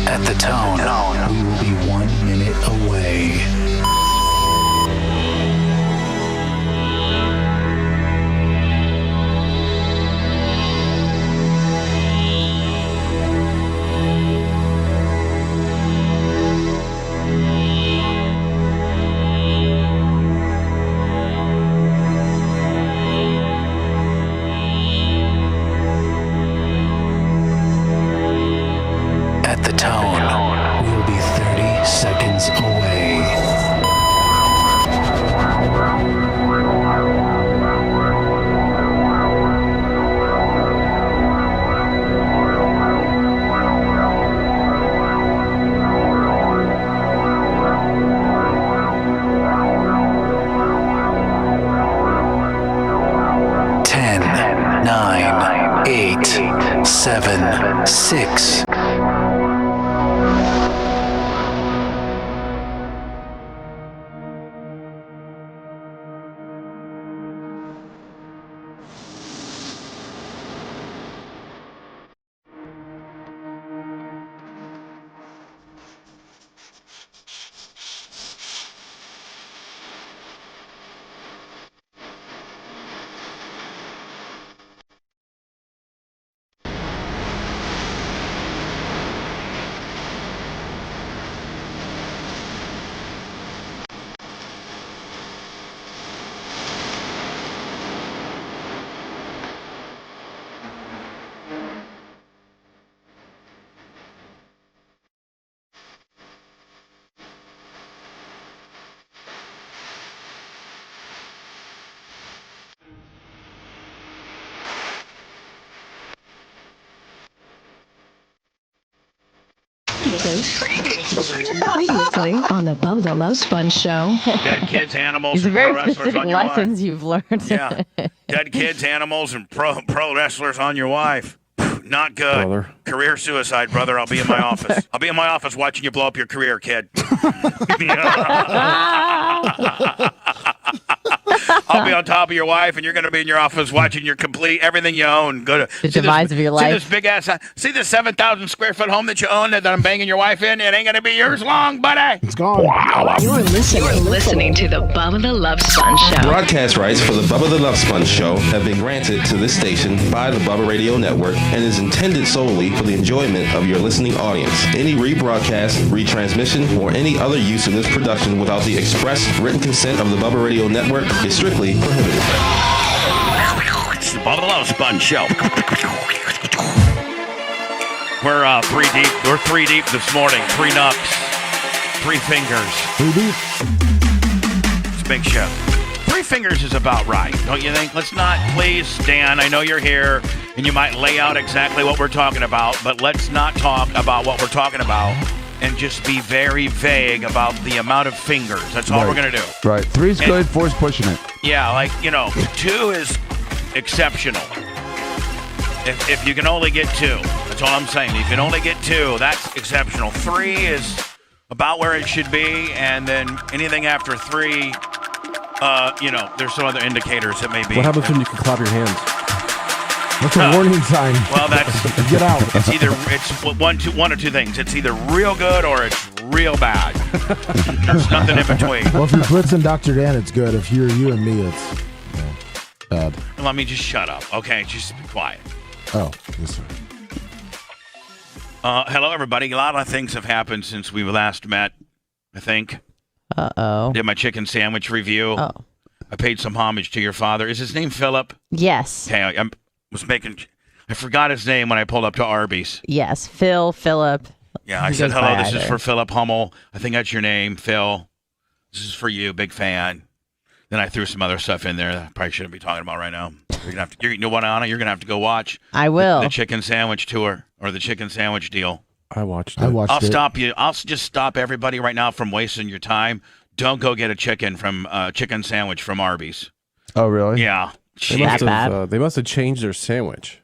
At the tone, we will be 1 minute away. At the tone, we'll be 30 seconds away. 10, 9, 8, 7, 6. Previously on the Bubba the Love Sponge Show. Dead kids, animals, These are and very pro wrestlers specific on your lessons wife. you've learned. Yeah. Dead kids, animals, and pro wrestlers on your wife. Not good. Brother. Career suicide, brother. I'll be in my office. I'll be in my office watching you blow up your career, kid. I'll be on top of your wife, and you're going to be in your office watching your complete everything you own. Go to The demise of your life. See this big ass. See this 7,000 square foot home that you own that I'm banging your wife in. It ain't going to be yours long, buddy. It's gone. You're listening to the Bubba the Love Sponge Show. Broadcast rights for the Bubba the Love Sponge Show have been granted to this station by the Bubba Radio Network and is intended solely for the enjoyment of your listening audience. Any rebroadcast, retransmission, or any other use of this production without the express written consent of the Bubba Radio Network is strictly prohibited. It's the Bubba the Love Sponge Show. We're 3 deep. We're 3 deep this morning. 3 knucks. 3 fingers. 3 deep. It's a big show. 3 fingers is about right, don't you think? Let's not, please, Dan, I know you're here, and you might lay out exactly what we're talking about, but let's not talk about what we're talking about and just be very vague about the amount of fingers. That's all we're going to do. Right. 3's good, 4's pushing it. Yeah, 2 is exceptional. If you can only get 2, that's all I'm saying. If you can only get 2, that's exceptional. 3 is about where it should be, and then anything after 3, there's some other indicators that may be. What happens when you can clap your hands? That's a warning sign. Well, that's Get out. it's one or two things. It's either real good or it's real bad. There's nothing in between. Well, if you're blitzing Dr. Dan, it's good. If you're you and me, it's bad. Let me just shut up, okay? Just be quiet. Oh, yes, sir. Hello, everybody. A lot of things have happened since we last met, I think. Uh-oh. Did my chicken sandwich review. Oh. I paid some homage to your father. Is his name Philip? Yes. Okay, I forgot his name when I pulled up to Arby's. Yes. Philip. Yeah, I said, hello, this is for Philip Hummel. I think that's your name, Phil. This is for you, big fan. Then I threw some other stuff in there that I probably shouldn't be talking about right now. You're gonna have to, you know what, Anna? You're going to have to go watch I will. the chicken sandwich tour or the chicken sandwich deal. I watched it. I'll stop you. I'll just stop everybody right now from wasting your time. Don't go get a chicken sandwich from Arby's. Oh, really? Yeah. They must have changed their sandwich.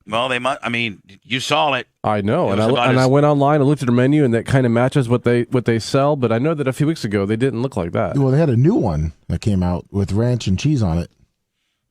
Well, they must. I mean, you saw it. I know, It and was I went online and looked at their menu, and that kind of matches what they sell. But I know that a few weeks ago they didn't look like that. Well, they had a new one that came out with ranch and cheese on it.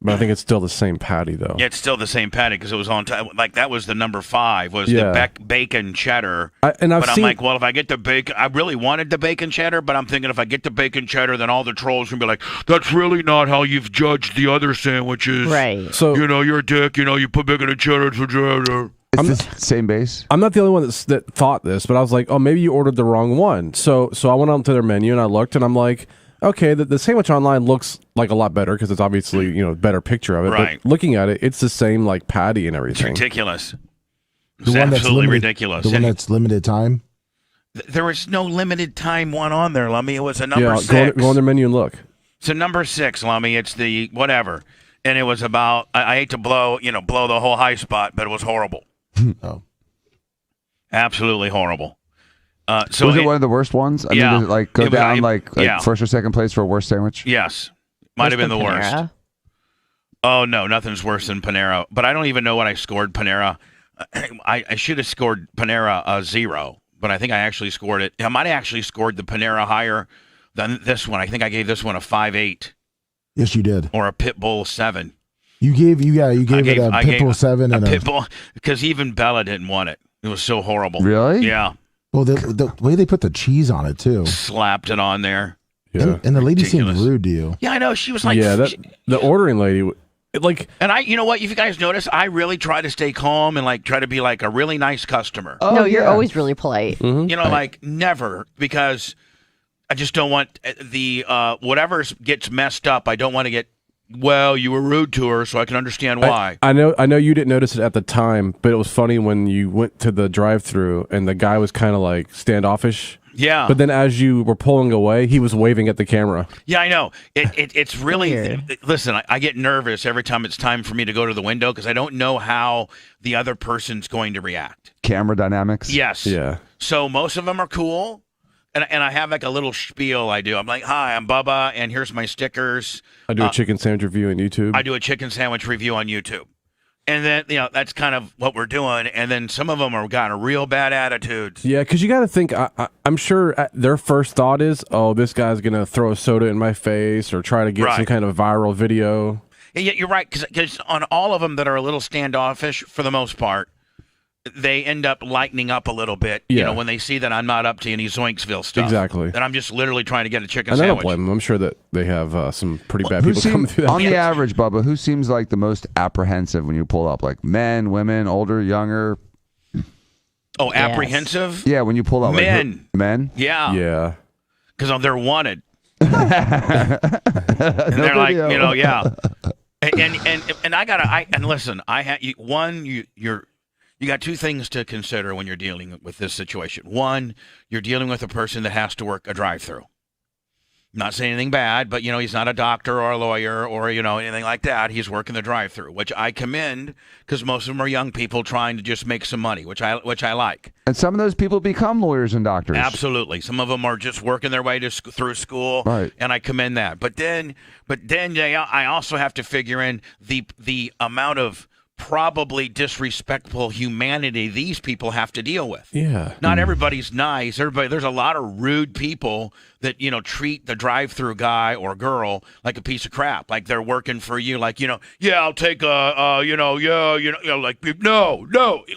But I think it's still the same patty, though. Yeah, it's still the same patty because it was on time. Like, that was the number 5, was Yeah. the bacon cheddar. I've But I'm seen, like, well, if I get the bacon, I really wanted the bacon cheddar, but I'm thinking if I get the bacon cheddar, then all the trolls can be like, that's really not how you've judged the other sandwiches. Right. so You're a dick. You put bacon and cheddar for cheddar. Is this same base? I'm not the only one that thought this, but I was like, oh, maybe you ordered the wrong one. So I went on to their menu and I looked, and I'm like, okay, the sandwich online looks like a lot better because it's obviously better picture of it. Right. But looking at it, it's the same like patty and It's everything. ridiculous. It's The one that's absolutely limited, ridiculous. The one And that's limited time. there was no limited time one on there, Lummy. It was a number Yeah, 6. go on their menu and look. It's a number 6, Lummy. It's the whatever. And it was about, I hate to blow the whole high spot, but it was horrible. Oh. Absolutely horrible. So Was it one of the worst ones? I Yeah. mean, did it like go It was- down like yeah. first or second place for a worst sandwich? Yes. Might have been the worst. Panera. Oh, no, nothing's worse than Panera. But I don't even know what I scored Panera. I should have scored Panera a 0, but I think I actually scored it. I might have actually scored the Panera higher than this one. I think I gave this one a 5.8 Yes, you did. or a Pitbull 7. You gave it a I Pitbull 7 and a a. Pitbull, because even Bella didn't want it. It was so horrible. Really? Yeah. Well, the way they put the cheese on it too, Slapped it on there. Yeah, and the lady Ridiculous. seemed rude to you. Yeah, I know. She was like, the ordering lady, like, and you know what? If you guys notice, I really try to stay calm and like try to be like a really nice customer. Oh, No, you're yeah. always really polite. Like never, because I just don't want the whatever gets messed up. I don't want to get. Well, you were rude to her, so I can understand why. I know you didn't notice it at the time, but it was funny when you went to the drive-thru and the guy was kind of like standoffish. Yeah. But then as you were pulling away, he was waving at the camera. Yeah, I know. It's really. Weird. Listen, I get nervous every time it's time for me to go to the window because I don't know how the other person's going to react. Camera dynamics. Yes. Yeah. So most of them are cool, and I have like a little spiel I do. I'm like, hi, I'm Bubba, and here's my stickers. I do a chicken sandwich review on YouTube. I do a chicken sandwich review on YouTube. And then, that's kind of what we're doing. And then some of them are got a real bad attitudes. Yeah, because you got to think, I'm sure their first thought is, oh, this guy's going to throw a soda in my face or try to get some Right. kind of viral video. Yeah, you're right, because on all of them that are a little standoffish, for the most part, they end up lightening up a little bit, Yeah. when they see that I'm not up to any Zoinksville stuff. Exactly. That I'm just literally trying to get a chicken And I don't sandwich. blame them. I'm sure that they have some pretty bad Who people coming seems, through that. on the average, Bubba, who seems like the most apprehensive when you pull up? Like men, women, older, younger? Oh, apprehensive? Yeah, when you pull up. Men. Like, men? Yeah. Yeah. Because they're wanted. And they're like, video. yeah. And I gotta, and listen, I had you got two things to consider when you're dealing with this situation. One, you're dealing with a person that has to work a drive-through. I'm not saying anything bad, but he's not a doctor or a lawyer or anything like that. He's working the drive-through, which I commend because most of them are young people trying to just make some money, which I like. And some of those people become lawyers and doctors. Absolutely. Some of them are just working their way through school, Right. And I commend that. But then I also have to figure in the amount of probably disrespectful humanity these people have to deal with. Yeah. Not everybody's nice. There's a lot of rude people that treat the drive-through guy or girl like a piece of crap, like they're working for you. Like yeah, I'll take like no,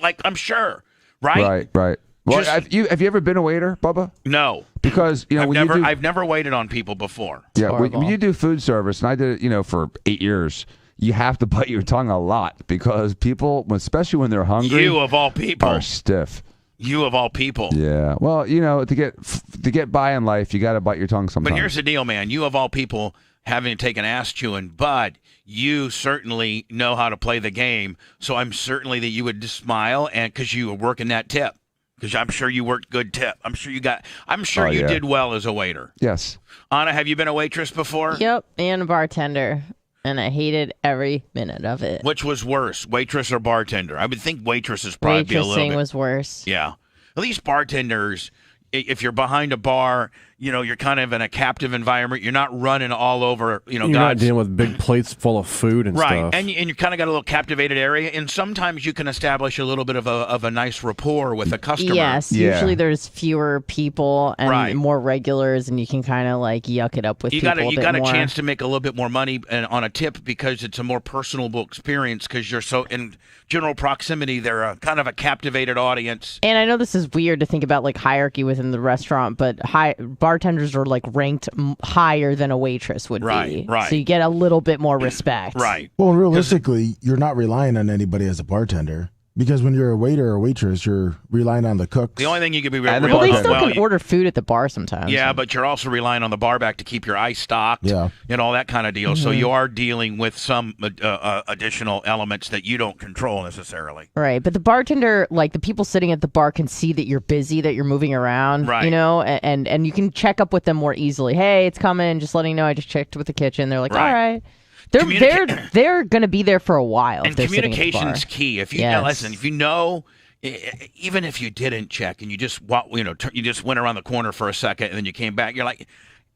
like I'm sure, right? Right. Well, Just- have you ever been a waiter, Bubba? No. Because I've never waited on people before. Yeah, when Horrible. you do food service, and I did it, for 8 years, you have to bite your tongue a lot because people, especially when they're hungry, You of all people. are stiff. You of all people. Yeah. Well, to get by in life, you got to bite your tongue sometimes. But here's the deal, man. You of all people having to take an ass chewing, but you certainly know how to play the game. So I'm certainly that you would just smile and because you were working that tip. Because I'm sure you worked good tip. I'm sure you yeah. did well as a waiter. Yes. Anna, have you been a waitress before? Yep, and a bartender. And I hated every minute of it. Which was worse, waitress or bartender? I would think waitress is probably be a little Waitressing bit. was worse. Yeah. At least bartenders, if you're behind a bar, you're kind of in a captive environment. You're not running all over, You're not dealing with big plates full of food and right. stuff. And you kind of got a little captivated area. And sometimes you can establish a little bit of a nice rapport with a customer. Yes, usually there's fewer people and more regulars, and you can kind of like yuck it up with people. You got a chance to make a little bit more money on a tip because it's a more personable experience because you're so in general proximity. They're kind of a captivated audience. And I know this is weird to think about like hierarchy within the restaurant, but bartenders are like ranked higher than a waitress would be. Right. So you get a little bit more respect. Right. Well, realistically, you're not relying on anybody as a bartender. Because when you're a waiter or waitress, you're relying on the cooks. The only thing you can be Well, they still can order food at the bar sometimes. Yeah, but you're also relying on the bar back to keep your ice stocked and all that kind of deal. Mm-hmm. So you are dealing with some additional elements that you don't control necessarily. Right, but the bartender, like the people sitting at the bar can see that you're busy, that you're moving around, right. And you can check up with them more easily. Hey, it's coming, just letting you know I just checked with the kitchen. They're like, all right. They're going to be there for a while. And communication's key. If you listen, if you know, even if you didn't check and you just you just went around the corner for a second and then you came back, you're like,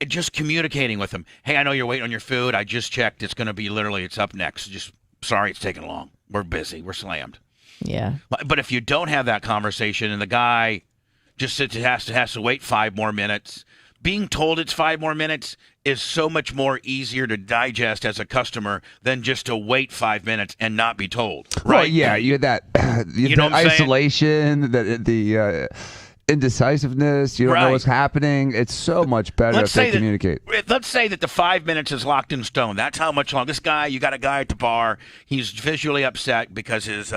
just communicating with them. Hey, I know you're waiting on your food. I just checked. It's going to be it's up next. Just sorry, it's taking long. We're busy. We're slammed. Yeah. But if you don't have that conversation and the guy just has to wait 5 more minutes. Being told it's 5 more minutes is so much more easier to digest as a customer than just to wait 5 minutes and not be told. Right? Well, yeah, you had that, you know that isolation, the indecisiveness. You don't know what's happening. It's so much better if they communicate. Let's say that the 5 minutes is locked in stone. That's how much long. This guy, you got a guy at the bar. He's visually upset because his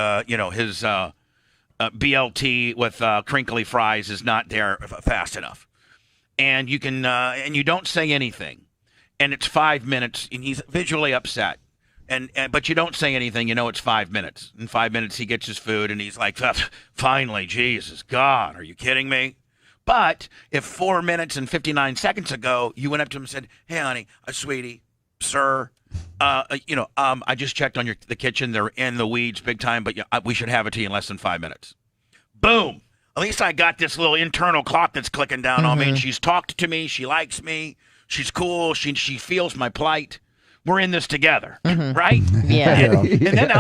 BLT with crinkly fries is not there fast enough. And you can, and you don't say anything, and it's 5 minutes, and he's visually upset, but you don't say anything. It's 5 minutes. In 5 minutes, he gets his food, and he's like, "Finally, Jesus, God, are you kidding me?" But if 4 minutes and 59 seconds ago, you went up to him and said, "Hey, honey, sweetie, sir, I just checked on the kitchen. They're in the weeds big time, but we should have it to you in less than 5 minutes." Boom. At least I got this little internal clock that's clicking down on me, and she's talked to me. She likes me. She's cool. She feels my plight. We're in this together, right? Yeah. And then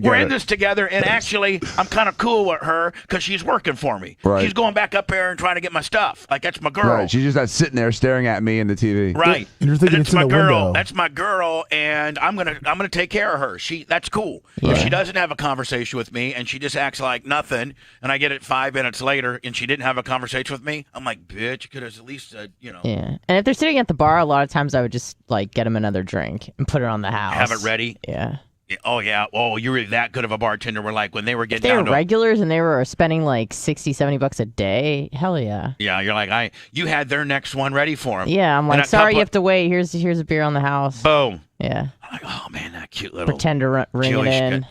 we're in this together, and actually, I'm kind of cool with her because she's working for me. Right. She's going back up there and trying to get my stuff. Like, that's my girl. Right. She's just not sitting there staring at me in the TV. Right. And you're thinking that's it's in my the girl. window. That's my girl, and I'm gonna take care of her. That's cool. Yeah. If she doesn't have a conversation with me and she just acts like nothing, and I get it 5 minutes later and she didn't have a conversation with me, I'm like, bitch, you could have at least said, Yeah. And if they're sitting at the bar, a lot of times I would just like get them another drink and put it on the house. Have it ready. Yeah. Oh yeah. Oh, you were that good of a bartender. We're like when they were getting They down were regulars and they were spending like $60-$70 a day. Hell yeah. Yeah, you're like you had their next one ready for them. Yeah, I'm like, sorry, you have to wait. Here's a beer on the house. Boom. Yeah. I'm like, oh man, that cute little pretend to ring Jewish, it in.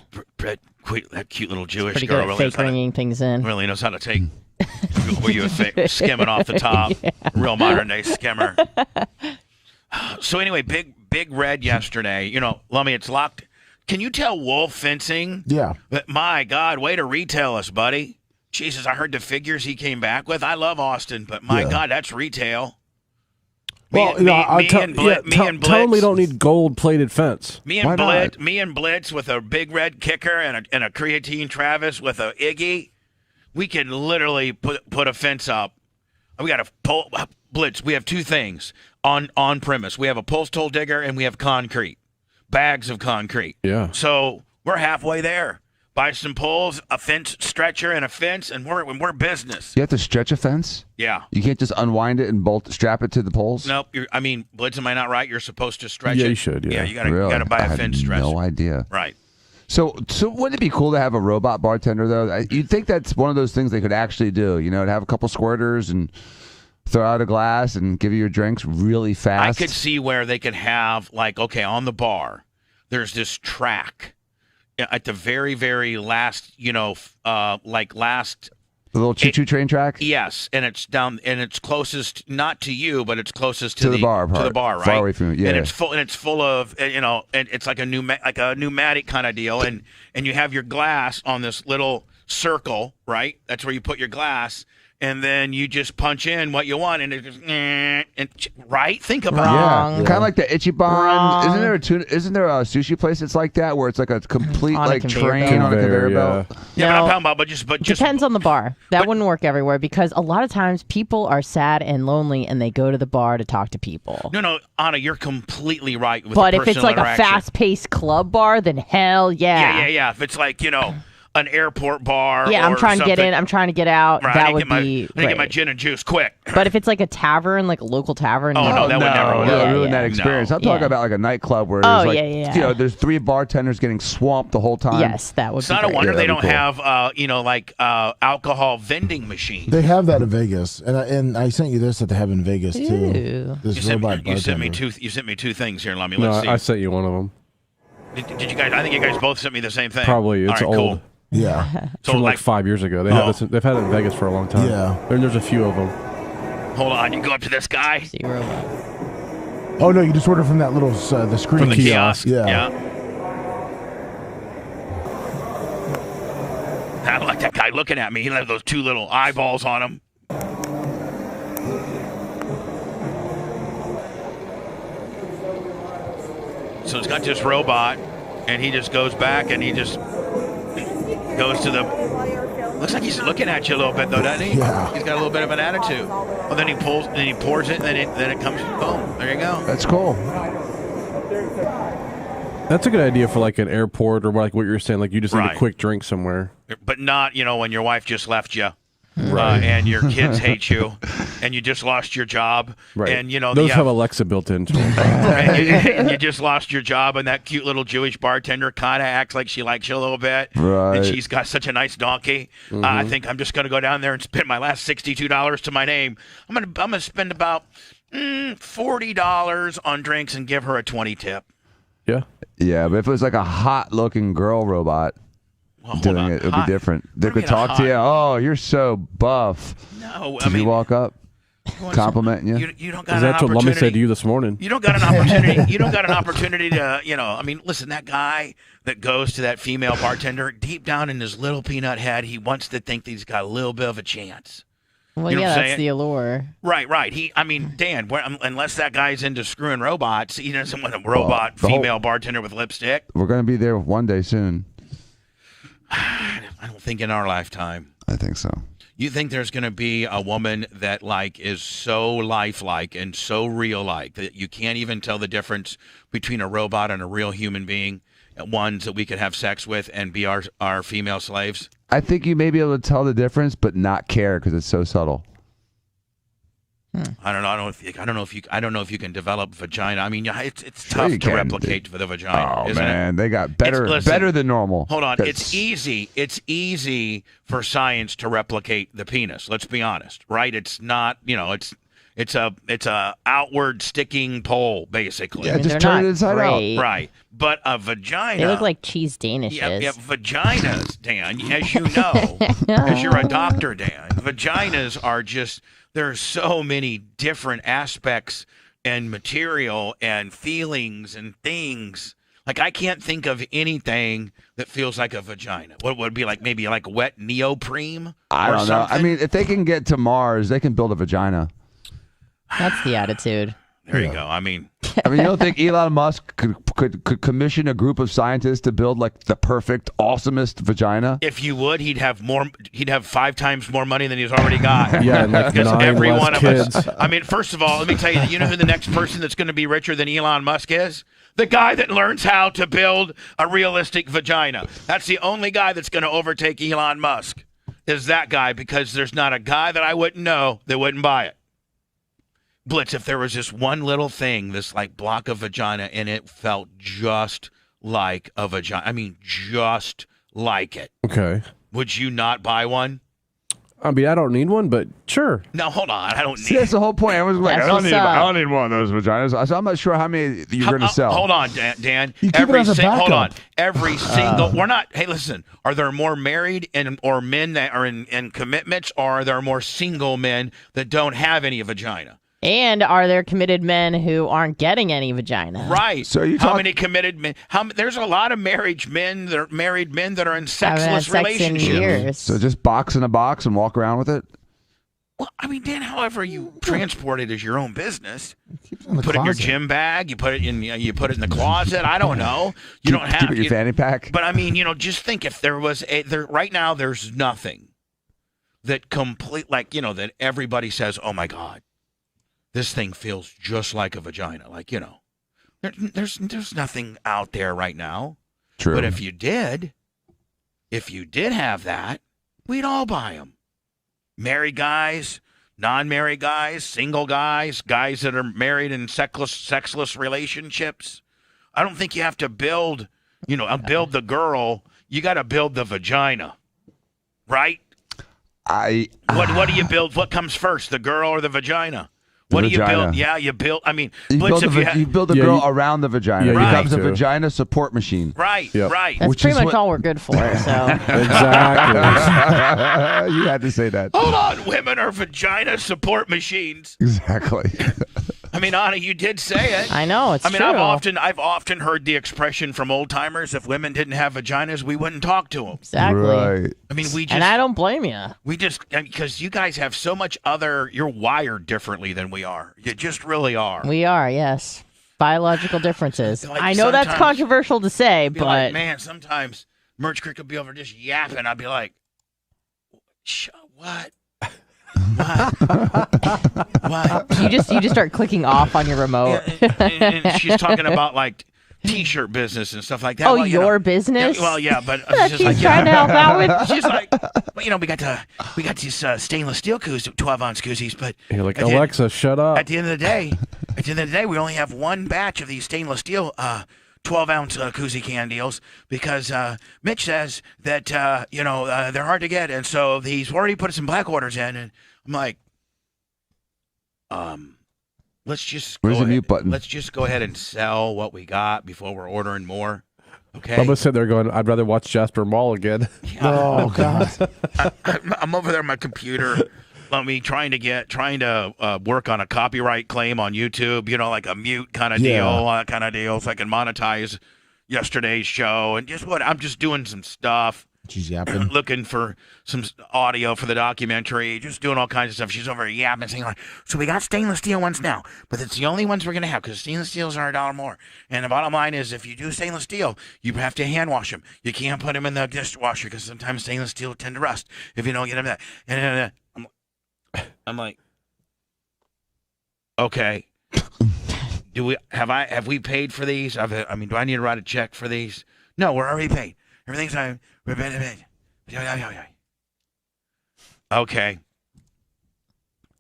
That cute little Jewish Pretty girl good at really fake ringing things in. Really knows how to take. Were you skimming off the top? Yeah. Real modern day skimmer. So anyway, big red yesterday. Lummy, it's locked. Can you tell Wolf Fencing? Yeah. That, my God, way to retail us, buddy. Jesus, I heard the figures he came back with. I love Austin, but my God, that's retail. Tell him we don't need gold-plated fence. Me and Blitz with a big red kicker and a creatine Travis with a Iggy. We can literally put a fence up. We got a Blitz. We have two things on premise. We have a post hole digger and we have concrete, bags of concrete. Yeah. So we're halfway there. Buy some poles, a fence stretcher, and a fence, and we're business. You have to stretch a fence? Yeah. You can't just unwind it and strap it to the poles? Nope. Blitz, am I not right? You're supposed to stretch it. Yeah, you should. Yeah, you gotta buy a fence stretcher. No idea. Right. So wouldn't it be cool to have a robot bartender though? You'd think that's one of those things they could actually do. To have a couple squirters and throw out a glass and give you your drinks really fast. I could see where they could have on the bar, there's this track. At the very, very last, the little choo-choo train track? Yes, and it's down, and it's closest not to you, but it's closest to the bar, right? Far away from you, yeah. And it's full of, and it's like a pneumatic kind of deal, and you have your glass on this little circle, right? That's where you put your glass, and then you just punch in what you want, and it just right. Think about Wrong. Kind of like the Ichiban. Wrong. Isn't there a sushi place that's like that where it's like a complete On a like conveyor train on a conveyor belt. belt? Yeah, but No. I'm talking about, but just Depends on the bar. That wouldn't work everywhere because a lot of times people are sad and lonely and they go to the bar to talk to people. No, Anna, you're completely right. With But the if it's personal like a interaction. fast-paced club bar, then hell yeah. Yeah. If it's like, an airport bar. Yeah, I'm or trying to get something. in. I'm trying to get out. Right, That I would need to be get my great. gin and juice quick. But if it's like a tavern, like a local tavern, Oh, no, that would never work. That would ruin Yeah. that experience. I'm No. talking Yeah. about like a nightclub where Oh, there's like, yeah. there's 3 bartenders getting swamped the whole time. yes, that would It's be not a great. wonder Yeah, they that'd don't be cool. have, alcohol vending machines. They have that in Vegas, and I sent you this that they have in Vegas too. Ew. This You sent robot me bartender. you sent me two things here. Let me No, let's see. I sent you one of them. Did you guys? I think you guys both sent me the same thing. Probably. It's All right, old. Cool. Yeah, It's from like 5 years ago. They Oh. have this. They've had it in Vegas for a long time. Yeah. And there's a few of them. Hold on. You go up to this guy Zero. Oh no, you just order from that little the screen. from the kiosk. Yeah. I don't like that guy looking at me. He had those 2 little eyeballs on him. So it's got this robot, and he just goes back, and he just goes to the. Looks like he's looking at you a little bit, though, doesn't he? Yeah. He's got a little bit of an attitude. Well, then he pulls, and he pours it, and then it comes. Boom! There you go. That's cool. That's a good idea for like an airport or like what you're saying. Like you just need Right. a quick drink somewhere. But not, when your wife just left you. And your kids hate you, and you just lost your job, Right. and those have Alexa built into them. and you just lost your job, and that cute little Jewish bartender kind of acts like she likes you a little bit, Right. and she's got such a nice donkey. I think I'm just gonna go down there and spend my last $62 to my name. I'm gonna spend about $40 on drinks and give her a 20 tip. Yeah. Yeah, but if it was like a hot-looking girl robot Well, hold doing on. it, it would Hot- be different. They What do you could mean a talk to you. hot- Oh, you're so buff. No, I Did mean, you walk up, complimenting you? you don't got Is an that what Lummy opportunity. said to you this morning? You don't got an opportunity. You don't got an opportunity to, I mean, listen, that guy that goes to that female bartender, deep down in his little peanut head, he wants to think that he's got a little bit of a chance. Well, You know yeah, what I'm that's saying? the allure. Right. Dan, unless that guy's into screwing robots, he doesn't want a robot the whole- female bartender with lipstick. We're going to be there one day soon. I don't think in our lifetime. I think so. You think there's going to be a woman that is so lifelike and so real like that you can't even tell the difference between a robot and a real human being, ones that we could have sex with and be our female slaves? I think you may be able to tell the difference, but not care because it's so subtle. I don't know. I don't know if you can develop vagina. I mean, it's Sure tough you to can. replicate the vagina. Oh isn't man, it? they got better Listen, than normal. Hold on. 'Cause- It's easy. It's easy for science to replicate the penis. Let's be honest, right? It's not. It's a outward sticking pole, basically. Yeah, I mean, just they're turn not it inside great. Right. But a vagina. They look like cheese danishes. Yeah, vaginas, Dan, as you know, as you're a doctor, Dan, vaginas are just, there's so many different aspects and material and feelings and things. Like, I can't think of anything that feels like a vagina. What would it be like? Maybe like wet neoprene? I or don't know. I something? mean, if they can get to Mars, they can build a vagina. That's the attitude. There you go. I mean, I mean, you don't think Elon Musk could commission a group of scientists to build like the perfect, awesomest vagina? if you would, he'd have 5 times more money than he's already got. Yeah, and like Because 9 every less one of kids. us. I mean, first of all, let me tell you, you know who the next person that's going to be richer than Elon Musk is? The guy that learns how to build a realistic vagina. That's the only guy that's going to overtake Elon Musk, is that guy, because there's not a guy that I wouldn't know that wouldn't buy it. Blitz, if there was just one little thing, this like block of vagina, and it felt just like a vagina. I mean, just like it. Okay. Would you not buy one? I mean, I don't need one, but sure. No, hold on. I don't See, need. that's the whole point. I was like, That's I don't what's need up. one of those vaginas. So I'm not sure how many you're going to sell. Hold on, Dan. You keep it as a Hold on. backup. Every single. We're not. Hey, listen. Are there more married or men that are in commitments, or are there more single men that don't have any vagina? And are there committed men who aren't getting any vagina? Right. So you how talk- many committed men? There's a lot of married men that are in Haven't had sexless sex in relationships. years. So just box in a box and walk around with it? Well, I mean, Dan, however you transport it is your own business. Keep it in the Put it in your closet. gym bag. You put it in the closet. I don't know. You don't have Keep it in your fanny pack. But I mean, just think if there was right now. There's nothing that that everybody says, "Oh my God, this thing feels just like a vagina." There's nothing out there right now. True. But if you did have that, we'd all buy them. Married guys, non-married guys, single guys, guys that are married in sexless relationships. I don't think you have to build the girl. You got to build the vagina, right? What do you build? What comes first, the girl or the vagina? What do you build? Yeah, you build. I mean, you build the girl around the Yeah, vagina. It you becomes a have to. vagina support machine. Right, Yep. right. That's pretty much all we're good for. So Exactly. You had to say that. Hold on, women are vagina support machines. Exactly. I mean, Anna, you did say it. I know it's true. I've often heard the expression from old timers: if women didn't have vaginas, we wouldn't talk to them. Exactly. Right. I mean, And I don't blame you. because you guys have so much you're wired differently than we are. You just really are. We are, yes. Biological differences. Like I know that's sometimes- controversial to say, Be but like, man, sometimes Merch Creek would be over just yapping. I'd be like, what? What? you just start clicking off on your remote. And she's talking about like T-shirt business and stuff like that. Oh, Well, your business? But That she's she's like, trying to help out with. she's like, well, we got these stainless steel 12-ounce koozies, but You're like, at the- Alexa, shut up. At the end of the day, we only have one batch of these stainless steel 12-ounce koozie can deals because Mitch says that they're hard to get, and so he's already put some black orders in, and I'm like, let's just Where's the mute button? Let's just go ahead and sell what we got before we're ordering more. Okay. Bubba sitting there going, I'd rather watch Jasper Mall again. Oh God. I'm over there on my computer. Trying to work on a copyright claim on YouTube, like a mute kind of deal, so I can monetize yesterday's show and I'm just doing some stuff. She's yapping. Looking for some audio for the documentary, just doing all kinds of stuff. She's over here yapping, saying like, so we got stainless steel ones now, but it's the only ones we're going to have because stainless steels are $1 more. And the bottom line is if you do stainless steel, you have to hand wash them. You can't put them in the dishwasher because sometimes stainless steel tend to rust if you don't get them that. And I'm like, okay. Have we paid for these? Do I need to write a check for these? No, we're already paid. Everything's we're paid. Okay.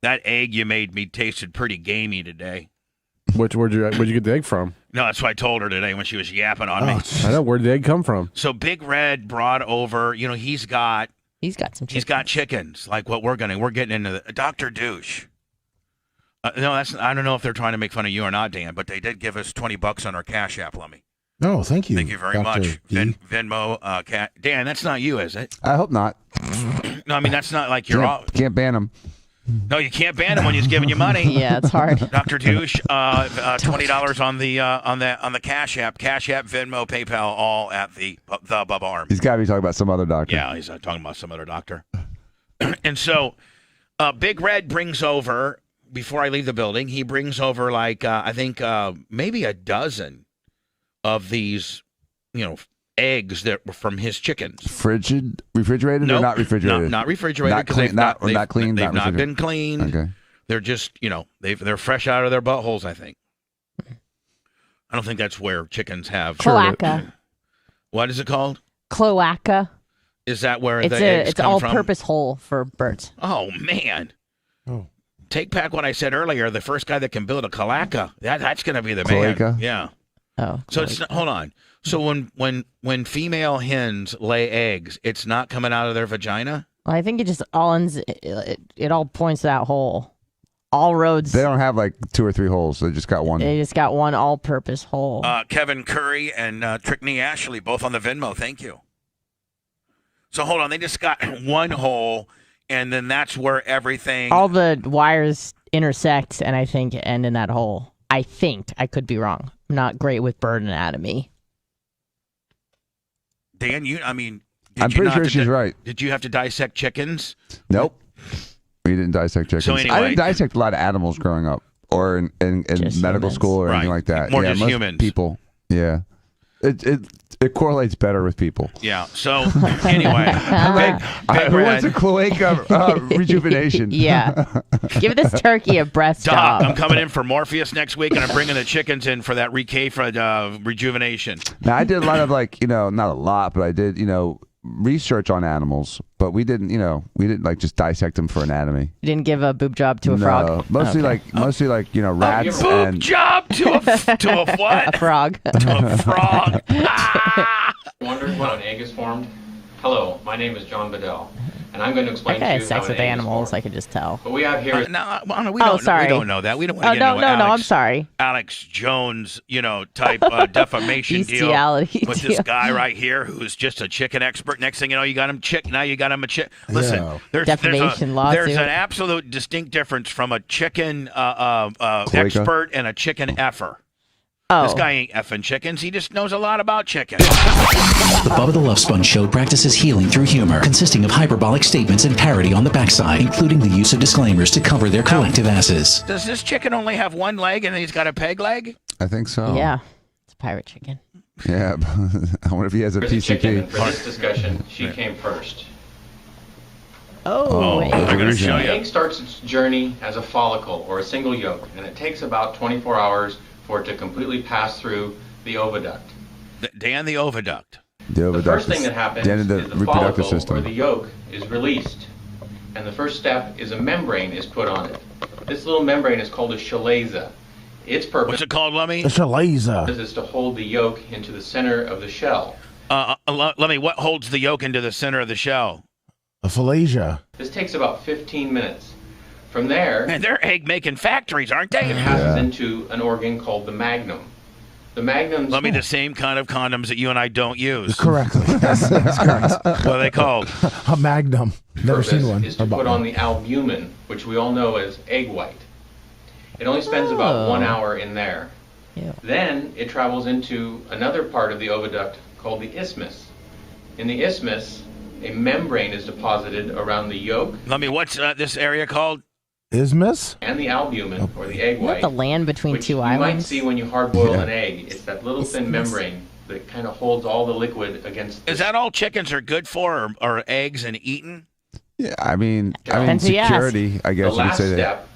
That egg you made me tasted pretty gamey today. Where'd you get the egg from? No, that's what I told her today when she was yapping on me. I know. Where'd the egg come from? So Big Red brought over, he's got some He's got chickens, like what we're getting into Dr. Douche. No, I don't know if they're trying to make fun of you or not, Dan, but they did give us $20 on our Cash App, Lummy. Oh, thank you. Thank you very Dr. much. D. Venmo, Dan, that's not you, is it? I hope not. No, I mean, that's not like you're Can't ban them. No, you can't ban him when he's giving you money. Yeah, it's hard. Dr. Douche, $20 on the Cash App, Venmo, PayPal, all at the Bubba Arm. He's got to be talking about some other doctor. Yeah, he's talking about some other doctor. And so, Big Red brings over before I leave the building. He brings over I think maybe a dozen of these, eggs that were from his chickens. Refrigerated Nope, or not refrigerated? Not refrigerated. Not clean. Not cleaned. They've not not been cleaned. Okay. They're just, they're fresh out of their buttholes, I think. I don't think that's where chickens have. Cloaca. What is it called? Cloaca. Is that where It's the eggs it's come all from? purpose hole for birds. Oh, man. Oh. Take back what I said earlier. The first guy that can build a cloaca, that's going to be the Cloaca? man. Yeah. Oh. So it's not, hold on. So when female hens lay eggs, it's not coming out of their vagina? Well, I think it just all ends. It all points to that hole. All roads. They don't have 2 or 3 holes. They just got one. They just got one all-purpose hole. Kevin Curry and Trickney Ashley, both on the Venmo. Thank you. So hold on. They just got one hole, and then that's where everything. All the wires intersect, and I think end in that hole. I think. I could be wrong. I'm not great with bird anatomy. Dan, I'm pretty sure she's right. Did you have to dissect chickens? Nope. You didn't dissect chickens. So anyway, I didn't dissect a lot of animals growing up, or in medical humans. school or anything like that. More just most humans. People. Yeah. It correlates better with people. Yeah. So anyway, big who Red. wants a cloaca rejuvenation? Yeah. Give this turkey a breast Doc, job. I'm coming in for Morpheus next week, and I'm bringing the chickens in for that rejuvenation. Now I did a lot of not a lot, but I did research on animals, but we didn't like just dissect them for anatomy. You didn't give a boob job to a frog? Mostly Okay. rats Boob and job to a what? A frog. To a frog. Wondering when an egg is formed? Hello, my name is John Bedell, and I'm going to explain That guy to you has sex how with an egg is animals, formed. I could just tell. What we have here is sorry. We don't know that. We don't want Oh, to get no, into no, Alex, I'm sorry. Alex Jones, type defamation deal Bestiality with deal. this guy right here who's just a chicken expert. Next thing you know, you got him chick. Now you got him a chick. Listen, Yeah. Defamation lawsuit. there's an absolute distinct difference from a chicken expert and a chicken effer. Oh. This guy ain't effing chickens. He just knows a lot about chickens. The Bubba the Love Sponge Show practices healing through humor, consisting of hyperbolic statements and parody on the backside, including the use of disclaimers to cover their collective asses. Does this chicken only have one leg and he's got a peg leg? I think so. Yeah. It's a pirate chicken. Yeah. I wonder if he has a there's a chicken, PCP. and for this discussion, she came first. Oh, wait. I'm going to show The you. egg starts its journey as a follicle or a single yolk, and it takes about 24 hours for it to completely pass through the oviduct. Dan the oviduct. The first thing that happens the end of the is the reproductive follicle system. or the yolk is released, and the first step is a membrane is put on it. This little membrane is called a chalaza. Its purpose What's it called, Lummy? It's a laser. is to hold the yolk into the center of the shell. Lummy, what holds the yolk into the center of the shell? A phalasia. This takes about 15 minutes. From there, Man, they're egg-making factories, aren't it they? passes into an organ called the magnum. The magnum's Lummy, the same kind of condoms that you and I don't use. Correctly. Yes, that's correct. What are they called? A magnum. Never purpose seen one. is to Or bought put on one. the albumin, which we all know as egg white. It only spends about 1 hour in there. Ew. Then it travels into another part of the oviduct called the isthmus. In the isthmus, a membrane is deposited around the yolk Lummy, what's this area called? Isthmus? and the albumin, or the egg Isn't that white, the land between which two you might islands? see when you hard-boil Yeah. an egg. It's that little thin Isthmus. membrane that kind of holds all the liquid against. Is that all chickens are good for, or eggs and eaten? Yeah, I mean Depends who you ask. security, I the guess you could last say that. step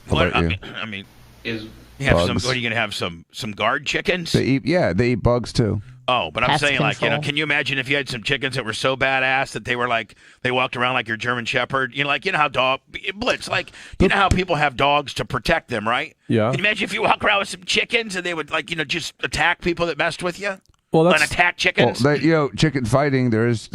What, about you? I mean, is you have some. Bugs. What are you gonna have? Some guard chickens? They eat bugs too. Oh, but I'm Pest saying, control. can you imagine if you had some chickens that were so badass that they were like, they walked around like your German Shepherd? You know how Blitz, how people have dogs to protect them, right? Yeah. Can you imagine if you walk around with some chickens and they would just attack people that messed with you? Well, And that's attack chickens? Chicken fighting. There's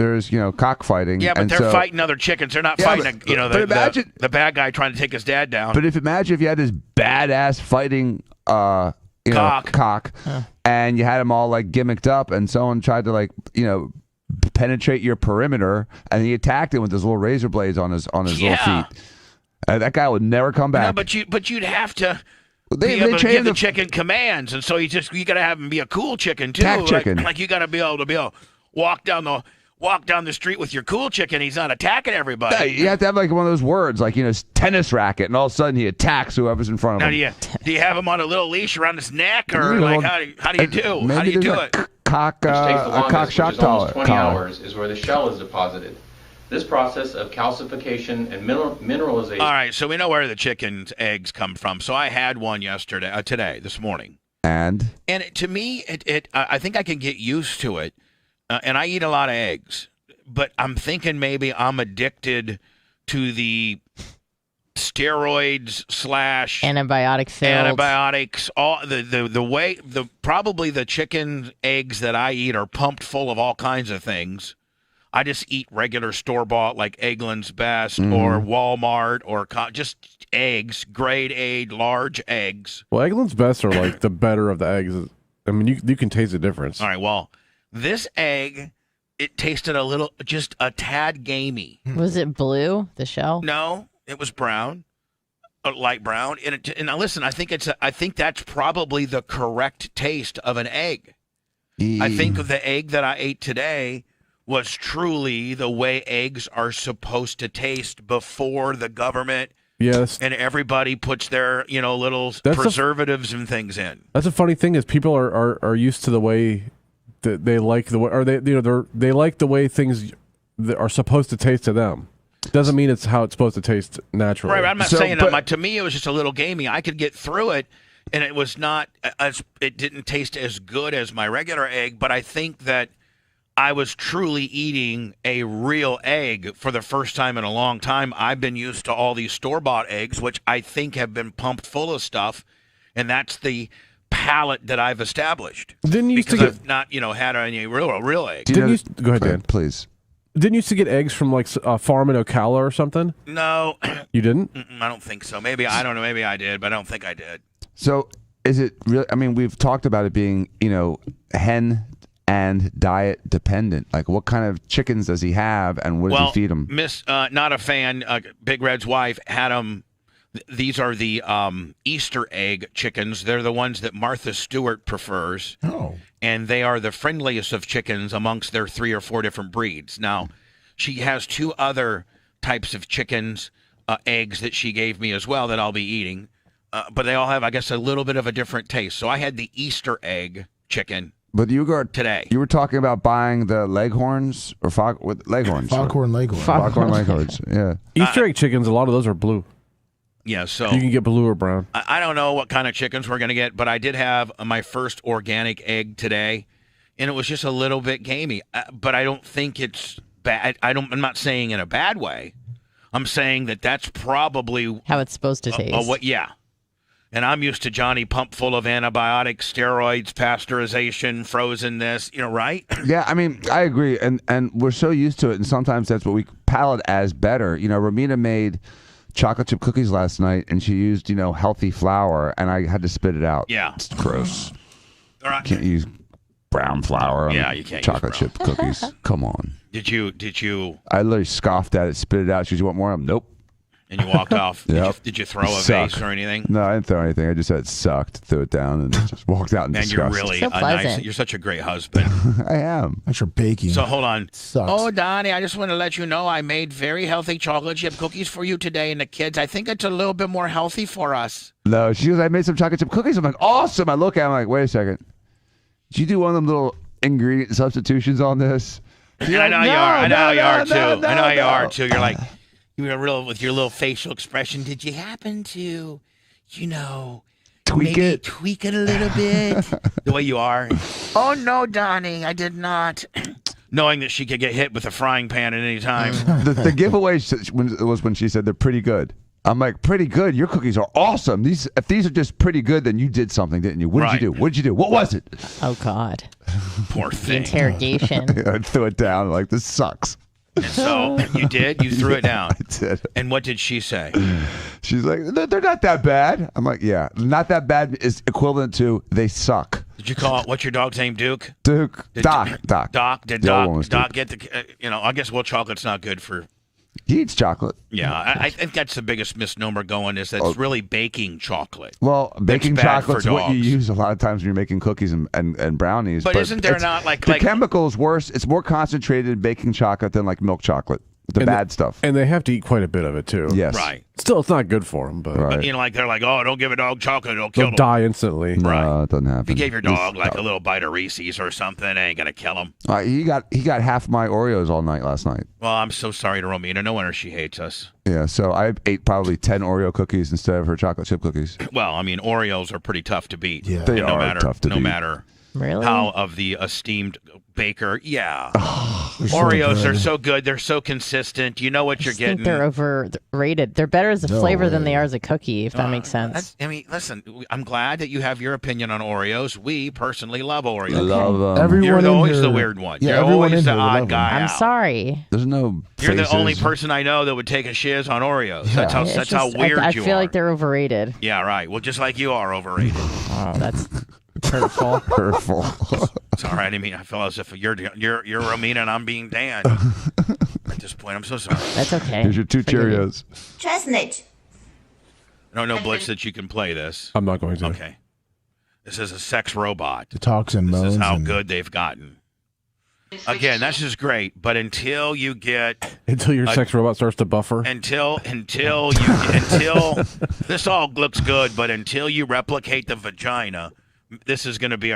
cockfighting. Yeah, but and they're so, fighting other chickens. They're not Yeah, fighting, but- but imagine- the bad guy trying to take his dad down. But imagine if you had this badass fighting cock, and you had them all like gimmicked up, and someone tried to penetrate your perimeter, and he attacked him with his little razor blades on his Yeah. little feet. That guy would never come back. No, but you'd have to They be able to train give the the- chicken commands, and so you got to have him be a cool chicken too. Tack chicken. Like you got to be able to walk down the street with your cool chicken. He's not attacking everybody. Yeah, you have to have like one of those words, like tennis racket, and all of a sudden he attacks whoever's in front Now, of him. do you have him on a little leash around his neck, or You know, how do you do? maybe How do you do there's it? Cock, which takes the a longest, cock which shock is almost 20 collar. hours, is where the shell is deposited. This process of calcification and mineralization. All right, so we know where the chicken's eggs come from. So I had one this morning, And to me, I think I can get used to it, and I eat a lot of eggs, but I'm thinking maybe I'm addicted to the steroids / Antibiotic filled. antibiotics. All probably the chicken eggs that I eat are pumped full of all kinds of things. I just eat regular store-bought like Eggland's Best or Walmart or just eggs, grade A, large eggs. well, Eggland's Best are like the better of the eggs. I mean, you can taste the difference. All right, well, this egg, it tasted just a tad gamey. Was it blue, the shell? No, it was brown, light brown. And now listen, I think that's probably the correct taste of an egg. I think the egg that I ate today was truly the way eggs are supposed to taste before the government and everybody puts their little preservatives and things in. That's a funny thing is people are used to the way that they like the way, or they like the way things that are supposed to taste to them. Doesn't mean it's how it's supposed to taste naturally. Right, I'm not saying that. To me, it was just a little gamey. I could get through it, and it was not it didn't taste as good as my regular egg. But I think that I was truly eating a real egg for the first time in a long time. I've been used to all these store-bought eggs, which I think have been pumped full of stuff, and that's the palate that I've established. Because I've not had any real egg. Go ahead, Dan. Please. Didn't you used to get eggs from like a farm in Ocala or something? No. You didn't? I don't think so. Maybe, I don't know. Maybe I did, but I don't think I did. So is it really, I mean, we've talked about it being, hen and diet dependent. Like what kind of chickens does he have and what does he feed them? Not a fan, Big Red's wife had them. These are the Easter egg chickens. They're the ones that Martha Stewart prefers. Oh. And they are the friendliest of chickens amongst their 3 or 4 different breeds. Now, she has 2 other types of chickens, eggs that she gave me as well that I'll be eating. But they all have, I guess, a little bit of a different taste. So I had the Easter egg chicken. But you got today. You were talking about buying the leghorns or leghorns. Foghorn leghorns. Foghorn leghorns. Yeah. Easter egg chickens. A lot of those are blue. Yeah, so you can get blue or brown. I don't know what kind of chickens we're going to get, but I did have my first organic egg today, and it was just a little bit gamey. But I don't think it's bad. I'm not saying in a bad way. I'm saying that that's probably how it's supposed to taste. Yeah. And I'm used to Johnny pump full of antibiotics, steroids, pasteurization, frozen this, right? Yeah, I mean, I agree. And we're so used to it, and sometimes that's what we palate as better. Romina made chocolate chip cookies last night, and she used, healthy flour, and I had to spit it out. Yeah. It's gross. All right. Can't use brown flour on you can't chocolate chip cookies. Come on. Did you? I literally scoffed at it, spit it out. She said, "You want more?" Nope. And you walked off. Yep. Did you throw a vase or anything? No, I didn't throw anything. I just said it sucked, threw it down, and just walked out in disgust. Man, you're really nice. You're such a great husband. I am. Thanks for baking. So hold on. Sucks. Oh, Donnie, I just want to let you know I made very healthy chocolate chip cookies for you today and the kids. I think it's a little bit more healthy for us. No, she goes, I made some chocolate chip cookies. I'm like, awesome. I look at it, I'm like, wait a second. Did you do one of them little ingredient substitutions on this? I know you are. I know you are, too. I know you are, too. You're like... You were with your little facial expression. Did you happen to, tweak it a little bit? The way you are. Oh, no, Donnie, I did not. Knowing that she could get hit with a frying pan at any time. The giveaway was when she said they're pretty good. I'm like, pretty good? Your cookies are awesome. If these are just pretty good, then you did something, didn't you? What did you do? What did you do? What was it? Oh, God. Poor thing. The interrogation. I threw it down like, this sucks. And so you did? You threw it down? I did. And what did she say? She's like, they're not that bad. I'm like, yeah, not that bad is equivalent to they suck. Did you call it, what's your dog's name, Duke? Doc. Did Doc get the, I guess chocolate's not good for... He eats chocolate. Yeah, I think that's the biggest misnomer going is that it's really baking chocolate. Well, baking chocolate's what you use a lot of times when you're making cookies and brownies. But isn't there not like... The chemical's worse. It's more concentrated in baking chocolate than like milk chocolate. The bad stuff. And they have to eat quite a bit of it, too. Yes. Right. Still, it's not good for them. But, right. But they're like, oh, don't give a dog chocolate. It'll kill They'll them. Die instantly. No, it doesn't happen. If you gave your dog a little bite of Reese's or something, it ain't going to kill him. He got half my Oreos all night last night. Well, I'm so sorry to Romina. No wonder she hates us. Yeah, so I ate probably 10 Oreo cookies instead of her chocolate chip cookies. Well, I mean, Oreos are pretty tough to beat. Yeah. They are tough to beat. No matter Really? how of the esteemed baker. Yeah. Oreos are so good. They're so consistent. You know what you're getting. I think they're overrated. They're better as a flavor than they are as a cookie, if that makes sense. Listen, I'm glad that you have your opinion on Oreos. We personally love Oreos. I love them. Everyone You're always here, the weird one. Yeah, You're everyone always in the here would odd love guy I'm out. sorry. There's no You're the faces. only person I know that would take a shiz on Oreos. Yeah. That's how weird I you are. feel like they're overrated. Yeah, right. Well, just like you are overrated. Oh, that's hurtful. Hurtful. It's all right. I mean, I feel as if you're Romina and I'm being Dan. At this point, I'm so sorry. That's okay. Here's your 2 Cheerios. Chestnut. I don't know, Blitz, that you can play this. I'm not going to. Okay. This is a sex robot. The talks and This moans. is how and good they've gotten. Again, this is great, but until you get until your sex robot starts to buffer. Until this all looks good, but until you replicate the vagina, this is going to be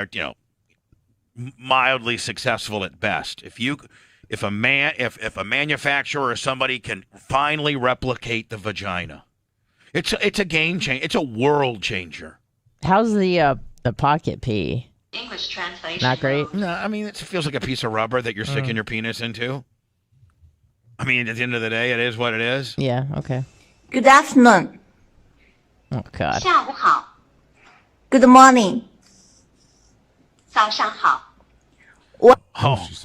mildly successful at best. If a manufacturer or somebody can finally replicate the vagina, it's a game changer. It's a world changer. How's the pocket pee? English translation. Not great. No, I mean it feels like a piece of rubber that you're sticking your penis into. I mean, at the end of the day, it is what it is. Yeah. Okay. Good afternoon. Oh God. 下午好. Good morning. 早上好. Oh,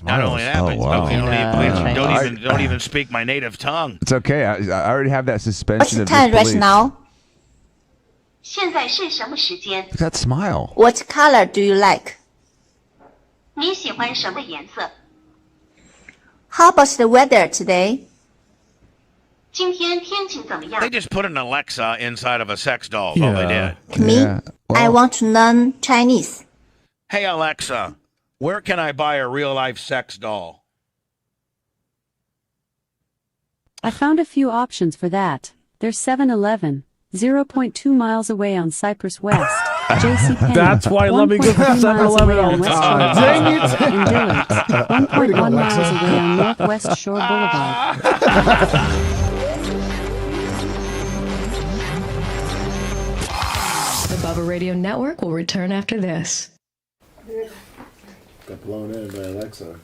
not only that, but don't even speak my native tongue. It's okay. I already have that suspension What's of the time right disbelief. now? 现在是什么时间? Look at that smile. What color do you like? 你喜欢什么颜色? How about the weather today? 今天天气怎么样? They just put an Alexa inside of a sex doll. Is all they did. Me? Yeah. I want to learn Chinese. Hey Alexa, where can I buy a real life sex doll? I found a few options for that. There's 7-Eleven, 0.2 miles away on Cypress West. JCPenney. That's why let me go to 7-Eleven all the time. Dang it! In Dillard's, 1.1 miles away on Northwest Shore Boulevard. The Bubba Radio Network will return after this. Got blown in by Alexa.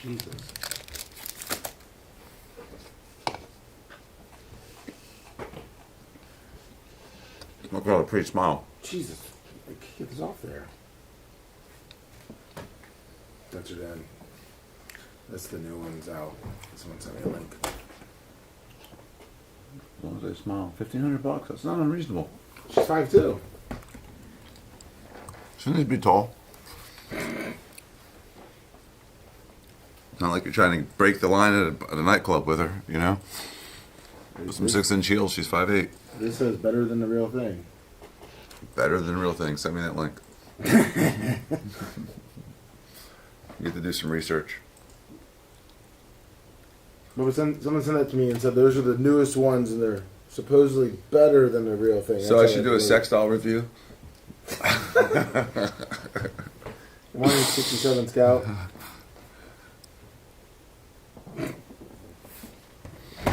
Jesus. Look at all the pretty smile. Jesus. Get this off there. That's it in. That's the new one's out. This one's sent me a link. As long as they smile. $1,500. That's not unreasonable. She's 5'2". Shouldn't these be tall? Not like you're trying to break the line at a nightclub with her, you know? With some 6-inch heels, she's 5'8". This says better than the real thing. Better than the real thing. Send me that link. You get to do some research. But someone sent that to me and said those are the newest ones and they're supposedly better than the real thing. So I should do a sex doll review? Morning, 67 Scout. Good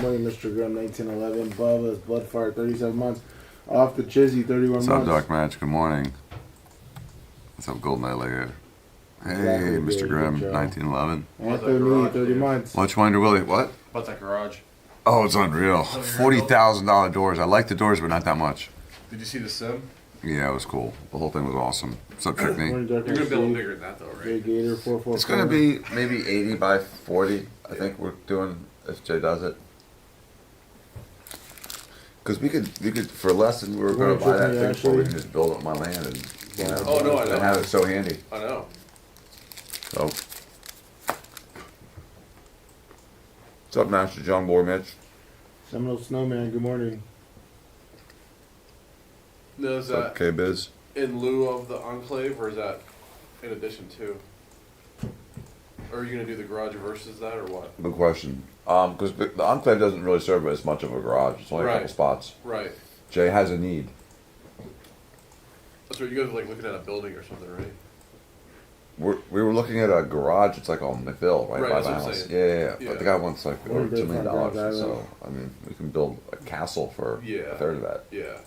morning, Mr. Grimm, 1911. Bubba's Blood Fart, 37 months. Off the Chizzy, 31 What's months. up, Doc Match? Good morning. What's up, Golden Eye Layer? Hey, Exactly, Mr. good Grimm, job. 1911. Anthony, 30 months. Watch Winder Willie. What? What's that garage? Oh, it's unreal. $40,000 doors. I like the doors, but not that much. Did you see the sim? Yeah, it was cool. The whole thing was awesome. What's up, Trickney? Morning, You're Dark gonna build Steve. bigger than that though, right? Jay Gator, 444. It's going to be maybe 80 by 40. I think we're doing if Jay does it. Because we could for less than we were going to buy that thing for, we can just build up my land and Oh, no, I know. and have it so handy. I know. So, what's up, Master John Boy Mitch? Seminole Snowman, good morning. No, is What's up, that K-Biz? in lieu of the Enclave, or is that in addition to? Or are you gonna do the garage versus that, or what? Good question. Because the Enclave doesn't really serve as much of a garage. It's only a couple Right. spots. Right. Jay has a need. That's right. You guys were like looking at a building or something, right? We were looking at a garage. It's like on McPhill, right Right, by that's the what I'm house. saying. Yeah. Yeah. But the guy wants like Or over $2 million. Grand Island. So I mean, we can build a castle for Yeah. a third of that, Yeah.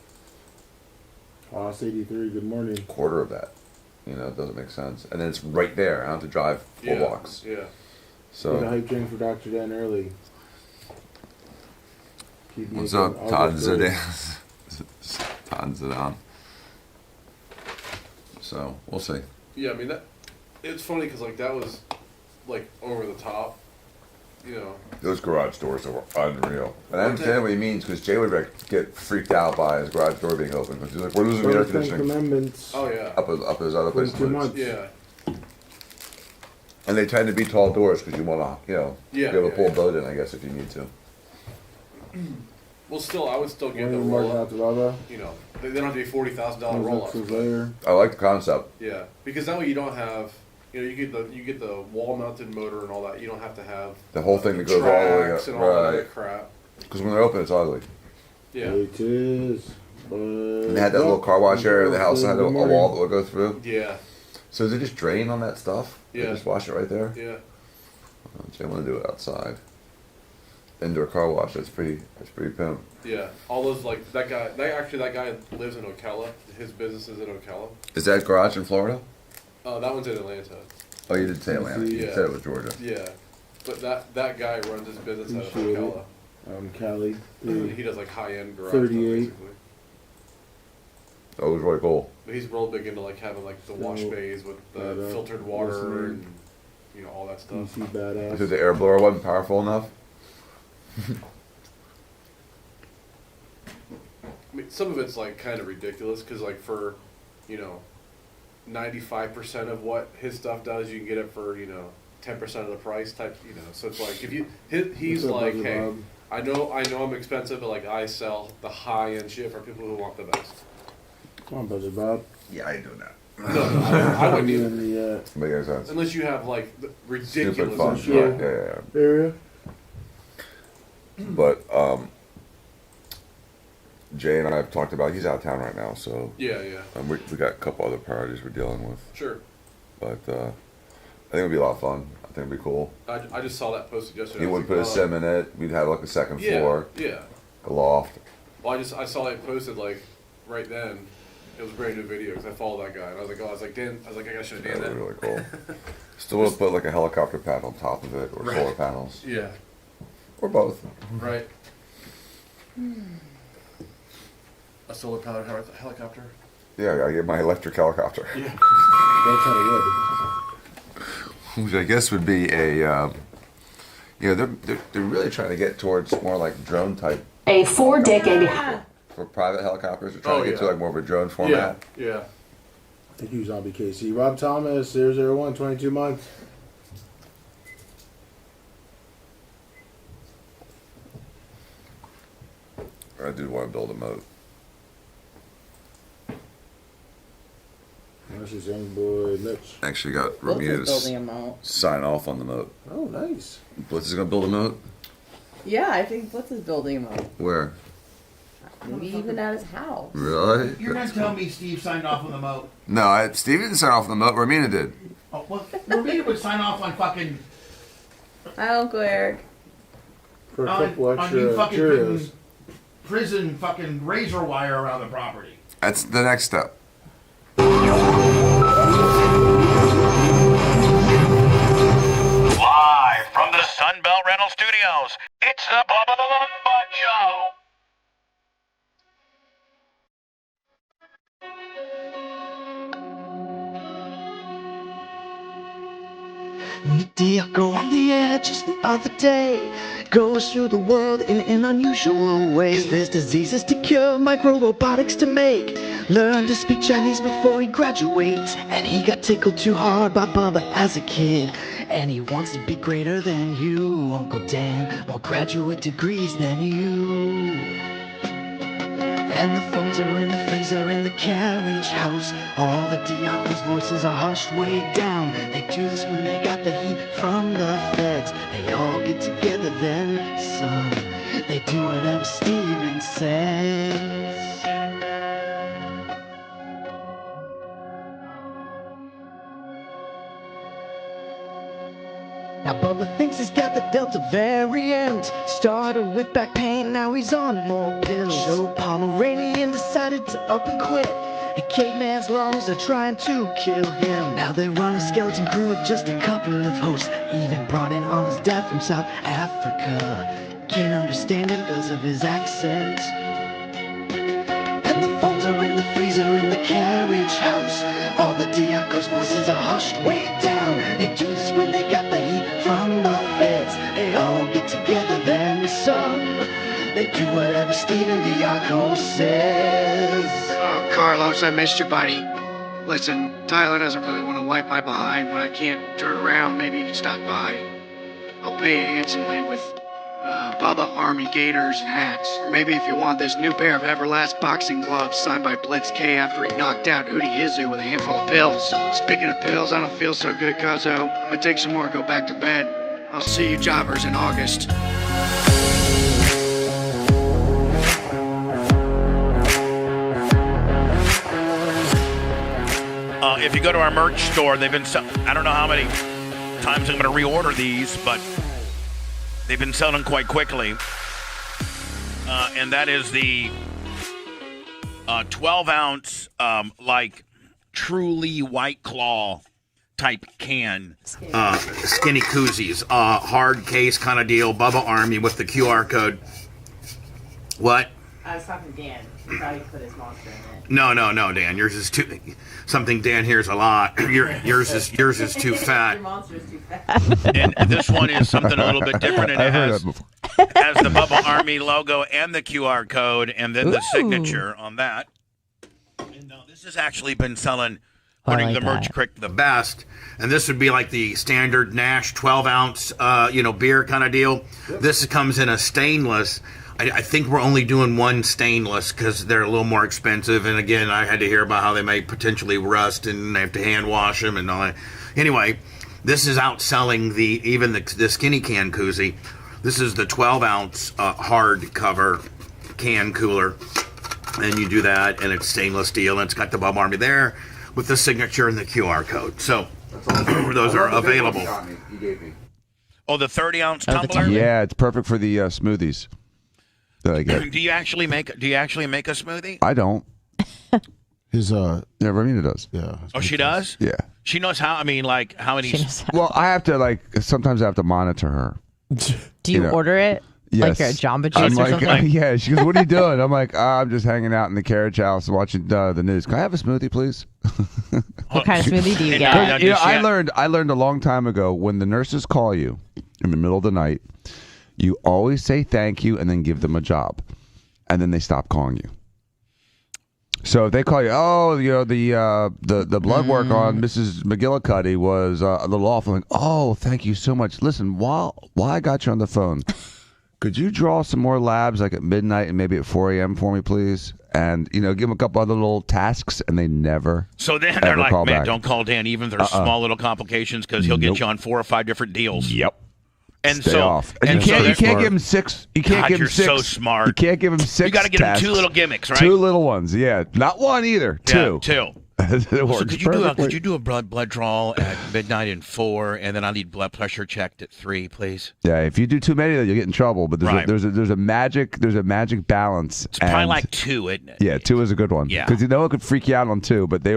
Boss 83, good morning. quarter of that. You know, it doesn't make sense. And then it's right there. I don't have to drive 4 Yeah. blocks. Yeah. Get a So hype train for Dr. Dan early. PBA what's up, from Todd August 3rd. Zidane? Todd Zidane. So we'll see. Yeah. I mean that. It's funny because like that was like over the top, you know. Those garage doors were unreal. And I understand what he means because Jay would like, get freaked out by his garage door being open because he's like, we're losing the air Ten conditioning Commandments. Oh yeah. up his other place. 22 months. Yeah. And they tend to be tall doors because you want to, you know, Yeah, be able to yeah, pull a yeah. boat in, I guess, if you need to. Well, still, I would still get the roll-up. You know, they don't have to be $40,000 roll-ups. I like the concept. Yeah, because that way you don't have, you know, you get the wall-mounted motor and all that. You don't have to have the whole thing that goes all the way up. And all that other crap. Because when they're open, it's ugly. Yeah. It is. And they had that little car wash area of the house that had a wall that would go through. Yeah. So does it just drain on that stuff? Yeah. They just wash it right there? Yeah. I want to do it outside. Indoor car wash. That's pretty pimp. Yeah. All those, like, that guy lives in Ocala. His business is in Ocala. Is that garage in Florida? That one's in Atlanta. Oh, you did say Atlanta. You said it was Georgia. Yeah. But that guy runs his business out of Ocala. Cali. He does like high-end garage 38. stuff, basically. That was really cool. But he's real big into like having like the wash bays with the filtered water and you know all that stuff. So the air blower wasn't powerful enough. I mean, some of it's like kind of ridiculous because like for, you know, 95% of what his stuff does, you can get it for 10% of the price type. You know, so it's like if you he's like, hey, I know I'm expensive, but like I sell the high end shit for people who want the best. Come on, Budget Bob. Yeah, I ain't doing that. No, I wouldn't either. Makes sense. Unless you have like the ridiculous fun. Yeah. Area. But Jay and I have talked about. He's out of town right now, so yeah. We got a couple other priorities we're dealing with. Sure. But I think it'll be a lot of fun. I think it'll be cool. I just saw that posted yesterday. He would put a sim in it. We'd have like a second floor. Yeah. A loft. Well, I saw it posted like right then. It was a brand new video because I followed that guy and I was like, Dan, I gotta show Dan that. That was really cool. Still would put like a helicopter pad on top of it or solar panels. Yeah. Or both. Right. A solar powered helicopter. Yeah, I gotta get my electric helicopter. Yeah. That's how it would. Which I guess would be a, they're really trying to get towards more like drone type. A 4-decade. For private helicopters, they're trying to get to like more of a drone format. Yeah. Thank you, Zombie KC. Rob Thomas, 001, 22 months. I do want to build a moat. That's his young boy, Mitch. Actually got Ramita to sign off on the moat. Oh, nice. Blitz is going to build a moat? Yeah, I think Blitz is building a moat. Where? Maybe even at his house. Really? You're going to tell me Steve signed off on the moat? No, Steve didn't sign off on the moat. Ramita did. Oh, well, Ramita would sign off on fucking... Hi, Uncle Eric. For a couple on you extra fucking Cheerios. prison fucking razor wire around the property. That's the next step. Live from the Sunbelt Rental Studios, it's the Bubba the Love Sponge Show. Diego on the air just the other day goes through the world in unusual ways. There's diseases to cure, micro-robotics to make. Learned to speak Chinese before he graduates. And he got tickled too hard by Bubba as a kid. And he wants to be greater than you, Uncle Dan. More graduate degrees than you. And the phones are in the freezer in the carriage house. All the Diablo's voices are hushed way down. They do this when they got the heat from the feds. They all get together then some. They do whatever Steven says. Now Bubba thinks he's got the Delta variant. Started with back pain, now he's on more pills. So Pomeranian decided to up and quit. And Caveman's lungs are trying to kill him. Now they run a skeleton crew with just a couple of hosts. Even brought in on his dad from South Africa. Can't understand him because of his accent. And the phones are in the freezer in the carriage house. All the Diaco's voices are hushed way down. They do this when they got the heat from the feds. They all get together then some. They do whatever Steven Diaco says. Oh, Carlos, I missed you, buddy. Listen, Tyler doesn't really want to wipe my behind. When I can't turn around, maybe you can stop by. I'll pay you handsomely with Bubba Army gaiters and hats. Or maybe if you want this new pair of Everlast boxing gloves signed by Blitz K after he knocked out Hootie Hizu with a handful of pills. Speaking of pills, I don't feel so good, cuzzo. I'm gonna take some more and go back to bed. I'll see you jobbers in August. If you go to our merch store, they've been I don't know how many times I'm going to reorder these, but they've been selling quite quickly. And that is the 12-ounce, like, truly White Claw type can. Skinny koozies. Hard case kind of deal. Bubba Army with the QR code. What? I was talking to Dan. He thought he put his monster in it. No, Dan. Yours is too... Something Dan hears a lot. Yours is too fat. Your monster is too fat. And this one is something a little bit different. And it has the Bubba Army logo and the QR code and then the signature on that. And this has actually been selling, according to the merch critic, the best. And this would be like the standard Nash 12-ounce, beer kind of deal. This comes in a stainless. I think we're only doing one stainless because they're a little more expensive. And again, I had to hear about how they may potentially rust and they have to hand wash them and all that. Anyway, this is outselling even the skinny can koozie. This is the 12-ounce hardcover can cooler. And you do that, and it's stainless steel, and it's got the Bubba Army there with the signature and the QR code. So those are available. You gave me. Oh, the 30-ounce tumbler? Yeah, it's perfect for the smoothies. That I get. Do you actually make a smoothie? I don't. His Romina does. Yeah. Oh, she does? Yeah. She knows how. I mean, like how many? Well, I have to sometimes I have to monitor her. Do you order it? Yes. Like a Jamba Juice or something? Yeah. She goes, "What are you doing?" I'm like, "I'm just hanging out in the carriage house watching the news. Can I have a smoothie, please?" What kind of smoothie do you get? I learned a long time ago when the nurses call you in the middle of the night. You always say thank you and then give them a job. And then they stop calling you. So if they call you, the blood work on Mrs. McGillicuddy was a little off. I'm like, oh, thank you so much. Listen, while I got you on the phone, could you draw some more labs like at midnight and maybe at 4 a.m. for me, please? And, give them a couple other little tasks, and they never. So then they're like, man, back. Don't call Dan, even if there's small little complications, because he'll get you on 4 or 5 different deals. Yep. And Stay off. And you can't give him 6. You can't give him 6. You're so smart. You can't give him 6. You got to give him 2 little gimmicks, right? 2 little ones, yeah. Not 1 either. 2. 2. It works could you do a blood draw at midnight and 4, and then I need blood pressure checked at 3, please? Yeah, if you do too many, you'll get in trouble. But there's a magic balance. It's probably like 2, isn't it? Yeah, 2 is a good one. Yeah, because it could freak you out on 2, but they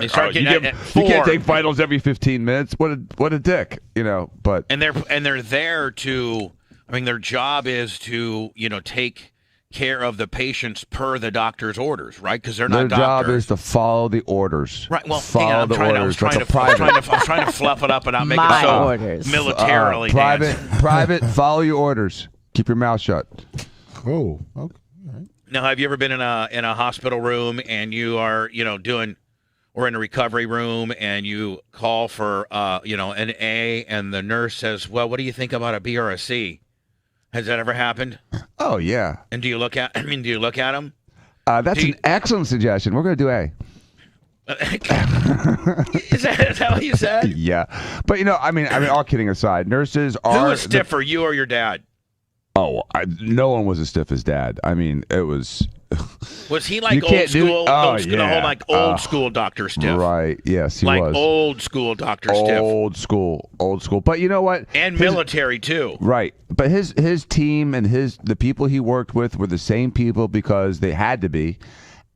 start getting at 4. You can't take vitals every 15 minutes. What a dick, But and they're there to. I mean, their job is to take care of the patients per the doctor's orders, right? Because they're not doctors. Their job is to follow the orders. Right. Well, I was trying to fluff it up and not make it so orders. Militarily. Private. Follow your orders. Keep your mouth shut. Oh. Okay. Now, have you ever been in a hospital room and you are doing, or in a recovery room and you call for an A and the nurse says, "Well, what do you think about a B or a C?" Has that ever happened? Oh, yeah. And do you look at them? That's an excellent suggestion. We're going to do A. Is that what you said? Yeah. But, I mean, all kidding aside, nurses are... Who was stiffer, you or your dad? Oh, no one was as stiff as Dad. I mean, it was... Was he like old school? Old school Dr. Stiff. Right. Yes, he was. Like old school Dr. Stiff. Old school. But you know what? And military too. Right. But his team and the people he worked with were the same people because they had to be,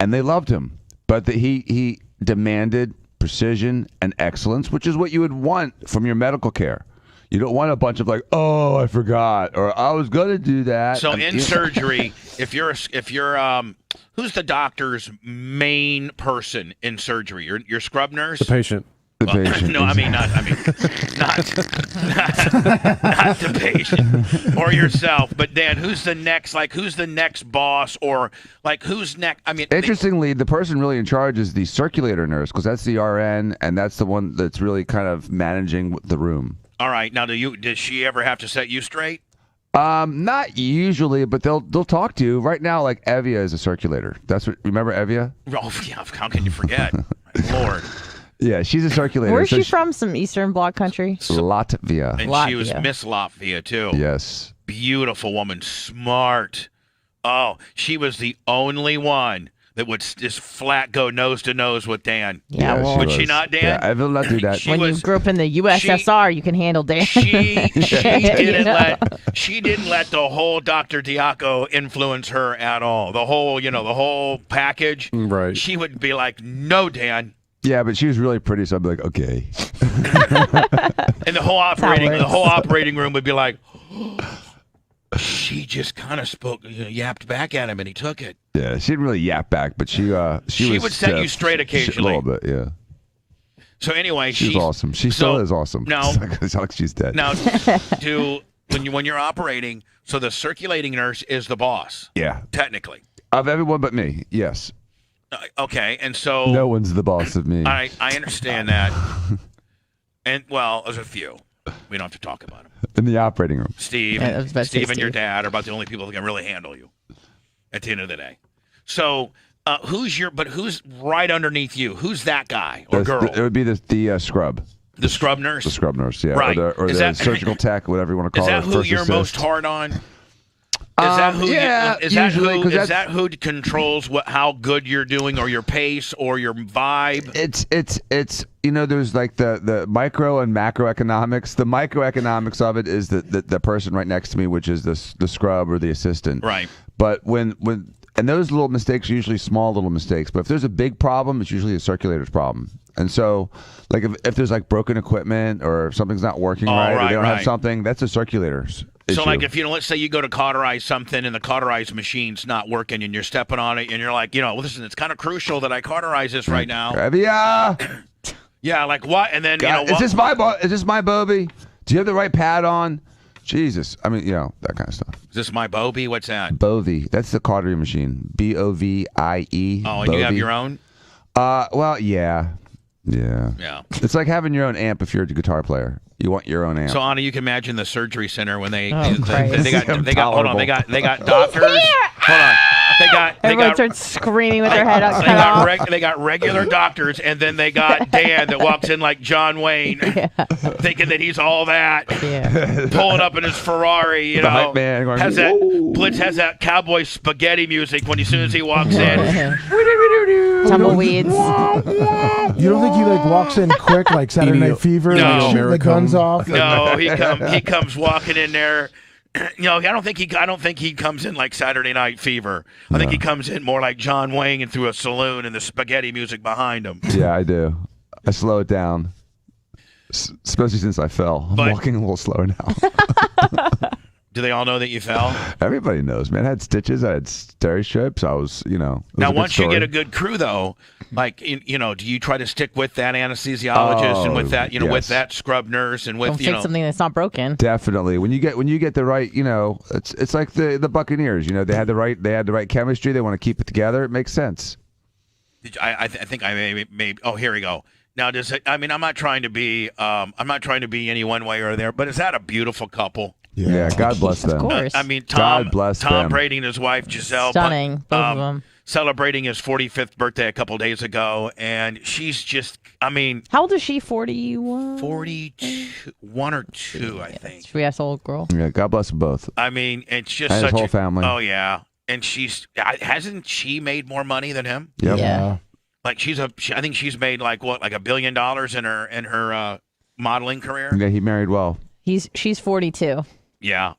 and they loved him. But he demanded precision and excellence, which is what you would want from your medical care. You don't want a bunch of I forgot, or I was going to do that. So in surgery, if you're who's the doctor's main person in surgery? Your scrub nurse? The patient. No, I mean not the patient or yourself. But Dan, who's the next? Who's the next boss, or who's next? I mean, interestingly, the person really in charge is the circulator nurse, because that's the RN, and that's the one that's really kind of managing the room. All right. Now, does she ever have to set you straight? Not usually, but they'll talk to you. Right now, like Evia is a circulator. That's what. Remember Evia? Oh yeah, how can you forget? My Lord. Yeah, she's a circulator. Where's she from? Some Eastern Bloc country? Latvia. And she was Miss Latvia too. Yes. Beautiful woman, smart. Oh, she was the only one that would just flat go nose to nose with Dan. Yeah, well, would she not, Dan? Yeah, I will not do that. When you grew up in the USSR, you can handle Dan. She didn't let the whole Dr. Diaco influence her at all. The whole package. Right. She would be like, "No, Dan." Yeah, but she was really pretty, so I'd be like, okay. And the whole operating room would be like, she just kind of yapped back at him, and he took it. Yeah, she didn't really yap back, but she would set you straight occasionally. A little bit, yeah. So anyway, she's awesome. She still is awesome. Now, it's not like she's dead. Now, when you're operating, so the circulating nurse is the boss. Yeah, technically of everyone but me. Yes. Okay, and so no one's the boss of me. I understand that, and well, there's a few. We don't have to talk about them. In the operating room, Steve and your dad are about the only people that can really handle you. At the end of the day, so who's right underneath you? Who's that guy or girl? It would be the scrub. The scrub nurse. The scrub nurse, yeah, right. Or the surgical tech, whatever you want to call it. Is that who you're most hard on? Is that who controls how good you're doing, or your pace, or your vibe? It's there's like the micro and macroeconomics. The microeconomics of it is the person right next to me, which is the scrub or the assistant. Right. But when those little mistakes are usually small little mistakes. But if there's a big problem, it's usually a circulator's problem. And so, like if there's like broken equipment or something's not working right, or they don't have something, that's a circulator's issue. So like if let's say you go to cauterize something and the cauterize machine's not working and you're stepping on it and you're like, listen, it's kind of crucial that I cauterize this right now. Yeah, like what? And then is this my Bobby? Do you have the right pad on? Jesus, I mean, that kind of stuff. Is this my Bovie? What's that? Bovie. That's the cautery machine. Bovie. Oh, and you have your own? Well, yeah. Yeah. It's like having your own amp if you're a guitar player. You want your own amp. So Anna, you can imagine the surgery center when they got doctors. Hold on. Everyone starts screaming with their head up. They got regular doctors, and then they got Dan that walks in like John Wayne, thinking that he's all that, pulling up in his Ferrari. The hype man going, Blitz has that cowboy spaghetti music when as soon as he walks in. Tumbleweeds. You don't think he walks in quick like Saturday Night Fever, shooting the guns off? No, he comes walking in there. I don't think he comes in like Saturday Night Fever. I think he comes in more like John Wayne and through a saloon and the spaghetti music behind him. Yeah, I do. I slow it down, especially since I fell. I'm walking a little slower now. Do they all know that you fell? Everybody knows, man. I had stitches. I had steri-strips. I was, Now, once you get a good crew, though, like, do you try to stick with that anesthesiologist and with that, with that scrub nurse and with, Don't fix something that's not broken. Definitely. When you get the right, it's like the Buccaneers. They had the right chemistry. They want to keep it together. It makes sense. I think I may. Oh, here we go. Now, I'm not trying to be any one way or there, but is that a beautiful couple? Yeah, God bless them. Of course. God bless Tom them. Brady and his wife Giselle. Stunning, both of them. Celebrating his 45th birthday a couple days ago, and she's just, How old is she? 41? 41 or 2, I think. Sweet ass old girl. Yeah, God bless them both. It's just and such his whole family. Oh yeah, and hasn't she made more money than him? Yep. Yeah. Like I think she's made like $1 billion in her modeling career. Yeah, he married well. She's 42. Yeah.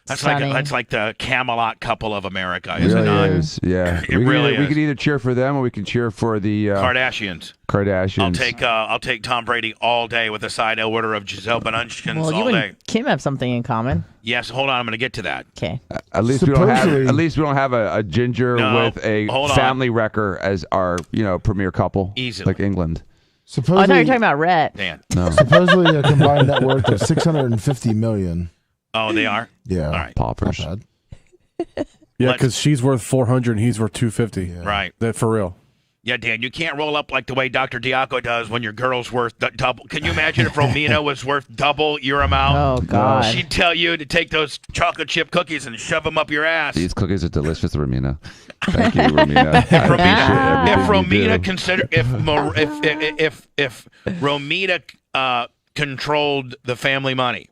That's Stunning. like the Camelot couple of America, It is really it not? is. Yeah. It really is. We could either cheer for them or we can cheer for the Kardashians. I'll take Tom Brady all day with a side order of Giselle Bundchen all you day. and Kim have something in common. Yes, hold on, I'm going to get to that. Okay. At least we don't have a ginger with a family wrecker as our premier couple. Easily. Like England. Supposedly, I thought you were talking about Rhett. Dan. No. Supposedly a combined net worth of $650 million. Oh, they are? Yeah. All right. Paupers. Not bad. Yeah, because she's worth 400 and he's worth 250. Yeah. Right. That for real. Yeah, Dan, you can't roll up like the way Dr. Diaco does when your girl's worth double. Can you imagine if Romina was worth double your amount? Oh, God. She'd tell you to take those chocolate chip cookies and shove them up your ass. These cookies are delicious, Romina. Thank you, Romina. If Romina controlled the family money,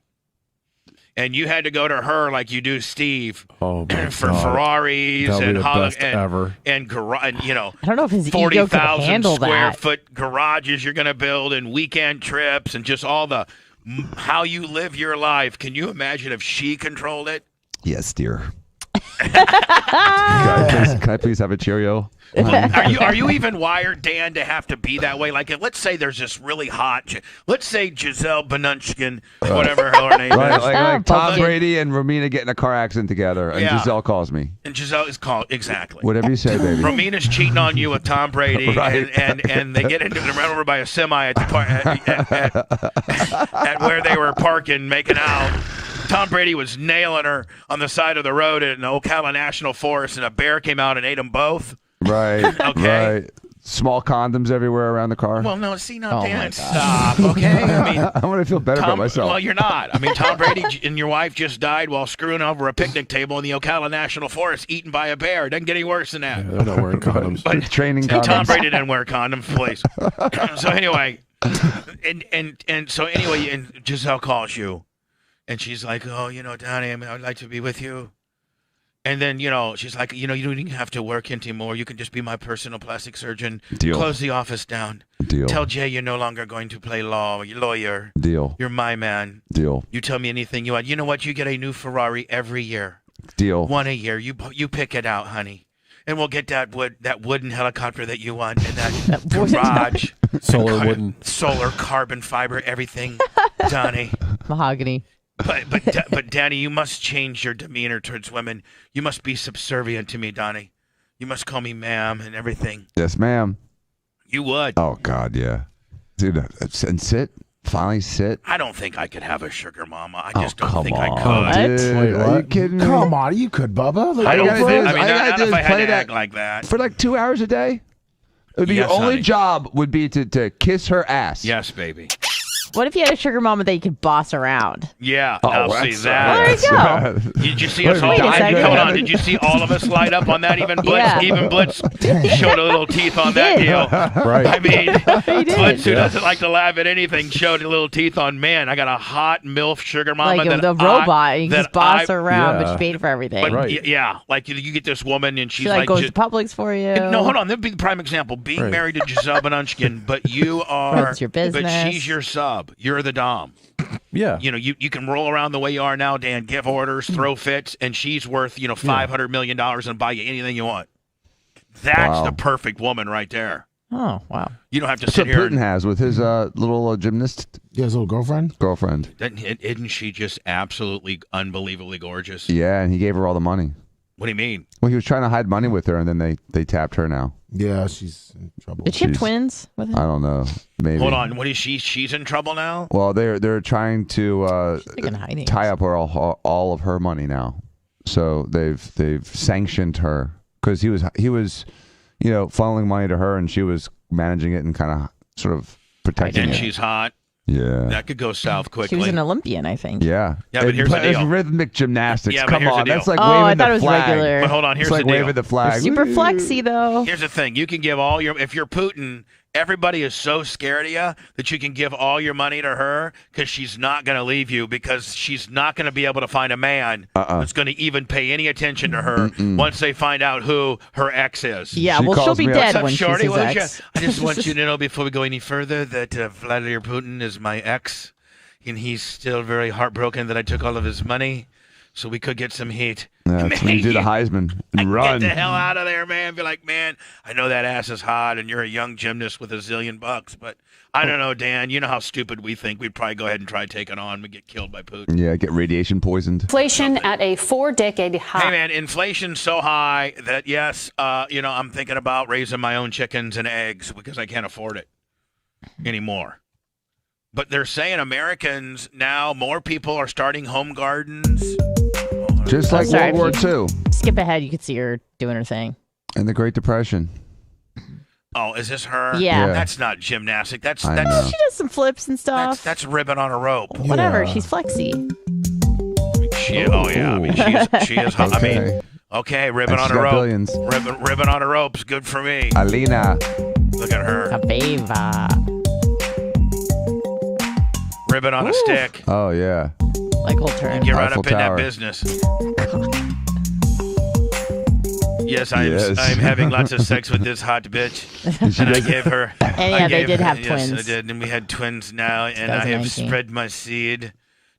and you had to go to her like you do Steve for Ferraris and you know, I don't know if his ego could 40,000 handle square that. foot garages you're going to build and weekend trips and just all the how you live your life. Can you imagine if she controlled it? Yes, dear. Can I please have a Cheerio? Are you even wired, Dan, to have to be that way? Like, let's say there's this really hot, let's say Giselle Bundchen, whatever her name is. Like Tom Brady and Romina get in a car accident together, and Giselle calls me. And Giselle is called, exactly. Whatever you say, baby. Romina's cheating on you with Tom Brady, Right. and they get into it, run over by a semi at where they were parking, making out. Tom Brady was nailing her on the side of the road in Ocala National Forest, and a bear came out and ate them both. Right. Okay. Right. Small condoms everywhere around the car. Well, no, see, now, Dan, stop, okay? I mean, I want to feel better about myself. Well, you're not. I mean, Tom Brady and your wife just died while screwing over a picnic table in the Ocala National Forest, eaten by a bear. Doesn't get any worse than that. Yeah, they're not wearing condoms. But training condoms. Tom Brady didn't wear condoms, please. So anyway, and so anyway, and Giselle calls you, and she's like, "Oh, you know, Donnie, I'd like to be with you." And then, you know, she's like, you know, you don't even have to work anymore. You can just be my personal plastic surgeon. Deal. Close the office down. Deal. Tell Jay you're no longer going to play lawyer. Deal. You're my man. Deal. You tell me anything you want. You know what? You get a new Ferrari every year. Deal. One a year. You pick it out, honey. And we'll get that wooden helicopter that you want and that garage. Solar carbon fiber, everything. Donnie. Mahogany. But Danny, you must change your demeanor towards women. You must be subservient to me, Donnie. You must call me ma'am and everything. Yes, ma'am. You would. Oh, God, yeah. Dude, and sit. Finally sit. I don't think I could have a sugar mama. I just don't think on. I could. Dude, Wait, are what? you kidding me? Come on, you could, Bubba. I don't think. I mean, all you gotta not do if is I had play to that act like that. For like 2 hours a day? It would be Yes, your only honey. job would be to kiss her ass. Yes, baby. What if you had a sugar mama that you could boss around? Yeah. Oh, now see that's- that. Well, there you go. Did you see us all? Wait a second. Hold on. Did you see all of us light up on that? Even Blitz. Yeah. Even Blitz showed a little teeth on He that did. deal. Right. I mean, He did. Blitz, who doesn't like to laugh at anything, showed a little teeth on. Man, I got a hot MILF sugar mama. Like that the robot. You can just boss I- her around, but Yeah. she paid for everything. But yeah, like you get this woman and she's she like goes just, to Publix for you. no, hold on. That'd be the prime example. Being Right. married to Giselle Bundchen, but you are. That's your business. But she's your sub. You're the dom. Yeah. You know, you can roll around the way you are now, Dan. Give orders, throw fits, and she's worth $500 million and buy you anything you want. That's Wow. the perfect woman right there. Oh, wow. You don't have to That's sit what here. Putin has with his little gymnast Yeah, his little girlfriend. Isn't she just absolutely unbelievably gorgeous? Yeah, and he gave her all the money. What do you mean? Well, he was trying to hide money with her, and then they tapped her now. Yeah, she's in trouble. Did she have She's- twins with him? I don't know. Maybe. Hold on. What is she? She's in trouble now? Well, they're trying to Like in hiding. tie up her all of her money now. So they've sanctioned her because he was funneling money to her, and she was managing it and kind of sort of protecting And it. she's hot. Yeah. That could go south quickly. She was an Olympian, I think. Yeah. Yeah, but here's the it's deal. rhythmic gymnastics. Yeah, but Come here's the on, deal. that's like Oh, I waving thought the it was flag. regular. But hold on. Here's It's like the deal. waving the flag. Super flexy, though. Here's the thing. You can give all your, if you're Putin, everybody is so scared of you that you can give all your money to her because she's not going to leave you because she's not going to be able to find a man that's going to even pay any attention to her once they find out who her ex is. Yeah, She well, she'll calls be me up. dead What's up, when she's Shorty? his What's ex. I just want you to know before we go any further that Vladimir Putin is my ex, and he's still very heartbroken that I took all of his money, so we could get some heat. That's when you do the Heisman and run. Get the hell out of there, man. Be like, man, I know that ass is hot, and you're a young gymnast with $1 zillion, but I don't know, Dan. You know how stupid we think. We'd probably go ahead and try taking on. We get killed by Putin. Yeah, get radiation poisoned. Inflation at a 4-decade high. Hey, man, inflation's so high that, yes, I'm thinking about raising my own chickens and eggs because I can't afford it anymore. But they're saying Americans now, more people are starting home gardens. Just like Sorry, World War if II Skip ahead. You could see her doing her thing. and the Great Depression. Oh, is this her? Yeah. That's not gymnastic. That's She does some flips and stuff. that's ribbon on a rope. Whatever. She's flexy. Oh yeah. I mean, she is. I mean, okay, ribbon And on she's a got rope. billions. Ribbon on a rope's good for me. Alina. Look at her. Cabeva. Ribbon on a stick. Oh yeah. Like whole turn. Get right Eiffel up in that Tower. business. Yes, I'm having lots of sex with this hot bitch, and I gave her. And they did have yes, twins. I did, and we had twins now, and I have 2019. spread my seed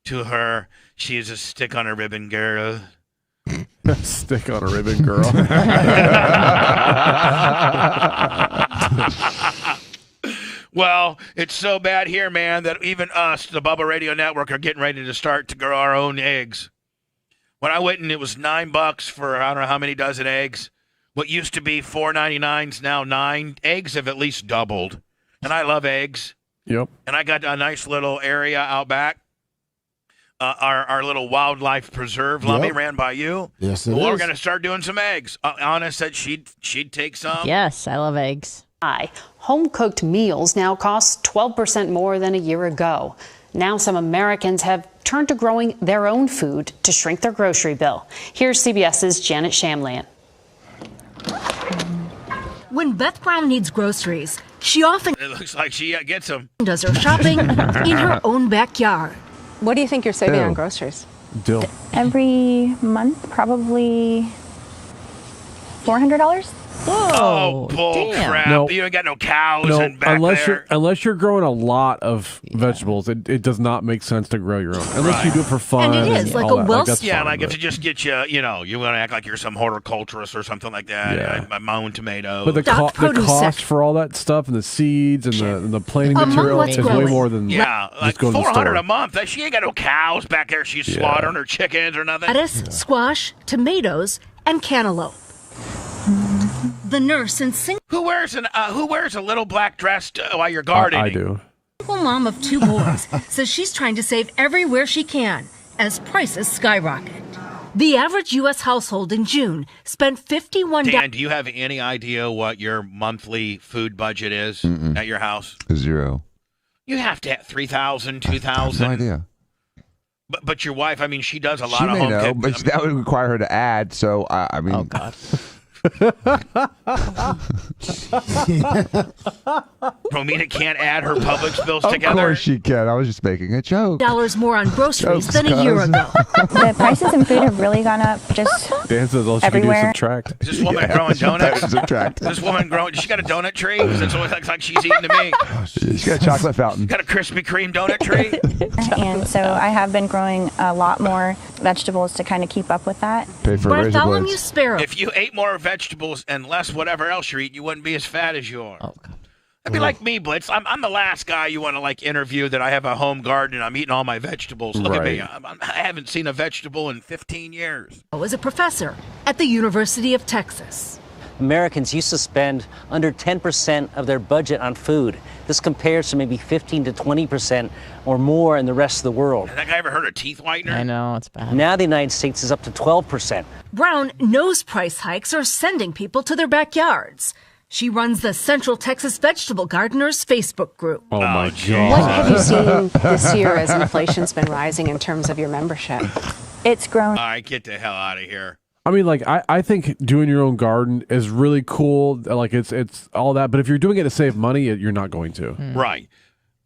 to her. She is a stick on a ribbon girl. Stick on a ribbon, girl. Well, it's so bad here, man, that even us, the Bubba Radio Network, are getting ready to start to grow our own eggs. When I went and it was $9 for I don't know how many dozen eggs. What used to be $4.99 is now $9. Eggs have at least doubled, and I love eggs. Yep. And I got a nice little area out back. Our little wildlife preserve, Lummy, ran by you. Yes, it Well, we're is. going to start doing some eggs. Anna said she'd take some. Yes, I love eggs. Home-cooked meals now cost 12% more than a year ago. Now some Americans have turned to growing their own food to shrink their grocery bill. Here's CBS's Janet Shamlian. When Beth Brown needs groceries, she often It looks like she gets them. does her shopping in her own backyard. What do you think you're saving Ew. on groceries? Dill. Every month, probably $400. Oh, bull damn. crap. No. You ain't got no cows No, and back there. unless you're growing a lot of vegetables, it does not make sense to grow your own. Unless you do it for fun. And it is, like all a that. well- that's Yeah, fine, like if but- it just gets you, you want to act like you're some horticulturist or something like that. Yeah. My own tomatoes. But the, Dot the produce cost section. for all that stuff and the seeds and the planting Among material what's is way growing. more than yeah, just like going to the $400 store. a month. She ain't got no cows back there. She's Yeah. slaughtering her chickens or nothing. Lettuce, squash, tomatoes, and cantaloupe. The nurse and single Who wears a little black dress while you're gardening? I do. mom of 2 boys says she's trying to save everywhere she can as prices skyrocket. The average U.S. household in June spent $51. Dan, do you have any idea what your monthly food budget is at your house? 0. You have to have 3,000, I have 2,000. no idea. But your wife, I mean, she does a lot She of may home know, cook- but I mean, that would require her to add. So I mean, Oh, God. Romina can't add her Publix bills of together. course she can. I was just making a joke. Dollars more on groceries Jokes, than a year cuz. ago. The prices in food have really gone up. Just Dan says all she can do is Everywhere. subtract. Is this woman growing donuts? Subtract. This woman growing? She got a donut tree? 'Cause that's what it looks like she's eating to me. She's got a chocolate fountain. Got a Krispy Kreme donut tree? and so I have been growing a lot more vegetables to kind of keep up with that. Pay for razor Bartholomew blades. Sparrow. If you ate more vegetables and less whatever else you eat, you wouldn't be as fat as you are. Oh, God. That'd be like me, Blitz. I'm the last guy you want to like interview that I have a home garden and I'm eating all my vegetables. Look at me. Right. I haven't seen a vegetable in 15 years. was a professor at the University of Texas. Americans used to spend under 10% of their budget on food. This compares to maybe 15 to 20% or more in the rest of the world. Has that guy ever heard of teeth whitener? I know, it's bad. Now the United States is up to 12%. Brown knows price hikes are sending people to their backyards. She runs the Central Texas Vegetable Gardeners Facebook group. Oh, my What God. have you seen this year as inflation's been rising in terms of your membership? It's grown. All right, get the hell out of here. I mean, like, I think doing your own garden is really cool. Like, it's all that. But if you're doing it to save money, you're not going to. Right.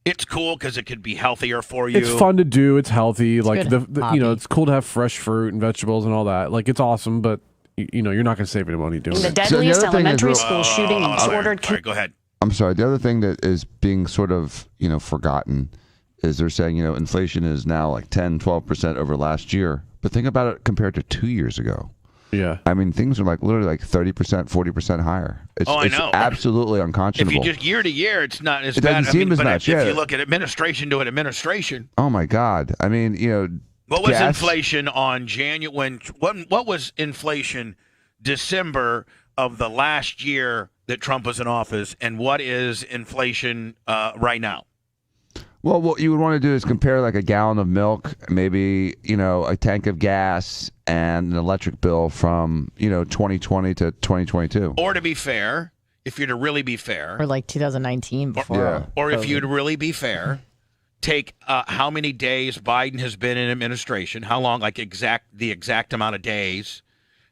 It's cool because it could be healthier for you. It's fun to do. It's healthy. It's like, good hobby. it's cool to have fresh fruit and vegetables and all that. Like, it's awesome, but, you're not going to save any money doing The it. deadliest other thing is elementary real- school shooting in disordered. All right, go ahead. I'm sorry. The other thing that is being sort of, forgotten is they're saying, inflation is now like 10, 12% over last year. But think about it compared to 2 years ago. Yeah. I mean, things are like literally like 30%, 40% higher. It's, I it's know. absolutely If unconscionable. you just year to year, it's not as It bad. doesn't seem as but much, if yeah. you look at administration to administration, Oh my God. I mean, what was gas- inflation on January? What was inflation December of the last year that Trump was in office, and what is inflation right now? Well, what you would want to do is compare like a gallon of milk, maybe, a tank of gas and an electric bill from, 2020 to 2022. Or to be fair, if you're to really be fair, Or like 2019 before. or if you'd really be fair, take how many days Biden has been in administration, how long, like the exact amount of days,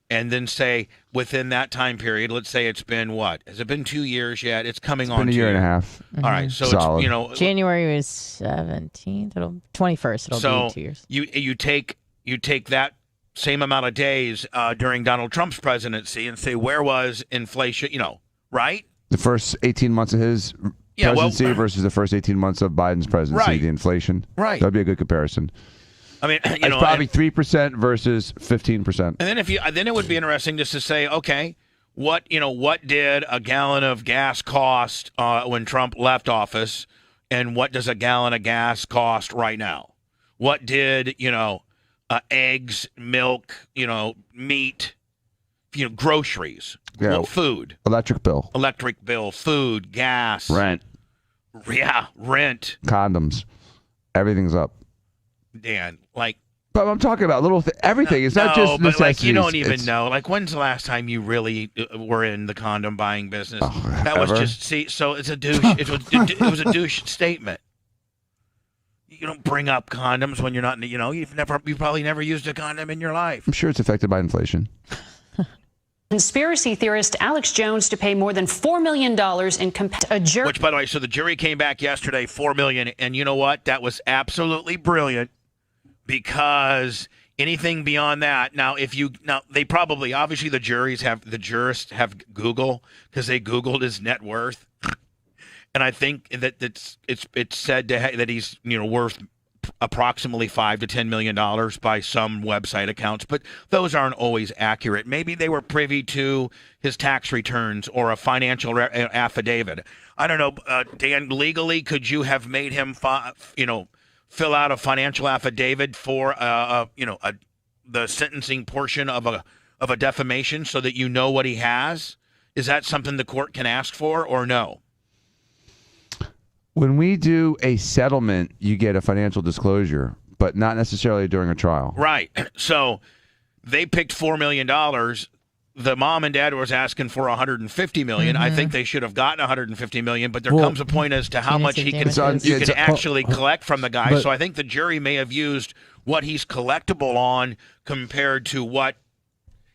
and then say within that time period, let's say it's been what? Has it been 2 years yet? It's coming on been a year and a half. All right, so Solid. it's, you know, January was 17th. 21st. It'll be 2 years. You take that same amount of days during Donald Trump's presidency and say, where was inflation? You know, right? The first 18 months of his presidency versus the first 18 months of Biden's presidency, Right. the inflation. Right. That'd be a good comparison. I mean, you It's know, probably 3% versus 15%. And then it would be interesting just to say, okay, what did a gallon of gas cost when Trump left office, and what does a gallon of gas cost right now? What did eggs, milk, meat, groceries, food, electric bill, food, gas, rent, condoms, everything's up. Dan, but I'm talking about everything. It's not just but necessities. you don't even know. When's the last time you really were in the condom buying business? That was ever? so it's a douche. It was a douche statement. You don't bring up condoms when you're not. You've probably never used a condom in your life. I'm sure it's affected by inflation. Conspiracy theorist Alex Jones to pay more than $4 million in a jury. Which, by the way, so the jury came back yesterday, $4 million, and you know what? That was absolutely brilliant. Because anything beyond that, they probably, obviously the jurists have Google, because they Googled his net worth, and I think that it's said that he's worth approximately $5 to $10 million by some website accounts, but those aren't always accurate. Maybe they were privy to his tax returns or a financial affidavit. I don't know, Dan. Legally, could you have made him fill out a financial affidavit for the sentencing portion of a defamation so that you know what he has? Is that something the court can ask for or no? When we do a settlement, you get a financial disclosure, but not necessarily during a trial. Right. So they picked $4 million. The mom and dad was asking for $150 million. I think they should have gotten $150 million, but there comes a point as to how much you can actually collect from the guy. So I think the jury may have used what he's collectible on compared to what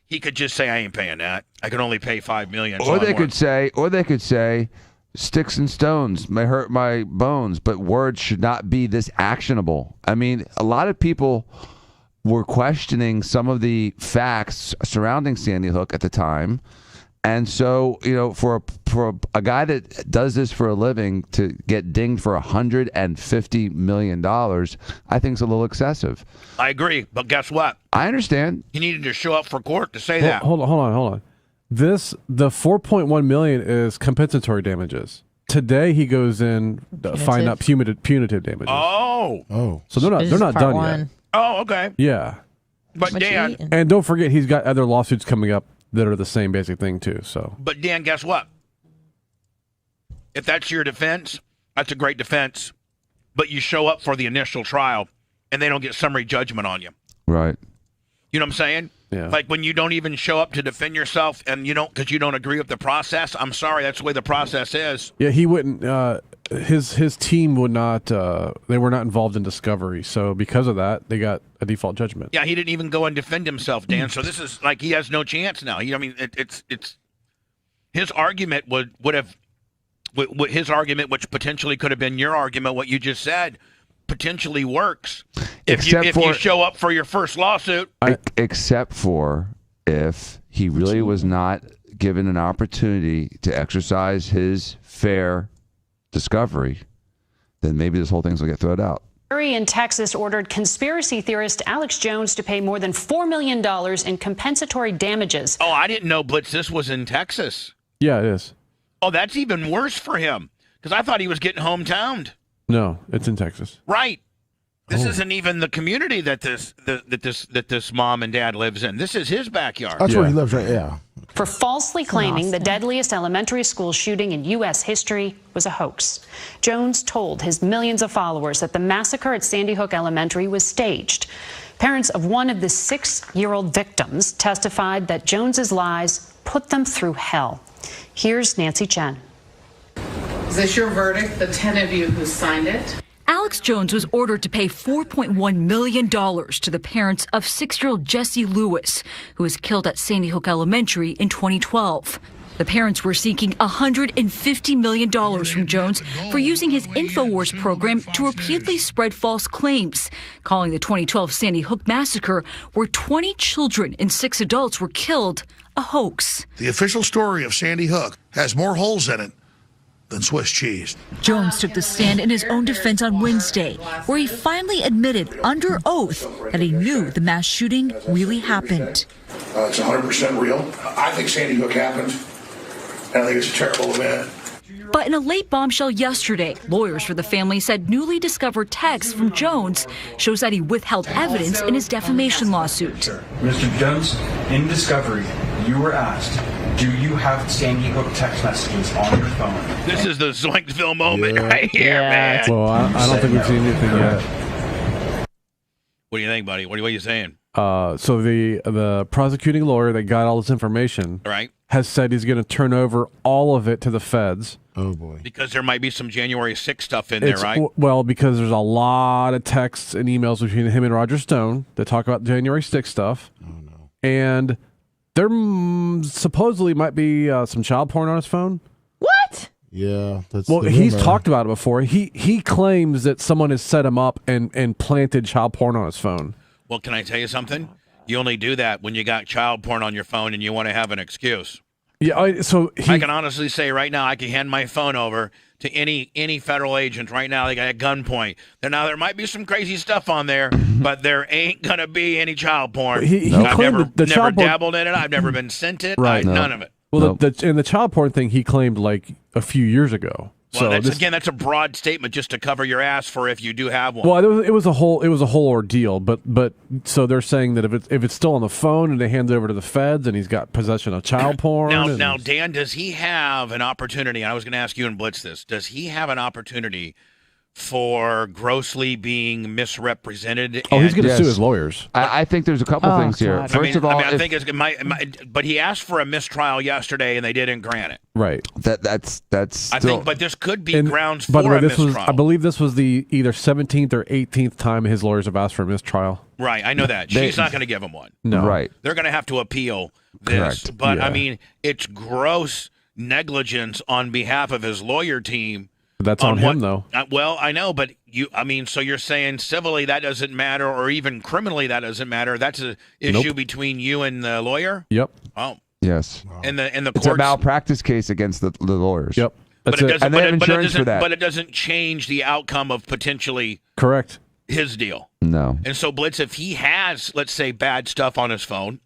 he could just say, I ain't paying that. I can only pay $5 million. Or they could say, sticks and stones may hurt my bones, but words should not be this actionable. I mean, a lot of people were questioning some of the facts surrounding Sandy Hook at the time. And so, for a guy that does this for a living to get dinged for $150 million, I think is a little excessive. I agree, but guess what? I understand. He needed to show up for court to say that. Hold on. The $4.1 million is compensatory damages. Today he goes in to find out punitive damages. Oh. So they're not done yet. Oh, okay. Yeah. But Dan, and don't forget he's got other lawsuits coming up that are the same basic thing too. So. But Dan, guess what? If that's your defense, that's a great defense. But you show up for the initial trial, and they don't get summary judgment on you. Right. You know what I'm saying? Yeah. Like when you don't even show up to defend yourself, and because you don't agree with the process. I'm sorry, that's the way the process is. Yeah, he wouldn't. His team would not. They were not involved in discovery, so because of that, they got a default judgment. Yeah, he didn't even go and defend himself, Dan. So this is like he has no chance now. It's his argument would have his argument, which potentially could have been your argument, what you just said, potentially works if you show up for your first lawsuit. Except for if he really was not given an opportunity to exercise his fair discovery, then maybe this whole thing's going to get thrown out. Jury in Texas ordered conspiracy theorist Alex Jones to pay more than $4 million in compensatory damages. Oh, I didn't know, Blitz, this was in Texas. Yeah, it is. Oh, that's even worse for him, because I thought he was getting hometowned. No, it's in Texas. Right. This isn't even the community that this mom and dad lives in. This is his backyard. That's where he lives, right? Yeah. For falsely claiming the deadliest elementary school shooting in U.S. history was a hoax. Jones told his millions of followers that the massacre at Sandy Hook Elementary was staged. Parents of one of the 6-year-old victims testified that Jones's lies put them through hell. Here's Nancy Chen. Is this your verdict, the 10 of you who signed it? Alex Jones was ordered to pay $4.1 million to the parents of 6-year-old Jesse Lewis, who was killed at Sandy Hook Elementary in 2012. The parents were seeking $150 million from Jones for using his InfoWars program to repeatedly spread false claims, calling the 2012 Sandy Hook massacre, where 20 children and 6 adults were killed, a hoax. The official story of Sandy Hook has more holes in it than Swiss cheese. Jones took the stand in his own defense on Wednesday, where he finally admitted under oath that he knew the mass shooting really happened. It's 100% real. I think Sandy Hook happened. I think it's a terrible event. But in a late bombshell yesterday, lawyers for the family said newly discovered text from Jones shows that he withheld evidence in his defamation lawsuit. Mr. Jones, in discovery, you were asked, do you have Sandy Hook text messages on your phone? This is the Zoinkville moment right here, man. Well, I don't think we've seen anything yet. What do you think, buddy? What are you saying? So the prosecuting lawyer that got all this information has said he's going to turn over all of it to the feds. Oh, boy. Because there might be some January 6th stuff in there, right? Well, because there's a lot of texts and emails between him and Roger Stone that talk about January 6th stuff. Oh, no. And there supposedly might be some child porn on his phone. What? Yeah, that's he's talked about it before. He claims that someone has set him up and planted child porn on his phone. Well, can I tell you something? You only do that when you got child porn on your phone and you want to have an excuse. Yeah, I can honestly say right now I can hand my phone over to any federal agent right now. They got a gunpoint. Now there might be some crazy stuff on there, but there ain't gonna be any child porn. I've never dabbled in it. I've never been sent it. Right. None of it. Well, the child porn thing he claimed like a few years ago. Well, that's a broad statement just to cover your ass for if you do have one. Well, it was a whole ordeal, but so they're saying that if it's still on the phone and they hand it over to the feds and he's got possession of child porn. Now, Dan, does he have an opportunity? I was going to ask you and Blitz this. Does he have an opportunity for grossly being misrepresented? He's going to sue his lawyers. I think there's a couple things here. First of all, I think but he asked for a mistrial yesterday and they didn't grant it. Right. That's. I think, but this could be grounds for by the way, a mistrial. I believe this was the either 17th or 18th time his lawyers have asked for a mistrial. Right, I know that. She's not going to give him one. No. Right. They're going to have to appeal this. Correct. But, I mean, it's gross negligence on behalf of his lawyer team. That's on him, though. Well, I know, but so you're saying civilly that doesn't matter, or even criminally that doesn't matter. That's an issue between you and the lawyer? Yep. Oh. Yes. And the it's courts, a malpractice case against the lawyers. Yep. But it doesn't, and they have insurance for that. But it doesn't change the outcome of potentially correct his deal. No. And so, Blitz, if he has, let's say, bad stuff on his phone,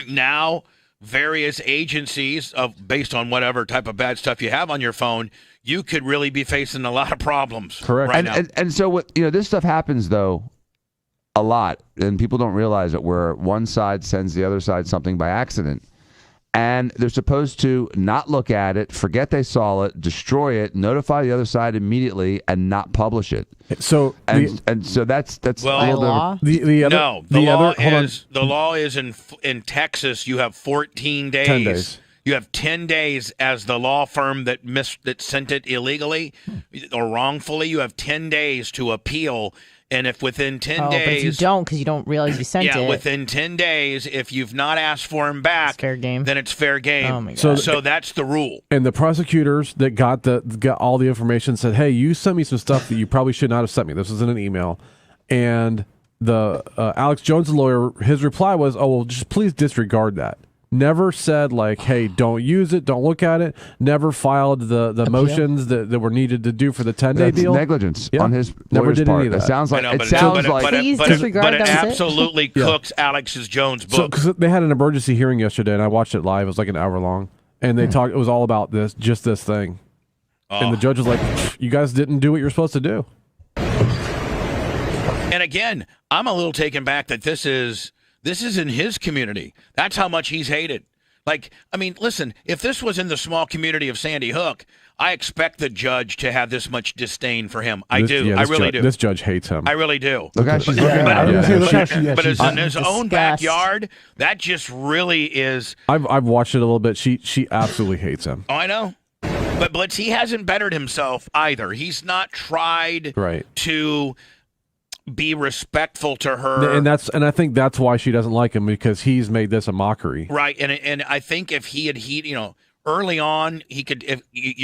now various agencies based on whatever type of bad stuff you have on your phone, you could really be facing a lot of problems. Correct. Right now. And so what this stuff happens though a lot, and people don't realize it, where one side sends the other side something by accident. And they're supposed to not look at it, forget they saw it, destroy it, notify the other side immediately, and not publish it. So so that's well, law. The law is in Texas. You have 14 days. 10 days. You have 10 days as the law firm that sent it illegally or wrongfully. You have 10 days to appeal. And if within 10 days... But if you don't, because you don't realize you sent it. Yeah, within 10 days, if you've not asked for him back, it's fair game. Then it's fair game. Oh, my God. So that's the rule. And the prosecutors that got all the information said, hey, you sent me some stuff that you probably should not have sent me. This was in an email. And the Alex Jones' lawyer, his reply was, oh, well, just please disregard that. Never said, like, hey, don't use it, don't look at it. Never filed the motions that were needed to do for the 10-day deal. Negligence on his lawyer's did part. any of that. It sounds like but it absolutely cooks Alex Jones' book. Because they had an emergency hearing yesterday, and I watched it live. It was like an hour long, and they talked. It was all about this thing, and the judge was like, "You guys didn't do what you're supposed to do." And again, I'm a little taken back that this is in his community. That's how much he's hated. Like, I mean, listen, if this was in the small community of Sandy Hook, I expect the judge to have this much disdain for him. I do. I really do. This judge hates him. I really do. Look how she's but it's in his own backyard. That just really is. I've watched it a little bit. She absolutely hates him. Oh, I know. But Blitz, he hasn't bettered himself either. He's not tried to be respectful to her. And I think that's why she doesn't like him, because he's made this a mockery. Right. And I think if he early on, you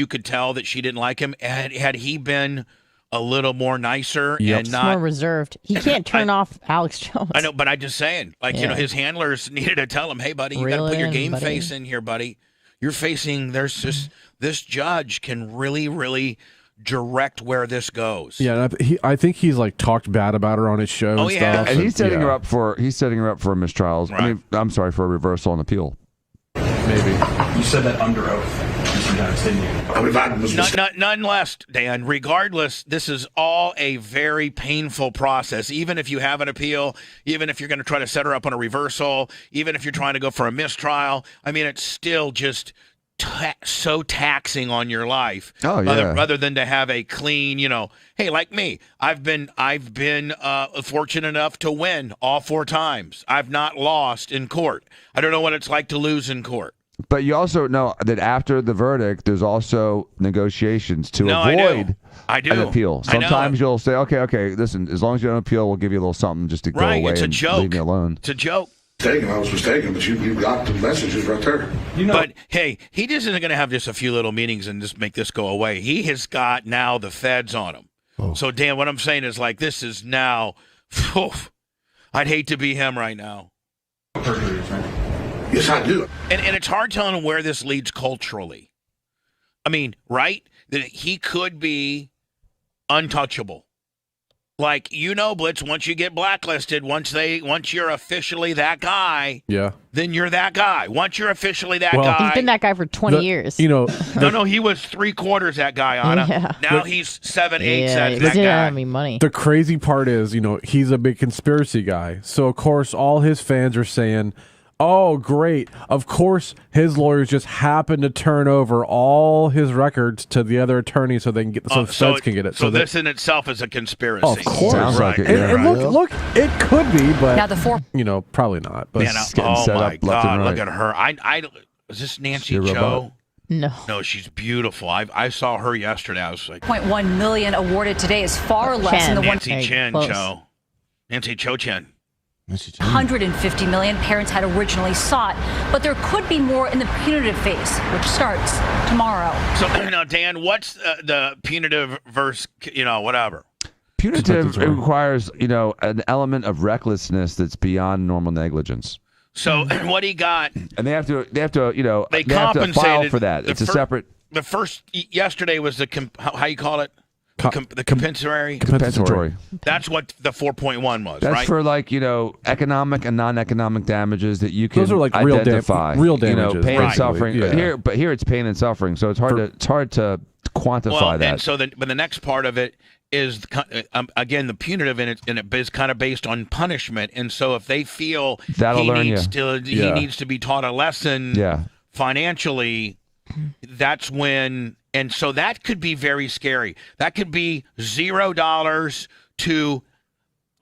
could tell that she didn't like him. Had he been a little more nicer and not more reserved, he can't turn off Alex Jones. I know, but I'm just saying, his handlers needed to tell him, "Hey, buddy, you got to put your game face in here, buddy. You're facing. There's just this judge can really, really direct where this goes." Yeah, and I think he's like talked bad about her on his show and stuff. And he's setting her up for a mistrial. Right. I mean, I'm sorry, for a reversal and appeal. Maybe. You said that under oath sometimes, didn't you? Nonetheless, Dan, regardless, this is all a very painful process. Even if you have an appeal, even if you're going to try to set her up on a reversal, even if you're trying to go for a mistrial, I mean, it's still just so taxing on your life. Oh, yeah. Rather than to have a clean, hey, like me, I've been fortunate enough to win all 4 times. I've not lost in court. I don't know what it's like to lose in court. But you also know that after the verdict, there's also negotiations to avoid an appeal. Sometimes you'll say, okay, listen, as long as you don't appeal, we'll give you a little something just to go away it's a and joke. leave me alone. It's a joke. I was mistaken, but you got the messages right there. But hey, he just isn't going to have just a few little meetings and just make this go away. He has got now the feds on him. Oh. So Dan, what I'm saying is this is now. I'd hate to be him right now. Yes, I do. And it's hard telling where this leads culturally. I mean, right? That he could be untouchable. Like, Blitz, once you get blacklisted, once you're officially that guy, then you're that guy. Once you're officially that guy. He's been that guy for 20 years. No, he was 3/4 that guy, Anna. Yeah. Now he's 7/8 that guy. guy. Money. The crazy part is, he's a big conspiracy guy. So, of course, all his fans are saying, oh, great. Of course, his lawyers just happen to turn over all his records to the other attorney so they can get feds can get it. So this in itself is a conspiracy. Oh, of course. Sounds like it. And look, it could be, but now the probably not. But oh my God, look at her. Is this Nancy Cho? No, she's beautiful. I saw her yesterday. I was like, $0.1 million awarded today is far less than the Nancy Cho. Nancy Cho Chen. $150 million parents had originally sought, but there could be more in the punitive phase, which starts tomorrow. So now, Dan, what's the punitive versus whatever? Punitive requires an element of recklessness that's beyond normal negligence. So what he got, and they have to they have compensated to file for that. It's a separate. The first yesterday was how you call it. The compensatory. That's what the 4.1 was. That's right? for economic and non-economic damages that you can those are like identify. real damages, pain and suffering. Yeah. Here it's pain and suffering, so it's hard to quantify that. And so but the next part of it is again the punitive, and it is kind of based on punishment. And so if they feel he needs to be taught a lesson financially, that's when. And so that could be very scary. That could be $0 to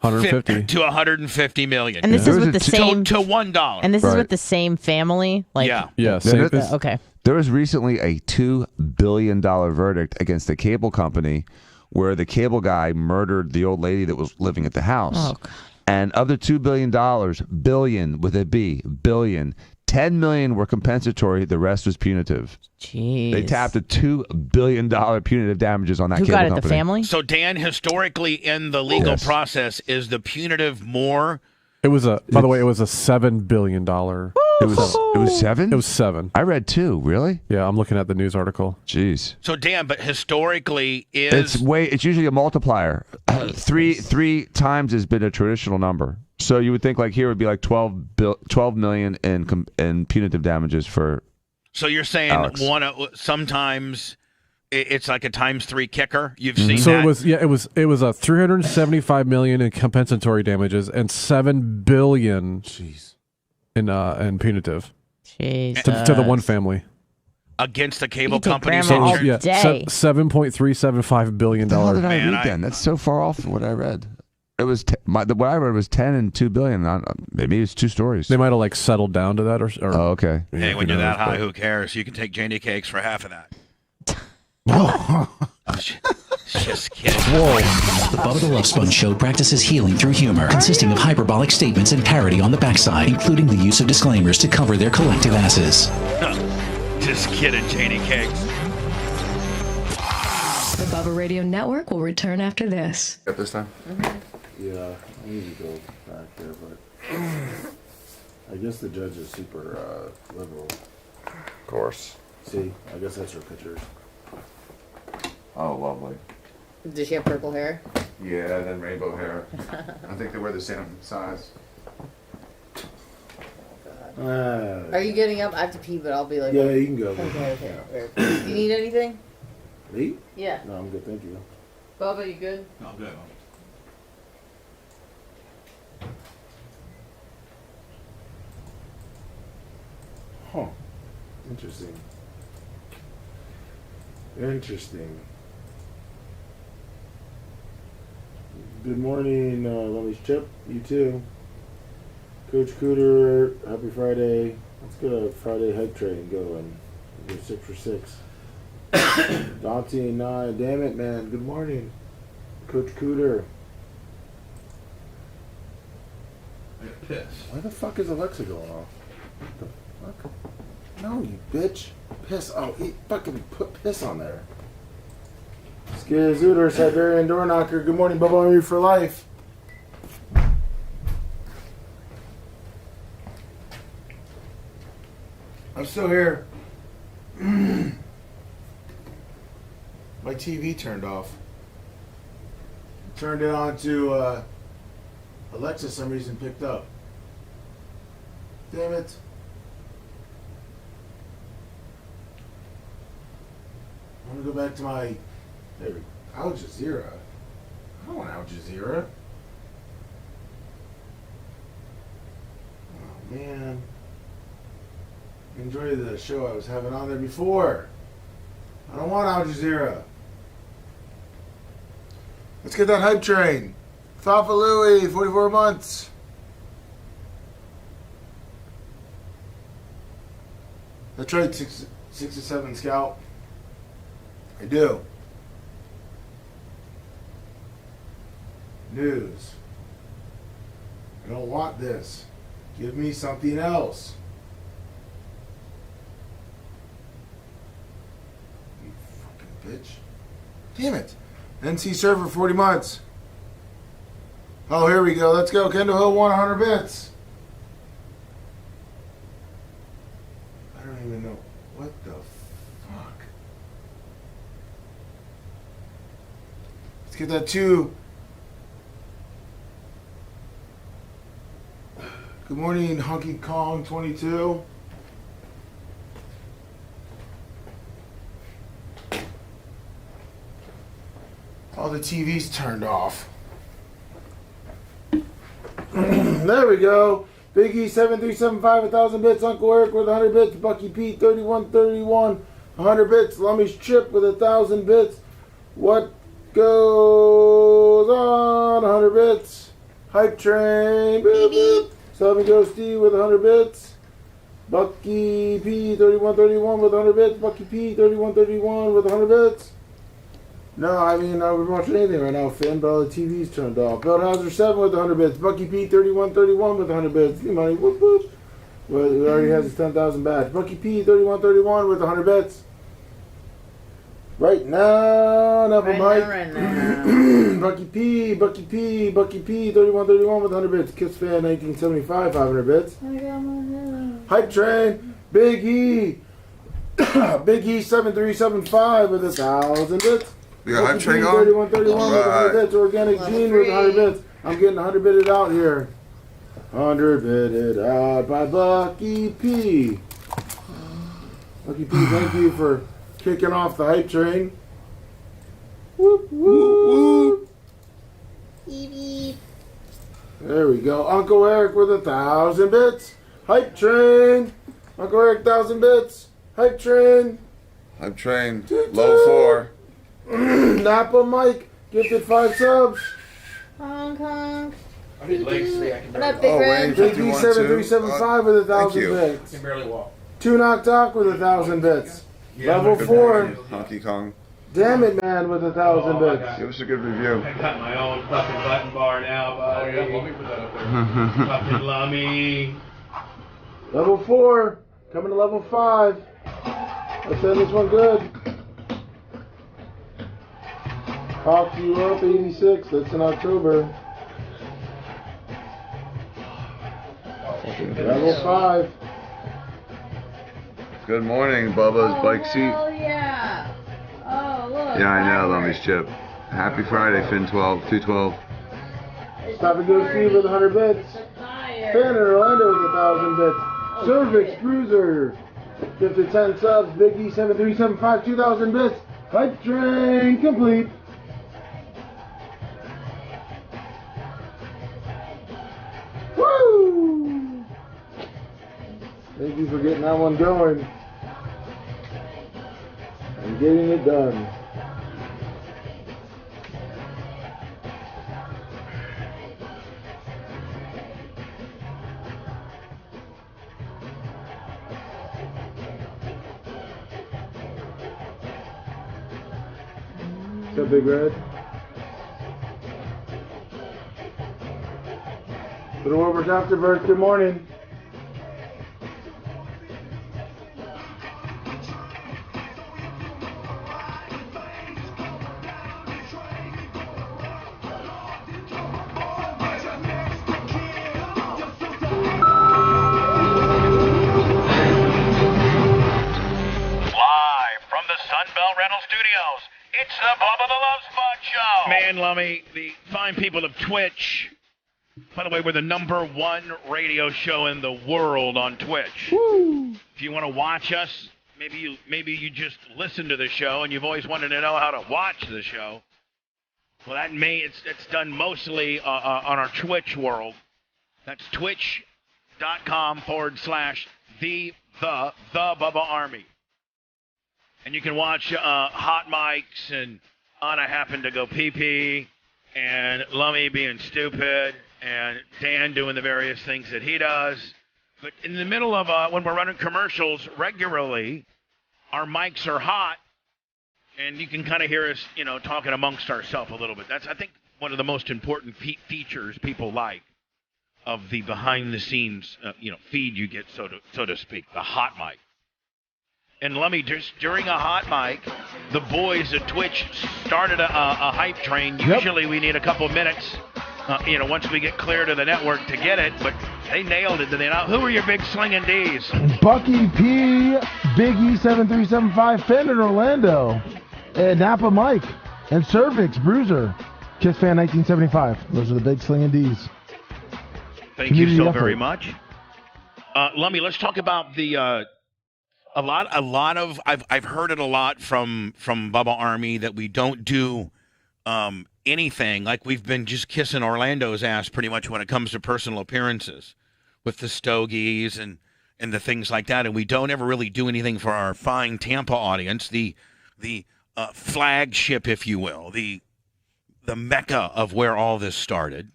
150 to 150 million. And this is with the same to $1. And this is with the same family. Okay. There was recently a $2 billion verdict against the cable company, where the cable guy murdered the old lady that was living at the house. Oh, God. And of the $2 billion, billion with a B, billion. 10 million were compensatory. The rest was punitive. Jeez. They tapped a $2 billion punitive damages on that Who cable got it, company. the family? So, Dan, historically in the legal process, is the punitive more? It was by the way, it was a $7 billion. It was 7? It was 7. I read 2. Really? Yeah, I'm looking at the news article. Jeez. So, Dan, but historically it's usually a multiplier. Three times has been a traditional number. So you would think here would be like 12 million in punitive damages for. So you're saying Alex. Sometimes it's like a *3 kicker. You've seen so that. it was a 375 million in compensatory damages and 7 billion in punitive. to the one family. Against the cable You take company. grandma all day. $7.375 billion. What the hell did I Man, read then? That's so far off from what I read. It was what I read was 10 and 2 billion. Maybe it's 2 stories. They might have like settled down to that, or oh, okay. Hey, when you're that high, who cares? You can take Janie cakes for half of that. Just kidding. Whoa. The Bubba the Love Sponge Show practices healing through humor, consisting of hyperbolic statements and parody on the backside, including the use of disclaimers to cover their collective asses. Just kidding, Janie cakes. The Bubba Radio Network will return after this. At this time? Yeah, I need to go back there, but I guess the judge is super liberal. Of course. See, I guess that's her pictures. Oh, lovely. Does she have purple hair? Yeah, and then rainbow hair. I think they wear the same size. Are you getting up? I have to pee, but I'll be like... Yeah, you can go. Okay. You need anything? Me? Yeah. No, I'm good, thank you. Bubba, you good? I'm good. Huh. Interesting. Interesting. Good morning, Lummies Chip. You too. Coach Cooter, happy Friday. Let's get a Friday hype train going. We'll go 6 for 6. Dante 9. Damn it, man. Good morning. Coach Cooter. Piss. Why the fuck is Alexa going off? What the fuck? No, you bitch. Piss. Oh, fucking put piss on there. Skizooter, Siberian Door Knocker. Good morning, Bubba Army for life. I'm still here. My TV turned off. Turned it on to Alexa, some reason picked up. Damn it. I'm gonna go back to my Al Jazeera. I don't want Al Jazeera. Oh man. Enjoy the show I was having on there before. I don't want Al Jazeera. Let's get that hype train. Fafa Louie, 44 months. That's right, 67 Scout. I do. News. I don't want this. Give me something else. You fucking bitch. Damn it. NC server 40 months. Oh, here we go. Let's go. Kendall Hill 100 bits. I don't even know. What the fuck? Let's get that 2. Good morning, Honky Kong 22. All the TVs turned off. There we go. Biggie 7375, 1,000 bits. Uncle Eric with 100 bits. Bucky Pete 3131, 100 bits. Lummy's Chip with 1,000 bits. What goes on? 100 bits. Hype Train. Boop, boop. Southern Ghosty with 100 bits. Bucky P 3131 with 100 bits. Bucky P 3131 with 100 bits. No, I mean, we're watching anything right now, Finn, but all the TV's turned off. Belthauser 7 with 100 bits. Bucky P 3131 with 100 bits. Get money. Whoop, whoop. Well, he already has his 10,000 badge. Bucky P 3131 with 100 bits. Right now, Apple Mike. Right now. Bucky P 3131 with 100 bits. Kiss Fan 1975, 500 bits. Hype Train, Big E. Big E 7375 with 1,000 bits. We got Hype Train on? 3131 with 100 bits. Organic Gene with 100 bits. I'm getting 100 bitted out here. 100 bitted out by Bucky P. Bucky P, thank you for kicking off the Hype Train. Whoop, whoop, whoop. There we go. Uncle Eric with 1,000 bits. Hype Train. Uncle Eric, 1,000 bits. Hype train. I'm trained. Low 4. Napa Mike, gifted 5 subs. Honk, honk. I need legs so I can What up, barely Big Red? Big D7375 with 1,000 bits. I can barely walk. 2 Knock Talk with 1,000 bits. Yeah, Level Good 4. morning, Honky Kong. Damn it, man, with 1,000 bits. Give us a good review. I got my own fucking button bar now, buddy. Oh, yeah, let me put that up there. Fucking lummy. Level 4. Coming to level 5. Let's end this one good. Talk to you up 86. That's in October. Level 5. Good morning, Bubba's bike seat. Oh, yeah. Oh, look. Yeah, I know, Lummy's chip. Happy Friday, Fin 12, 212. Stop and go Steve with 100 bits. Fanner Orlando with 1,000 bits. Cervix Bruiser. 10 subs. Big E7375, 2,000 bits. Hype train complete. Woo! Thank you for getting that one going. And getting it done. What's up, Big Red? Good over Afterverse, good morning. Live from the Sunbelt Rental Studios, it's the Bubba the Love Spot Show. Man, Lummy, the fine people of Twitch. By the way, we're the #1 radio show in the world on Twitch. Woo. If you want to watch us, maybe you just listen to the show and you've always wanted to know how to watch the show. Well, it's done mostly on our Twitch world. That's twitch.com/the Bubba Army. And you can watch Hot Mics and Anna happen to go pee-pee and Lummy being stupid and Dan doing the various things that he does. But in the middle of when we're running commercials regularly, our mics are hot, and you can kind of hear us, talking amongst ourselves a little bit. That's, I think, one of the most important features people like of the behind-the-scenes, feed you get, so to speak, the hot mic. And Lummy, just during a hot mic, the boys at Twitch started a hype train. Usually we need a couple minutes, once we get clear to the network to get it, but they nailed it, did they not? Who are your big slinging Ds? Bucky P, Big E7375, Fender Orlando, and Napa Mike, and Cervix Bruiser, Kiss Fan 1975. Those are the big slinging Ds. Thank you so very much. Lummy, let's talk about the a lot of I've heard it a lot from Bubba Army that we don't do anything, like we've been just kissing Orlando's ass pretty much when it comes to personal appearances with the stogies and the things like that, and we don't ever really do anything for our fine Tampa audience, the flagship, if you will, the mecca of where all this started.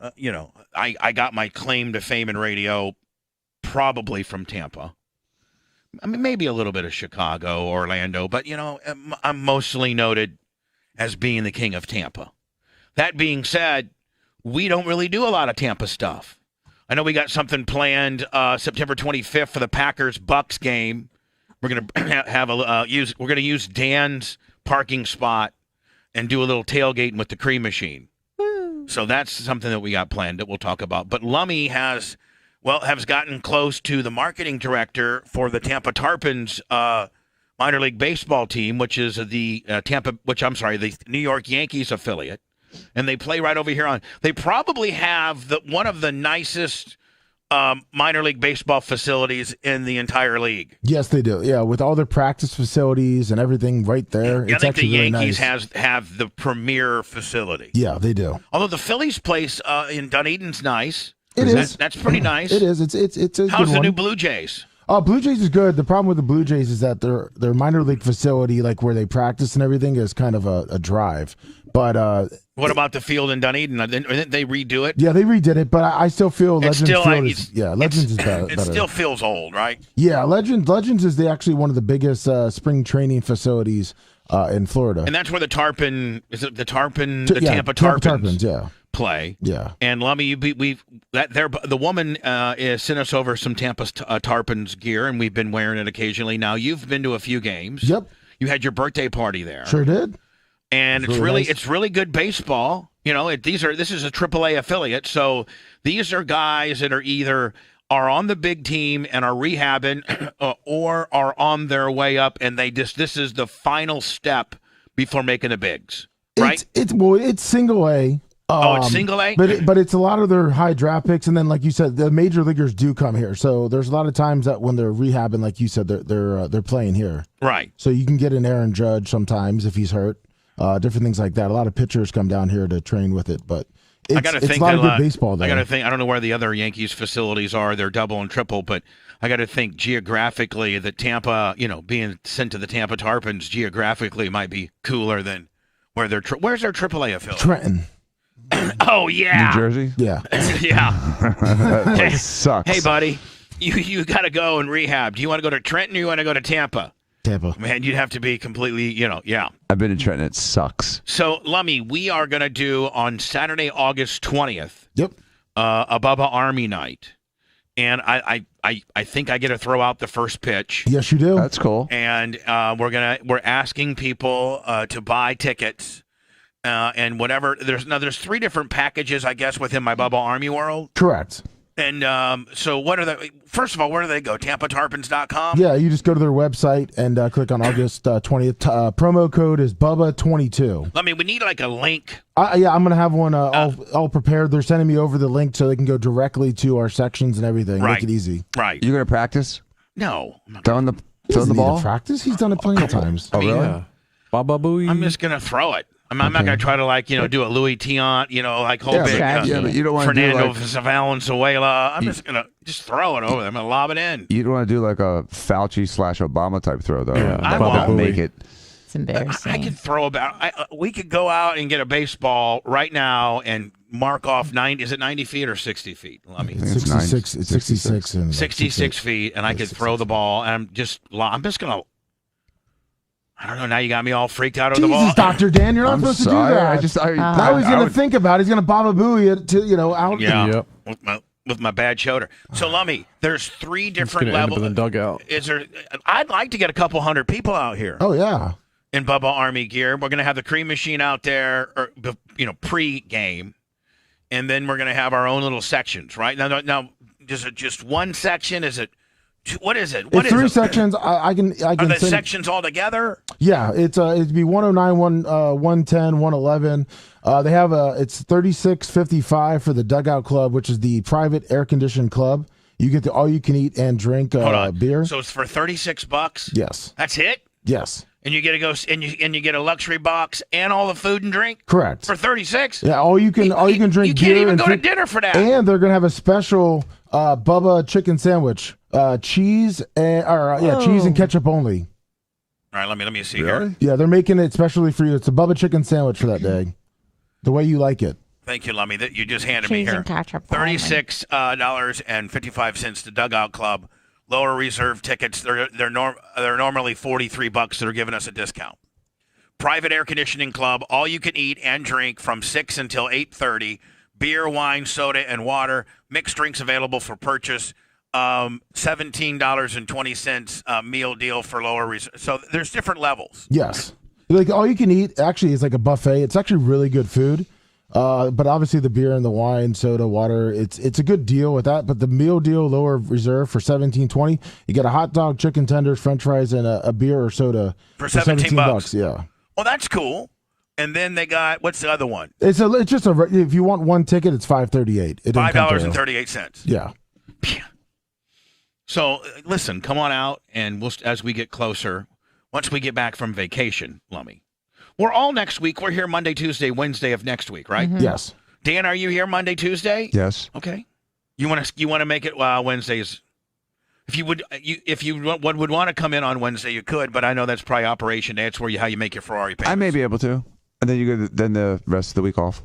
I got my claim to fame in radio probably from Tampa. I mean, maybe a little bit of Chicago, Orlando, but, I'm mostly noted as being the king of Tampa. That being said, we don't really do a lot of Tampa stuff. I know we got something planned September 25th for the Packers-Bucks game. We're going to we're going to use Dan's parking spot and do a little tailgating with the cream machine. So that's something that we got planned that we'll talk about. But Lummy has gotten close to the marketing director for the Tampa Tarpons minor league baseball team, which is the New York Yankees affiliate, and they play right over here on. They probably have one of the nicest minor league baseball facilities in the entire league. Yes, they do. Yeah, with all their practice facilities and everything right there. Yeah, it's I think the Yankees really nice. have the premier facility. Yeah, they do. Although the Phillies place in Dunedin's nice. It is. That's pretty nice. It is. It's a How's good the one. new Blue Jays? Blue Jays is good. The problem with the Blue Jays is that their minor league facility, like where they practice and everything, is kind of a drive. But what about the field in Dunedin? Didn't they redo it? Yeah, they redid it, but I still feel Legends still, Field is Legends is better. It still feels old, right? Yeah, Legends is actually one of the biggest spring training facilities in Florida, and that's where the Tampa Tarpons, play. Yeah. And Lummy, the woman sent us over some Tampa Tarpons gear, and we've been wearing it occasionally. Now you've been to a few games. Yep. You had your birthday party there. Sure did. And it's really good baseball. You know, this is a AAA affiliate, so these are guys that are either on the big team and are rehabbing, or are on their way up, and this is the final step before making the bigs. Right? It's single A. It's single A, but it's a lot of their high draft picks, and then like you said, the major leaguers do come here. So there's a lot of times that when they're rehabbing, like you said, they're playing here. Right. So you can get an Aaron Judge sometimes if he's hurt. Different things like that. A lot of pitchers come down here to train with it, but it's a lot of good baseball there. I got to think. I don't know where the other Yankees facilities are. They're double and triple, but I got to think geographically that Tampa, being sent to the Tampa Tarpons geographically might be cooler than where's their AAA affiliate? Trenton. Oh yeah, New Jersey. Yeah. That sucks. Hey, buddy, you got to go and rehab. Do you want to go to Trenton or you want to go to Tampa? Tampa. Man, you'd have to be completely, yeah. I've been in Trenton. It sucks. So, Lummy, we are going to do on Saturday, August 20th. Yep. A Bubba Army night, and I think I get to throw out the first pitch. Yes, you do. That's cool. And we're asking people to buy tickets. And whatever, there's 3 different packages, I guess, within my Bubba Army world. Correct. And so first of all, where do they go? TampaTarpons.com? Yeah, you just go to their website and click on August 20th. Promo code is Bubba22. I mean, we need like a link. Yeah, I'm going to have one all prepared. They're sending me over the link so they can go directly to our sections and everything. Right. Make it easy. Right. You going to practice? No. Throwing the ball? Practice? He's done it plenty of times. Oh, really? Yeah. Baba Booey. I'm just going to throw it. I'm not going to try to do a Louis Tiant, but you don't want to do Fernando Valenzuela. I'm just going to throw it over there. I'm going to lob it in. You don't want to do like a Fauci/Obama type throw though. Yeah, I won't won't make it. It's embarrassing. I could throw we could go out and get a baseball right now and mark off 90. Is it 90 feet or 60 feet? I mean, 66. It's 66 and 66 feet, and I could throw the ball, and I'm just going to. I don't know. Now you got me all freaked out over the ball. Jesus, Dr. Dan, you're not supposed to do that. Now he's going to think about it. He's going to Baba Booey it to, out. Yeah. Yep. With my bad shoulder. So, Lummy, there's 3 different levels. In the dugout. I'd like to get a couple hundred people out here. Oh, yeah. In Bubba Army gear. We're going to have the cream machine out there, pre-game. And then we're going to have our own little sections, right? Now, is it just one section? Is it... What is it? It's 3 sections. I can Are the sections all together? Yeah, it'd be 109, 110, 111. They have it's $36.55 for the Dugout Club, which is the private air conditioned club. You get the all you can eat and drink beer. So it's for $36. Yes. That's it. Yes. And you get to go and you get a luxury box and all the food and drink. Correct. For $36. Yeah, all you can drink. You can't beer even and go to dinner for that. And they're gonna have a special Bubba chicken sandwich, cheese and cheese and ketchup only. All right, let me see here. Yeah, they're making it specially for you. It's a Bubba chicken sandwich for that day, the way you like it. Thank you, Lummy. That you just handed Cheese me here. and ketchup $36.55 to Dugout Club. Lower reserve tickets. They're normally $43. They're giving us a discount. Private air conditioning club. All you can eat and drink from 6 until 8:30. Beer, wine, soda, and water. Mixed drinks available for purchase. $17.20 meal deal for lower reserve. So there's different levels. Yes, like all you can eat. Actually, it's like a buffet. It's actually really good food. But obviously the beer and the wine, soda, water, it's a good deal with that. But the meal deal, lower reserve for $17.20, you get a hot dog, chicken tenders, French fries, and a beer or soda for $17. Yeah. Well, that's cool. And then they got, what's the other one? It's just if you want one ticket, it's $5.38. $5.38. Yeah. So listen, come on out, and as we get closer, once we get back from vacation, Lummy. We're all next week. We're here Monday, Tuesday, Wednesday of next week, right? Mm-hmm. Yes. Dan, are you here Monday, Tuesday? Yes. Okay. You want to make it Wednesdays? If you would want to come in on Wednesday, you could, but I know that's probably Operation Day. It's where how you make your Ferrari payments. I may be able to, and then you go then the rest of the week off.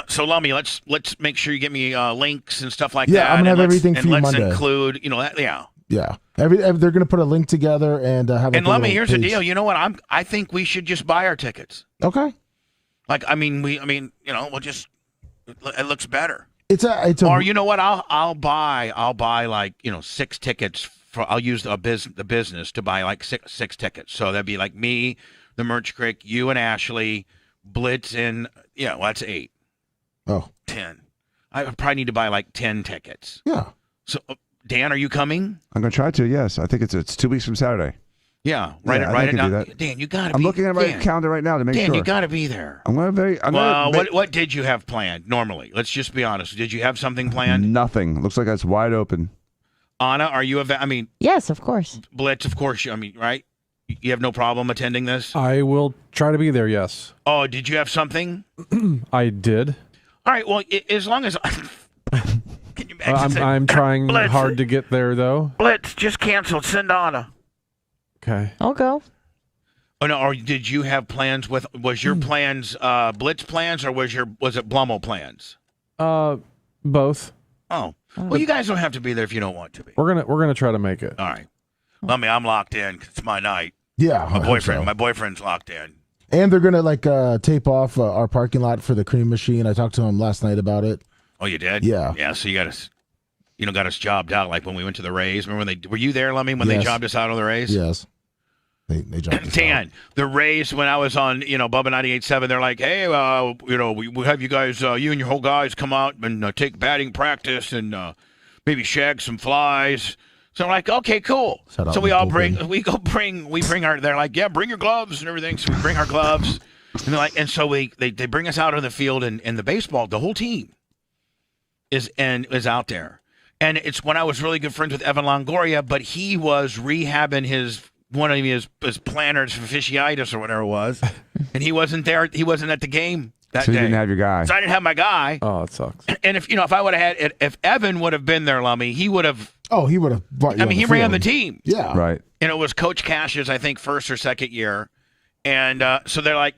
So Lummy, let's make sure you get me links and stuff like Yeah, that. I'm gonna have and everything for you let's Monday. include, that, yeah. Yeah, they're gonna put a link together and have. And a Lummy, little here's page. the deal. You know what? I think we should just buy our tickets. Okay. Like, we'll just. It looks better. It's a. Or you know what? I'll buy like 6 tickets for. I'll use the business to buy like six tickets. So that'd be like me, the Merch Crick, you and Ashley, Blitz, and that's 8. Oh. 10. I probably need to buy like 10 tickets. Yeah. So Dan, are you coming? I'm gonna try to. Yes, I think it's 2 weeks from Saturday. Yeah, write it down. Dan, you got to be. I'm looking at my calendar right now to make sure. Dan, you got to be there. What did you have planned normally? Let's just be honest. Did you have something planned? Nothing. Looks like it's wide open. Anna, are you yes, of course. Blitz, of course. Right? You have no problem attending this? I will try to be there, yes. Oh, did you have something? I did. All right, well, as long as... Can you imagine? I'm trying Blitz, hard to get there, though. Blitz, just canceled. Send Anna. Okay. I'll go. Oh, no, or did you have plans was your plans Blitz plans, or was it Blummel plans? Both. Oh. Well, you guys don't have to be there if you don't want to be. We're gonna try to make it. All right. I'm locked in 'cause it's my night. Yeah. My boyfriend's locked in. And they're gonna tape off our parking lot for the cream machine. I talked to him last night about it. Oh, you did? Yeah. Yeah. So you got us, got us jobbed out like when we went to the Rays. Remember were you there, Lummy, when they jobbed us out on the Rays? Yes. They jobbed us Dan, out. the Rays, when I was on, Bubba 98.7, they're like, hey, we have you guys, you and your whole guys come out and take batting practice and maybe shag some flies. So I'm like, okay, cool. So we all bring our, they're like, yeah, bring your gloves and everything. So we bring our gloves. And they're like, and so they bring us out on the field and the baseball, the whole team is out there. And it's when I was really good friends with Evan Longoria, but he was rehabbing one of his planners for fasciitis or whatever it was. And he wasn't there. He wasn't at the game that day. day. So you didn't have your guy. So I didn't have my guy. Oh, it sucks. And if I would have had, if Evan would have been there, Lummy, he would have. Oh, he would have. He ran the team. Yeah. Right. And it was Coach Cash's, I think, first or second year. And so they're like,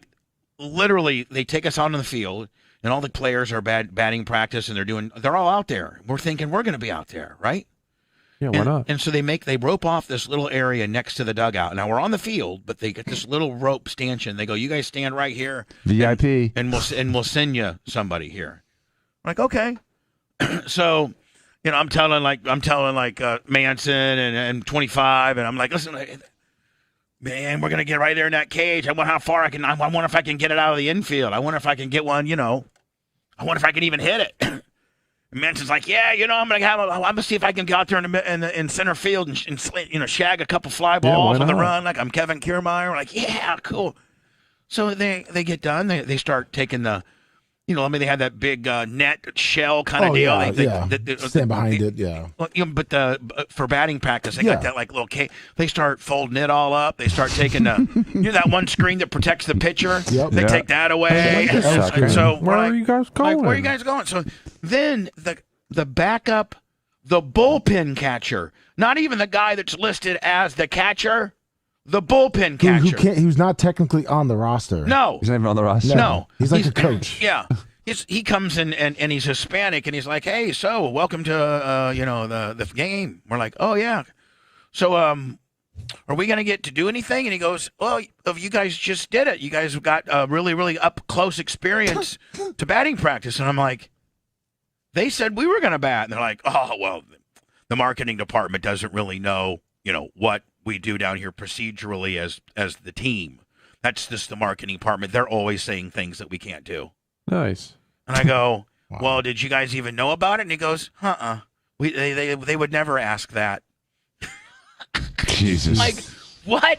literally, they take us out on the field, and all the players are batting practice, and they're all out there. We're thinking we're going to be out there, right? Yeah, why not? And so they rope off this little area next to the dugout. Now we're on the field, but they get this little rope stanchion. They go, "You guys stand right here, VIP, and we'll send you somebody here." I'm like, okay. So, I'm telling Manson and 25, and I'm like, listen, man, we're gonna get right there in that cage. I wonder how far I can. I wonder if I can get it out of the infield. I wonder if I can get one. I wonder if I can even hit it. And Manson's like, yeah, I'm gonna see if I can go out there in center field and shag a couple fly balls on the run, like I'm Kevin Kiermaier. We're like, yeah, cool. So they get done. They start taking the, they had that big net shell kind of deal. Stand behind it, yeah. Well, but for batting practice, they got that like little cage. They start folding it all up. They start taking that one screen that protects the pitcher. Yep. They take that away. So where are you guys going? Where are you guys going? So then the backup, the bullpen catcher, not even the guy that's listed as the catcher, the bullpen catcher. He was not technically on the roster. No. He's not even on the roster. No. He's like a coach. Yeah. He comes in and he's Hispanic, and he's like, hey, so welcome to the game. We're like, oh yeah. So are we gonna get to do anything? And he goes, well, you guys just did it. You guys have got really, really up close experience to batting practice. And I'm like, they said we were gonna bat, and they're like, oh well, the marketing department doesn't really know what we do down here procedurally as the team. That's just the marketing department. They're always saying things that we can't do. Nice. And I go, well, did you guys even know about it? And he goes, they would never ask that. Jesus. Like, what?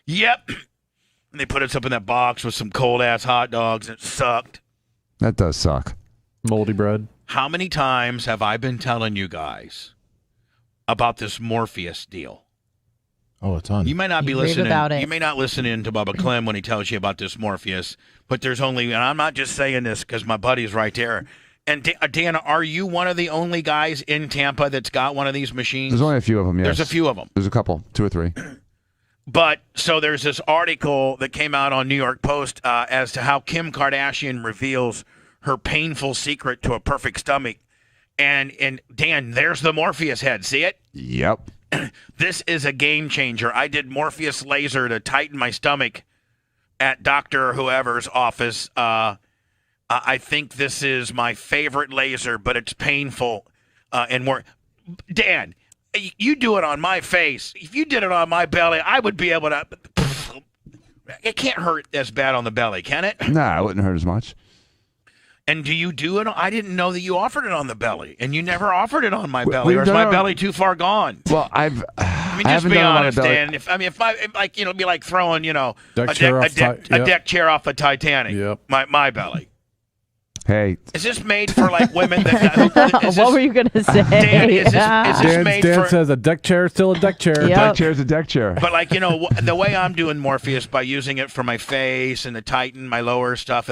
Yep. And they put us up in that box with some cold-ass hot dogs, and it sucked. That does suck. Moldy bread. How many times have I been telling you guys about this Morpheus deal? Oh, a ton. You may not be listening. About it. You may not listen in to Bubba Clem when he tells you about this Morpheus, but there's only, and I'm not just saying this because my buddy's right there, And Dan, are you one of the only guys in Tampa that's got one of these machines? There's only a few of them, yes. There's a few of them. There's a couple, 2 or 3. But so there's this article that came out on New York Post as to how Kim Kardashian reveals her painful secret to a perfect stomach. And Dan, there's the Morpheus head. See it? Yep. This is a game changer. I did Morpheus laser to tighten my stomach at Dr. Whoever's office. I think this is my favorite laser, but it's painful and more. Dan, you do it on my face. If you did it on my belly, I would be able to. It can't hurt as bad on the belly, can it? Nah, it wouldn't hurt as much. And do you do it? I didn't know that you offered it on the belly, and you never offered it on my belly. Or is my belly too far gone? Well, I mean, just be honest, Dan. If it'd be like throwing, a deck chair off a Titanic. Yep. My belly. Hey, is this made for like women that? What were you gonna say? Dan, is this made Dan for? says a deck chair is still a deck chair. A deck chair is a deck chair. But the way I'm doing Morpheus by using it for my face and to tighten my lower stuff,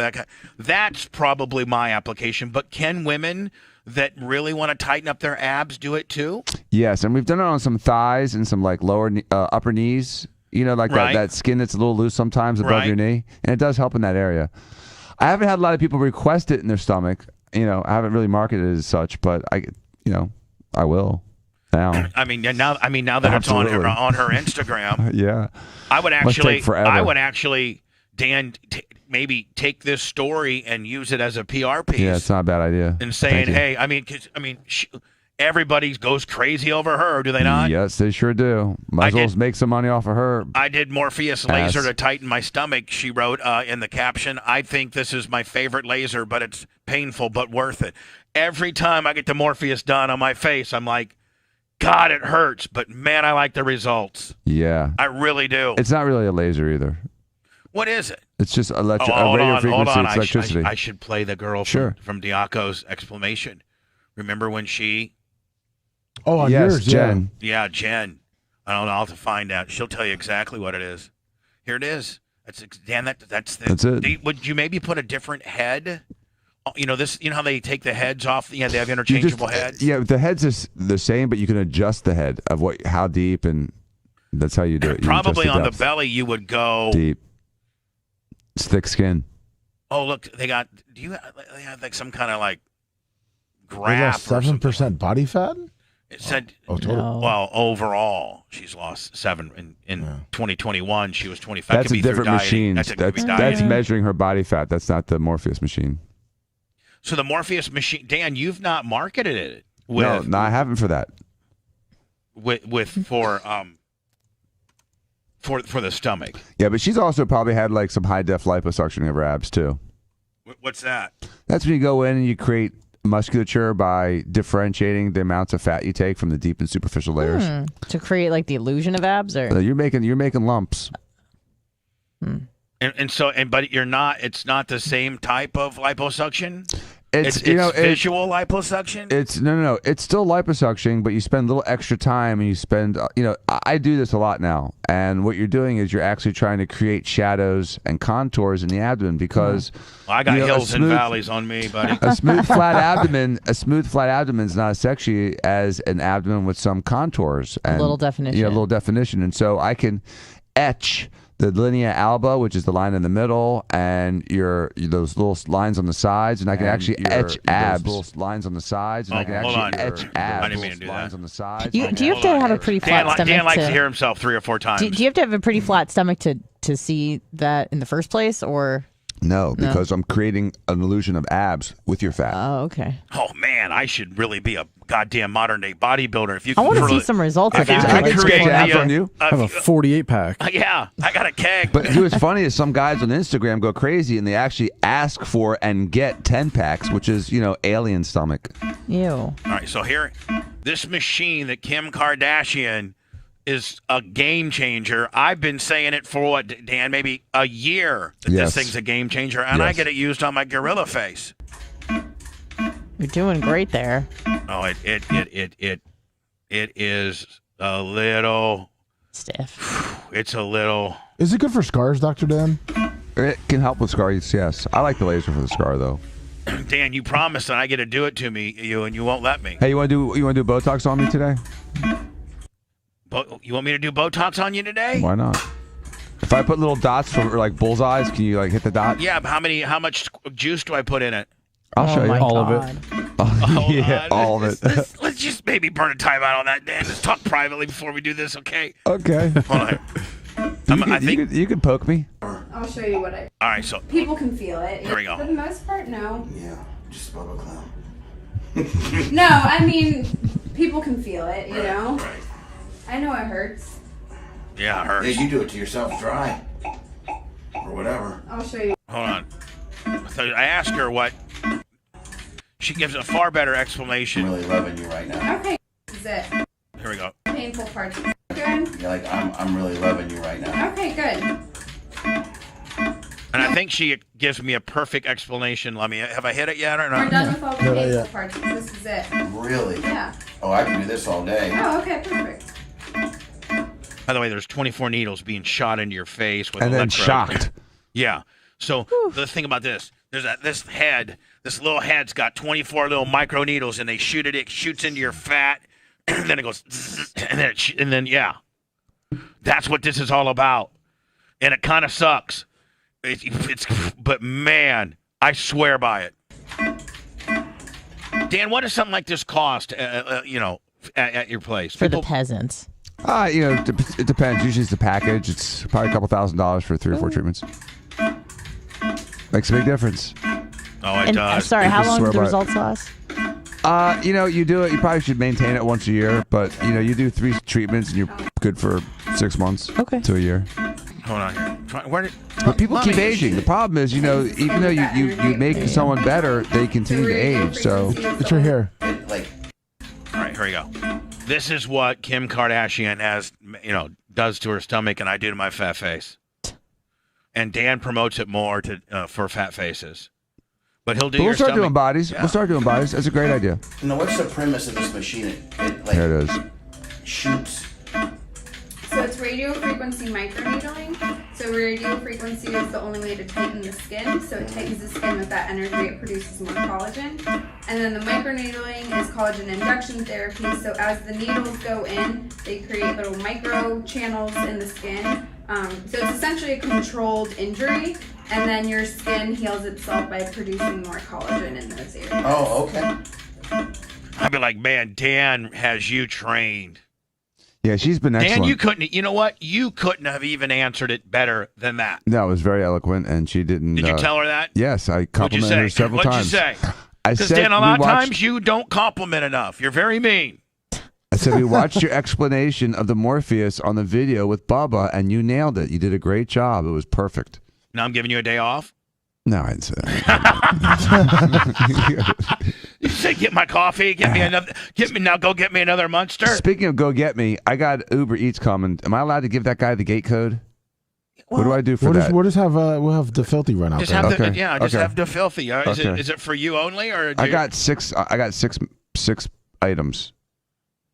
that's probably my application. But can women that really want to tighten up their abs do it too? Yes, and we've done it on some thighs and some like lower upper knees. That skin that's a little loose sometimes above your knee, and it does help in that area. I haven't had a lot of people request it in their stomach. I haven't really marketed it as such, but I will now. Now that Absolutely. It's on her Instagram. Yeah. I would forever. actually, Dan, maybe take this story and use it as a PR piece. Yeah, it's not a bad idea. And saying, hey, everybody goes crazy over her, do they not? Yes, they sure do. Might as well make some money off of her. I did Morpheus laser to tighten my stomach, she wrote in the caption. I think this is my favorite laser, but it's painful but worth it. Every time I get the Morpheus done on my face, I'm like, God, it hurts, but man, I like the results. Yeah. I really do. It's not really a laser either. What is it? It's just a radio frequency. Hold on. It's electricity. I should play the girl from Diaco's explanation. Remember when she... Oh, on yours, Jen. Yeah, Jen. I don't know. I'll have to find out. She'll tell you exactly what it is. Here it is. That's it. Would you maybe put a different head? This. How they take the heads off. They have interchangeable heads. Yeah, the heads is the same, but you can adjust the head of how deep, and that's how you do it. Probably on the belly, you would go deep. It's thick skin. Oh, look, they got. They have like some kind of like graph. 7% body fat. It said, total. Well, overall, she's lost 7 in 2021. She was 25. That's a different machine. That's measuring her body fat. That's not the Morpheus machine. So the Morpheus machine, Dan, you've not marketed it. No, I haven't for that. For the stomach. Yeah, but she's also probably had like some high def liposuctioning of her abs too. What's that? That's when you go in and you create musculature by differentiating the amounts of fat you take from the deep and superficial layers to create like the illusion of abs, or you're making lumps. But you're not. It's not the same type of liposuction. It's visual liposuction. It's no. It's still liposuction, but you spend a little extra time, and you spend. I do this a lot now, and what you're doing is you're actually trying to create shadows and contours in the abdomen because I got hills and valleys on me, buddy. A smooth flat abdomen is not as sexy as an abdomen with some contours and a little definition. Yeah, a little definition, and so I can etch the linea alba, which is the line in the middle, and those little lines on the sides, and I can actually etch abs. Those little lines on the sides, and I can actually etch abs. I didn't mean to do that. On the sides. Do you have to have a pretty flat stomach? Dan likes to hear himself 3 or 4 times. Do you have to have a pretty flat stomach to see that in the first place, or? No, because I'm creating an illusion of abs with your fat. Oh, okay. Oh man, I should really be a goddamn modern day bodybuilder. If you, I want to see some results of that. I can create abs on you. I have a 48 pack. Yeah, I got a keg. But what's funny is some guys on Instagram go crazy and they actually ask for and get 10 packs, which is alien stomach. Ew. All right, so here, this machine that Kim Kardashian is a game changer. I've been saying it for what, Dan, maybe a year that this thing's a game changer, and I get it used on my gorilla face. You're doing great there. Oh, it is a little stiff. It's a little. Is it good for scars, Dr. Dan? It can help with scars, yes. I like the laser for the scar, though. Dan, you promised that I get to do it to me, and you won't let me. Hey, you want to do Botox on me today? You want me to do Botox on you today? Why not? If I put little dots for like bullseyes, can you like hit the dot? Yeah, but how much juice do I put in it? I'll show you all of it. Yeah, all of it. Let's just maybe burn a timeout on that, Dan. Let's talk privately before we do this, okay? Okay. Hold on. You could poke me. I'll show you what I. All right, so People can feel it. Here we go. For the most part, no. Yeah, just Bubba Clown. No, I mean, people can feel it, you know? Right. I know it hurts. Yeah, it hurts. Yeah, you do it to yourself dry. Or whatever. I'll show you. Hold on. So I asked her what. She gives a far better explanation. I'm really loving you right now. Okay, this is it. Here we go. Painful parts. Good. You're like, I'm really loving you right now. Okay, good. And I think she gives me a perfect explanation. Have I hit it yet or not? We're done with all the painful parts. This is it. Really? Yeah. Oh, I can do this all day. Oh, okay, perfect. By the way, there's 24 needles being shot into your face with And then electrodes. shocked. Yeah. So the thing about this, there's this little head's got 24 little micro needles, and they shoot it. It shoots into your fat, and then it goes, and then yeah, that's what this is all about. And it kind of sucks. But man, I swear by it. Dan, what does something like this cost? At your place For the peasants. It depends. Usually it's the package. It's probably a couple $1,000s for 3 or 4 treatments. Makes a big difference. Oh, it does. Sorry, how long do the results last? You do it. You probably should maintain it once a year, but you do 3 treatments and you're good for 6 months to a year. Hold on here. But people keep aging. The problem is, even though you make someone better, they continue to age. So it's right here. All right, here we go. This is what Kim Kardashian does to her stomach, and I do to my fat face. And Dan promotes it more for fat faces. But he'll do your we'll start stomach. doing bodies. Yeah. We'll start doing bodies. That's a great idea. Now, what's the premise of this machine? There it is. Shoots. So it's radio frequency microneedling. So radio frequency is the only way to tighten the skin. So it tightens the skin with that energy. It produces more collagen. And then the microneedling is collagen induction therapy. So as the needles go in, they create little micro channels in the skin. So it's essentially a controlled injury. And then your skin heals itself by producing more collagen in those areas. Oh, okay. I'd be like, man, Dan has you trained. Yeah, she's been excellent. Dan, you couldn't. You know what? You couldn't have even answered it better than that. No, it was very eloquent, and she didn't. Did you tell her that? Yes, I complimented her several times. What'd you say? I Because said Dan, a lot of we watched- times you don't compliment enough. You're very mean. I said we watched your explanation of the Morpheus on the video with Bubba, and you nailed it. You did a great job. It was perfect. Now I'm giving you a day off. No, I didn't say that. You said get my coffee. Get me another. Go get me another Munster. Speaking of go get me, I got Uber Eats coming. Am I allowed to give that guy the gate code? What do I do for that? We'll just have we'll have the filthy run out Just there. have Okay. have the filthy. Okay. Is it for you only, or I got six items.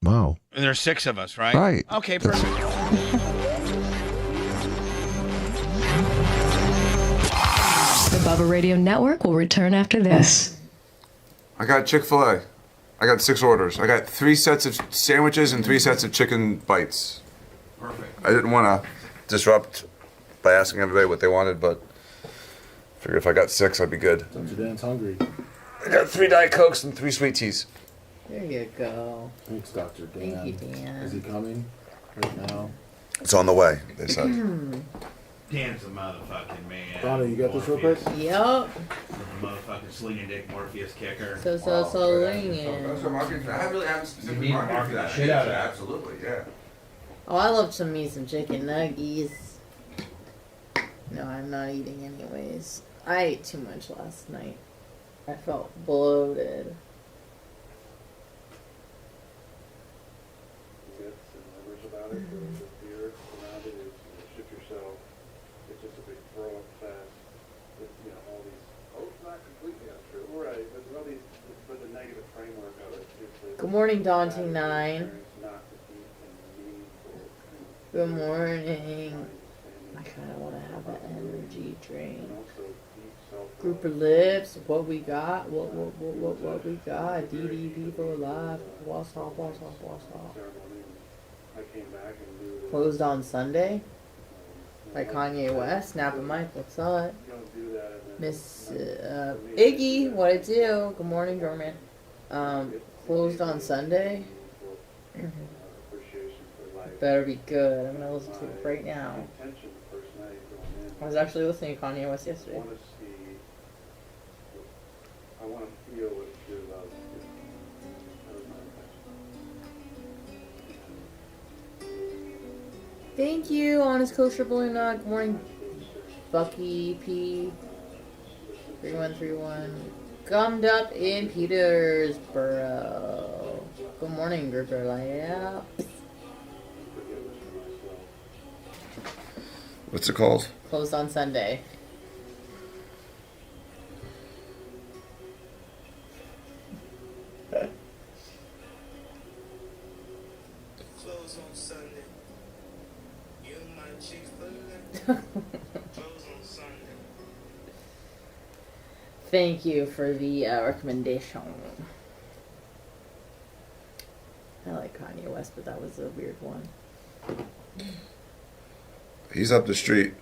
Wow. And there's 6 of us, right? Right. Okay, perfect. The Bubba Radio Network will return after this. I got Chick-fil-A. I got 6 orders. I got 3 sets of sandwiches and 3 sets of chicken bites. Perfect. I didn't want to disrupt by asking everybody what they wanted, but I figured if I got 6, I'd be good. Dr. Dan's hungry. I got 3 Diet Cokes and 3 sweet teas. There you go. Thanks, Dr. Dan. Thank you, Dan. Is he coming right now? It's on the way, they said. Dan's a motherfucking man. Donna, you got this real quick? Yep. Motherfucking slinging dick Morpheus kicker. So swinging. I really haven't specifically You need to marketed market for that. the shit out of it. Absolutely, yeah. Oh, I love some chicken nuggies. No, I'm not eating anyways. I ate too much last night. I felt bloated. Good morning, Daunting Nine. Good morning. I kind of want to have an energy drink. Grouper Lips, what we got? What we got? DD people alive. What's up? Closed on Sunday by Kanye West. Napa Mike, what's up? Miss Iggy, what it do? Good morning, Dormant. Closed on Sunday. Better be good. I'm gonna listen to it right now. I was actually listening to Kanye West yesterday. I want to feel what it's good about Thank you, Honest Kosher Balloon Nut. Good morning, Bucky P. 3131. Gummed up in Petersboro. Good morning, Grouper Light. What's it called? Closed on Sunday. Close on Sunday. You my Chick-fil-A. Close on Sunday. Thank you for the recommendation. I like Kanye West, but that was a weird one. He's up the street.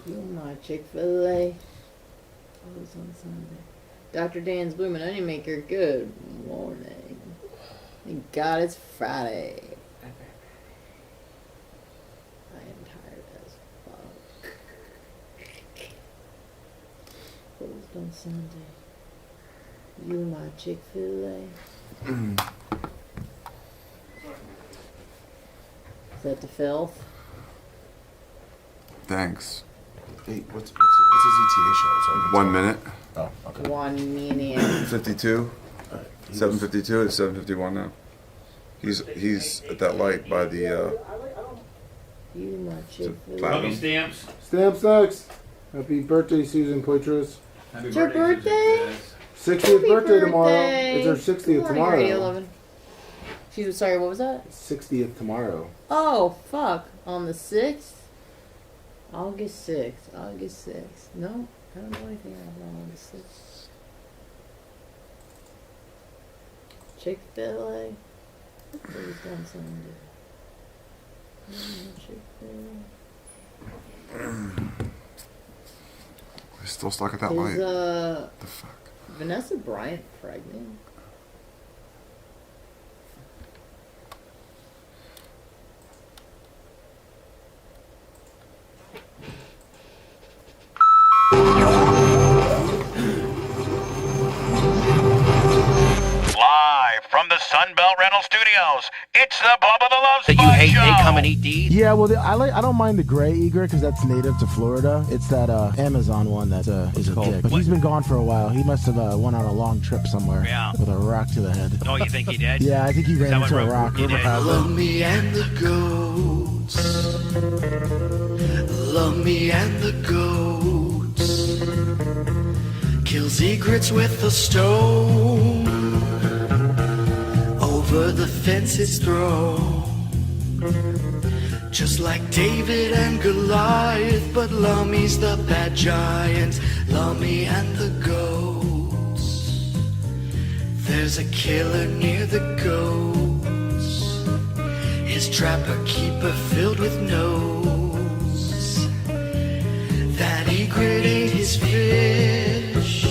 You my Chick-fil-A. Close on Sunday. Dr. Dan's Bloomin' Onion Maker, good morning. Thank God it's Friday. I am tired as fuck. Closed on Sunday. You my Chick-fil-A. Is that the filth? Thanks. Hey, what's his ETA show? So 1 minute. Oh, okay. 1 minute. 52. 7:52. It's 7:51 now. He's at that light by the. You my Chick-fil-A. Platinum. Stamps. Stamps next. Happy birthday, Susan Poitras. It's your birthday? 60th Happy birthday tomorrow. birthday. It's her 60th Morning, Radio tomorrow. 11. She's sorry, what was that? 60th tomorrow. Oh, fuck. On the 6th? August 6th. August 6th. No, I don't know anything about August 6th. Chick-fil-A. Closed on Sunday. Chick-fil-A. We're still stuck at that Is, light. The fuck? Vanessa Bryant pregnant? Live from the Sunbelt Rental Studios, it's the Bubba the Love Sponge That you hate, Show. they come and eat these? Yeah, well, I don't mind the gray egret because that's native to Florida. It's that Amazon one that is a dick. But he's been gone for a while. He must have went on a long trip somewhere with a rock to the head. Oh, you think he did? Yeah, I think he ran into a rock. He did. Love me and the goats. Love me and the goats. Kills egrets with a stone. Over the fence it's thrown. Just like David and Goliath, but Lummy's the bad giant. Lummy and the goats. There's a killer near the goats. His trapper keeper filled with nose. That egret ate his fish.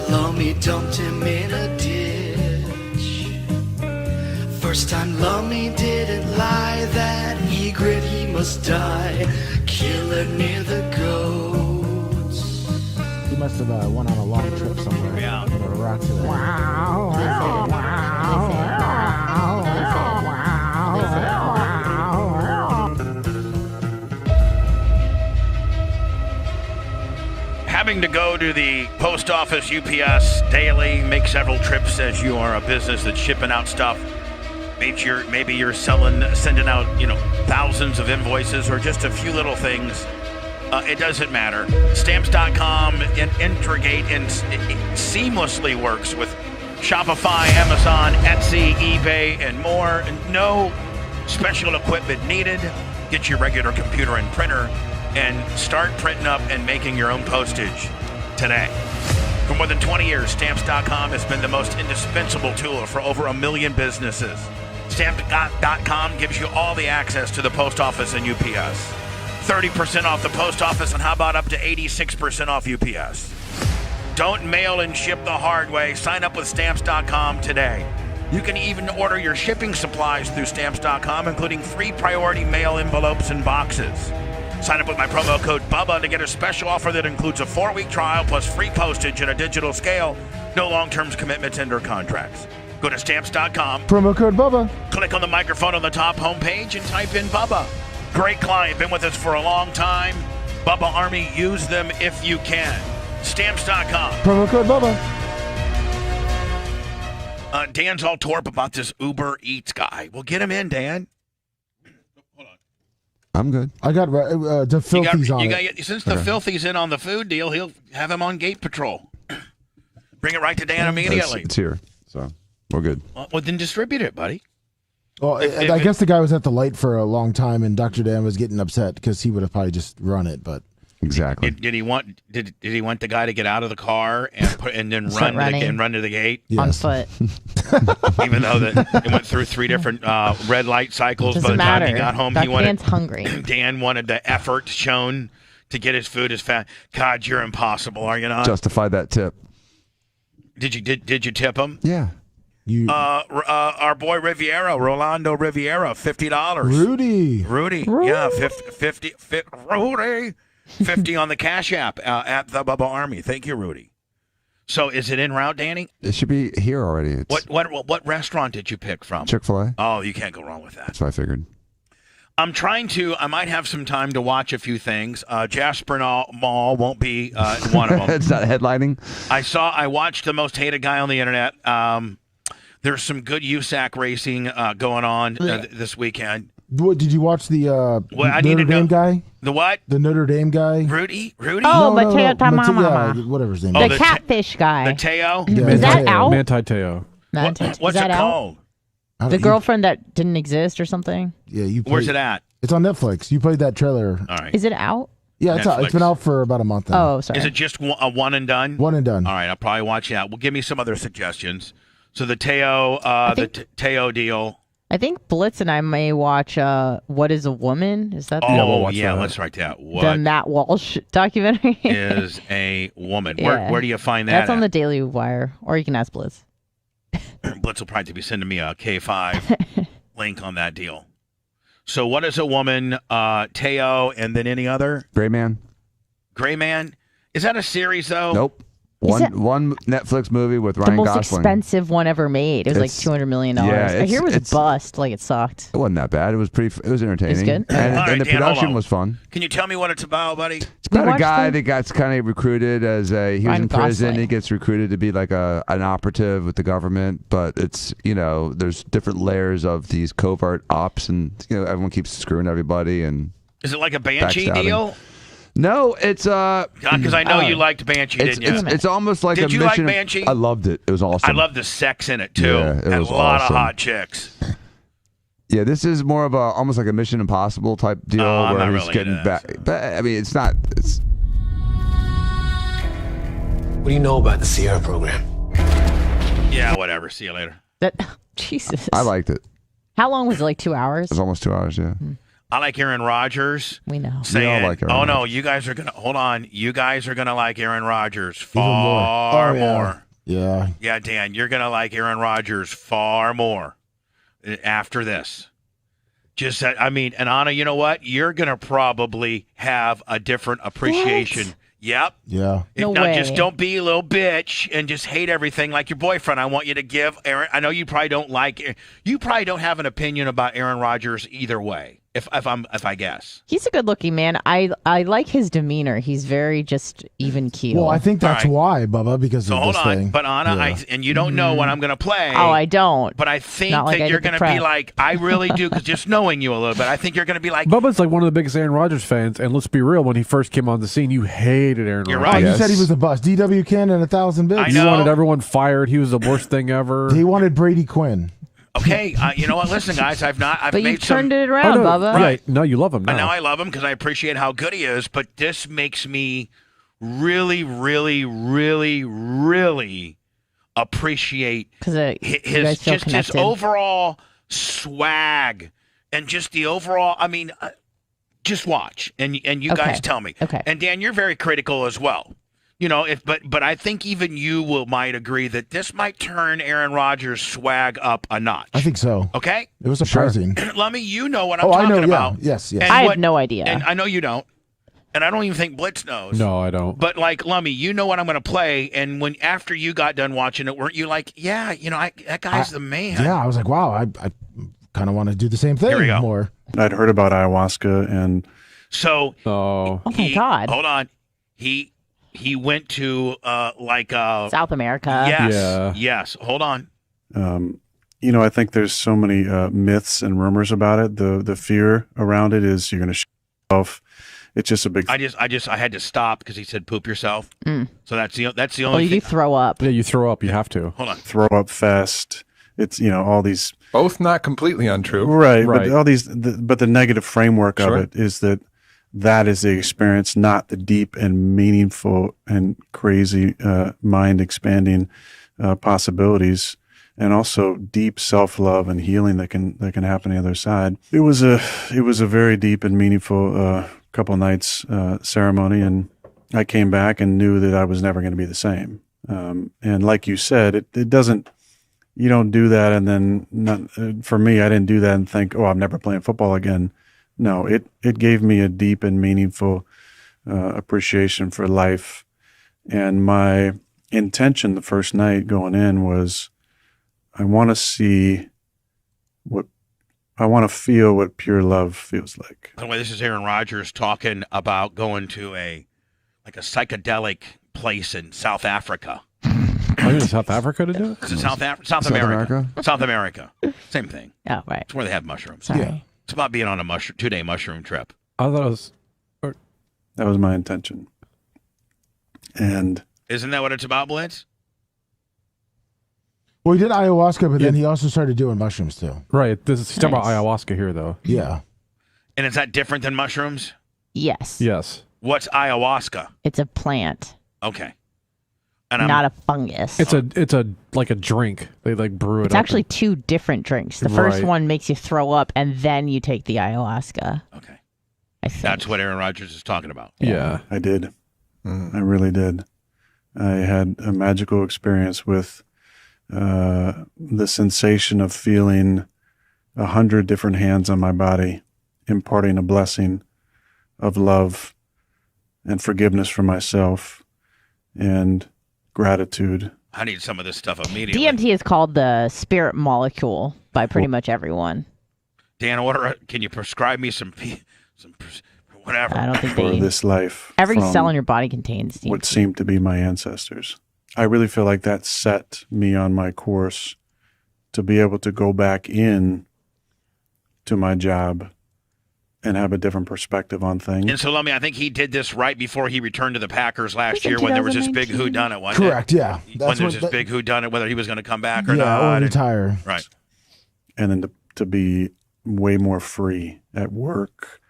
Lummy dumped him in a ditch. First time Lummy didn't lie. That egret he must die. Killer near the goats. He must have went on a long trip somewhere with a rock to the head. Having to go to the post office, UPS daily, make several trips as you are a business that's shipping out stuff. Maybe you're sending out, thousands of invoices or just a few little things. It doesn't matter. Stamps.com integrate and it seamlessly works with Shopify, Amazon, Etsy, eBay, and more. No special equipment needed. Get your regular computer and printer and start printing up and making your own postage today. For more than 20 years, Stamps.com has been the most indispensable tool for over 1 million businesses. Stamps.com gives you all the access to the post office and UPS. 30% off the post office, and how about up to 86% off UPS? Don't mail and ship the hard way. Sign up with Stamps.com today. You can even order your shipping supplies through Stamps.com, including free priority mail envelopes and boxes. Sign up with my promo code BUBBA to get a special offer that includes a 4-week trial plus free postage and a digital scale. No long-term commitments and/or contracts. Go to Stamps.com. Promo code BUBBA. Click on the microphone on the top homepage and type in BUBBA. Great client, been with us for a long time. Bubba Army, use them if you can. Stamps.com. Promo code BUBBA. Dan's all tore up about this Uber Eats guy. Well, get him in, Dan. I'm good. I got the filthies on it. Since the filthy's in on the food deal, he'll have him on gate patrol. Bring it right to Dan immediately. It's here, so we're good. Well, then distribute it, buddy. Well, I guess the guy was at the light for a long time, and Dr. Dan was getting upset because he would have probably just run it. But exactly, did he want the guy to get out of the car and then run to the gate on foot? Even though it went through 3 different red light cycles. Doesn't by the matter. time he got home, Dr. Dan's hungry. Dan wanted the effort shown to get his food as fast. God, you're impossible, are you not? Justify that tip. Did you tip him? Yeah. Our boy Rolando Riviera, $50. Rudy. Yeah, 50 Rudy. 50 on the Cash App at the Bubba Army. Thank you, Rudy. So is it en route, Danny? It should be here already. What restaurant did you pick from? Chick-fil-A. Oh, you can't go wrong with that. That's what I figured. I might have some time to watch a few things. Jasper Mall won't be one of them. It's not headlining. I watched The Most Hated Guy on the Internet. There's some good USAC racing going on this weekend. What, did you watch the Notre Dame guy? The what? The Notre Dame guy? Rudy? Oh, Mateo Tamama. Yeah, whatever his name The is. catfish guy. The Teo? Yeah, is that out? Manti Teo. What's is that it called? The girlfriend that didn't exist or something? Yeah, Where's it at? It's on Netflix. You played that trailer. All right. Is it out? Yeah, it's out. It's been out for about a month now. Oh, sorry. Is it just a one and done? One and done. All right, I'll probably watch that. Well, give me some other suggestions. So the Teo, Teo deal. I think Blitz and I may watch What is a Woman? Is that let's write that. What the Matt Walsh documentary? is a woman? Yeah. Where do you find that? That's on the Daily Wire, or you can ask Blitz. Blitz will probably be sending me a K5 link on that deal. So What is a Woman, Teo, and then any other? Gray Man. Gray Man? Is that a series, though? Nope. One Netflix movie with Ryan Gosling. The most Gosling. expensive one ever made. It was like $200 million. Yeah, I hear it was bust. Like it sucked. It wasn't that bad. It was entertaining. It's good. And the Dan, production was fun. Can you tell me what it's about, buddy? It's about a guy that got kind of recruited as he was Ryan in prison. Gosling. He gets recruited to be like an operative with the government, but it's there's different layers of these covert ops, and everyone keeps screwing everybody. And is it like a Banshee backstabbing. deal? No, it's because I know you liked Banshee, didn't you? It's almost like Did a you mission. like Banshee? I loved it. It was awesome. I love the sex in it too. Yeah, it Had was a lot awesome. of hot chicks. Yeah, this is more of almost like a Mission Impossible type deal I'm where not he's really getting into back. But I mean, it's not. It's What do you know about the Sierra program? Yeah, whatever. See you later. Jesus. I liked it. How long was it? Like 2 hours? It was almost 2 hours. Yeah. I like Aaron Rodgers. We know. Saying, We all like Aaron no, Rodgers. you guys are gonna hold on. You guys are gonna like Aaron Rodgers Even more. far more. Yeah. Yeah, Dan, you're gonna like Aaron Rodgers far more after this. Just, and Anna, you know what? You're gonna probably have a different appreciation. What? Yep. Yeah. No Now, way. just don't be a little bitch and just hate everything like your boyfriend. I want you to give Aaron. I know you probably don't have an opinion about Aaron Rodgers either way. If I guess He's a good-looking man. I like his demeanor. He's very just even keel. Well, I think that's All why, Bubba, because so. of Hold this on, thing. but Anna, Yeah. and you don't know what I'm going to play. Oh, I don't. But I think Not like that I you're did the going to be prep. like, I really do, because just knowing you a little bit, I think you're going to be like, Bubba's like one of the biggest Aaron Rodgers fans, and let's be real, when he first came on the scene, you hated Aaron You're Rodgers. right. Oh, Yes. you said he was a bust. DW Ken and 1,000 bits. I You know. wanted everyone fired. He was the worst thing ever. He wanted Brady Quinn. Okay, you know what? Listen, guys, I've But made you turned some. it around, Oh, no. Bubba. Right. No, you love him now. And now I love him because I appreciate how good he is. But this makes me really, really, really, really appreciate his overall swag and just the overall. I mean, just watch and you guys tell me. Okay. And Dan, you're very critical as well. You know, but I think even you might agree that this might turn Aaron Rodgers' swag up a notch. I think so. Okay? It was surprising. Lummy, you know what I'm I talking know, yeah. about. Yes. And I have no idea. And I know you don't. And I don't even think Blitz knows. No, I don't. But like Lummy, you know what I'm going to play. And when after you got done watching it, weren't you like, yeah, you know, that guy's the man. Yeah, I was like, wow, I kind of want to do the same thing Here we go. more. I'd heard about ayahuasca and So, oh my God. Hold on. He went to South America. Yes. Yes. Hold on. you know, I think there's so many myths and rumors about it. The fear around it is you're going to shit yourself. It's just a big. I had to stop because he said poop yourself. Mm. So that's the only. Well, you throw up. Yeah, you throw up. You have to. Hold on. Throw up fast. It's, you know, all these. Both not completely untrue. Right. But all these. But the negative framework of it is that is the experience, not the deep and meaningful and crazy mind expanding possibilities. And also deep self-love and healing that can happen on the other side. It was a very deep and meaningful couple nights ceremony, and I came back and knew that I was never going to be the same. And like you said, it doesn't. You don't do that, and then for me, I didn't do that and think, oh, I'm never playing football again. No, it gave me a deep and meaningful appreciation for life, and my intention the first night going in was, I want to feel what pure love feels like. By the way, this is Aaron Rodgers talking about going to a psychedelic place in South Africa. Are you in South Africa to do it? Is it South America? South America. Same thing. Oh, right. It's where they have mushrooms. Sorry. Yeah. It's about being on a 2-day mushroom trip. I thought it was. That was my intention. And isn't that what it's about, Blitz? Well, he did ayahuasca, but then he also started doing mushrooms too. Right. He's talking about ayahuasca here, though. Yeah. And is that different than mushrooms? Yes. Yes. What's ayahuasca? It's a plant. Okay. And not a fungus. It's a like a drink. They like brew it. It's actually two different drinks. The first one makes you throw up, and then you take the ayahuasca. Okay. I think. That's what Aaron Rodgers is talking about. Yeah, I did. I really did. I had a magical experience with the sensation of feeling 100 different hands on my body, imparting a blessing of love and forgiveness for myself and gratitude. I need some of this stuff immediately. DMT is called the spirit molecule by pretty much everyone. Dan, can you prescribe me some whatever? I don't think for this life. Every from cell in your body contains DMT. what seemed to be my ancestors. I really feel like that set me on my course to be able to go back in to my job and have a different perspective on things. And so, I think he did this right before he returned to the Packers last year when there was this big whodunit, wasn't Correct, it? yeah. When there's this big whodunit, whether he was going to come back or not. or retire. Right. And then to be way more free at work,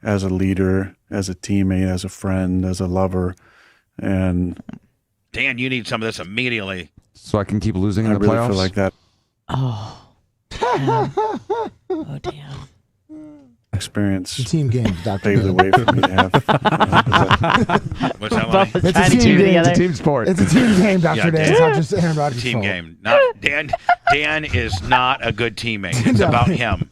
as a leader, as a teammate, as a friend, as a lover. And Dan, you need some of this immediately. So I can keep losing in the really playoffs? feel like that Oh. Oh, damn. experience. It's a team game, Dr. Paved the way for me to have. What's that, Lonnie? It's a team game. It's a team sport. It's a team game, Dr. Dan. It's not just Aaron Rodgers' Team fault. game. Dan is not a good teammate. It's about him.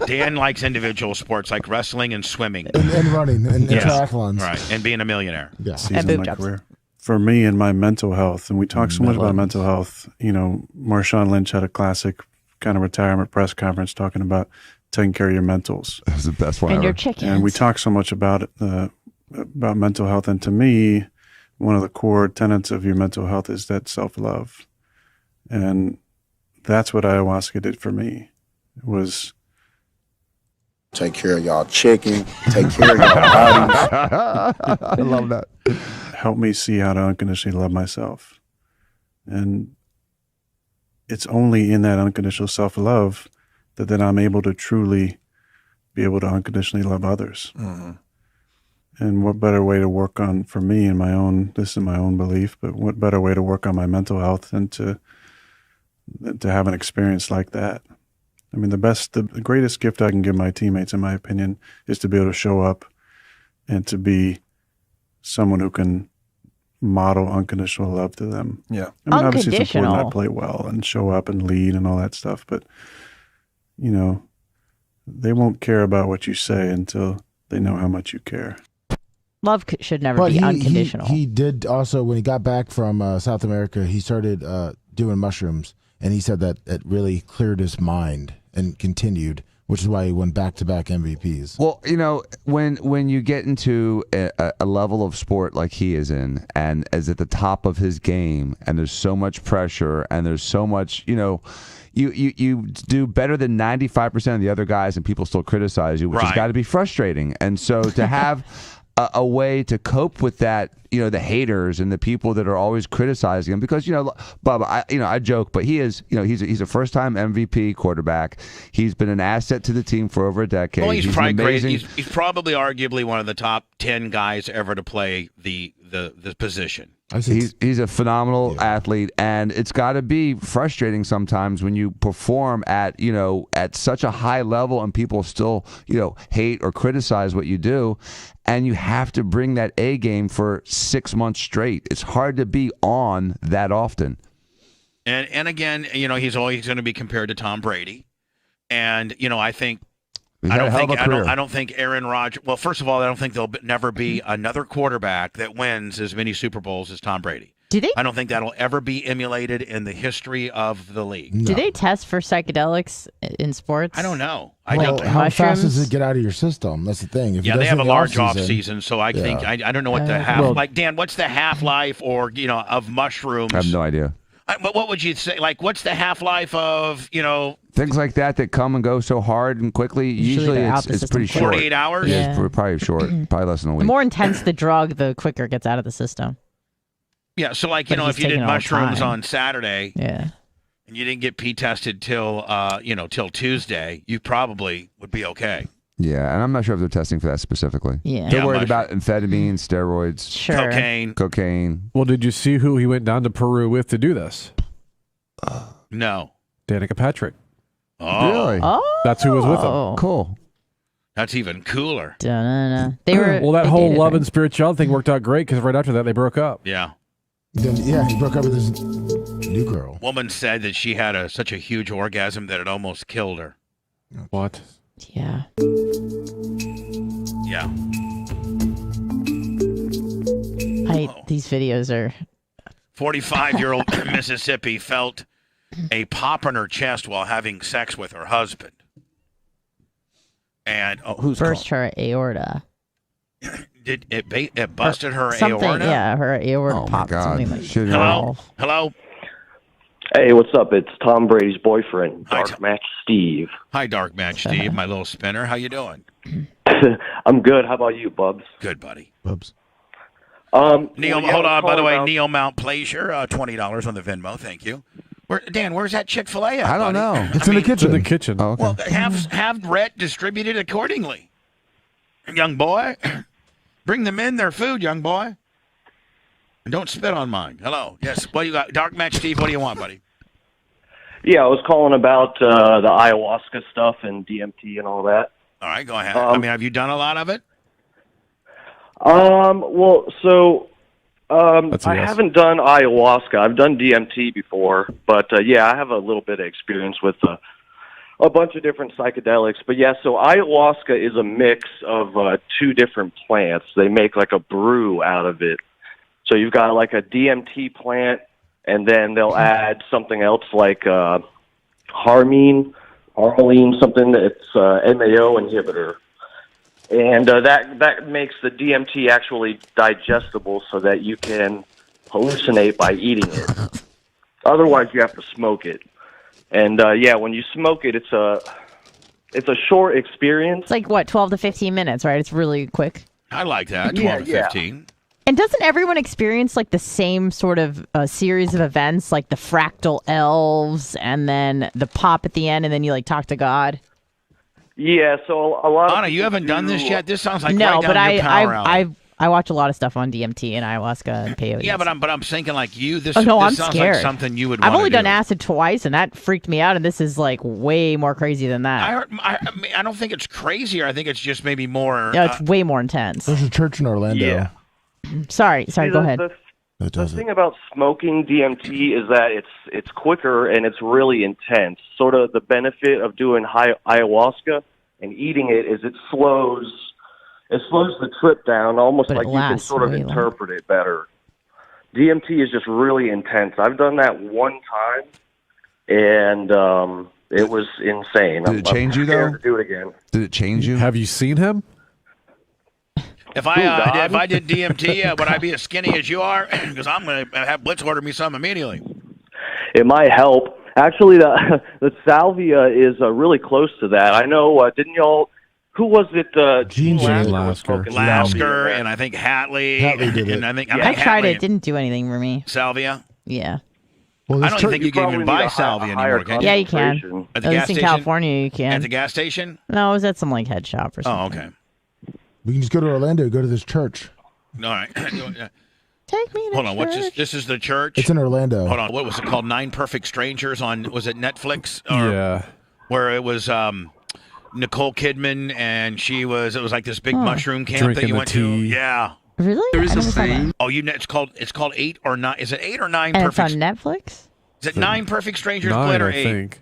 Dan likes individual sports like wrestling and swimming. And running and triathlons. Right. And being a millionaire. Yeah. Season of my career. For me and my mental health, and we talk so much about mental health, you know, Marshawn Lynch had a classic kind of retirement press conference talking about taking care of your mentals. That was the best one And ever. your chickens. And we talk so much about mental health. And to me, one of the core tenets of your mental health is that self-love. And that's what ayahuasca did for me. It was take care of y'all chicken, take care of y'all bodies. I love that. Help me see how to unconditionally love myself. And it's only in that unconditional self-love that then I'm able to truly be able to unconditionally love others. Mm-hmm. And what better way to work on, for me and my own, this is my own belief, but what better way to work on my mental health than to have an experience like that? I mean, the greatest gift I can give my teammates, in my opinion, is to be able to show up and to be someone who can model unconditional love to them. Yeah. I mean, obviously it's important that I play well and show up and lead and all that stuff, but, you know, they won't care about what you say until they know how much you care. Love should never be unconditional. He did also, when he got back from South America, he started doing mushrooms, and he said that it really cleared his mind and continued, which is why he won back-to-back MVPs. Well, you know, when you get into a level of sport like he is in, and is at the top of his game, and there's so much pressure, and there's so much, you know, you do better than 95% of the other guys, and people still criticize you, which has got to be frustrating. And so to have a way to cope with that, you know, the haters and the people that are always criticizing him, because, you know, Bubba, I joke, but he is, you know, he's a first-time MVP quarterback. He's been an asset to the team for over a decade. Well, he's probably great. He's probably arguably one of the top 10 guys ever to play the position. He's a phenomenal athlete, and it's got to be frustrating sometimes when you perform at, you know, at such a high level and people still, you know, hate or criticize what you do, and you have to bring that A game for 6 months straight. It's hard to be on that often. And again, you know, he's always going to be compared to Tom Brady, and you know, I don't think Aaron Rodgers. Well, first of all, I don't think there'll never be another quarterback that wins as many Super Bowls as Tom Brady. Do they? I don't think that'll ever be emulated in the history of the league. No. Do they test for psychedelics in sports? I don't know. How fast does it get out of your system? That's the thing. If they have a large off season, so I think I don't know what the half. Like Dan, what's the half-life or of mushrooms? I have no idea. What would you say? Like, what's the half-life of things like that come and go so hard and quickly? Usually it's pretty short. 48 hours? Yeah, it's probably short. Probably less than a week. The more intense the drug, the quicker it gets out of the system. Yeah, so if you did mushrooms on Saturday, and you didn't get P-tested till Tuesday, you probably would be okay. Yeah, and I'm not sure if they're testing for that specifically. Yeah. They're worried about amphetamine, steroids, cocaine. Well, did you see who he went down to Peru with to do this? No. Danica Patrick. Oh. Really? Oh. That's who was with him. Cool. That's even cooler. They were. Well, that whole love and spirituality thing worked out great because right after that they broke up. Yeah. He broke up with his new girl. Woman said that she had such a huge orgasm that it almost killed her. What? Yeah. Yeah. These videos are. 45-year-old Mississippi felt a pop in her chest while having sex with her husband. And burst her aorta? Did it busted her something, aorta? Yeah, her aorta popped. God. Something like Hello? Hey, what's up? It's Tom Brady's boyfriend, Dark Match Steve. Hi, Dark Match Steve, my little spinner. How you doing? I'm good. How about you, Bubs? Good, buddy. Bubs. Neil, hold on. By the way, Neil Mount Pleasure, $20 on the Venmo. Thank you. Dan, where's that Chick-fil-A at? I don't know. It's in the kitchen. It's in the kitchen. Oh, okay. Well, have Rhett distributed accordingly. Young boy, bring them in their food, young boy. And don't spit on mine. Hello. Yes. What you got? Dark Match Steve, what do you want, buddy? Yeah, I was calling about the ayahuasca stuff and DMT and all that. All right, go ahead. Have you done a lot of it? I haven't done ayahuasca. I've done DMT before, but I have a little bit of experience with a bunch of different psychedelics. But yeah, so ayahuasca is a mix of two different plants. They make like a brew out of it. So you've got like a DMT plant, and then they'll add something else like harmaline, something that's MAO inhibitor. And that makes the DMT actually digestible so that you can hallucinate by eating it. Otherwise, you have to smoke it. And when you smoke it, it's a short experience. It's like 12 to 15 minutes, right? It's really quick. I like that. 12 to 15. And doesn't everyone experience like the same sort of series of events, like the fractal elves and then the pop at the end, and then you like talk to God? Yeah, so a lot of Anna, you haven't done this yet? This sounds like no, right down but your power alley. I watch a lot of stuff on DMT and ayahuasca and peyote. Yeah, but I'm thinking like you. This, oh, no, this I'm sounds scared. like something you would. I've wanna only done do. acid twice, and that freaked me out. And this is like way more crazy than that. I don't think it's crazier. I think it's just maybe more. Yeah, it's way more intense. There's a church in Orlando. Yeah. Sorry, See, go ahead. The thing about smoking DMT is that it's quicker and it's really intense. Sort of the benefit of doing ayahuasca and eating it is it slows the trip down, almost But it like you can lasts sort of way long. interpret it better. DMT is just really intense. I've done that one time, and it was insane. Did it change you, though? To do it again. Did it change you? Have you seen him? If I did DMT, would I be as skinny as you are? Because I'm going to have Blitz order me some immediately. It might help. Actually, the salvia is really close to that. I know. Didn't y'all? Who was it? Gene Lasker, and I think Hatley. Hatley did it. And I tried it. Didn't do anything for me. Salvia. Yeah. Well, I don't think you can even buy salvia anymore, can you? Yeah, you can. At the At gas least in station? California, you can. At the gas station? No, it was at some like head shop or something. Oh, okay. We can just go to Orlando, go to this church. All right. Take me to Hold on. What's this? This is the church? It's in Orlando. Hold on. What was it called? Nine Perfect Strangers on, was it Netflix? Yeah. Where it was Nicole Kidman, and it was like this big mushroom camp Drinking that you the went tea. to. Yeah. Really? There is I a never saw that. saying. Oh, it's called 8 or 9. Is it 8 or 9 And perfect? it's on Netflix? Is it 9 Perfect Strangers, 9, Blitz, or I 8? think.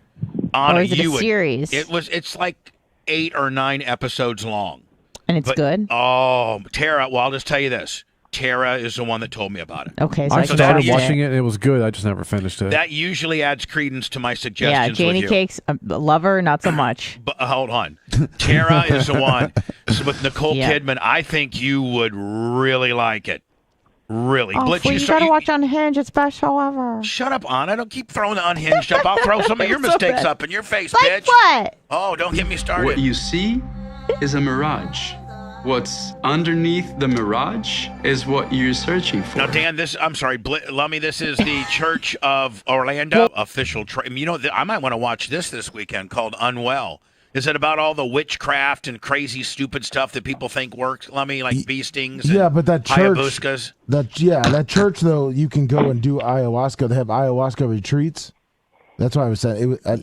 Anna, Or is it a you would- series? It's like 8 or 9 episodes long. And it's good? Oh, Tara, well, I'll just tell you this. Tara is the one that told me about it. Okay, so I I can started watch watching it, and it was good. I just never finished it. That usually adds credence to my Yeah, suggestions Janie with you. Cakes, love her, not so much. But hold on. Tara is the one. This is with Nicole Yeah. Kidman. I think you would really like it. Really. Oh, Blitz, well, you start- gotta watch Unhinged. It's best show ever. Shut up, Anna. Don't keep throwing the unhinged up. I'll throw some of your So mistakes bad. up in your face, Like bitch. what? Oh, don't get me started. What you see is a mirage. What's underneath the mirage is what you're searching for. Now, Dan, I'm sorry, Lummy, this is the Church of Orlando official. You know, I might want to watch this weekend called Unwell. Is it about all the witchcraft and crazy, stupid stuff that people think works, Lummy, like bee stings and Yeah, but that church, ayahuascas? that church though, you can go and do ayahuasca. They have ayahuasca retreats. That's why I was saying. I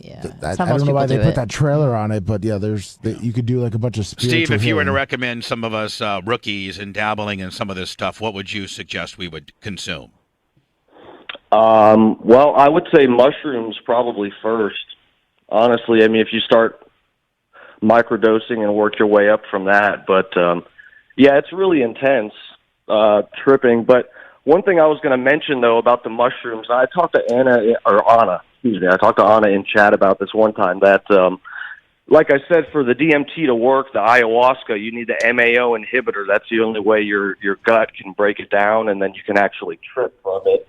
don't know why they put that trailer on it, but yeah, you could do like a bunch of spiritual Steve, if you were to healing. recommend some of us rookies and dabbling in some of this stuff, what would you suggest we would consume? Well, I would say mushrooms probably first. Honestly, I mean, if you start microdosing and work your way up from that. But, yeah, it's really intense, tripping. But one thing I was going to mention, though, about the mushrooms, I talked to Anna, I talked to Anna in chat about this one time, that, like I said, for the DMT to work, the ayahuasca, you need the MAO inhibitor. That's the only way your gut can break it down, and then you can actually trip from it.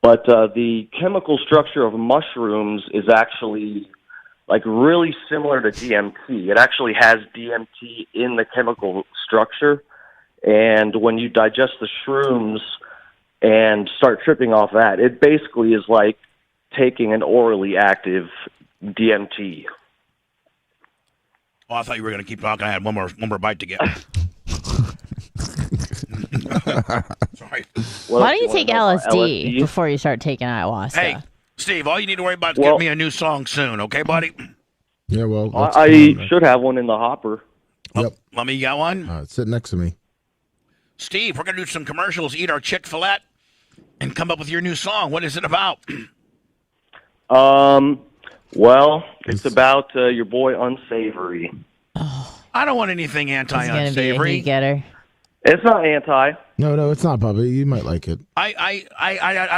But the chemical structure of mushrooms is actually like really similar to DMT. It actually has DMT in the chemical structure. And when you digest the shrooms and start tripping off that, it basically is like taking an orally active DMT. Oh, I thought you were going to keep talking. I had one more bite to get. Sorry. Why don't you take LSD before you start taking ayahuasca? Hey, Steve, all you need to worry about is getting me a new song soon, okay, buddy? Yeah, well, I should have one in the hopper. Yep. Let me get one. It's sitting next to me. Steve, we're going to do some commercials, eat our Chick-fil-A, and come up with your new song. What is it about? Well, it's about your boy Unsavory. I don't want anything anti-unsavory. It's not anti. No, it's not, Bubba. You might like it. I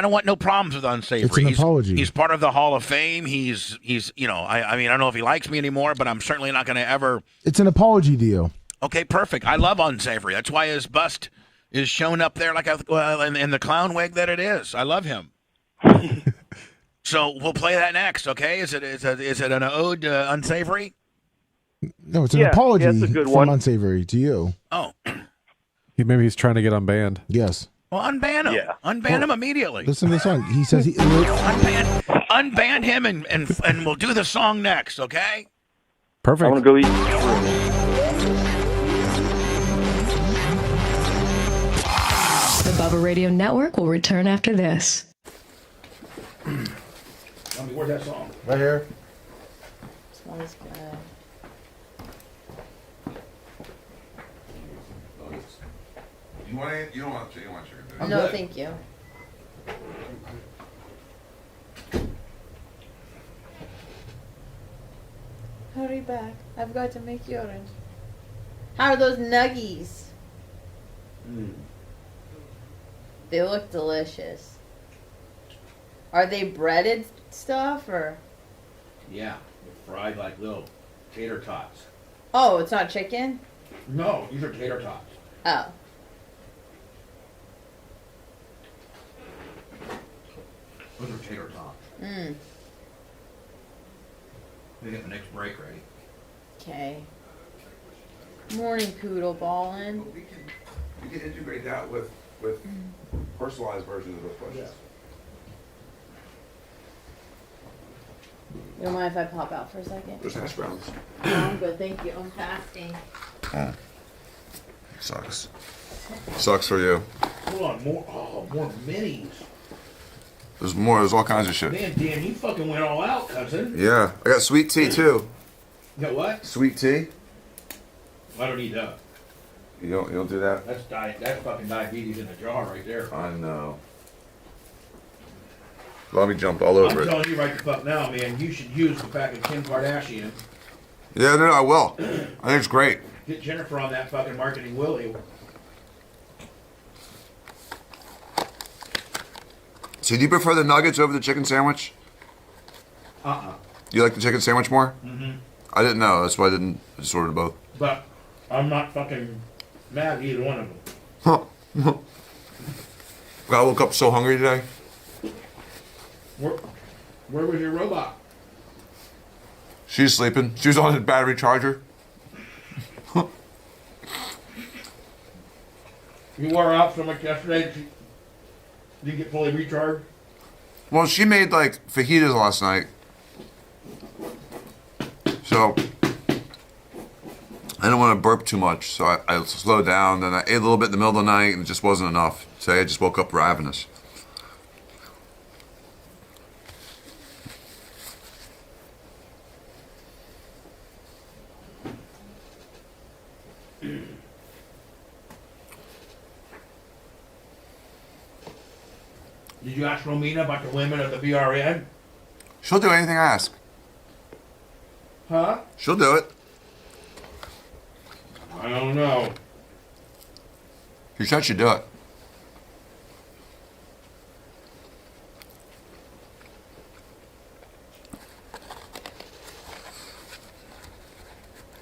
don't want no problems with Unsavory. It's an apology. He's part of the Hall of Fame. He's you know, I mean, I don't know if he likes me anymore, but I'm certainly not going to ever. It's an apology deal. Okay, perfect. I love Unsavory. That's why his bust is shown up there like in the clown wig that it is. I love him. So we'll play that next, okay? Is it an ode to Unsavory? No, it's an apology it's a good from one. Unsavory to you. Oh. Maybe he's trying to get unbanned. Yes. Well, unban him. Yeah. Unban him immediately. Listen to the song. He says he. Unban him and we'll do the song next, okay? Perfect. I want to go eat. The Bubba Radio Network will return after this. Where's that song? Right here. Smells good. You want any? You don't want chicken, do you? No, thank you. Hurry back. I've got to make urine. How are those nuggies? They look delicious. Are they breaded stuff or? Yeah, they're fried like little tater tots. Oh, it's not chicken? No, these are tater tots. Oh. Those are tater tots. Mm. We get the next break ready. Okay. Morning, poodle ballin'. We can integrate that with personalized versions of those questions. You don't mind if I pop out for a second? There's hash browns. No, I'm good, thank you. I'm fasting. Oh. Sucks. Sucks for you. Hold on, more minis. There's all kinds of shit. Man, Dan, you fucking went all out, cousin. Yeah, I got sweet tea too. You got what? Sweet tea? I don't eat that. You don't do that? That's fucking diabetes in a jar right there. I know. Let me jump all over I'm it. telling you right the fuck now, man, you should use the fucking Kim Kardashian. Yeah, no, I will. I think it's great. Get Jennifer on that fucking marketing Willie. So do you prefer the nuggets over the chicken sandwich? You like the chicken sandwich more? Mm-hmm. I didn't know. That's why I just ordered both. But I'm not fucking mad at either one of them. Huh. I woke up so hungry today. Where was your robot? She's sleeping. She was on the battery charger. You wore out so much yesterday that you didn't get fully recharged? Well, she made like fajitas last night. So I didn't want to burp too much, so I slowed down. Then I ate a little bit in the middle of the night, and it just wasn't enough. So I just woke up ravenous. Did you ask Romina about the women of the BRN? She'll do anything I ask. Huh? She'll do it. I don't know. She said she'd do it.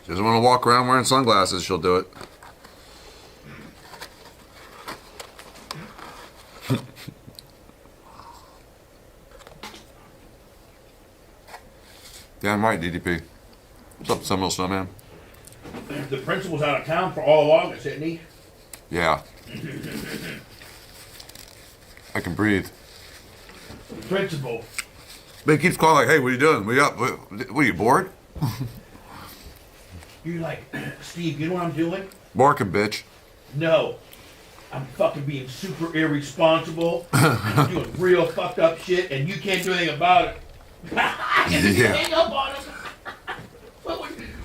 She doesn't want to walk around wearing sunglasses, she'll do it. Damn right, DDP. What's up, Seminole Snowman? The principal's out of town for all of August, isn't he? Yeah. I can breathe. Principal. But he keeps calling like, hey, what are you doing? What are you up? What are you, bored? You're like, Steve, you know what I'm doing? Barking, bitch. No. I'm fucking being super irresponsible. I'm doing real fucked up shit, and you can't do anything about it. Hang up on him.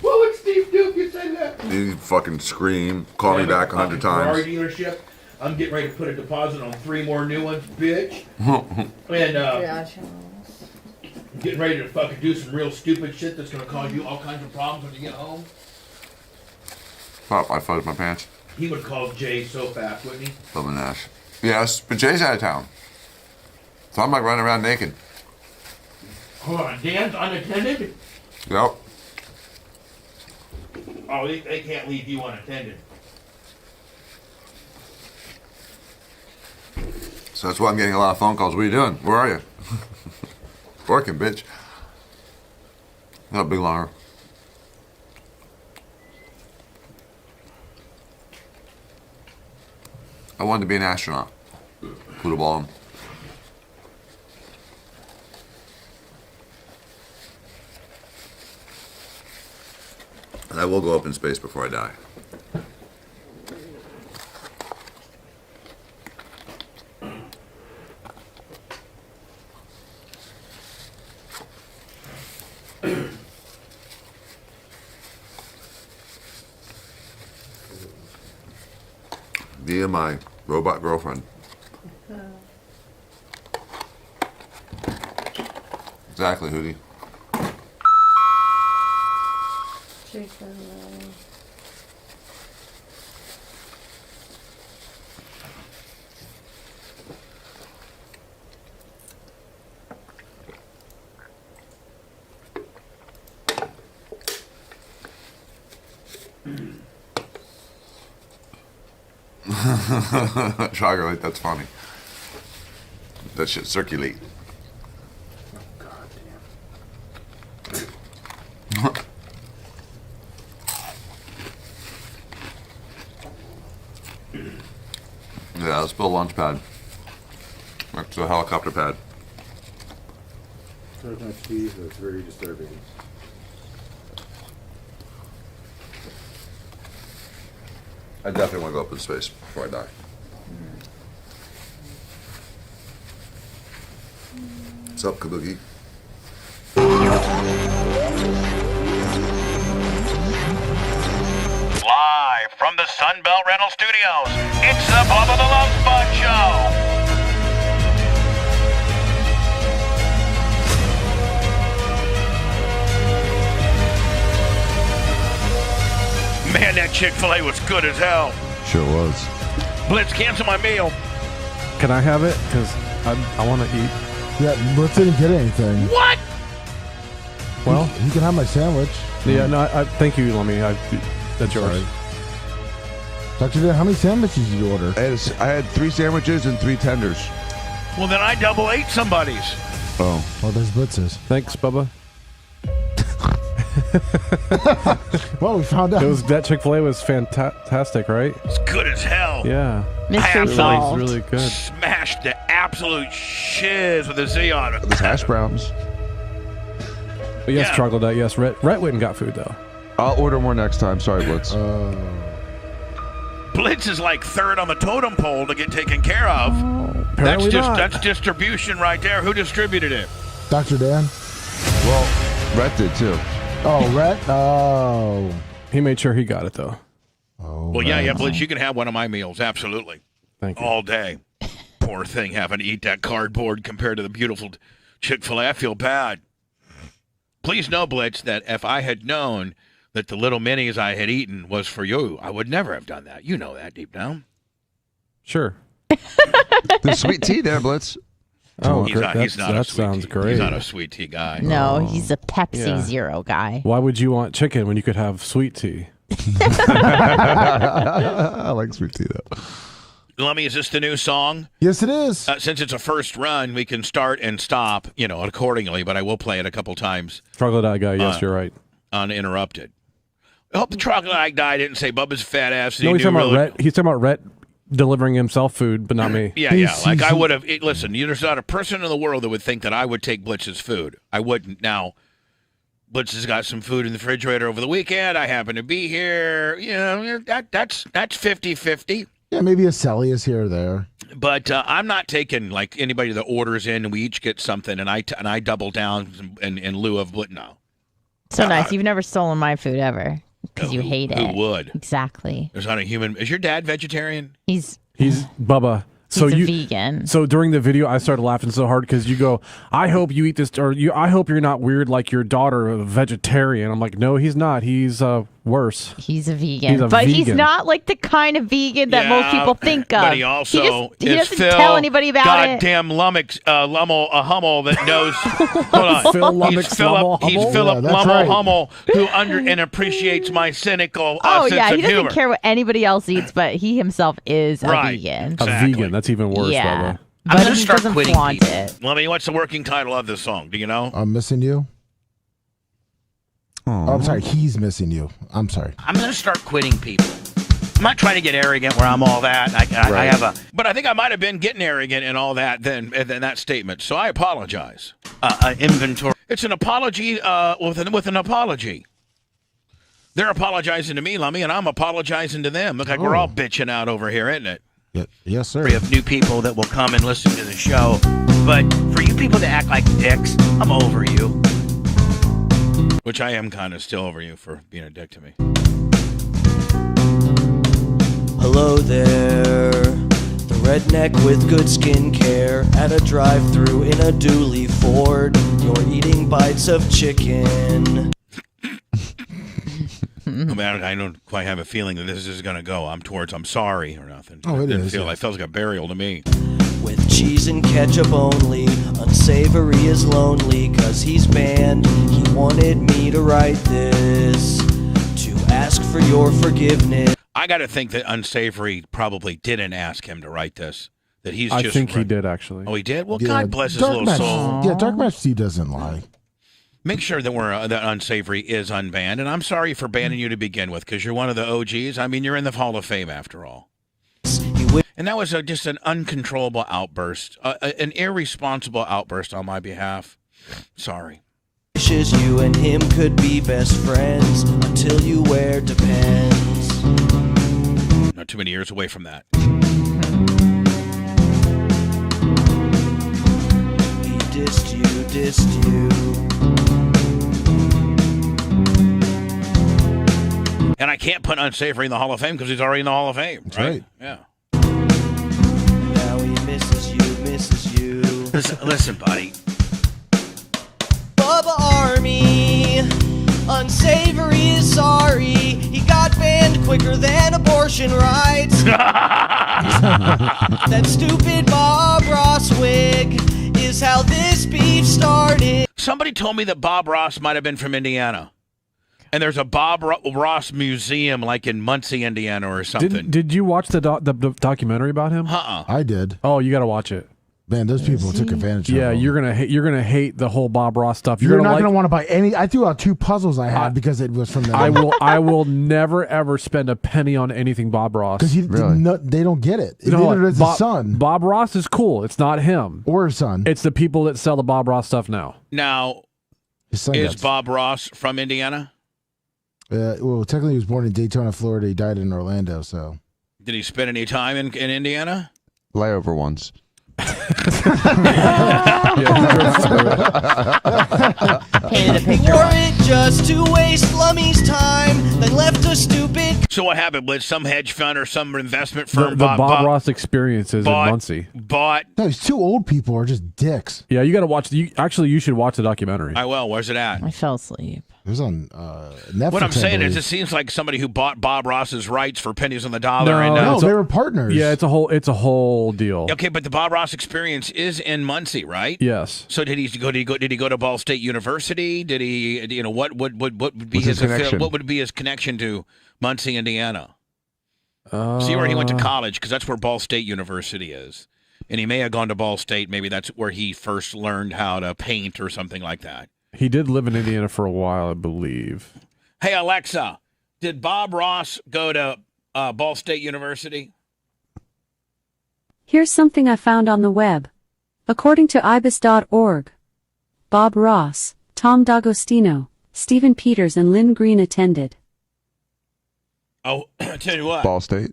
What would Steve do if you said that? You fucking scream. Call me back 100 Ferrari times. dealership. I'm getting ready to put a deposit on 3 more new ones, bitch. And I'm getting ready to fucking do some real stupid shit that's gonna cause you all kinds of problems when you get home. Pop, I fudged my pants. He would call Jay so fast, wouldn't he? Bubba Nash. Yes, but Jay's out of town. So I'm like running around naked. Hold on, Dan's unattended? Yep. Oh, they can't leave you unattended. So that's why I'm getting a lot of phone calls. What are you doing? Where are you? Working, bitch. That'll be longer. I wanted to be an astronaut. Poodle ball. And I will go up in space before I die. Me and my robot girlfriend. Exactly, Hootie. Chocolate, that's funny. That should circulate. Yeah, let's build a launch pad. That's a helicopter pad. Sometimes cheese, that's very disturbing. I definitely want to go up in space before I die. What's up, Kabuki? Live from the Sunbelt Rental Studios, it's the Bubba the Love Sponge Show. Man, that Chick-fil-A was good as hell. Sure was. Blitz, cancel my meal. Can I have it? Because I want to eat. Yeah, Blitz didn't get anything. What? Well, you can have my sandwich. Yeah, no, I thank you, Lummy. That's yours. Dr. Dan, how many sandwiches did you order? I had 3 sandwiches and 3 tenders. Well, then I double ate somebody's. Oh. Oh, there's Blitz's. Thanks, Bubba. Well, we found out. That Chick-fil-A was fantastic, right? It's good as hell. Yeah. Mystery solved. Really good. Smashed the absolute shiz with a Z on it. Those hash browns. But yes, Yeah. Troglodyte, yes. Rhett went and got food, though. I'll order more next time. Sorry, Blitz. Blitz is like third on the totem pole to get taken care of. Apparently not. That's distribution right there. Who distributed it? Dr. Dan? Well, Rhett did too. Oh, Rhett? Oh. He made sure he got it, though. Oh. Well, yeah, Blitz, you can have one of my meals. Absolutely. Thank you. All day. Poor thing having to eat that cardboard compared to the beautiful Chick-fil-A. I feel bad. Please know, Blitz, that if I had known that the little minis I had eaten was for you, I would never have done that. You know that deep down. Sure. The sweet tea there, Blitz. Oh, he's not that sounds great. He's not a sweet tea guy. No, he's a Pepsi Yeah. Zero guy. Why would you want chicken when you could have sweet tea? I like sweet tea, though. Lummy, is this the new song? Yes, it is. Since it's a first run, we can start and stop, accordingly, but I will play it a couple times. Troglodyte guy, yes, you're right. Uninterrupted. I hope the troglodyte guy didn't say Bubba's fat ass. No, he's talking about Rhett. He's talking about Rhett delivering himself food, but not me. Yeah. Like I would have. Listen, there's not a person in the world that would think that I would take Blitz's food. I wouldn't. Now, Blitz has got some food in the refrigerator over the weekend. I happen to be here. That's 50-50. Yeah, maybe a Sally is here or there. But I'm not taking like anybody that orders in and we each get something and I double down in lieu of Blitz. No. So nice. You've never stolen my food ever because you hate it. Who would? Exactly. There's not a human. Is your dad vegetarian? He's Bubba. So He's a you vegan. So during the video, I started laughing so hard because you go, "I hope you eat this," or "I hope you're not weird like your daughter, a vegetarian." I'm like, "No, he's not. He's worse. He's a vegan, but he's not like the kind of vegan that most people think of. But he also he is doesn't Phil tell anybody about it. goddamn Hummel that knows. Hold on, Phil Lummox he's Philip Hummel? Lummel Hummel who and appreciates my cynical sense he of doesn't humor. care what anybody else eats, but he himself is a vegan. A vegan. That's even worse. Yeah. Bubba. I'm But gonna he start doesn't quitting flaunt people. it. Let me. What's the working title of this song? Do you know? I'm missing you. Oh, I'm sorry. He's missing you. I'm sorry. I'm gonna start quitting people. I'm not trying to get arrogant where I'm all that. I have a, but I think I might have been getting arrogant and all that then that statement. So I apologize. Inventory. It's an apology with an apology. They're apologizing to me, Lummy, and I'm apologizing to them. Look like we're all bitching out over here, isn't it? Yeah. Yes, sir. We have new people that will come and listen to the show. But for you people to act like dicks, I'm over you. Which I am kind of still over you for being a dick to me. Hello there, the redneck with good skincare at a drive-thru in a dually Ford. You're eating bites of chicken. I don't quite have a feeling that this is going to go. I'm sorry or nothing. Oh, it is. It feels like a burial to me. With cheese and ketchup only, unsavory is lonely, 'cause he's banned. He wanted me to write this, to ask for your forgiveness. I got to think that Unsavory probably didn't ask him to write this. That he's I just. think he did, actually. Oh, he did? Well, Yeah, God bless his little soul. Yeah, Dark Majesty doesn't lie. Make sure that that Unsavory is unbanned. And I'm sorry for banning you to begin with, because you're one of the OGs. I mean, you're in the Hall of Fame after all. And that was just an uncontrollable outburst, an irresponsible outburst on my behalf. Sorry. Wishes you and him could be best friends until you wear Depends. Not too many years away from that. He dissed you. And I can't put Unsavory in the Hall of Fame because he's already in the Hall of Fame. That's right. Yeah. Now he misses you. Listen, buddy. Bubba Army, Unsavory is sorry. He got banned quicker than abortion rights. That stupid Bob Ross wig is how this beef started. Somebody told me that Bob Ross might have been from Indiana. And there's a Bob Ross museum like in Muncie, Indiana or something. Did you watch the documentary about him? I did. Oh, you got to watch it. Man, those people took advantage of him. Yeah, you're gonna hate the whole Bob Ross stuff. You're not gonna want to buy any. I threw out 2 puzzles I had because it was from them. I will never ever spend a penny on anything Bob Ross because they don't get it. No, Neither does his son. Bob Ross is cool. It's not him or his son. It's the people that sell the Bob Ross stuff now. Now, is Bob Ross from Indiana? Well, technically, he was born in Daytona, Florida. He died in Orlando. So, did he spend any time in Indiana? Layover once. Painted a picture. Wore it just to waste Lummy's time, then left a stupid. So what happened? Was some hedge fund or some investment firm? The Bob Ross experiences in Muncie. No, these 2 old people are just dicks. Yeah, you got to watch. You should watch the documentary. I will. Where's it at? I fell asleep. It was on Netflix. What I'm saying is, it seems like somebody who bought Bob Ross's rights for pennies on the dollar. No, they were partners. Yeah, it's a whole deal. Okay, but the Bob Ross experience is in Muncie, right? Yes. So did he go to Ball State University? Did he? What would be his connection? What would be his connection to Muncie, Indiana? See where he went to college, because that's where Ball State University is, and he may have gone to Ball State. Maybe that's where he first learned how to paint or something like that. He did live in Indiana for a while, I believe. Hey, Alexa, did Bob Ross go to Ball State University? Here's something I found on the web. According to ibis.org, Bob Ross, Tom D'Agostino, Stephen Peters, and Lynn Green attended. Oh, tell you what. Ball State.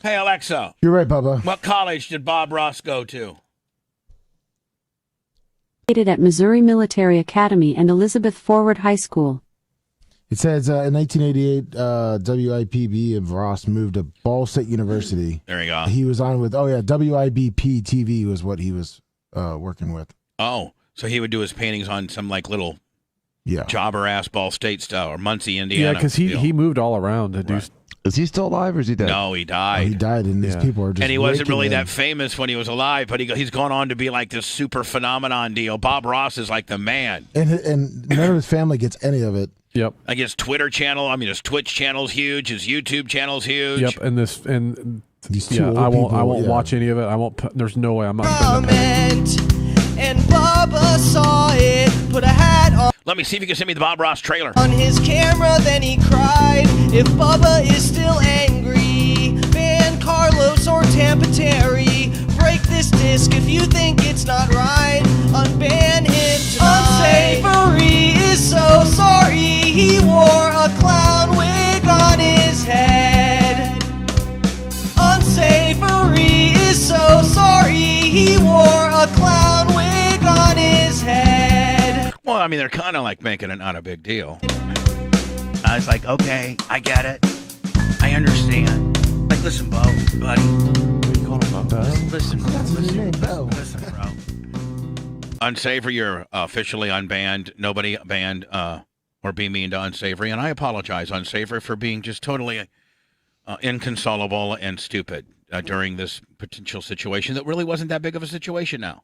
Hey, Alexa. You're right, Bubba. What college did Bob Ross go to? At Missouri Military Academy and Elizabeth Forward High School. It says in 1988, WIPB and Ross moved to Ball State University. There you go. He was on with, WIBP TV was what he was working with. Oh, so he would do his paintings on some little jobber-ass Ball State style or Muncie, Indiana. Yeah, because he moved all around to do. Is he still alive or is he dead? No, he died. He died, and these people are just. And he wasn't really raking that in. famous when he was alive, but he's gone on to be like this super phenomenon deal. Bob Ross is like the man. And none of his family gets any of it. Yep. Like his Twitter channel, his Twitch channel's huge, his YouTube channel's huge. Yep, and these two old I won't people, watch any of it. I won't. There's no way I'm not. Comment, and Bubba saw it. Put a hat on. Let me see if you can send me the Bob Ross trailer. On his camera, then he cried. If Bubba is still angry. Terry. Break this disc if you think it's not right. Unban him tonight. Unsavory is so sorry. He wore a clown wig on his head. Unsavory is so sorry. He wore a clown wig on his head. Well, I mean, they're kind of like making it not a big deal. I was like, okay, I get it. I understand. Like, listen, Bo, buddy. Listen, bro. Unsavory, you're officially unbanned. Nobody banned or be mean to Unsavory. And I apologize, Unsavory, for being just totally inconsolable and stupid during this potential situation that really wasn't that big of a situation now.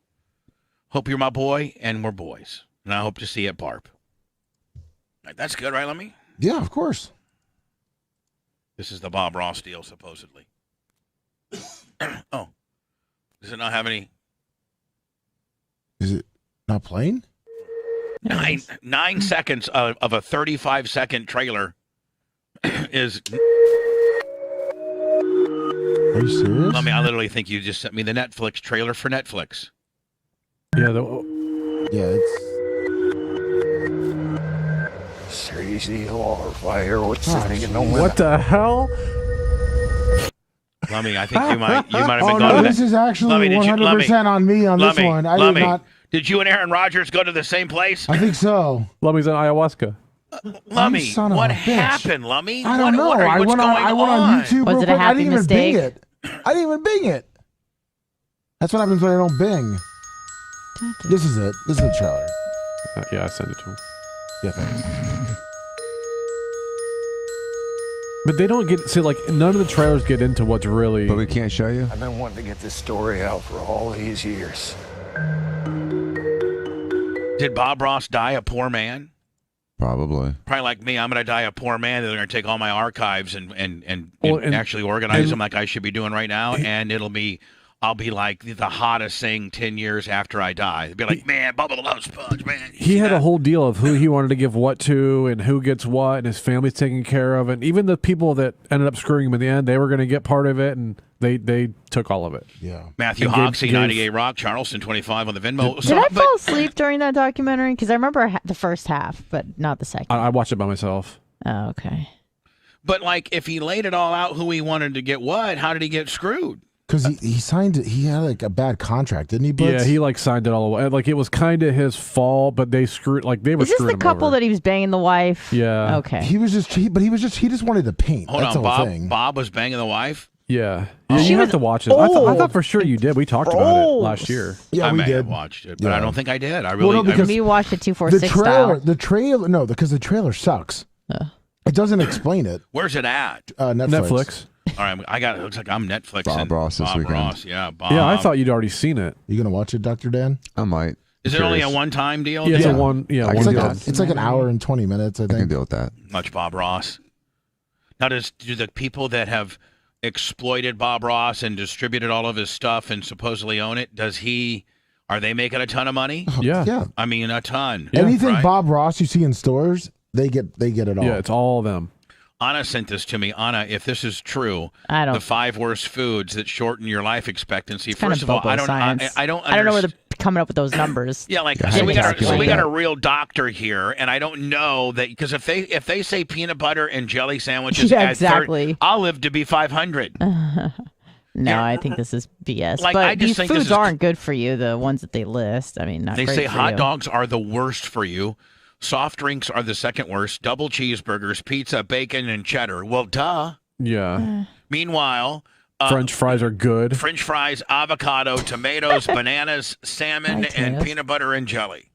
Hope you're my boy, and we're boys. And I hope to see you at Barb. That's good, right, Lemmy? Yeah, of course. This is the Bob Ross deal, supposedly. Oh. Does it not have any? Is it not playing? 9 seconds of a 35-second trailer is... Are you serious? I literally think you just sent me the Netflix trailer for Netflix. Yeah, it's... Seriously, fire. What's happening in the What the hell? Lummy, I think you might have been Oh, no, this is actually 100% on me on this one. I did not... Did you and Aaron Rodgers go to the same place? I think so. Lummy's in ayahuasca. Lummy, son of what a bitch. happened, Lummy? I don't know. What's I went on YouTube Was real it a quick. I happy didn't even bing mistake? it. I didn't even bing it. That's what happens when I don't bing. This is it. This is the trailer. Yeah, I sent it to him. Yeah, thanks. But they don't get... See, like, none of the trailers get into what's really... But we can't show you? I've been wanting to get this story out for all these years. Did Bob Ross die a poor man? Probably. Probably like me. I'm going to die a poor man. They're going to take all my archives and actually organize them like I should be doing right now. And I'll be like the hottest thing 10 years after I die. They'll be like, man, Bubba loves Sponge, man. He had a whole deal of who he wanted to give what to and who gets what, and his family's taken care of. And even the people that ended up screwing him in the end, they were going to get part of it, and they took all of it. Yeah. Matthew Hoxie, 98 Rock, Charleston, 25 on the Venmo. Did I fall asleep during that documentary? Because I remember the first half, but not the second. I watched it by myself. Oh, okay. But, like, if he laid it all out who he wanted to get what, how did he get screwed? Because he signed it. He had like a bad contract, didn't he, Blitz? Yeah, he like signed it all away. Like it was kind of his fault, but they screwed. Like they were. Is this screwing the him couple over. that he was banging the wife? Yeah. Okay. He just wanted to paint. Hold That's on, the whole Bob. thing. Bob was banging the wife? Yeah. She You was have to watch it. I thought for sure you did. We talked about it last year. Yeah, I we may did. have watched it, but I don't think I did. I Well, really no, because We watched it 246 the trailer, no, because the trailer sucks. It doesn't explain it. Where's it at? Netflix. All right, I got it. Looks like I'm Netflix. Bob Ross this weekend. Ross, yeah, Bob. Yeah, I thought you'd already seen it. You gonna watch it, Dr. Dan? I might. Is it only a one-time deal? Yeah, it's a one. Yeah, I one can deal. do that. It's like an hour and 20 minutes, I I can think. deal with that. Much Bob Ross. Now, do the people that have exploited Bob Ross and distributed all of his stuff and supposedly own it, are they making a ton of money? Yeah. Yeah. I mean, a ton. Anything right? Bob Ross you see in stores, they get it all. Yeah, it's all of them. Anna sent this to me. Anna, if this is true, I don't- the 5 worst foods that shorten your life expectancy. It's kind First of of all, I bobo don't science. I don't know where understand. they're coming up with those numbers. Yeah, like Yeah, so we calculate got that. a real doctor here, and I don't know that because if they say peanut butter and jelly sandwiches, Yeah, at exactly. I'll live to be 500. No, I think this is BS. Like, but I just these think this foods is- aren't good for you, the ones that they list. I mean, not They great say for hot you. dogs are the worst for you. Soft drinks are the second worst. Double cheeseburgers, pizza, bacon, and cheddar. Well, duh. Yeah. Meanwhile, French fries are good. French fries, avocado, tomatoes, bananas, salmon, and peanut butter and jelly.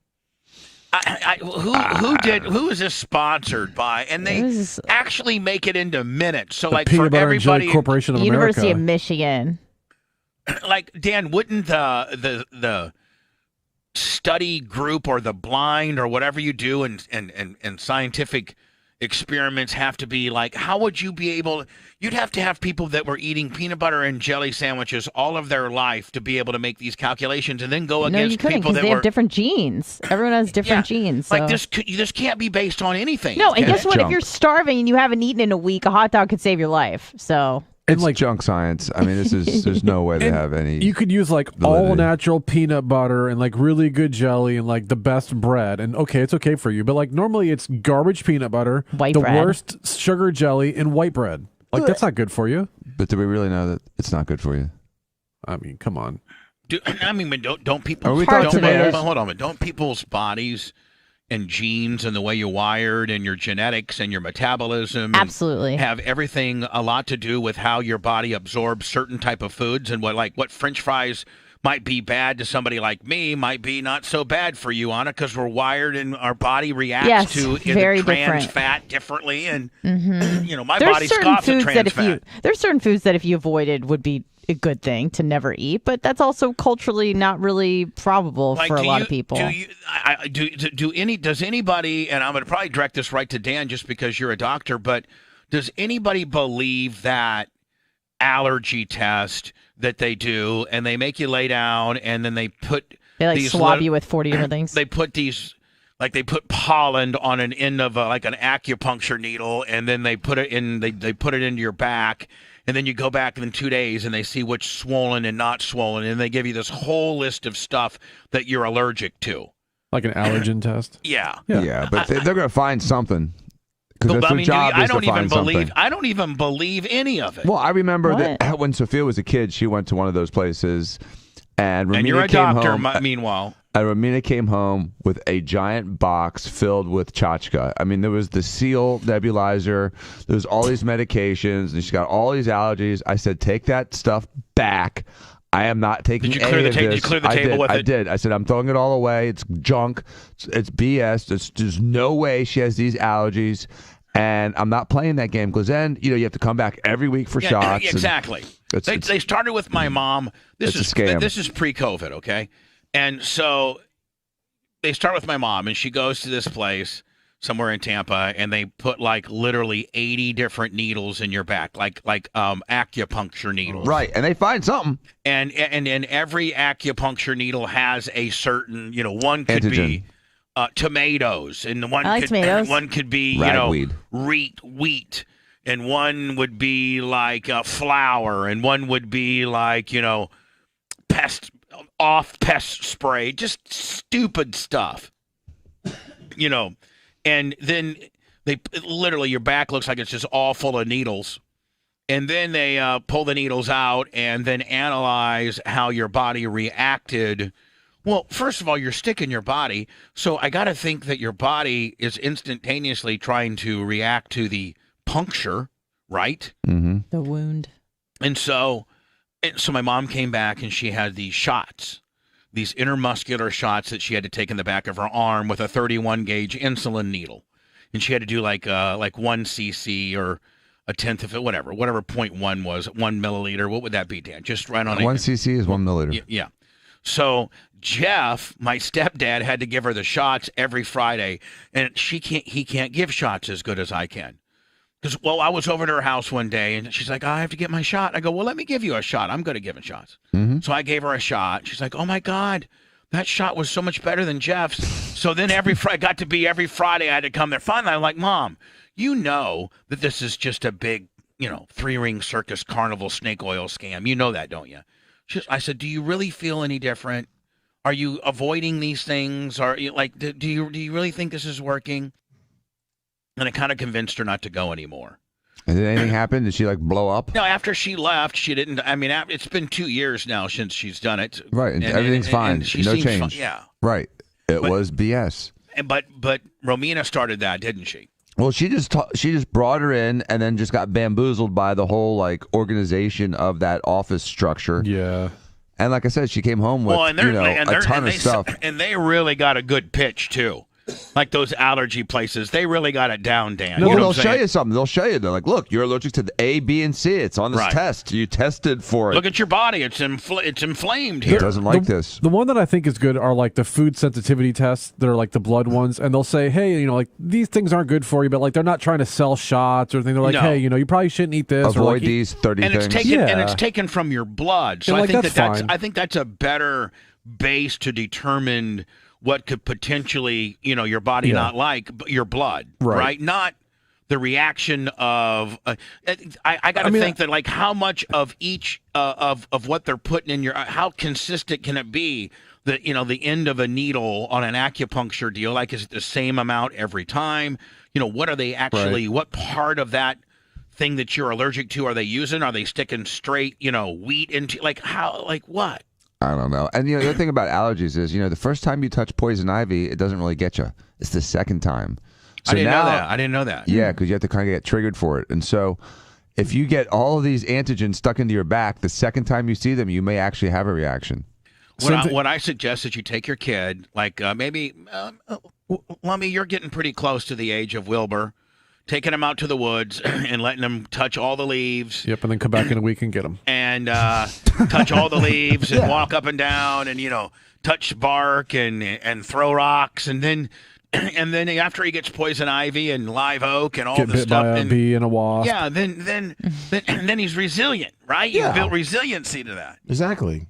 Who is this sponsored by? And they actually make it into minutes. So, The like, Peanut for Butter and Jelly everybody, Corporation of University America. of Michigan. like Dan, wouldn't the study group or the blind or whatever you do and scientific experiments have to be like, how would you be able, you'd have to have people that were eating peanut butter and jelly sandwiches all of their life to be able to make these calculations and then go No, you against couldn't people because that they were have different genes. Everyone has different genes. So. like this can't be based on anything. No, and can guess it? what? If you're starving and you haven't eaten in a week, a hot dog could save your life. So It's like junk science. I mean, there's no way they have any. You could use like validity. all natural peanut butter and like really good jelly and like the best bread. And okay, it's okay for you. But like normally it's garbage peanut butter, White the bread. worst sugar jelly, and white bread. Like that's not good for you. But do we really know that it's not good for you? I mean, come on. Don't people? Are we talking tomatoes? Hold on. Don't people's bodies and genes and the way you're wired and your genetics and your metabolism Absolutely. have everything a lot to do with how your body absorbs certain type of foods, and what French fries might be bad to somebody like me might be not so bad for you, Anna, because we're wired and our body reacts to very trans different. fat differently, and Mm-hmm. my There's body certain scoffs at foods trans that if fat. there's certain foods that if you avoided would be a good thing to never eat, but that's also culturally not really probable for a lot of people. Does anybody, and I'm going to probably direct this right to Dan just because you're a doctor, but does anybody believe that allergy test that they do and they make you lay down and then they put They swab you with 40 different things? They put they put pollen on an end of like an acupuncture needle, and then they put it in. They put it into your back, and then you go back in 2 days, and they see what's swollen and not swollen, and they give you this whole list of stuff that you're allergic to, like an allergen test. Yeah, but they're going to find something. Because that's their job is to find something. I don't even believe any of it. Well, I remember that when Sophia was a kid, she went to one of those places, and Romina you're a came doctor, home, meanwhile. And Romina came home with a giant box filled with tchotchke. I mean, there was the Seal nebulizer. There was all these medications, and she's got all these allergies. I said, take that stuff back. I am not taking Did you clear any the of table? this. Did you clear the table with I it? did. I said, I'm throwing it all away. It's junk. It's BS. There's no way she has these allergies. And I'm not playing that game because then you have to come back every week for shots. Exactly. They started with my mom. This is pre-COVID, okay? And so they start with my mom, and she goes to this place somewhere in Tampa, and they put like literally 80 different needles in your back, like acupuncture needles. Right, and they find something. And every acupuncture needle has a certain, one could Antigen. be tomatoes, and one I like tomatoes. one could be Ragweed. wheat, and one would be like flour, and one would be like pest spray, just stupid stuff, and then they literally your back looks like it's just all full of needles. And then they pull the needles out and then analyze how your body reacted. Well, first of all, you're sticking your body, so I got to think that your body is instantaneously trying to react to the puncture, right? Mm-hmm. The wound. And so my mom came back and she had these shots, these intermuscular shots that she had to take in the back of her arm with a 31 gauge insulin needle, and she had to do like 1 cc or a tenth of it, whatever 0.1 was, 1 milliliter. What would that be, Dan? Just right on 1 cc is 1 milliliter. Yeah. So Jeff, my stepdad, had to give her the shots every Friday, and he can't give shots as good as I can. Because, I was over at her house one day, and she's like, I have to get my shot. I go, well, let me give you a shot. I'm good at giving shots. Mm-hmm. So I gave her a shot. She's like, oh, my God, that shot was so much better than Jeff's. So then every Friday I had to come there. Finally, I'm like, Mom, you know that this is just a big, 3-ring circus carnival snake oil scam. You know that, don't you? I said, do you really feel any different? Are you avoiding these things? Are you do you really think this is working? And I kind of convinced her not to go anymore. And did anything happen? Did she blow up? No, after she left, she didn't. I mean, it's been 2 years now since she's done it. Right, and everything's fine. And she no seems change. Yeah. Right. It was BS. But Romina started that, didn't she? Well, she just brought her in and then just got bamboozled by the whole organization of that office structure. Yeah. And like I said, she came home with a ton of stuff. And they really got a good pitch too. Like those allergy places, they really got it down, Dan. No, they'll show you something. They'll show you. They're like, look, you're allergic to the A, B, and C. It's on this test. You tested for it. Look at your body. It's inflamed here. It doesn't like this. The one that I think is good are like the food sensitivity tests that are like the blood ones, and they'll say, hey, these things aren't good for you, but they're not trying to sell shots or anything. They're like, hey, you probably shouldn't eat this. Avoid these 30 and things. It's taken from your blood. So And, I think that's fine. I think that's a better base to determine what could potentially, your body not like, but your blood, right? Not the reaction of I got to think that like how much of each of what they're putting in your how consistent can it be that the end of a needle on an acupuncture deal, like is it the same amount every time? What are they actually what part of that thing that you're allergic to are they using? Are they sticking straight wheat into what? I don't know. And the other thing about allergies is the first time you touch poison ivy, it doesn't really get you. It's the second time. So I didn't know that. Yeah, because you have to kind of get triggered for it. And so if you get all of these antigens stuck into your back, the second time you see them, you may actually have a reaction. What I suggest is you take your kid, like maybe, Lummy, you're getting pretty close to the age of Wilbur, taking him out to the woods and letting him touch all the leaves. Yep, and then come back in a week and get them. And touch all the leaves and walk up and down and, touch bark and throw rocks. And then after he gets poison ivy and live oak and all Get the bit stuff, by a bee and a wasp. yeah, then he's resilient, right? Yeah. You built resiliency to that. Exactly.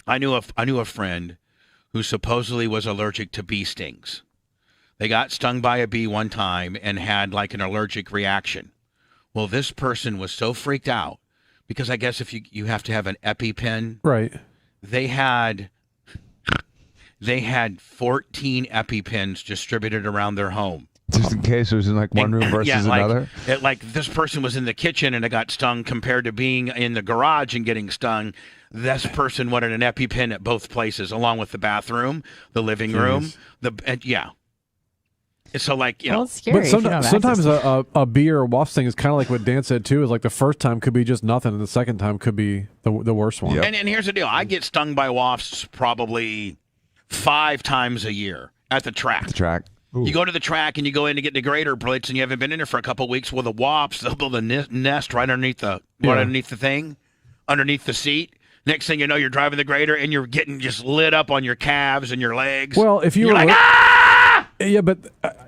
I knew a friend who supposedly was allergic to bee stings. They got stung by a bee one time and had like an allergic reaction. Well, this person was so freaked out because I guess if you have to have an EpiPen, right? They had 14 EpiPens distributed around their home. Just in case it was in like one room versus another? Like this person was in the kitchen and it got stung compared to being in the garage and getting stung. This person wanted an EpiPen at both places, along with the bathroom, the living room, So like, Well, it's scary. But sometimes a bee or a wasp thing is kind of like what Dan said too. Is like the first time could be just nothing, and the second time could be the worst one. And here's the deal: I get stung by wasps probably 5 times a year at the track. You go to the track and you go in to get the grader blitz, and you haven't been in there for a couple of weeks. Well, the wasps they'll build a nest right underneath the thing, underneath the seat. Next thing you know, you're driving the grader and you're getting just lit up on your calves and your legs. Well, if you you're were like, ah! Yeah, but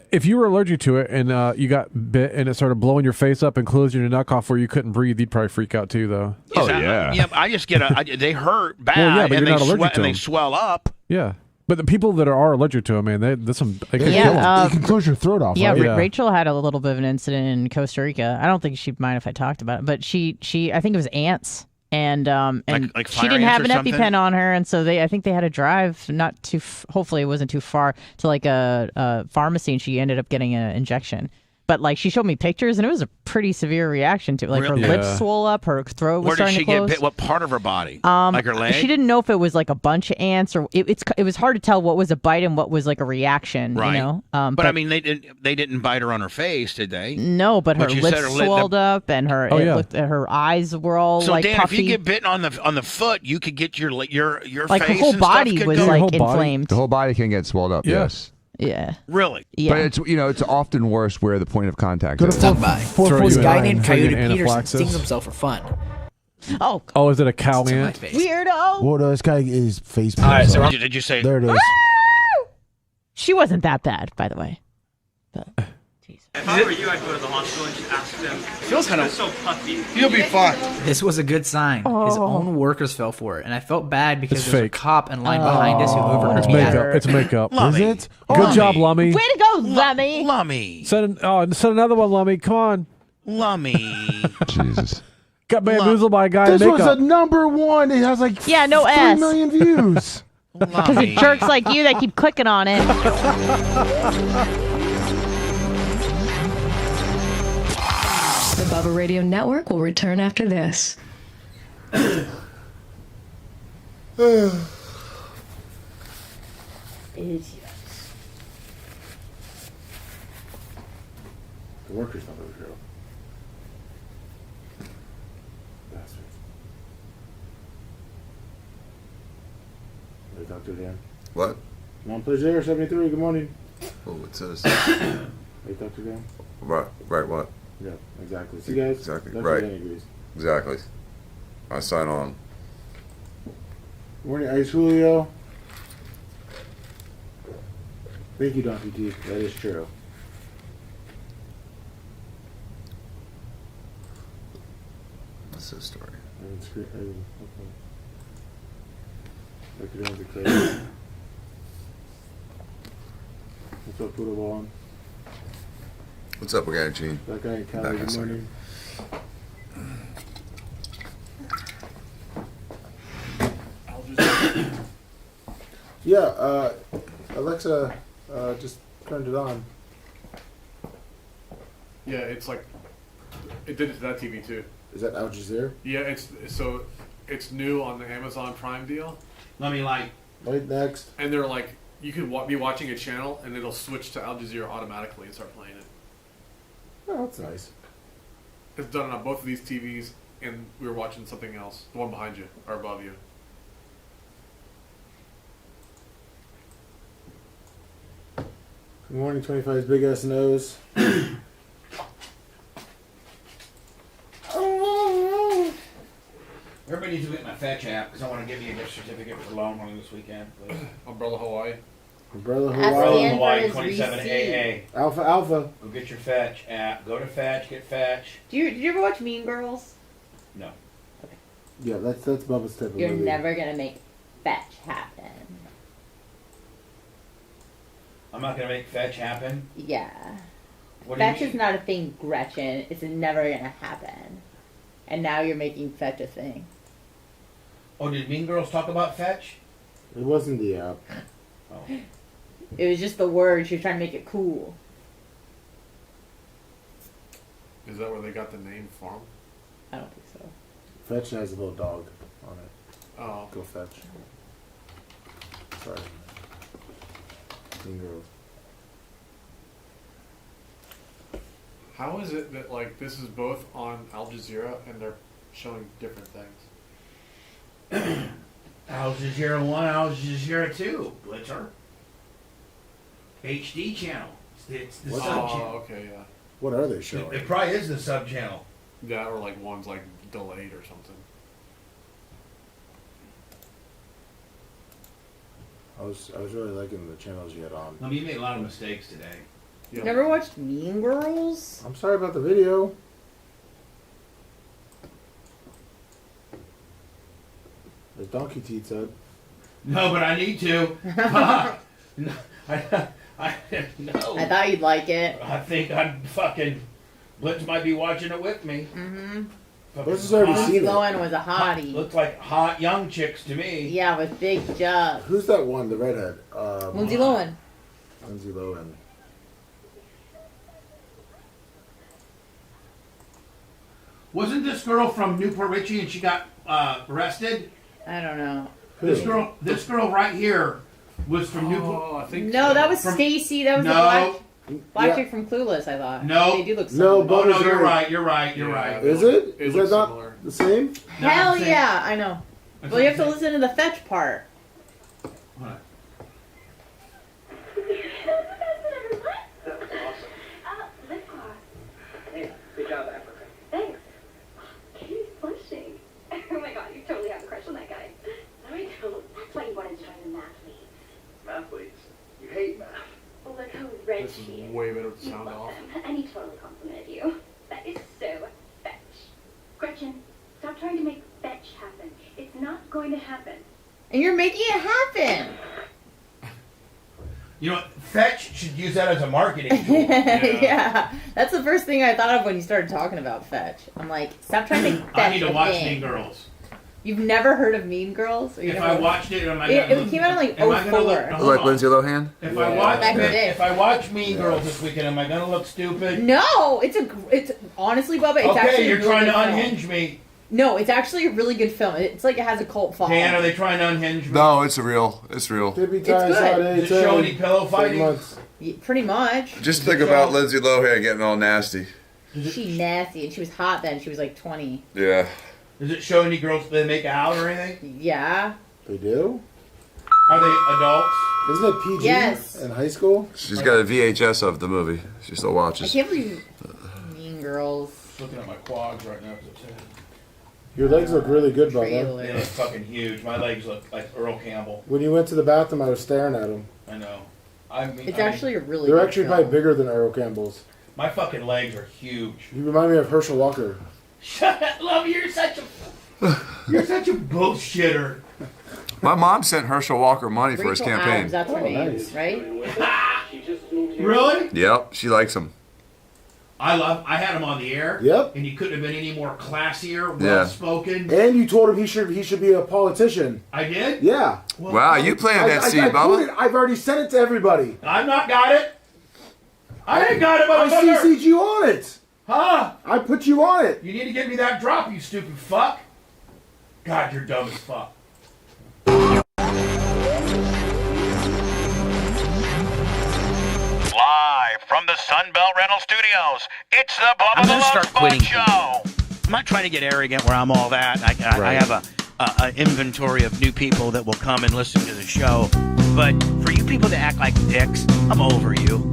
if you were allergic to it and you got bit and it started blowing your face up and closing your neck off where you couldn't breathe, you'd probably freak out too, though. Yeah, I just get they hurt bad. Well, yeah, but and you're not allergic to they them. swell up. Yeah, but the people that are allergic to them, man, they can kill them. You can close your throat off. Yeah, right? Rachel had a little bit of an incident in Costa Rica. I don't think she'd mind if I talked about it, but she I think it was ants. And like she didn't have an EpiPen on her, and so I think they had to drive not too. Hopefully, it wasn't too far to like a pharmacy, and she ended up getting an injection. But like she showed me pictures, and it was a pretty severe reaction to it. Like Really? her lips swole up, her throat was Where did starting she to close. get bit? What part of her body? Like her leg? She didn't know if it was like a bunch of ants or it was hard to tell what was a bite and what was like a reaction. Right. You know. But I mean, they didn't bite her on her face, did they? No, but her you lips said her swelled up, and her her eyes were all So like Dan, puffy. if you get bitten on the foot, you could get your like face her whole and body stuff could was go. like inflamed. The whole body can get swelled up, yes. Yeah. Really? Yeah. But it's it's often worse where the point of contact is. This guy named Coyote Peterson stings himself for fun. Oh, is it a cow ant? Weirdo. Well, this guy is face. All right, so did you say? There it is. She wasn't that bad, by the way. If I were you, I'd go to the hospital and just ask them. Feels kind of so puffy. You'll be fine. This was a good sign. His Oh. own workers fell for it, and I felt bad because It's there's fake. a cop in line behind us who overheard It's me. makeup. It's makeup. Lummy. Is it? Good job, Lummy. Way to go, Lummy. Lummy. Send another one, Lummy. Come on. Lummy. Jesus. Got bamboozled by a guy This in was makeup. a #1. It has like no 3 S. million views. Because of jerks like you that keep clicking on it. The Bubba Radio Network will return after this. The workers not over here. Bastards. Hey, Dr. Dan. What? Mount Pleasure 73, good morning. Oh, it says. Hey, Dr. Dan. Right, what? Yeah, exactly. See, guys? Exactly, Dr. right. Dan agrees. Exactly. I sign on. Morning, Ice Julio. Thank you, Donkey T. That is true. What's this story? Dr. Dan's a crazy. What's up, Poodle Ball? What's up, Organic Gene? That guy in Cali, good morning. Yeah, Alexa just turned it on. Yeah, it's like it did it to that TV too. Is that Al Jazeera? Yeah, it's new on the Amazon Prime deal. Let me like. Right next. And they're like, you could be watching a channel and it'll switch to Al Jazeera automatically and start playing it. Oh, that's nice. It's done on both of these TVs, and we were watching something else. The one behind you or above you. Good morning, 25's big ass nose. Everybody needs to get my Fetch app because I want to give you a gift certificate for the long one this weekend, please. Umbrella Hawaii. Umbrella Hawaii. Hawaii. 27AA. Alpha Alpha. Go get your Fetch app. Go to Fetch. Get Fetch. Did you ever watch Mean Girls? No. Yeah, that's Bubba's type of You're movie. never gonna make Fetch happen. I'm not gonna make Fetch happen. Yeah. What do you Fetch mean? is not a thing, Gretchen. It's never gonna happen. And now you're making Fetch a thing. Oh, did Mean Girls talk about Fetch? It wasn't the app. Oh. It was just the word. She was trying to make it cool. Is that where they got the name from? I don't think so. Fetch has a little dog on it. Oh. Go Fetch. Sorry. Mean Girls. How is it that like this is both on Al Jazeera and they're showing different things? Al Jazeera 1, Al Jazeera 2, Blitzer. HD channel. It's the Oh, sub channel. okay, yeah. What are they showing? It probably is the sub channel. Yeah, or like one's like delayed or something. I was really liking the channels you had on. I mean, you made a lot of mistakes today. You never watched Mean Girls? I'm sorry about the video. There's donkey teeth up. No, but I need to. No. No. I thought you'd like it. I think I'm fucking. Blitz might be watching it with me. Mm-hmm. Blitz has already seen it. Lohan was a hottie. Looks like hot young chicks to me. Yeah, with big jugs. Who's that one? The redhead. Lindsay Lohan. Lindsay Lohan. Wasn't this girl from Newport Richie and she got arrested? I don't know. This girl right here was from Newport. Oh, I think No, that was Stacy. That was the black Yeah. chick from Clueless, I thought. No. They do look similar. No, Oh no, Bubba's you're right. right. You're right. You're right. Is it? Is that looks not similar. the same? Hell Same. yeah, I know. That's Well, you what have to I'm listen to the Fetch part. What? Lip gloss. Hey, good job, Africa. Thanks. Katie's blushing. Oh my god, you totally have a crush on that guy. No, I don't. That's why you wanted to join the mathletes. Mathletes? You hate math. Oh, look how red This she is is. way better to You sound love off. them, and he totally complimented you. That is so fetch. Gretchen, stop trying to make fetch happen. It's not going to happen. And you're making it happen. You know, what? Fetch should use that as a marketing tool. Yeah. That's the first thing I thought of when you started talking about Fetch. I'm like, stop trying to make Fetch I need to a watch thing. Mean Girls. You've never heard of Mean Girls? Or you If never I watched it, am I It gonna came out in like am I gonna 04. look- hold Like on. Lindsay Lohan? If I watch Back in the day. if I watch Mean Girls this weekend, am I gonna look stupid? No, it's honestly, Bubba, it's Okay, actually you're a really trying to good film. unhinge me. No, it's actually a really good film. It's like it has a cult following. Dan, are they trying to unhinge me? No, it's real. It's real. Tippy It's Times good. Hot Does it show any pillow 7 fighting? months. Yeah, pretty much. Just think about Lindsay Lohan getting all nasty. She nasty, and she was hot then. She was like 20. Yeah. Does it show any girls that make out or anything? Yeah. They do? Are they adults? Isn't it PG Yes. in high school? She's got a VHS of the movie. She still I watches. can't believe Mean Girls. Looking at my quads right now. Your legs look really good, Bubba. Trailer. They look fucking huge. My legs look like Earl Campbell. When you went to the bathroom, I was staring at them. I know. I mean, It's actually a really They're good actually film. probably bigger than Earl Campbell's. my fucking legs are huge. You remind me of Herschel Walker. Shut up, love. You're such a bullshitter. My mom sent Herschel Walker money for his Rachel campaign. Adams, that's her name, nice. right? Really? Yep, she likes him. I had him on the air. Yep. And he couldn't have been any more classier, Yeah. well-spoken. And you told him he should be a politician. I did? Yeah. Well, Wow, you planted that seed, Bubba. I've already sent it to everybody. I've not got it. I ain't got it, I motherfucker. CC'd you on it. Huh? I put you on it. You need to give me that drop, you stupid fuck. God, you're dumb as fuck. Live from the Sunbelt Rental Studios, it's the Bubba I'm the gonna Love start Sponge quitting. Show. I'm not trying to get arrogant where I'm all that. I have a inventory of new people that will come and listen to the show. But for you people to act like dicks, I'm over you.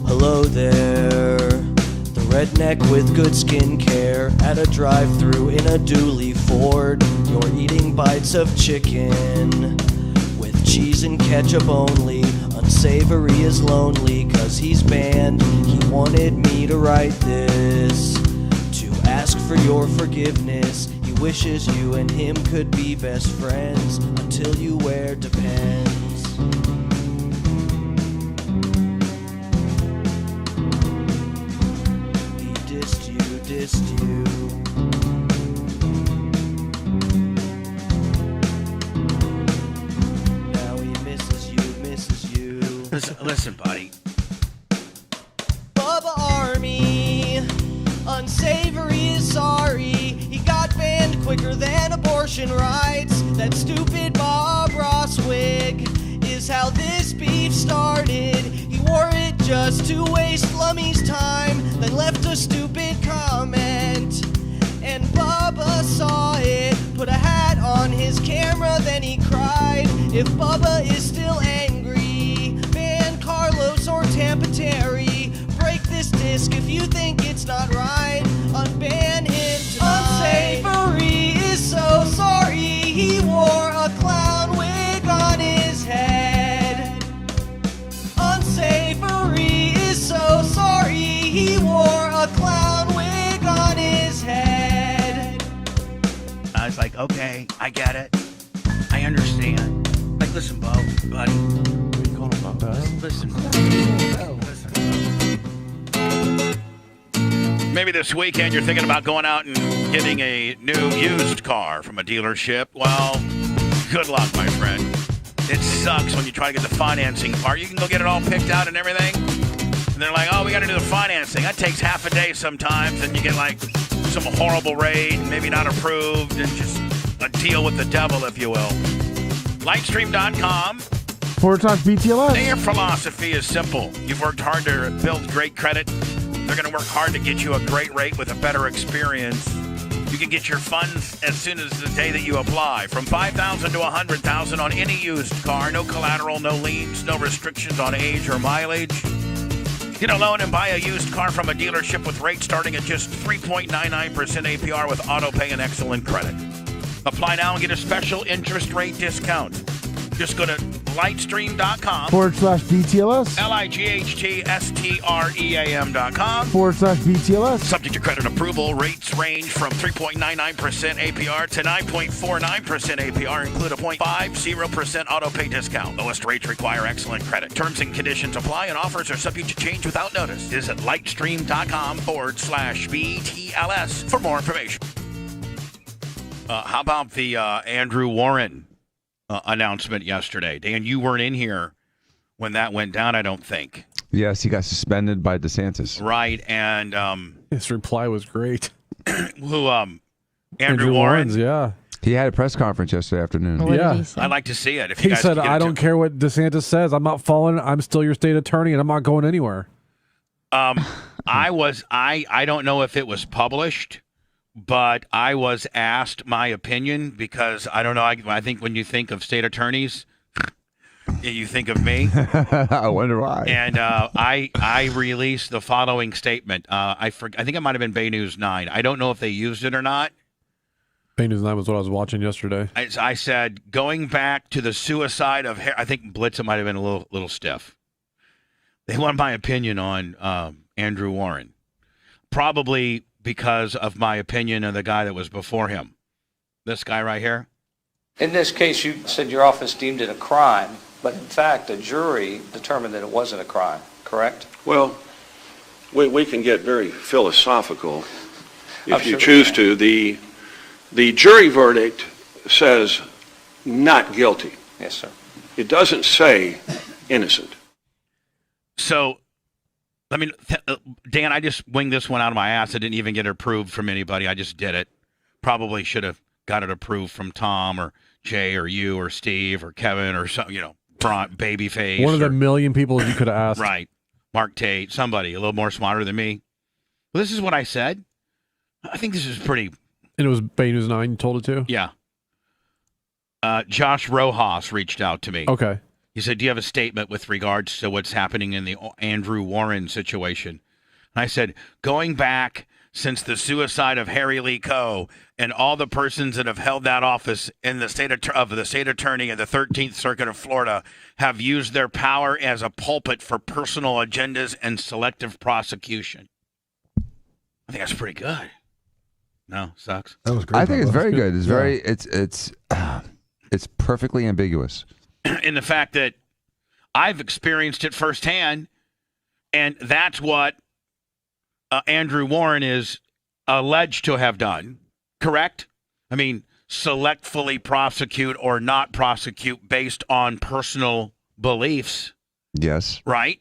Hello there, the redneck with good skincare at a drive-thru in a dually Ford. You're eating bites of chicken with cheese and ketchup only. Unsavory is lonely 'cause he's banned. He wanted me to write this to ask for your forgiveness. He wishes you and him could be best friends until you wear Depends. Dissed you. Now he misses you. Listen, buddy. Bubba Army, unsavory is sorry. He got banned quicker than abortion rights. That stupid Bob Ross wig is how this beef started. He wore it just to waste Lummy's time, then left a stupid comment. And Bubba saw it, put a hat on his camera, then he cried. If Bubba is still angry, ban Carlos or Tampa Terry. Break this disc if you think it's not right. Unban him tonight. Unsavory is so sorry. He wore a clown wig on his head. Unsavory is so sorry. He wore a clown wig on his head. I was like, okay, I get it. I understand. Like, listen, Bo, buddy. What are you calling about that? Listen. Maybe this weekend you're thinking about going out and getting a new used car from a dealership. Well, good luck, my friend. It sucks when you try to get the financing part. You can go get it all picked out and everything. And they're like, oh, we got to do the financing. That takes half a day sometimes. And you get like some horrible rate, maybe not approved, and just a deal with the devil, if you will. Lightstream.com. /BTLS. Their philosophy is simple. You've worked hard to build great credit. They're going to work hard to get you a great rate with a better experience. You can get your funds as soon as the day that you apply. From $5,000 to $100,000 on any used car. No collateral, no liens, no restrictions on age or mileage. Get a loan and buy a used car from a dealership with rates starting at just 3.99% APR with auto pay and excellent credit. Apply now and get a special interest rate discount. Just go to lightstream.com. /BTLS. LIGHTSTREAM.com. /BTLS. Subject to credit approval. Rates range from 3.99% APR to 9.49% APR. Include a 0.50% auto pay discount. Lowest rates require excellent credit. Terms and conditions apply and offers are subject to change without notice. Visit lightstream.com /BTLS for more information. How about the Andrew Warren announcement yesterday? Dan, you weren't in here when that went down, I don't think. Yes, he got suspended by DeSantis. Right, and his reply was great. Who? Andrew Warren? Yeah. He had a press conference yesterday afternoon. What did he say? I'd like to see it. If you He guys said, could get I it don't care what DeSantis says. I'm not falling. I'm still your state attorney, and I'm not going anywhere. I don't know if it was published, but I was asked my opinion because I don't know. I think when you think of state attorneys, you think of me. I wonder why. And I released the following statement. I think it might have been Bay News 9. I don't know if they used it or not. Bay News 9 was what I was watching yesterday. I said, going back to the suicide of I think Blitz might have been a little stiff. They want my opinion on Andrew Warren. Probably because of my opinion of the guy that was before him. This guy right here. In this case, you said your office deemed it a crime. But in fact, a jury determined that it wasn't a crime, correct? Well, we can get very philosophical I'm if you sure we choose can. to. The jury verdict says not guilty. Yes, sir. It doesn't say innocent. So, Dan, I just winged this one out of my ass. I didn't even get it approved from anybody. I just did it. Probably should have got it approved from Tom or Jay or you or Steve or Kevin or some, Babyface. One of the million people you could have asked. Right. Mark Tate, somebody a little more smarter than me. Well, this is what I said. I think this is pretty. And it was Bay News 9 you told it to? Yeah. Josh Rojas reached out to me. Okay. He said, do you have a statement with regards to what's happening in the Andrew Warren situation? And I said, going back since the suicide of Harry Lee Coe and all the persons that have held that office in the state of the state attorney in the 13th Circuit of Florida have used their power as a pulpit for personal agendas and selective prosecution. I think that's pretty good. No, sucks. That was great. I think it's very good. It's Yeah. very it's perfectly ambiguous. In the fact that I've experienced it firsthand, and that's what Andrew Warren is alleged to have done, correct? I mean, selectively prosecute or not prosecute based on personal beliefs, Yes. right?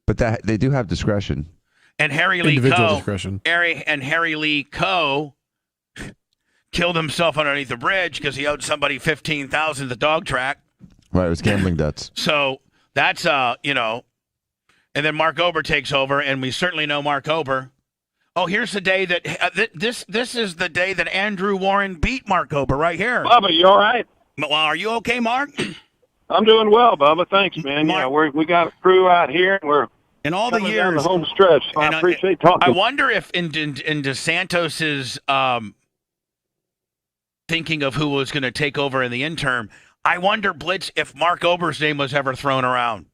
But that they do have discretion. And Harry Lee Individual Coe, discretion. Harry Lee Coe killed himself underneath the bridge because he owed somebody $15,000 at the dog track. Right, it was gambling debts. So that's and then Mark Ober takes over, and we certainly know Mark Ober. Oh, here's the day that this is the day that Andrew Warren beat Mark Ober right here. Bubba, you all right? Well, are you okay, Mark? I'm doing well, Bubba. Thanks, man. Mark, We got a crew out here, and we're in all the coming down years the home stretch. So I appreciate talking. I wonder if in DeSantos's thinking of who was going to take over in the interim, I wonder, Blitz, if Mark Ober's name was ever thrown around.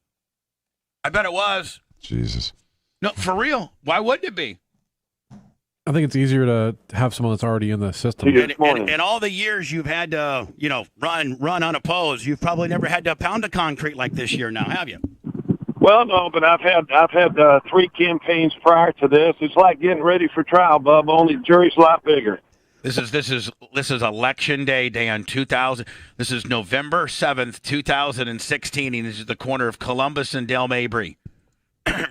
I bet it was. Jesus. No, for real. Why wouldn't it be? I think it's easier to have someone that's already in the system. In all the years you've had to, run unopposed, you've probably never had to pound a concrete like this year now, have you? Well, no, but I've had 3 campaigns prior to this. It's like getting ready for trial, Bubba. Only the jury's a lot bigger. This is election day, Dan. 2000. This is November 7th, 2016. And this is the corner of Columbus and Del Mabry,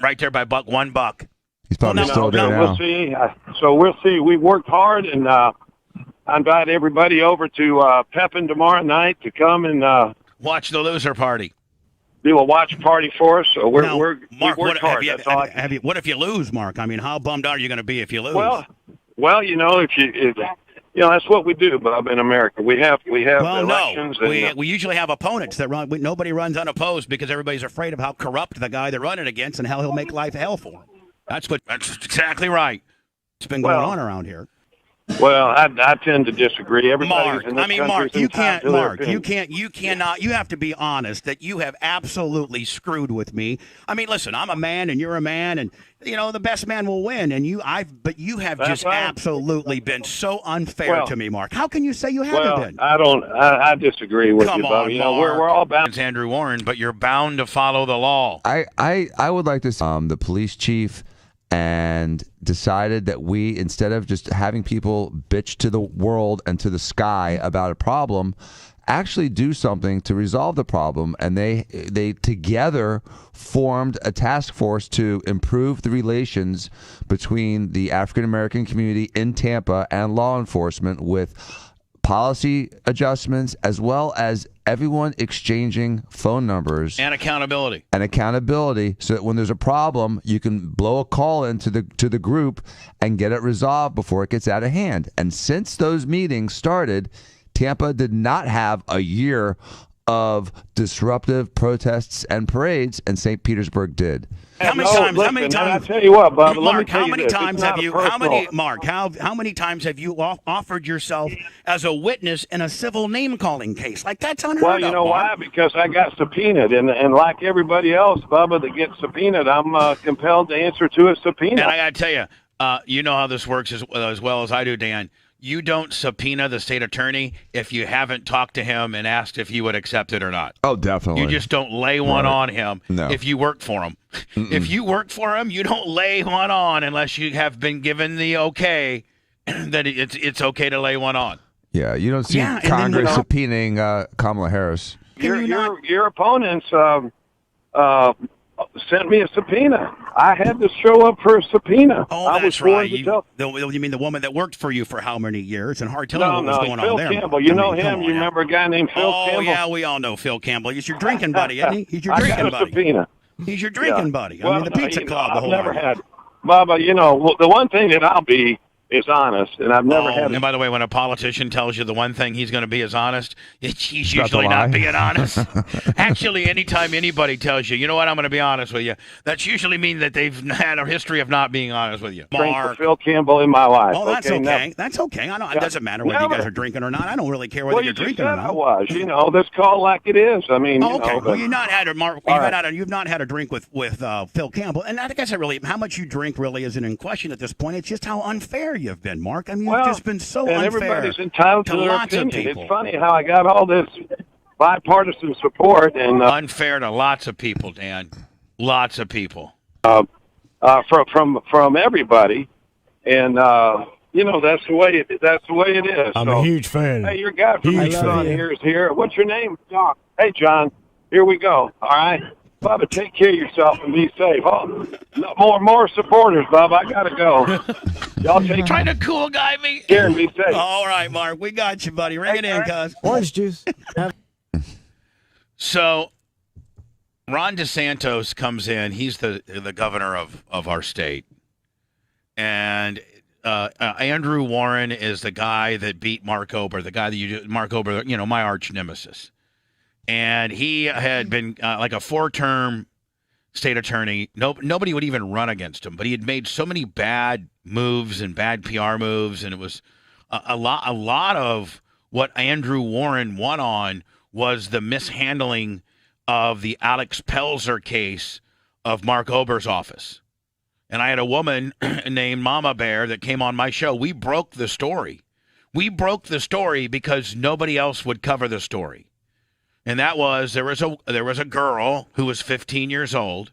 right there by $1. He's probably still there now. We'll see. We'll see. We worked hard, and I invite everybody over to Pepin tomorrow night to come and watch the loser party. Do a watch party for us. So Mark, we worked hard. That's all I can. What if you lose, Mark? I mean, how bummed out are you going to be if you lose? Well, if that's what we do, Bob, in America. We have elections. No, and, we usually have opponents that run. Nobody runs unopposed because everybody's afraid of how corrupt the guy they're running against and how he'll make life hell for him. That's exactly right. It's been going on around here. Well, I tend to disagree. Everybody's in this Mark, you can't. you cannot. You have to be honest that you have absolutely screwed with me. I mean, listen, I'm a man and you're a man, and the best man will win. And you have That's just right. absolutely been so unfair to me, Mark. How can you say you haven't Well, been? I disagree with Come you, on, Bob. Mark. We're all bound. It's Andrew Warren, but you're bound to follow the law. I would like to see the police chief and decided that we, instead of just having people bitch to the world and to the sky about a problem, actually do something to resolve the problem. And they together formed a task force to improve the relations between the African American community in Tampa and law enforcement with policy adjustments, as well as everyone exchanging phone numbers And accountability. so that when there's a problem, you can blow a call into the group and get it resolved before it gets out of hand. And since those meetings started, Tampa did not have a year of disruptive protests and parades, and St. Petersburg did. How many times? I tell you what, Bob. Mark, how many times have you? How many times have you offered yourself as a witness in a civil name calling case? Like that's unheard of. Well, you know Mark. why? Because I got subpoenaed, and like everybody else, Bubba, that gets subpoenaed, I'm compelled to answer to a subpoena. And I got to tell you, you know how this works as well as I do, Dan. you don't subpoena the state attorney if you haven't talked to him and asked if he would accept it or not. Oh, definitely. You just don't lay one on him if you work for him. If you work for him, you don't lay one on unless you have been given the okay that it's okay to lay one on. Yeah, you don't see Congress subpoenaing Kamala Harris. Your opponents sent me a subpoena. I had to show up for a subpoena. Oh, I that's was right. You mean the woman that worked for you for how many years? And hard telling what was going Phil on there. Campbell. You know him. You remember a guy named Phil Campbell? Oh, yeah, we all know Phil Campbell. He's your drinking buddy, isn't he? He's your drinking I got a buddy. subpoena. He's your drinking buddy. I mean, the pizza club, the I've whole never night. had, Bubba, the one thing that I'll be is honest, and I've never had. And by the way, when a politician tells you the one thing he's going to be is honest, he's That's a usually lie. not being honest. Actually, anytime anybody tells you, you know what, I'm going to be honest with you, that's usually mean that they've had a history of not being honest with you. Drink for Phil Campbell in my life. Oh, that's okay. Now, That's okay. I know it doesn't matter whether you guys are drinking or not. I don't really care whether well, you're you just drinking said or not. I was. Let's call it like it is. I mean, Okay, but, well, you've not had a right. you've not had a drink with Phil Campbell, and I guess how much you drink really isn't in question at this point. It's just how unfair you've been, Mark. I mean, you've just been so and unfair. everybody's entitled to their lots of opinion. people. It's funny how I got all this bipartisan support and unfair to lots of people, Dan. Lots of people. From everybody, and that's the way it is. I'm So, a huge fan. Hey, your guy from Huge Tucson fan. here is here. What's your name? John. Hey, John. Here we go. All right. Bubba, take care of yourself and be safe. Oh, no, more supporters, Bubba. I gotta go. Y'all take Trying to cool guy me. care and be safe. All right, Mark, we got you, buddy. Ring it in, cuz. Orange juice. So, Ron DeSantis comes in. He's the governor of our state. And Andrew Warren is the guy that beat Mark Ober, Mark Ober, my arch nemesis. And he had been like a 4-term state attorney. Nobody would even run against him, but he had made so many bad moves and bad PR moves, and it was a lot of what Andrew Warren won on was the mishandling of the Alex Pelzer case of Mark Ober's office. And I had a woman named Mama Bear that came on my show. We broke the story. We broke the story because nobody else would cover the story. And that was there was a girl who was 15 years old,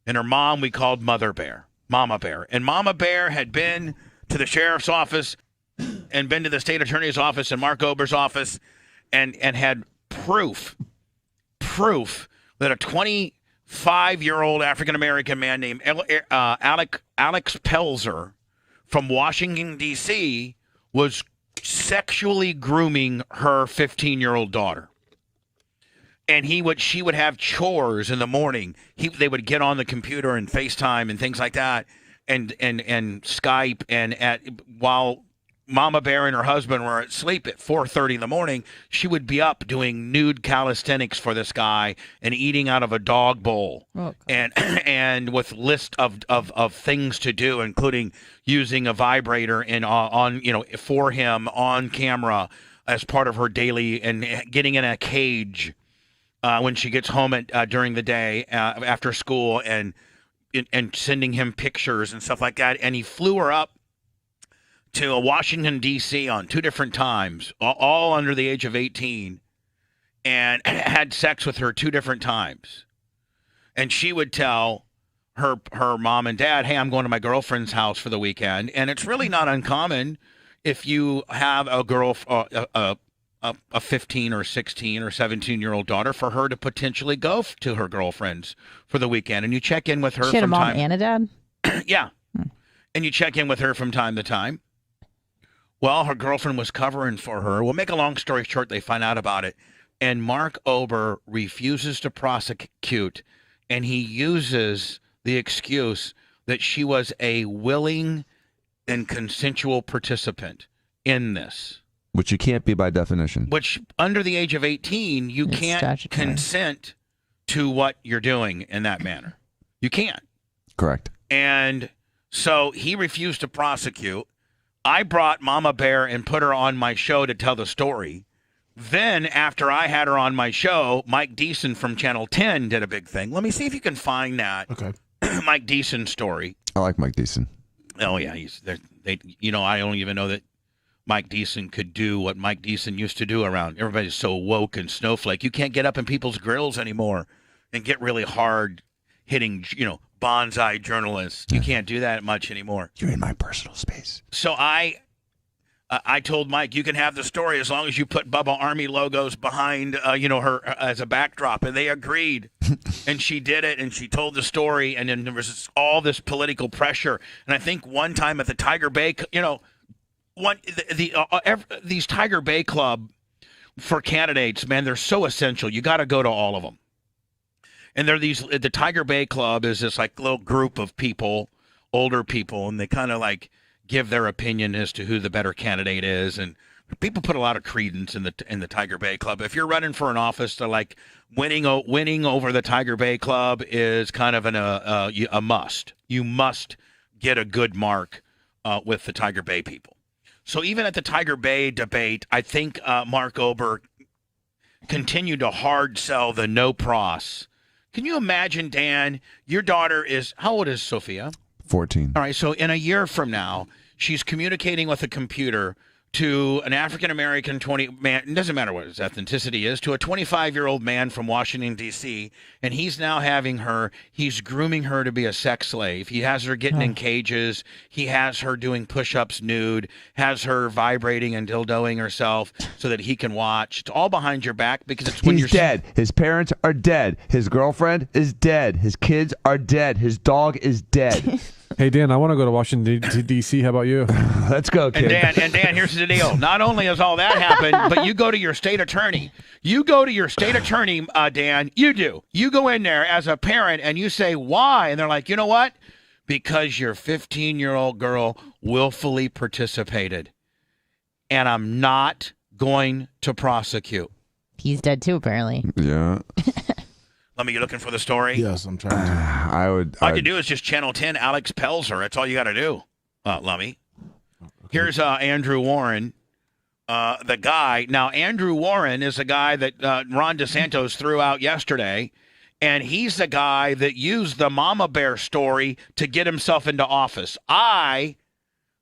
and her mom we called Mama Bear. And Mama Bear had been to the sheriff's office and been to the state attorney's office and Mark Ober's office and had proof that a 25-year-old African-American man named Alex Pelzer from Washington, D.C. was sexually grooming her 15-year-old daughter. And she would have chores in the morning. They would get on the computer and FaceTime and things like that, and Skype. And while Mama Bear and her husband were asleep at 4:30 in the morning, she would be up doing nude calisthenics for this guy and eating out of a dog bowl, and with list of things to do, including using a vibrator for him on camera as part of her daily, and getting in a cage. When she gets home during the day after school and sending him pictures and stuff like that. And he flew her up to Washington, D.C. on 2 different times, all under the age of 18, and had sex with her 2 different times. And she would tell her mom and dad, hey, I'm going to my girlfriend's house for the weekend. And it's really not uncommon if you have a girl, a 15 or 16 or 17-year-old daughter, for her to potentially go to her girlfriend's for the weekend. And you check in with her She had a from mom time. and a dad? Yeah. And you check in with her from time to time. Well, her girlfriend was covering for her. We'll make a long story short, they find out about it. And Mark Ober refuses to prosecute, and he uses the excuse that she was a willing and consensual participant in this. Which you can't be by definition. Which, under the age of 18, you It's can't statutory. consent to what you're doing in that manner. You can't. Correct. And so he refused to prosecute. I brought Mama Bear and put her on my show to tell the story. Then, after I had her on my show, Mike Deason from Channel 10 did a big thing. Let me see if you can find that. Okay. Mike Deason story. I like Mike Deason. Oh, yeah. I don't even know that Mike Deason could do what Mike Deason used to do around. Everybody's so woke and snowflake. You can't get up in people's grills anymore and get really hard hitting, bonsai journalists. You can't do that much anymore. You're in my personal space. So I told Mike, you can have the story as long as you put Bubba Army logos behind, her as a backdrop. And they agreed. And she did it, and she told the story. And then there was all this political pressure. And I think one time at the Tiger Bay, these Tiger Bay Club for candidates, man, they're so essential. You got to go to all of them. And the Tiger Bay Club is this like little group of people, older people, and they kind of like give their opinion as to who the better candidate is. And people put a lot of credence in the Tiger Bay Club. If you're running for an office, they're like winning over the Tiger Bay Club is kind of a must. You must get a good mark with the Tiger Bay people. So even at the Tiger Bay debate, I think Mark Ober continued to hard sell the no pros. Can you imagine, Dan, your daughter how old is Sophia? 14. All right, so in a year from now, she's communicating with a computer to an African-American man, it doesn't matter what his ethnicity is, to a 25-year-old man from Washington, D.C., and he's now he's grooming her to be a sex slave. He has her getting in cages. He has her doing push-ups nude, has her vibrating and dildoing herself so that he can watch. It's all behind your back because it's when He's dead. His parents are dead. His girlfriend is dead. His kids are dead. His dog is dead. Hey, Dan, I want to go to Washington, D.C. How about you? Let's go, kid. And Dan, here's the deal. Not only has all that happened, but you go to your state attorney. You go to your state attorney, Dan. You do. You go in there as a parent, and you say, why? And they're like, you know what? Because your 15-year-old girl willfully participated, and I'm not going to prosecute. He's dead, too, apparently. Yeah. Lummi, you looking for the story? Yes, I'm trying to. All you do is just channel 10 Alex Pelzer. That's all you got to do, Lummi. Okay. Here's Andrew Warren, the guy. Now, Andrew Warren is a guy that Ron DeSantis threw out yesterday, and he's the guy that used the Mama Bear story to get himself into office. I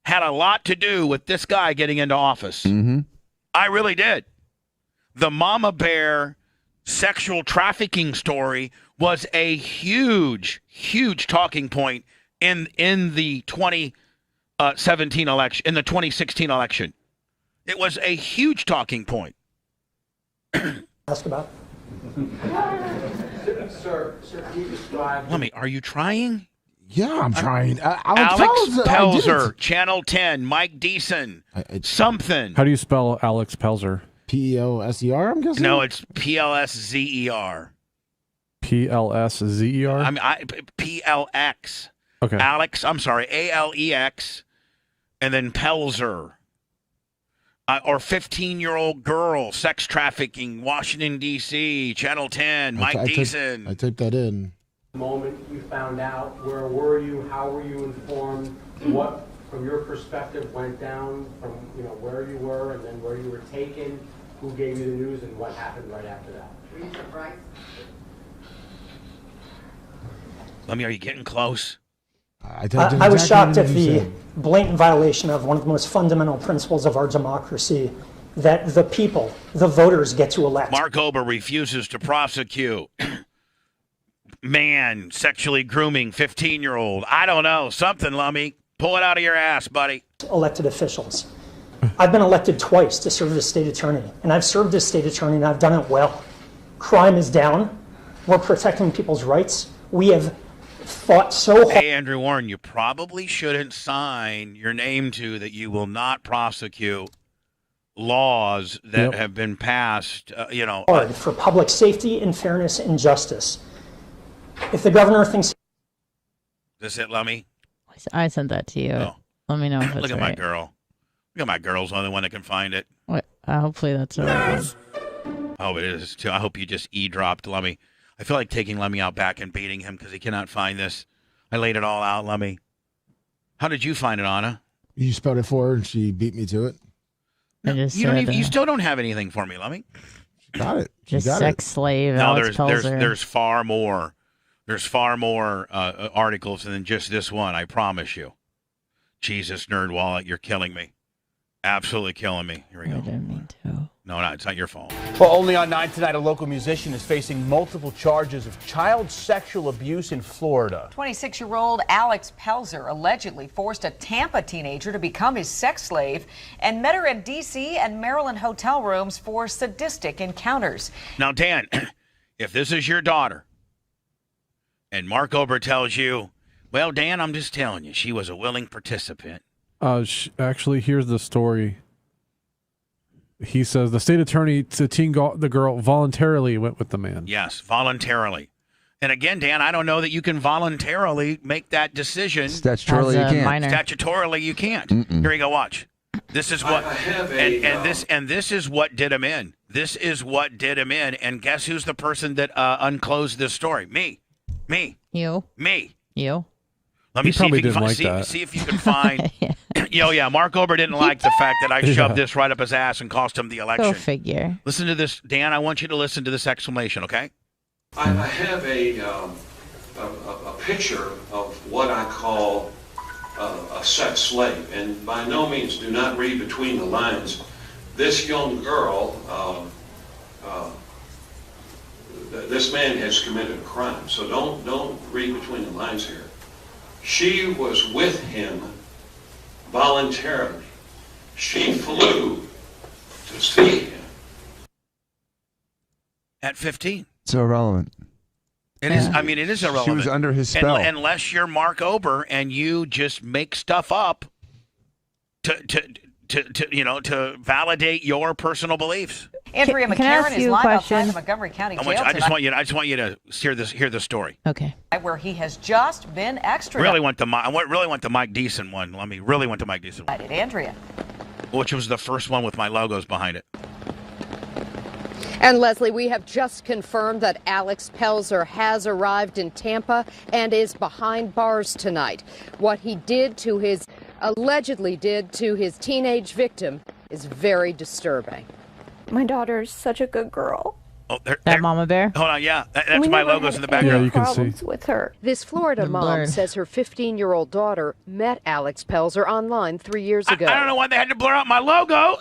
had a lot to do with this guy getting into office. Mm-hmm. I really did. The Mama Bear sexual trafficking story was a huge talking point in the 2017 election, in the 2016 election. It was a huge talking point. Ask about. Sir, can you describe? Lummi, are you trying? Yeah, I'm trying. Alex Pelzer, Channel 10, Mike Deason, something. How do you spell Alex Pelzer? Pelser, I'm guessing? No, it's PLSZER. PLSZER? I mean, PLX. Okay. Alex, I'm sorry, ALEX, and then Pelzer. Or 15-year-old girl, sex trafficking, Washington, D.C., Channel 10, Mike Deason. I typed that in. The moment you found out, where were you? How were you informed? What, from your perspective, went down from where you were and then where you were taken? Who gave you the news and what happened right after that? Were you surprised? Lummi, are you getting close? I was shocked at the blatant violation of one of the most fundamental principles of our democracy, that the people, the voters, get to elect. Mark Ober refuses to prosecute. Man sexually grooming 15-year-old. I don't know. Something, Lummi. Pull it out of your ass, buddy. Elected officials. I've been elected twice to serve as state attorney, and I've served as state attorney, and I've done it well. Crime is down. We're protecting people's rights. We have fought so hard. Hey, Andrew Warren, you probably shouldn't sign your name to that you will not prosecute laws that have been passed, hard for public safety and fairness and justice. If the governor thinks... Is this it, Lummi? I sent that to you. Oh. Let me know if it's Look at right. my girl. Look at my girl's the only one that can find it. What? Hopefully that's the right one. Oh, it is, too. I hope you just e-dropped Lummi. I feel like taking Lummi out back and beating him because he cannot find this. I laid it all out, Lummi. How did you find it, Anna? You spelled it for her and she beat me to it. You still don't have anything for me, Lummi. She got it. Just sex slave. No, Alex Pelzer. there's far more. There's far more articles than just this one. I promise you. Jesus, nerd wallet, you're killing me. Absolutely killing me. Here we go. I didn't mean to. No, it's not your fault. Well, only on 9 tonight, a local musician is facing multiple charges of child sexual abuse in Florida. 26-year-old Alex Pelzer allegedly forced a Tampa teenager to become his sex slave and met her in D.C. and Maryland hotel rooms for sadistic encounters. Now, Dan, if this is your daughter and Mark Ober tells you, well, Dan, I'm just telling you, she was a willing participant. Actually, here's the story. He says the state attorney to the girl voluntarily went with the man. Yes, voluntarily. And again, Dan, I don't know that you can voluntarily make that decision. Statutorily, you can't. Minor. Statutorily, you can't. Here you go. Watch. This is what this is what did him in. This is what did him in. And guess who's the person that unclosed this story? Me. You. Let me see if you can see if you can find. Mark Ober didn't like the fact that I shoved this right up his ass and cost him the election. Go figure. Listen to this, Dan. I want you to listen to this exclamation, okay? I have a picture of what I call a sex slave, and by no means do not read between the lines. This young girl, this man has committed a crime, so don't read between the lines here. She was with him voluntarily. She flew to see him. At 15. It's irrelevant. It is. I mean, it is irrelevant. She was under his spell. Unless you're Mark Ober and you just make stuff up to validate your personal beliefs. Andrea Can I McCarran ask is you a live question? outside the Montgomery County Jail I just tonight, want you to hear the story. Okay. where he has just been extradited. Really went the Mike Deason one. Really went to Mike Deason one. Andrea. Which was the first one with my logos behind it. And Leslie, we have just confirmed that Alex Pelzer has arrived in Tampa and is behind bars tonight. What he allegedly did to his teenage victim is very disturbing. My daughter's such a good girl. Oh, that Mama Bear? Hold on, yeah. That's my logos in the background. Yeah, you can see. With her. This Florida mom says her 15-year-old daughter met Alex Pelzer online 3 years ago. I don't know why they had to blur out my logo.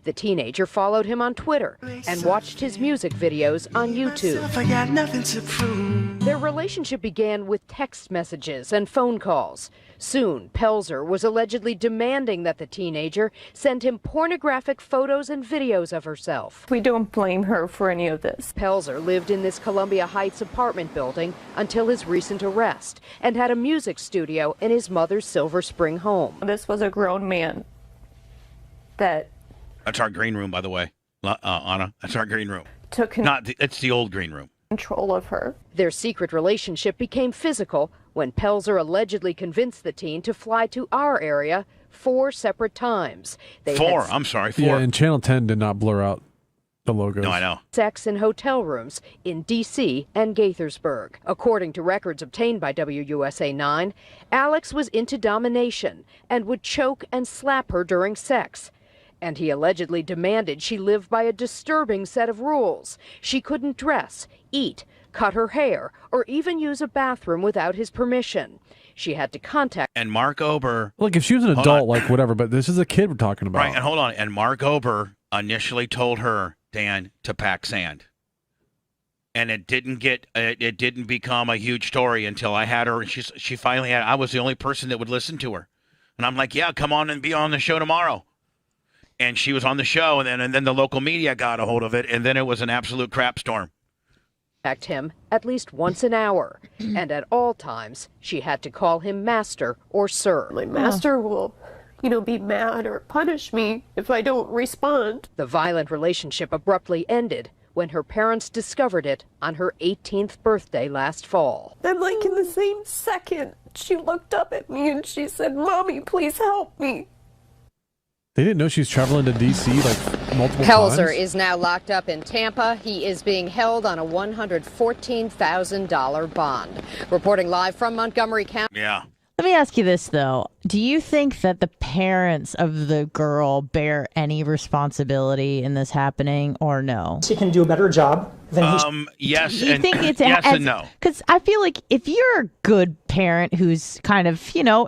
The teenager followed him on Twitter and watched his music videos on YouTube. I got nothing to prove. Their relationship began with text messages and phone calls. Soon, Pelzer was allegedly demanding that the teenager send him pornographic photos and videos of herself. We don't blame her for any of this. Pelzer lived in this Columbia Heights apartment building until his recent arrest and had a music studio in his mother's Silver Spring home. This was a grown man that... That's our green room, by the way, Anna. That's our green room. It's the old green room. Control of her. Their secret relationship became physical when Pelzer allegedly convinced the teen to fly to our area 4 separate times. Four. Yeah, and Channel 10 did not blur out the logos. No, I know. Sex in hotel rooms in D.C. and Gaithersburg. According to records obtained by WUSA 9, Alex was into domination and would choke and slap her during sex. And he allegedly demanded she live by a disturbing set of rules. She couldn't dress, eat, cut her hair, or even use a bathroom without his permission. She had to contact... And Mark Ober... Look, if she was an adult, like whatever, but this is a kid we're talking about. Right, and hold on. And Mark Ober initially told her, Dan, to pack sand. And it didn't become a huge story until I had her, and she finally had... I was the only person that would listen to her. And I'm like, yeah, come on and be on the show tomorrow. And she was on the show, and then the local media got a hold of it, and then it was an absolute crap storm. Him at least once an hour, and at all times she had to call him master or sir. My master will, be mad or punish me if I don't respond. The violent relationship abruptly ended when her parents discovered it on her 18th birthday last fall. Then, like in the same second, she looked up at me and she said, "Mommy, please help me." They didn't know she was traveling to D.C. like multiple Pelzer times? is now locked up in Tampa. He is being held on a $114,000 bond. Reporting live from Montgomery County. Yeah. Let me ask you this, though. Do you think that the parents of the girl bear any responsibility in this happening or no? He can do a better job than yes, Do you think it's yes and no. Because I feel like if you're a good parent who's kind of,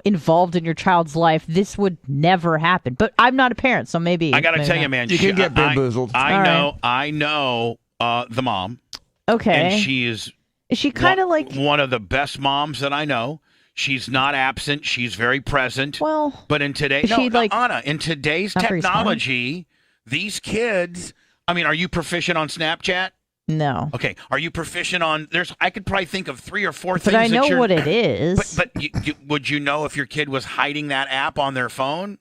involved in your child's life, this would never happen. But I'm not a parent, so maybe. I got to maybe tell not. you, man. You can get bamboozled. I know the mom. Okay. And she is she kind of like one of the best moms that I know. She's not absent. She's very present. Well, but in today's Anna, in today's technology, these kids. I mean, are you proficient on Snapchat? No. Okay. Are you proficient on? I could probably think of 3 or 4 things. But I know what it is. But would you know if your kid was hiding that app on their phone?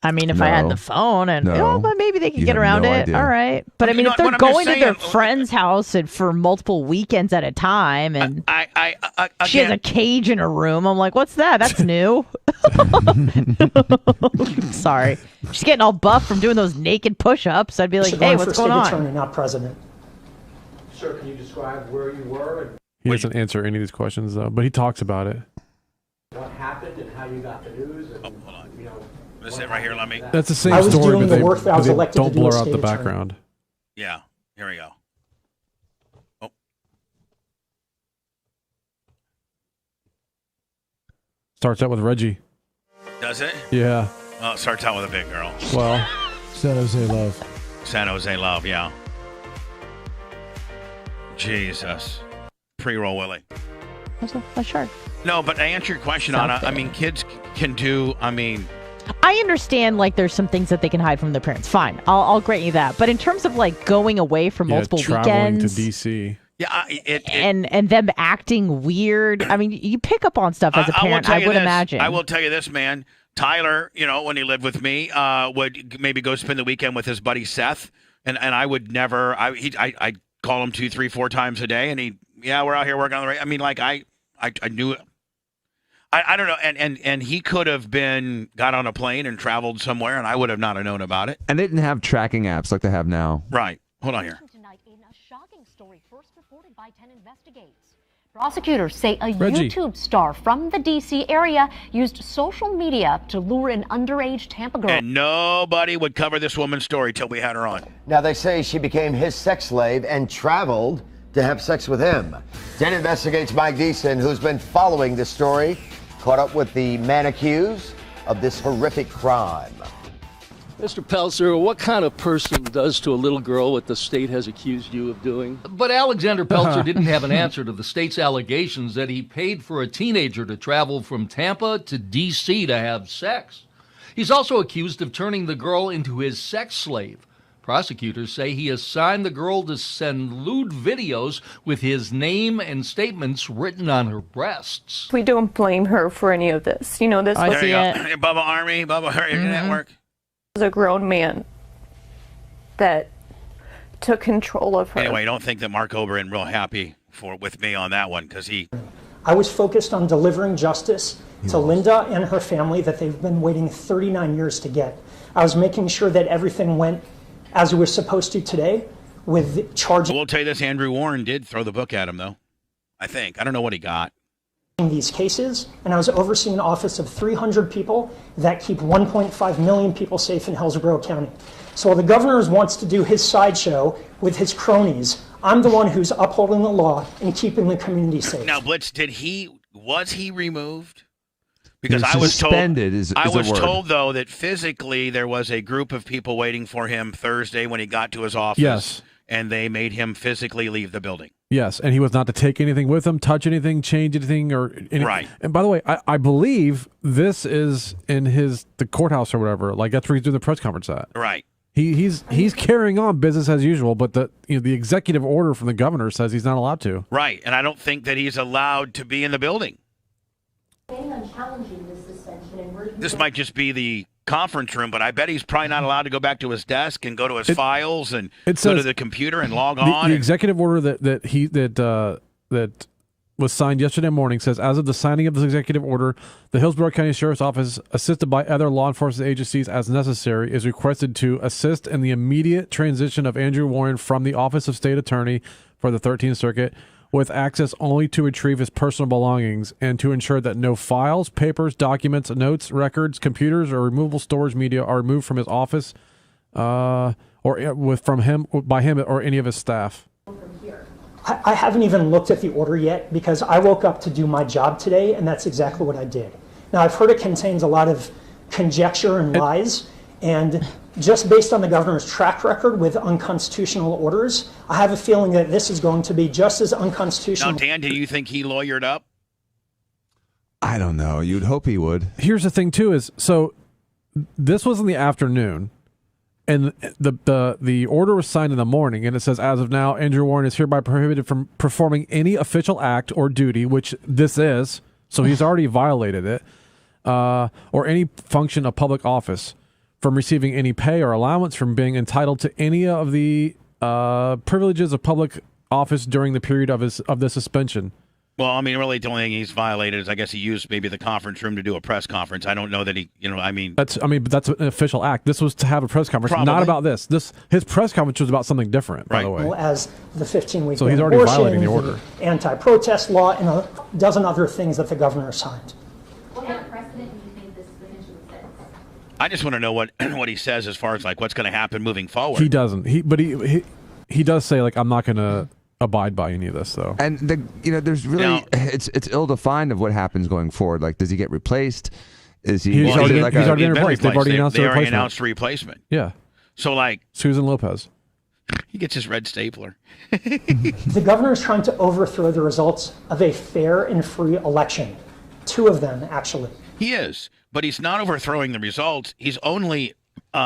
I mean, if I had the phone and but maybe they could You get have around no it. idea. All right. But I mean, if they're going to their friend's house and for multiple weekends at a time and she has a cage in her room, I'm like, what's that? That's new. Sorry. She's getting all buff from doing those naked push-ups. I'd be like, hey, what's going on? Attorney, not president. Sir, can you describe where you were and He doesn't answer any of these questions, though, but he talks about it. what happened and how you got the news? And, hold on. Let's sit right here. Let me. That's the same story, but they don't blur out the background. Yeah. Here we go. Oh. Starts out with Reggie. Does it? Yeah. Well, it starts out with a big girl. Well, San Jose Love. San Jose Love, yeah. Jesus. Pre-roll Willie. That's a shark. No, but to answer your question, Anna, I mean, kids can do, I understand, like, there's some things that they can hide from their parents. Fine. I'll grant you that. But in terms of, like, going away for multiple traveling weekends. to D.C. Yeah, and them acting weird. I mean, you pick up on stuff as a parent, I would imagine. I will tell you this, man. Tyler, when he lived with me, would maybe go spend the weekend with his buddy Seth, and I would never. I'd call him 2, 3, 4 times a day, and we're out here working on the. I mean, like I knew it. I don't know, and he could have got on a plane and traveled somewhere, and I would have not have known about it. And they didn't have tracking apps like they have now. Right. Hold on here. Prosecutors say a Reggie. YouTube star from the D.C. area used social media to lure an underage Tampa girl. And nobody would cover this woman's story till we had her on. Now, they say she became his sex slave and traveled to have sex with him. 10 investigates Mike Deason, who's been following this story, caught up with the man accused of this horrific crime. Mr. Pelzer, what kind of person does to a little girl what the state has accused you of doing? But Alexander Pelzer didn't have an answer to the state's allegations that he paid for a teenager to travel from Tampa to D.C. to have sex. He's also accused of turning the girl into his sex slave. Prosecutors say he assigned the girl to send lewd videos with his name and statements written on her breasts. We don't blame her for any of this. This was There you go. Hey, Bubba Army, Bubba Hurry Network. a grown man that took control of her. Anyway, I don't think that Mark Oberon real happy with me on that one because he. I was focused on delivering justice to Linda and her family that they've been waiting 39 years to get. I was making sure that everything went as it was supposed to today with charging. I will tell you this, Andrew Warren did throw the book at him, though. I think. I don't know what he got. These cases, and I was overseeing an office of 300 people that keep 1.5 million people safe in Hillsborough County. So while the governor wants to do his sideshow with his cronies, I'm the one who's upholding the law and keeping the community safe. Now, Blitz, was he removed? Because He I was told, suspended is I the was word. told though that physically there was a group of people waiting for him Thursday when he got to his office. Yes. And they made him physically leave the building. Yes, and he was not to take anything with him, touch anything, change anything, or anything. Right. And by the way, I believe this is in the courthouse or whatever. Like that's where he's doing the press conference at. Right. He's carrying on business as usual, but the executive order from the governor says he's not allowed to. Right. And I don't think that he's allowed to be in the building. This might just be the conference room, but I bet he's probably not allowed to go back to his desk and go to his files and go to the computer and log on. The executive order that was signed yesterday morning says, as of the signing of this executive order, the Hillsborough County Sheriff's Office, assisted by other law enforcement agencies as necessary, is requested to assist in the immediate transition of Andrew Warren from the Office of State Attorney for the 13th Circuit, with access only to retrieve his personal belongings and to ensure that no files, papers, documents, notes, records, computers, or removable storage media are removed from his office by him or any of his staff. I haven't even looked at the order yet because I woke up to do my job today, and that's exactly what I did. Now, I've heard it contains a lot of conjecture and lies, and just based on the governor's track record with unconstitutional orders, I have a feeling that this is going to be just as unconstitutional. Now, Dan, do you think he lawyered up? I don't know. You'd hope he would. Here's the thing, too, is so this was in the afternoon, and the order was signed in the morning, and it says, as of now, Andrew Warren is hereby prohibited from performing any official act or duty, which this is, so he's already violated it, or any function of public office, from receiving any pay or allowance, from being entitled to any of the privileges of public office during the period of the suspension. Well, I mean, really, the only thing he's violated is, I guess, he used maybe the conference room to do a press conference. I don't know that he, That's an official act. This was to have a press conference, Probably. not about this. His press conference was about something different, by the way. As the 15-week So he's already violating the order. Anti-protest law, and a dozen other things that the governor signed. What kind of precedent do you think this potentially sets? I just want to know what he says as far as like what's going to happen moving forward. He doesn't. He does say, like, I'm not going to abide by any of this, though. And there's really it's ill-defined of what happens going forward. Like, does he get replaced? Is he? He's already been replaced. They've already announced they the already replacement. announced a replacement. Yeah. So, like, Susan Lopez. He gets his red stapler. The governor is trying to overthrow the results of a fair and free election. 2 of them, actually. He is, but he's not overthrowing the results. He's only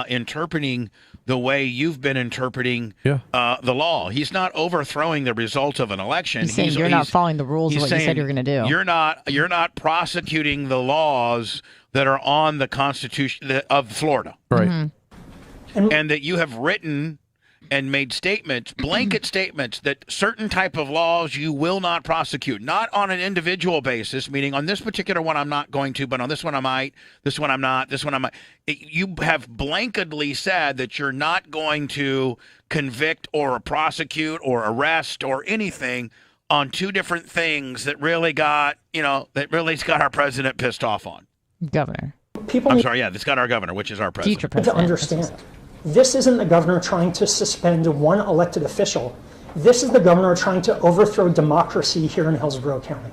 interpreting the way you've been interpreting the law. He's not overthrowing the results of an election. He's saying you're not following the rules of what you said you were going to do. You're not prosecuting the laws that are on the Constitution of Florida. Right. Mm-hmm. And that you have written and made statements, blanket statements, that certain type of laws you will not prosecute, not on an individual basis, meaning on this particular one I'm not going to, but on this one I might, this one I'm not, this one I might. You have blanketly said that you're not going to convict or prosecute or arrest or anything on 2 different things that really got our president pissed off on. Governor. That's got our governor, which is our president. Future president. To understand. This isn't the governor trying to suspend one elected official. This is the governor trying to overthrow democracy here in Hillsborough County.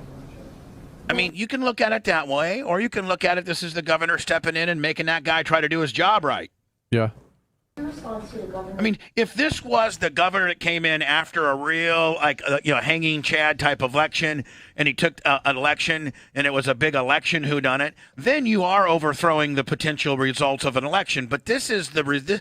I mean, you can look at it that way, or you can look at it, this is the governor stepping in and making that guy try to do his job right. Yeah. I mean, if this was the governor that came in after a real, hanging Chad type of election, and he took an election, and it was a big election whodunit, then you are overthrowing the potential results of an election. But this is the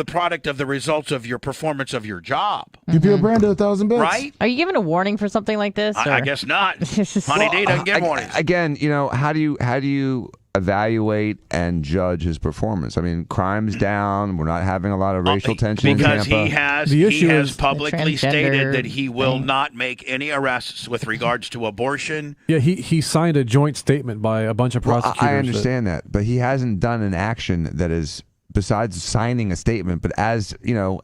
product of the results of your performance of your job. You feel Brando 1,000 bits, right? Are you giving a warning for something like this? I guess not. Honey D doesn't give warnings. Again, how do you evaluate and judge his performance? I mean, crime's down. We're not having a lot of racial tension in Tampa. Because he has publicly stated that he will not make any arrests with regards to abortion. Yeah, he signed a joint statement by a bunch of prosecutors. I understand that, but he hasn't done an action that is, besides signing a statement, but as a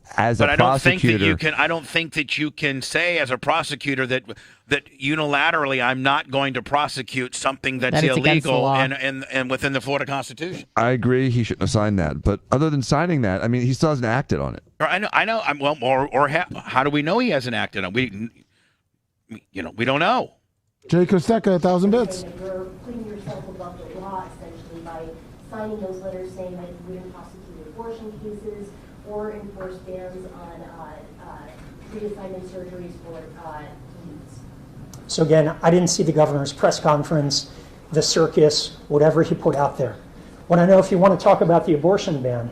prosecutor. I don't think that you can say as a prosecutor that unilaterally I'm not going to prosecute something that's illegal and within the Florida Constitution. I agree. He shouldn't have signed that. But other than signing that, I mean, he still hasn't acted on it. I know. How do we know he hasn't acted on it? We don't know. Jay Costeca, 1,000 bits. You're putting yourself above the law essentially by signing those letters saying that you wouldn't prosecute abortion cases or enforce bans on reassignment surgeries for youths. So again, I didn't see the governor's press conference, the circus, whatever he put out there. What I know, if you want to talk about the abortion ban,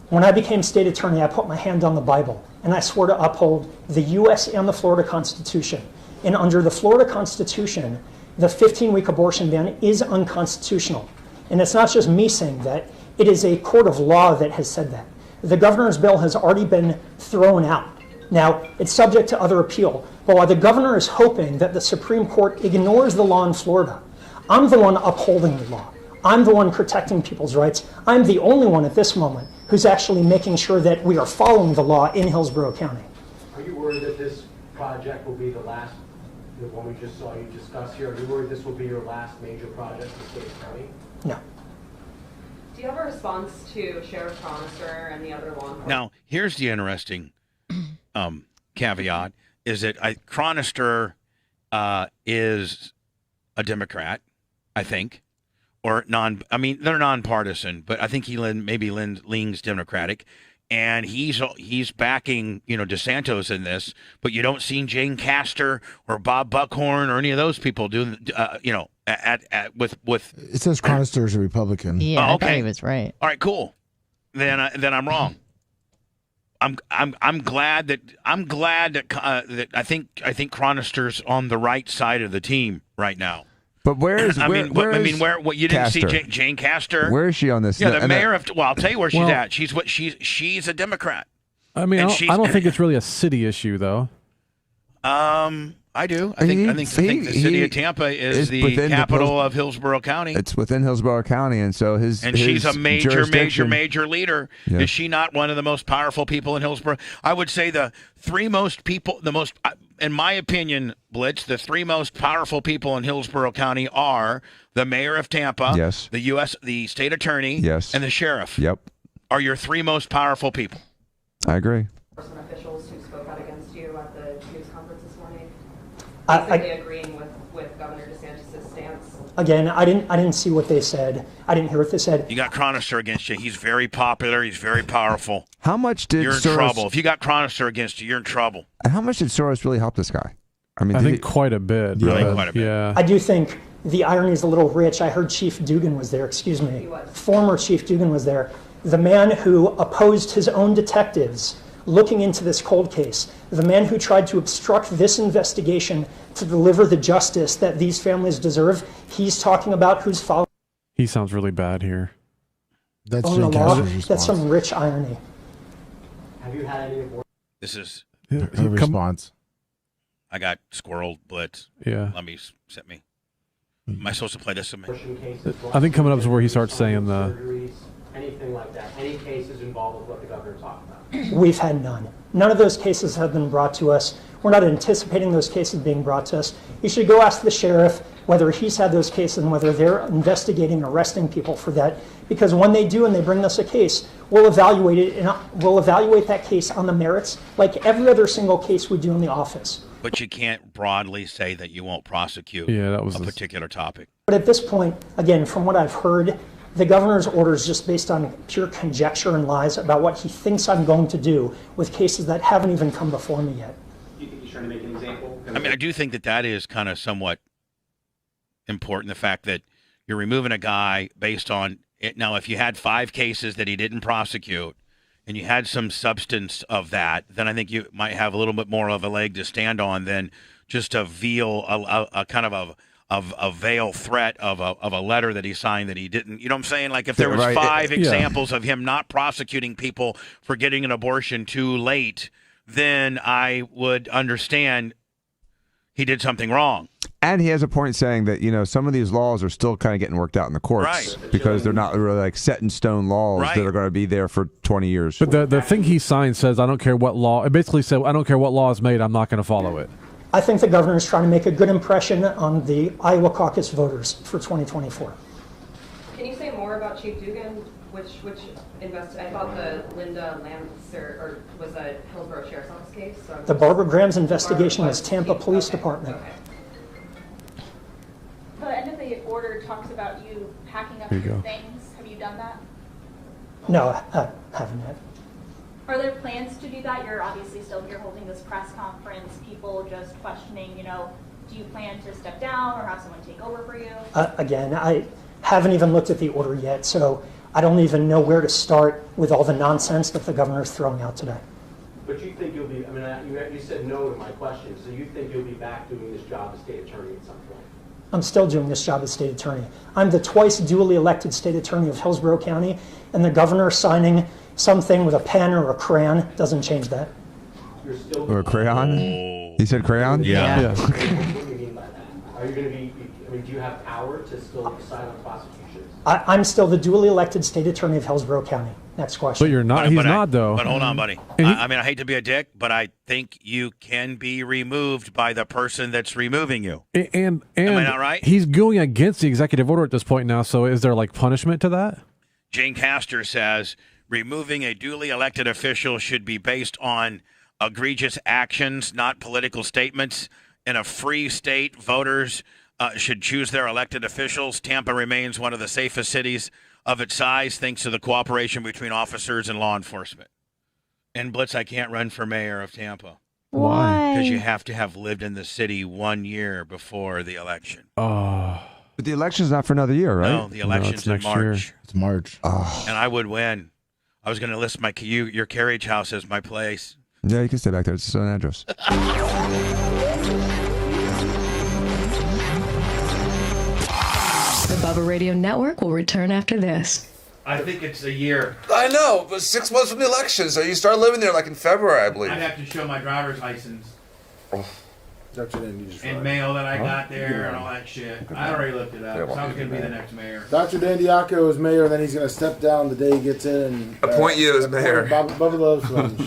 when I became state attorney, I put my hand on the Bible, and I swore to uphold the U.S. and the Florida Constitution. And under the Florida Constitution, the 15-week abortion ban is unconstitutional. And it's not just me saying that, it is a court of law that has said that. The governor's bill has already been thrown out. Now, it's subject to other appeal, but while the governor is hoping that the Supreme Court ignores the law in Florida, I'm the one upholding the law. I'm the one protecting people's rights. I'm the only one at this moment who's actually making sure that we are following the law in Hillsborough County. Are you worried that this project will be the last, the one we just saw you discuss here? Are you worried this will be your last major project in the state attorney? No. Do you have a response to Sheriff Cronister and the other law enforcement? Now, here's the interesting caveat: is that Cronister is a Democrat, I think, or I mean, they're nonpartisan, but I think he maybe leans Democratic, and he's backing DeSantis in this. But you don't see Jane Castor or Bob Buckhorn or any of those people doing with. It says Cronister is a Republican. Yeah, okay. I thought he was right. All right, cool. Then I'm wrong. I'm glad that that I think Cronister's on the right side of the team right now. But where what you didn't Castor? see Jane Castor? Where is she on this? Yeah, the mayor of. Well, I'll tell you where she's Well- at. She's a Democrat. I mean, And I don't think it's really a city issue, though. I do. I think the city of Tampa is the capital of Hillsborough County. It's within Hillsborough County, and so she's a major leader. Yeah. Is she not one of the most powerful people in Hillsborough? I would say the most, in my opinion, Blitz, the three most powerful people in Hillsborough County are the mayor of Tampa, yes, the state attorney, yes, and the sheriff. Yep, are your three most powerful people. I agree. Officials who spoke out against you at the news conference this morning, I basically agreeing with Governor DeSantis' stance. Again, I didn't see what they said. I didn't hear what they said. You got Cronister against you. He's very popular. He's very powerful. How much did you're in Soros, trouble? If you got Cronister against you, you're in trouble. And how much did Soros really help this guy? I mean, I think quite a bit. Really, but, quite a bit. Yeah. I do think the irony is a little rich. I heard Chief Dugan was there. Excuse me. Former Chief Dugan was there. The man who opposed his own detectives looking into this cold case, the man who tried to obstruct this investigation to deliver the justice that these families deserve, he's talking about who's following. He sounds really bad here. That's the law. That's some rich irony. Have you had any abortions? This is her response. I got squirreled blitz. Yeah. Let me set me. Am I supposed to play this? I think coming up is where he starts saying the. Surgeries, anything like that? Any cases involved with what the governor talked about? We've had none. None of those cases have been brought to us. We're not anticipating those cases being brought to us. You should go ask the sheriff whether he's had those cases and whether they're investigating and arresting people for that. Because when they do and they bring us a case, we'll evaluate it and we'll evaluate that case on the merits like every other single case we do in the office. But you can't broadly say that you won't prosecute a particular topic. But at this point, again, from what I've heard, the governor's order is just based on pure conjecture and lies about what he thinks I'm going to do with cases that haven't even come before me yet. Do you think he's trying to make an example? I mean, I do think that is kind of somewhat important, the fact that you're removing a guy based on it. Now, if you had 5 cases that he didn't prosecute and you had some substance of that, then I think you might have a little bit more of a leg to stand on than just a kind of a veiled threat of a letter that he signed that he didn't. You know what I'm saying? Like if there was 5 examples of him not prosecuting people for getting an abortion too late, then I would understand he did something wrong. And he has a point saying that, some of these laws are still kind of getting worked out in the courts. Right. Because they're not really like set in stone laws that are going to be there for 20 years. But the thing he signed says, I don't care what law. It basically said, I don't care what law is made, I'm not going to follow it. I think the governor is trying to make a good impression on the Iowa caucus voters for 2024. Can you say more about Chief Dugan? Which I thought the Linda Lancer or was a Hillsborough Sheriff's Office case. So The Barbara Graham's investigation was Tampa Police Department. Okay. The end of the order talks about you packing up There you your go. things. Have you done that? No, I haven't yet. Are there plans to do that? You're obviously still here holding this press conference. People just questioning, do you plan to step down or have someone take over for you? Again, I haven't even looked at the order yet, so I don't even know where to start with all the nonsense that the governor's throwing out today. But you think you'll be, you said no to my question, so you think you'll be back doing this job as state attorney at some point? I'm still doing this job as state attorney. I'm the twice duly elected state attorney of Hillsborough County, and the governor signing something with a pen or a crayon doesn't change that. You're still Or a crayon? He said crayon? Yeah. What do you mean by that? Are you going to be, do you have power to still decide on prosecutions? I'm still the duly elected state attorney of Hillsborough County. Next question. But you're not. He's not, though. But hold on, buddy. I mean, I hate to be a dick, but I think you can be removed by the person that's removing you. And Am I not right? He's going against the executive order at this point now. So is there like punishment to that? Jane Castor says removing a duly elected official should be based on egregious actions, not political statements. In a free state, voters should choose their elected officials. Tampa remains one of the safest cities of its size thanks to the cooperation between officers and law enforcement. And Blitz, I can't run for mayor of Tampa. Why? Because you have to have lived in the city 1 year before the election. Oh. But the election's not for another year, right? No, the election's in March. It's March. Oh. And I would win. I was going to list your carriage house as my place. Yeah, you can stay back there. It's its own address. The Bubba Radio Network will return after this. I think it's a year. I know, but 6 months from the election, so you start living there like in February, I believe. I'd have to show my driver's license Dr. Dan, you just and mail that I got there and all that shit. I already looked it up. So I was going to be the next mayor. Dr. Dan Diaco is mayor, and then he's going to step down the day he gets in and appoint you as mayor. Bubba Loves Lunch.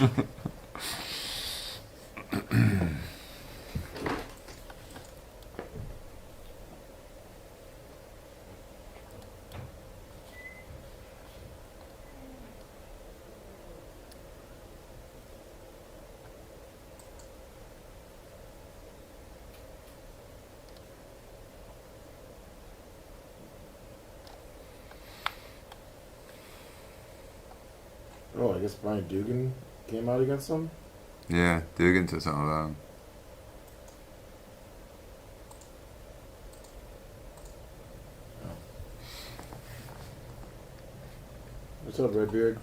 Oh, I guess Brian Dugan came out against him? Yeah, dig into some of them. What's up, Redbeard?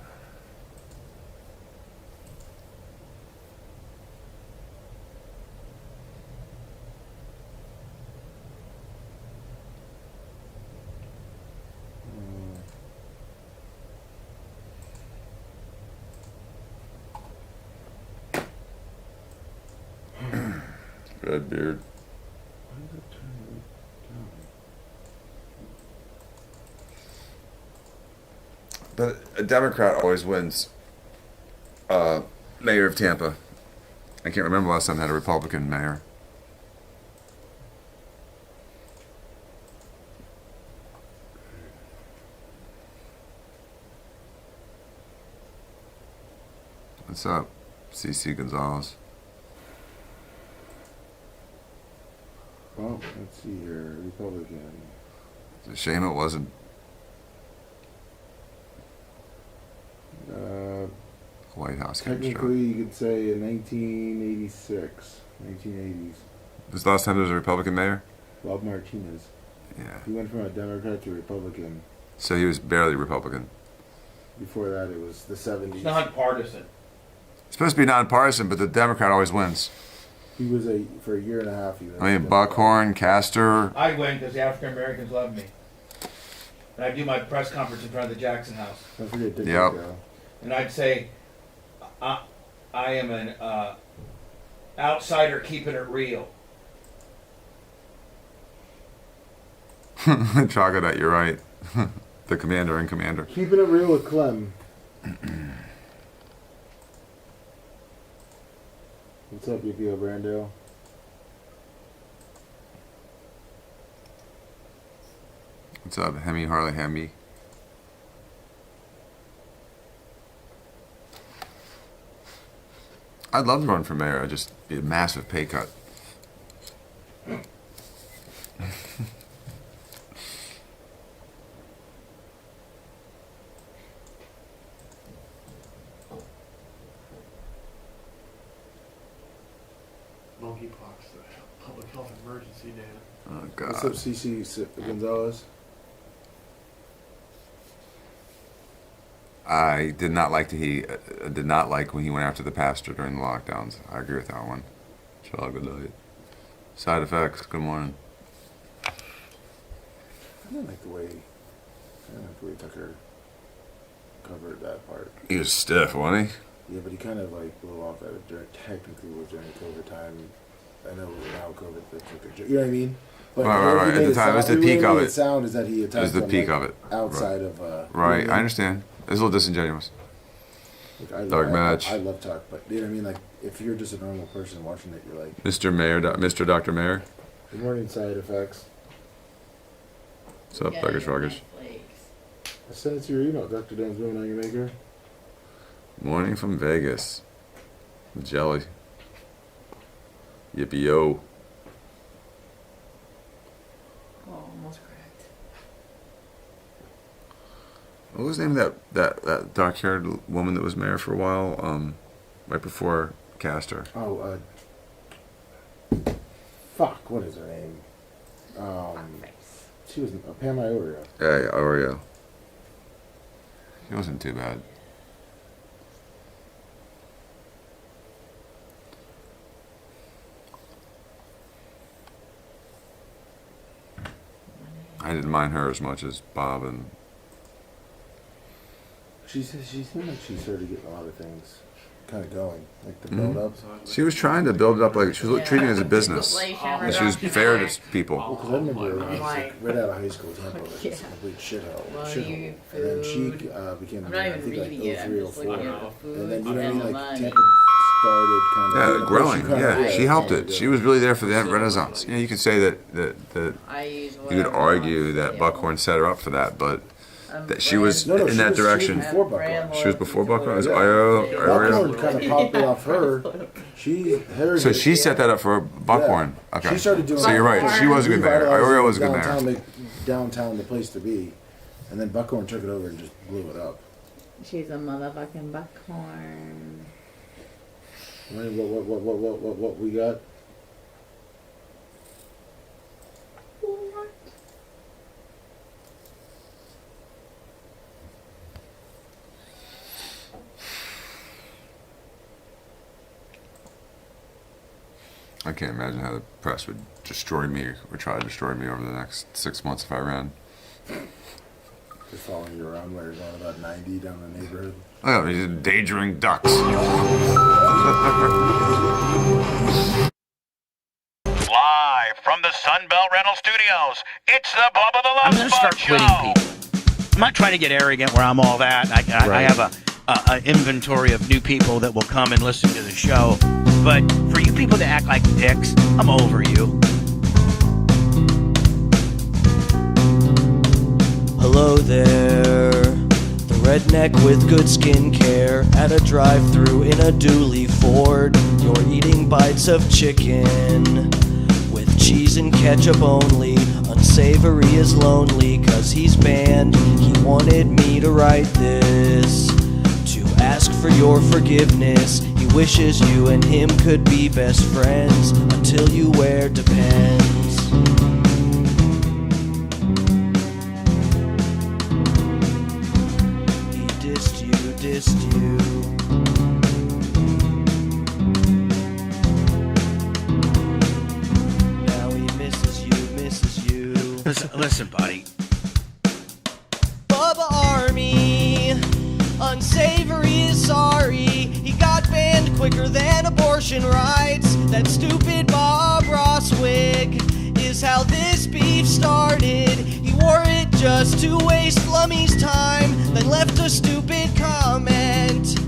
Redbeard. But a Democrat always wins mayor of Tampa. I can't remember last time they had a Republican mayor. What's up, CC Gonzalez? Well, let's see here. Republican. It's a shame it wasn't. White House. Technically, you could say in 1986, 1980s. Was the last time there was a Republican mayor? Bob Martinez. Yeah. He went from a Democrat to a Republican. So he was barely Republican. Before that, it was the 70s. It's nonpartisan. It's supposed to be nonpartisan, but the Democrat always wins. He was for a year and a half. He was I mean, Buckhorn, Castor. I win because the African Americans love me. And I do my press conference in front of the Jackson House. Don't forget Dick Yep. Rico. And I'd say, I am an outsider keeping it real. Chocolate, you're right. The commander and commander. Keeping it real with Clem. What's up, UPO Brando? What's up, Hemi Harley Hemi? I'd love to run for mayor. I'd just be a massive pay cut. Monkeypox, the public health emergency data. Oh, God. What's up, CC Gonzalez? I did not like did not like when he went after the pastor during the lockdowns. I agree with that one. Chocolate diet. Side effects. Good morning. I didn't like the way Tucker covered that part. He was stiff, wasn't he? Yeah, but he kind of like blew off that it technically was during COVID time. I know now COVID they took a joke. You know what I mean? But Right. At the time, it was the peak of it. Sound is that he attacked It was the them, peak like, of it. outside right. of. Right, I understand. It's a little disingenuous. Look, Dark match. I love Tuck, but you know what I mean. Like, if you're just a normal person watching it, you're like, Mr. Mayor, Mr. Dr. Mayor. good morning, side effects. What's up, Thuggish Ruggish? I sent it to your email, Dr. Dan's Woman on your maker. Morning from Vegas. Jelly. Yippee yo. Oh, almost cracked. What was the name of that dark-haired woman that was mayor for a while? Right before Castor. Oh, fuck, what is her name? She was Pam Iorio. Yeah, Oreo. He wasn't too bad. I didn't mind her as much as Bob and. She seemed like she started getting a lot of things kind of going, like the build up. She was trying to build it up like she was treating it as a business. And she was fair to people. Well, because I remember when I was like, right out of high school, Tampa was just a complete shithole. And then she became, I think, like 03 or 04. And then, you know what I mean? Like, Tampa started kind of... Yeah, growing. Yeah, she helped it. She was really there for the Renaissance. You know, you could say that you could argue that Buckhorn set her up for that, but that she was in that direction. She was before Buckhorn. It was Buckhorn kind of popped it off her. So she set that up for Buckhorn. Yeah. Okay. She started doing. So you're right. She was a good mayor. Iorio was a good mayor. Make downtown the place to be, and then Buckhorn took it over and just blew it up. She's a motherfucking Buckhorn. What we got? I can't imagine how the press would destroy me or try to destroy me over the next 6 months if I ran. Just following you around while you're going about 90 down the neighborhood. Oh, he's endangering ducks. Live from the Sunbelt Rental Studios, it's the Bubba the Love I'm going to start Show. quitting people. I'm not trying to get arrogant where I'm all that. I have an inventory of new people that will come and listen to the show. But for you people to act like dicks, I'm over you. Hello there, the redneck with good skincare at a drive-thru in a dually Ford. You're eating bites of chicken with cheese and ketchup only. Unsavory is lonely 'cause he's banned. He wanted me to write this to ask for your forgiveness. He wishes you and him could be best friends until you wear Depends. He dissed you. Now he misses you. Listen, buddy. Bubba Army, unsavory is sorry. He got banned quicker than abortion rights. That stupid Bob Ross wig is how this beef started. He wore it just to waste Lummy's time, then left a stupid comment.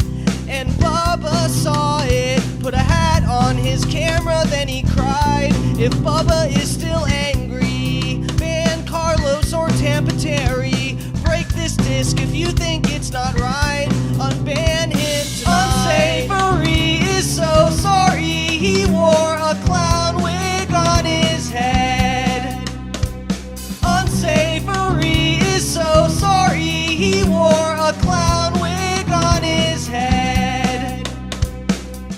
And Bubba saw it, put a hat on his camera, then he cried. If Bubba is still angry, ban Carlos or Tampa Terry. Break this disc if you think it's not right. Unban him tonight. Unsavory is so sorry. He wore a clown wig on his head. Unsavory is so sorry. He wore a clown wig on his head.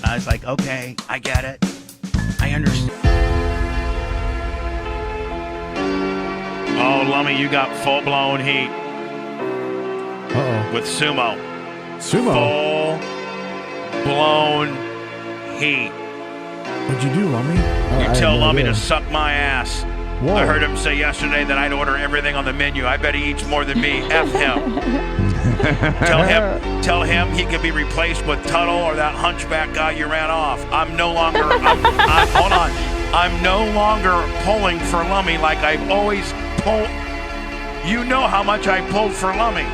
I was like, okay, I get it. I understand. Oh, Lummy, you got full-blown heat. Uh-oh. With Sumo. Full-blown heat. What'd you do, Lummy? You tell Lummy to suck my ass. Whoa. I heard him say yesterday that I'd order everything on the menu. I bet he eats more than me. F him. Tell him he could be replaced with Tuttle or that hunchback guy you ran off. I'm no longer. Hold on. I'm no longer pulling for Lummy like I've always pulled. You know how much I pulled for Lummy.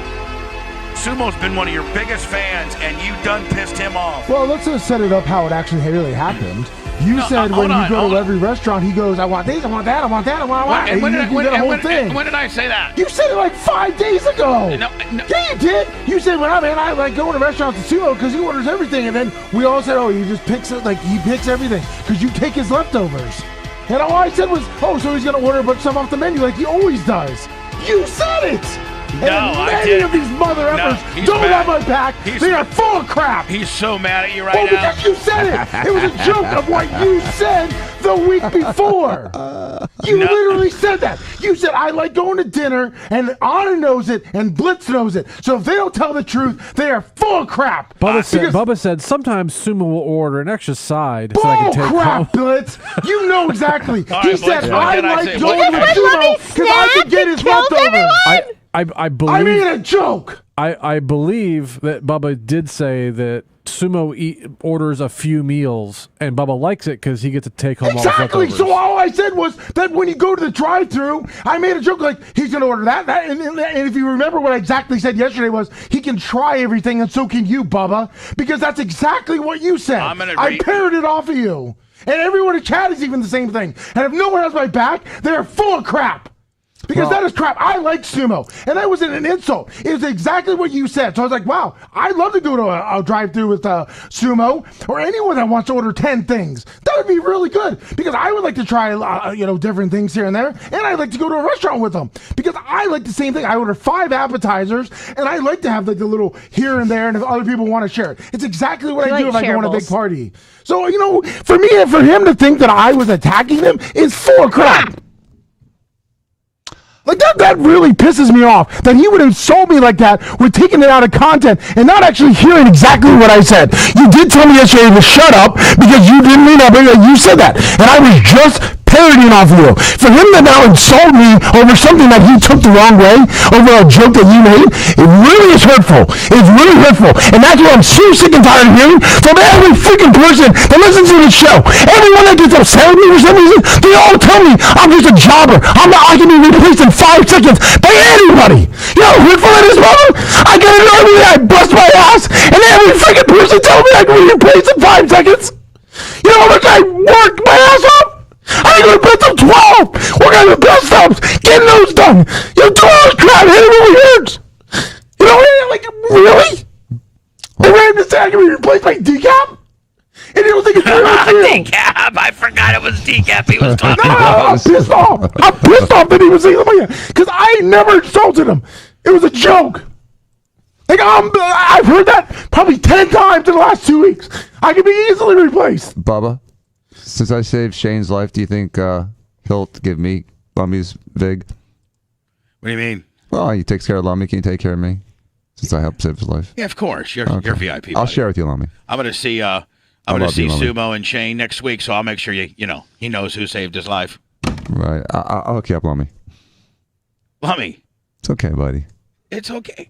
Sumo's been one of your biggest fans, and you done pissed him off. Well, let's just set it up how it actually really happened. You said when you go to every restaurant, he goes, I want these, I want that, I want that, I want that. And when you did a whole thing. when did I say that? You said it like 5 days ago. No. Yeah, you did. You said, I like going to restaurants to Sumo because he orders everything. And then we all said, he just picks it, like he picks everything because you take his leftovers. And all I said was, so he's going to order a bunch of stuff off the menu like he always does. You said it. No, I didn't. Many of these mother effers don't have my back. They are full of crap. He's so mad at you right now. Because you said it. It was a joke of what you said the week before. You literally said that. You said, I like going to dinner, and Anna knows it, and Blitz knows it. So if they don't tell the truth, they are full of crap. Bubba said sometimes Sumo will order an extra side so I can take crap, home. Blitz. You know exactly. All He right, said, Blitz, what I can I like say? going to Sumo because I can get his leftovers. I believe. I mean a joke. I believe that Bubba did say that Sumo orders a few meals, and Bubba likes it because he gets to take home all the Exactly. leftovers. So all I said was that when you go to the drive-thru, I made a joke like he's going to order that, and if you remember what I exactly said yesterday was he can try everything, and so can you, Bubba, because that's exactly what you said. I parroted off of you, and everyone in chat is even the same thing. And if no one has my back, they're full of crap. Because that is crap. I like Sumo. And that wasn't an insult. It was exactly what you said. So I was like, wow, I'd love to go to a drive-thru with Sumo or anyone that wants to order 10 things. That would be really good. Because I would like to try, different things here and there. And I'd like to go to a restaurant with them. Because I like the same thing. I order 5 appetizers. And I like to have like the little here and there. And if other people want to share it. It's exactly what I do if I go on a big party. So, for me and for him to think that I was attacking them is full of crap. Like that really pisses me off that he would insult me like that with taking it out of content and not actually hearing exactly what I said. You did tell me yesterday to shut up because you didn't mean that. You said that. And I was just parodying off of you. For him to now insult me over something that he took the wrong way, over a joke that you made, it really is hurtful. It's really hurtful. And that's what I'm so sick and tired of hearing from every freaking person that listens to the show. Everyone that gets upset with me for some reason, they all tell me I'm just a jobber. I can be replaced in 5 seconds by anybody. You know how hurtful that is, brother? I get an army that I bust my ass, and every freaking person tells me I can be replaced in 5 seconds. You know how much I worked my ass off? I go to bed till 12. We're going to the best stops, getting those done. 2 hours crap, hit it over hurts. Really? They ran to say I can be replaced by Decap? And you don't think it's real? Decap! I forgot it was Decap he was talking No, about. I'm pissed off. I'm pissed off that he was saying something like that. Because I never insulted him. It was a joke. Like, I've heard that probably 10 times in the last 2 weeks. I can be easily replaced. Bubba, since I saved Shane's life, do you think he'll give me Lummy's vig? What do you mean? Well, he takes care of Lummy. Can you take care of me? Since I helped save his life. Yeah, of course. You're VIP. Buddy. I'll share with you, Lummy. I'm going to see Sumo and Shane next week, so I'll make sure he knows who saved his life. Right. I'll hook you up, Lummy. Lummy. It's okay, buddy. It's okay.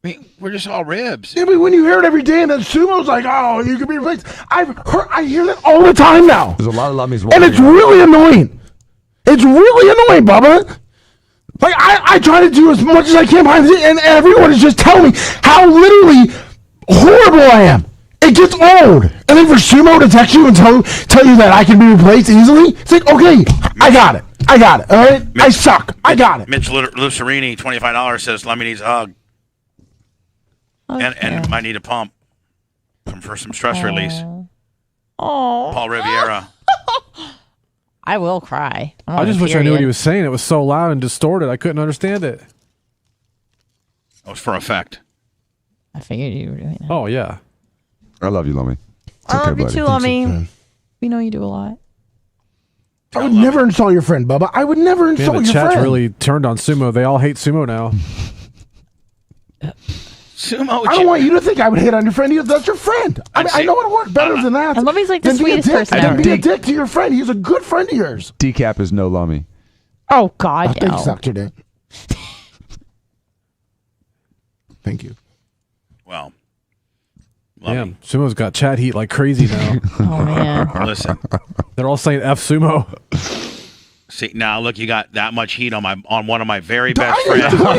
I mean, we're just all ribs. Yeah, but when you hear it every day and then Sumo's like, you can be replaced. I hear that all the time now. There's a lot of Lummies. And it's really annoying. It's really annoying, Bubba. Like, I try to do as much as I can behind the scenes, and everyone is just telling me how literally horrible I am. It gets old. And then for Sumo to text you and tell you that I can be replaced easily, it's like, okay, I got it. All right? I suck. I got it. Mitch Lucerini, $25, says, Lummy needs a hug. Okay. And might need a pump for some stress release. Oh, Paul Riviera. I will cry. I just wish I knew what he was saying. It was so loud and distorted. I couldn't understand it. It was for effect. I figured you were doing that. Oh, yeah. I love you, Lummy. I love you too, Lummy. We know you do a lot. I would never insult your friend, Bubba. I would never insult your the chat's friend. really turned on Sumo. They all hate Sumo now. Sumo, I don't want you to think I would hate on your friend. That's your friend. I know it works better than that. And Lummy's like the sweetest person ever. ever. Be a dick to your friend. He's a good friend of yours. Decap is no Lummy. Oh, God, I think sucked your dick. Thank you. Well, Damn, Sumo's got chat heat like crazy now. Oh man. Listen. They're all saying F Sumo. See, now look, you got that much heat on one of my very best friends. Oh no!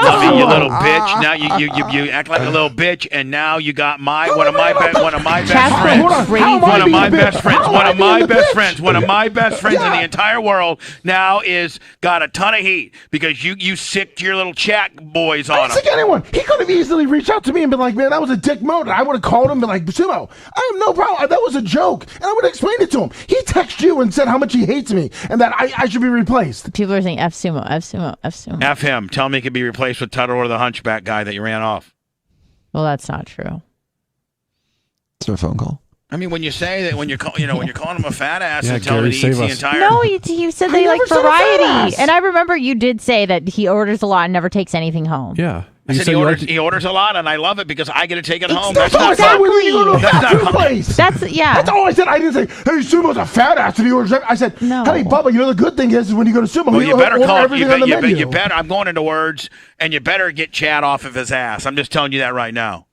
Lummy, you little bitch. Now you act like a little bitch, and now you got one of my best friends. One of my best friends. One of my best friends. One of my best friends in the entire world now got a ton of heat because you sicked your little chat boys on I him. didn't sick anyone. He could have easily reached out to me and been like, "Man, that was a dick mode." I would have called him and been like, "Sumo, I have no problem. That was a joke," and I would have explained it to him. He texted you and said how much he hates me and that I should be replaced. People are saying F Sumo, F Sumo, F Sumo. F him. Tell him he could be replaced with Tuttle or the Hunchback guy that you ran off. Well, that's not true. It's a phone call. I mean, when you say that, when you're calling him a fat ass Yeah, and telling him Gary, he eats save the us. entire. No, you said they like variety, and I remember you did say that he orders a lot and never takes anything home. Yeah. I said he orders a lot, and I love it because I get to take it home. That's That's all I not said when you go to a That's fast not food fun. place. That's all I said. I didn't say, "Hey, Sumo's a fat ass," and he orders. I said, No. "Hey, Bubba, you know the good thing is when you go to Sumo, Well, you you better order call. everything on the menu." You better. I'm going into words, and you better get Chad off of his ass. I'm just telling you that right now.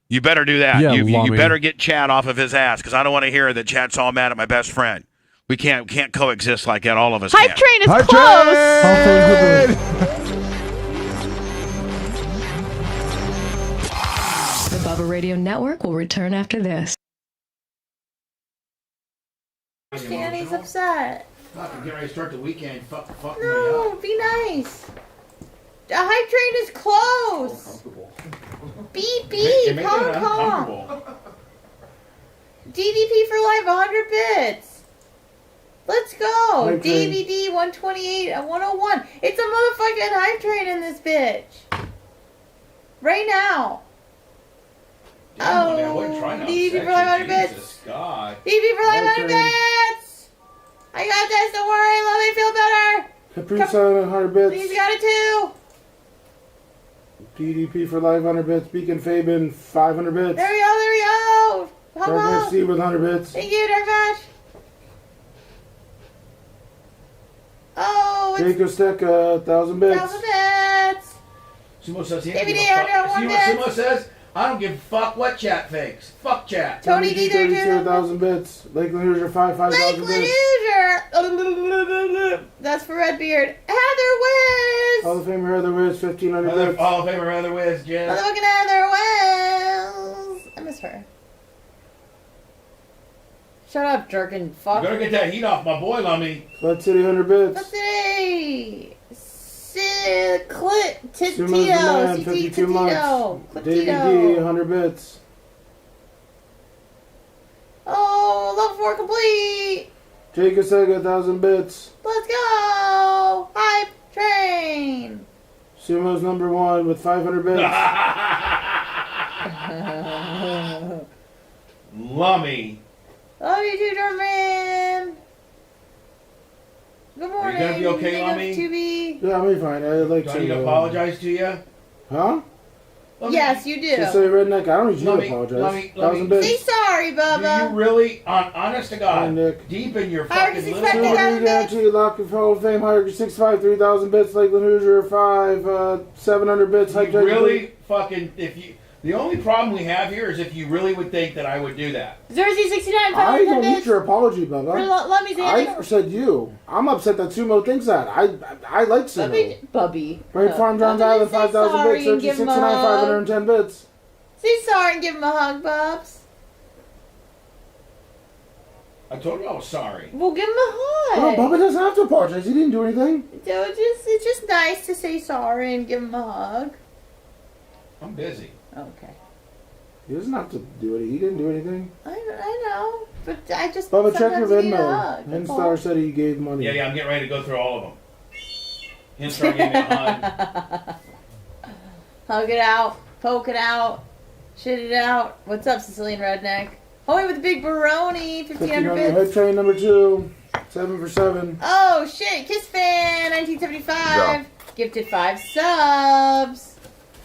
You better do that. Yeah, you Lummy. better get Chad off of his ass because I don't want to hear that Chad's all mad at my best friend. We can't coexist like that. All of us. Hype can't. train is Hype close. The Bubba Radio Network will return after this. Danny's upset. I'm getting ready to start the weekend. Fuck No, be nice. The hype train is close. Beep beep, Hong Kong. DDP for life, 100 bits. Let's go. Hype train. DVD 128 and 101. It's a motherfucking hype train in this bitch. Right now. DDP for life, 100 bits. DDP for life, 100 bits. I got this. Don't worry. Let me feel better. Capri Sun, 100 bits. He's got it too. DDP for life, 100 bits. Beacon Fabian, 500 bits. There we go. There we go. Come Dark on. FC with 100 bits. Thank you, Darkash. Oh, it's Jacob Steck, 1,000 bits. 1,000 bits. Sumo says he DVD don't give a 101 fuck. See what bits. Sumo says? I don't give a fuck what chat fakes. Fuck chat. Tony D. 32, 32. 1,000 bits. Lakeland Hoosier, 5,000 Lakeland bits. Hoosier. That's for Redbeard. Heather Wiz. Hall of Famer Heather Wiz, 1,500 bits. Hall of Famer Heather Wiz, Jen. Motherfucking Heather Wiz. I miss her. Shut up, jerkin' You fuck. better get that heat off my boy, Lummy. Flat City, 100 bits. What's today? Clit Sumo's the Tito. man, CT 52 Tito. months. Davey D, 100 bits. Oh, level 4 complete. Jacob Sega, 1,000 bits. Let's go. Hype train. Sumo's number 1 with 500 bits. Lummy. Love you too, German. Good morning. Are you gonna be okay, Big up Lummy? to be. Yeah, I'll be fine. I'd like Do I to need to apologize to you? Huh? Yes, you do. Just say redneck. I don't need you Lummy, to apologize. Lummy, 1,000 Say bits. sorry, Do you Bubba. really, honest to Hi, God, Nick. deep in your I was fucking expecting little... that. Super Guarantee, Lock of Hall of Fame, Hierarchy 65, 3,000 bits. Lakeland Hoosier, 5, 700 bits. You Hype Train, really fucking... The only problem we have here is if you really would think that I would do that. Jersey 69, I 500 don't need bits. your apology, Bubba. Let me say I it. never said you. I'm upset that Sumo thinks that. I like Sumo. Bubby. Great Farm John's Island, 5,000 bits. Searchy 69, 510 bits. Say sorry and give him a hug, Bubs. I told you I was sorry. We'll give him a No, hug. Bubba doesn't have to apologize. He didn't do anything. So it's just nice to say sorry and give him a hug. I'm busy. Okay. He doesn't have to do it. He didn't do anything. I know, but I just Bubba, check your sometimes need a Venmo. hug, that's all. Hinstar said he gave money. Yeah, I'm getting ready to go through all of them. Hinstar gave me a hug. Hug it out, poke it out, shit it out. What's up, Sicilian redneck? Homie with the big baroni, 1,500 Head bits. train number 2, 7 for 7. Oh shit, Kiss Fan, 1975. Gifted 5 subs.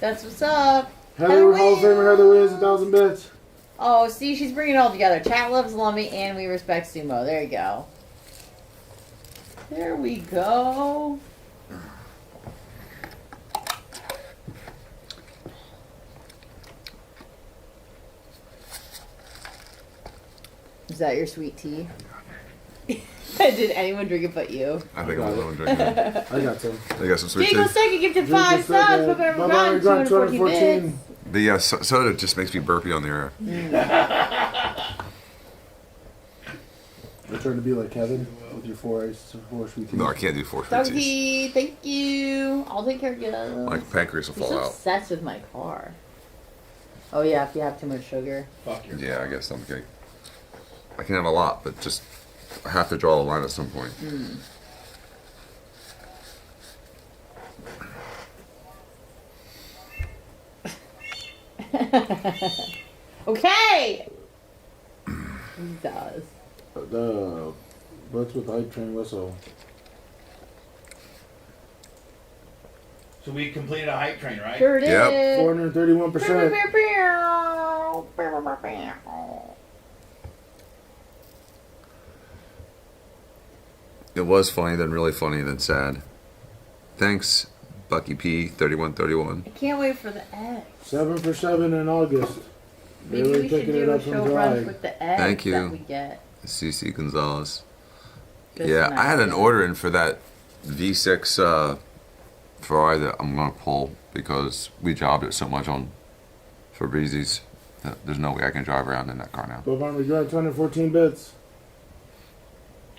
That's what's up. Heather Hall of Famer Heather Wiz, 1,000 bits. Oh, see, she's bringing it all together. Chat loves Lummy, and we respect Sumo. There you go. There we go. Is that your sweet tea? Did anyone drink it but you? I think I'm the one drinking it. I got some. I got some sweet Jingle tea. Stick gifted 5 subs. Bubba Run 214 bits. But yeah, soda just makes me burpy on the air. You're trying to be like Kevin with your four sweet teas. No, I can't do 4 sweet teas. Doggy, thank you. I'll take care of you. My pancreas will You're fall so out. obsessed with my car. Oh yeah, if you have too much sugar. Yeah, I guess I'm okay. I can have a lot, but just I have to draw a line at some point. Okay. Jesus. The butts with hype train whistle. So we completed a hype train, right? Sure did. Yep. 431%. It was funny, then really funny, then sad. Thanks, Bucky P 3131. I can't wait for the egg. 7 for 7 in August. Maybe Really we should picking do it a up from show dry. brunch with the eggs Thank you. that we get. CC Gonzalez. Just Yeah, an I had an idea. order in for that V6 Ferrari that I'm gonna pull because we jobbed it so much on Fabrizi's. There's no way I can drive around in that car now. Bubba Run 214 bits.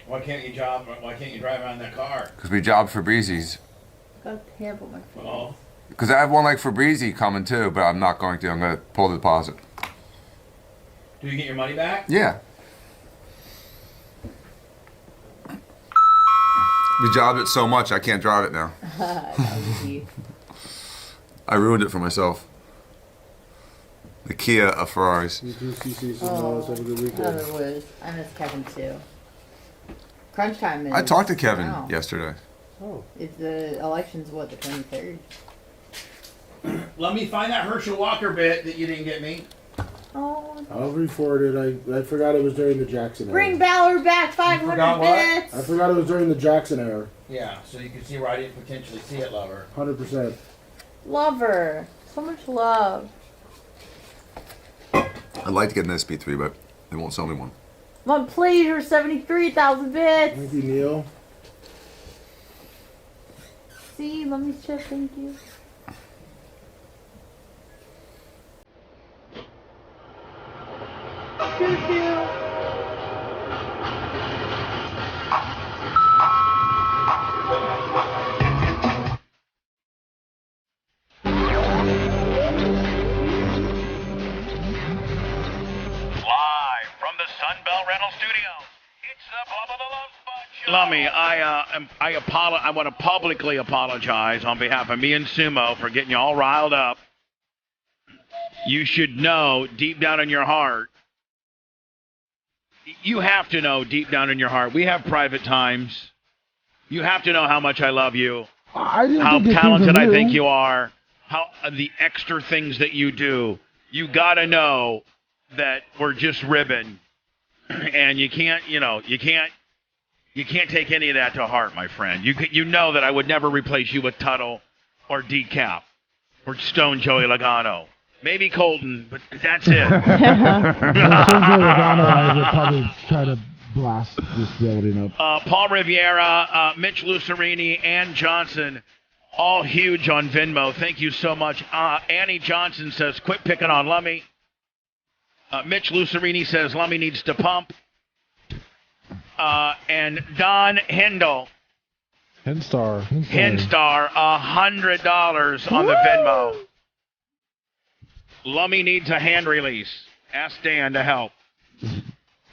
Why can't you drive around that car? Because we jobbed Fabrizi's. Got terrible my face. Oh. Because I have one like Fabrizi coming too, but I'm not going to. I'm going to pull the deposit. Do you get your money back? Yeah. We jobbed it so much I can't drive it now. I ruined it for myself. The Kia of Ferraris. You too, CC. Oh, Have a good I weekend. wish. I miss Kevin too. Crunch time is. I talked to Kevin now. yesterday. Oh. It's the election's what, the 23rd? Let me find that Herschel Walker bit that you didn't get me. Oh. I'll re-forward it. I forgot it was during the Jackson era. Bring Ballard back 500 forgot what? bits. I forgot it was during the Jackson era. Yeah, so you can see where I didn't potentially see it, lover. 100%. Love her. So much love. I'd like to get an SP3, but they won't sell me one. My pleasure 73,000 bits. Thank you, Neil. See, let me check. Thank you. Live from the Sunbelt Rental Studios, it's the Bubba the Love Sponge. Lummy, I want to publicly apologize on behalf of me and Sumo for getting you all riled up. You should know deep down in your heart. You have to know deep down in your heart. We have private times. You have to know how much I love you. How talented I think you are. How the extra things that you do. You gotta know that we're just ribbing, and you can't take any of that to heart, my friend. You know that I would never replace you with Tuttle or Decap or Stone Joey Logano. Maybe Colton, but that's it. I would probably try to blast this building up. Paul Riviera, Mitch Lucerini, Ann Johnson, all huge on Venmo. Thank you so much. Annie Johnson says, quit picking on Lummy. Mitch Lucerini says Lummy needs to pump. And Don Hendel, Henstar, $100 on the Venmo. Lummy needs a hand release. Ask Dan to help.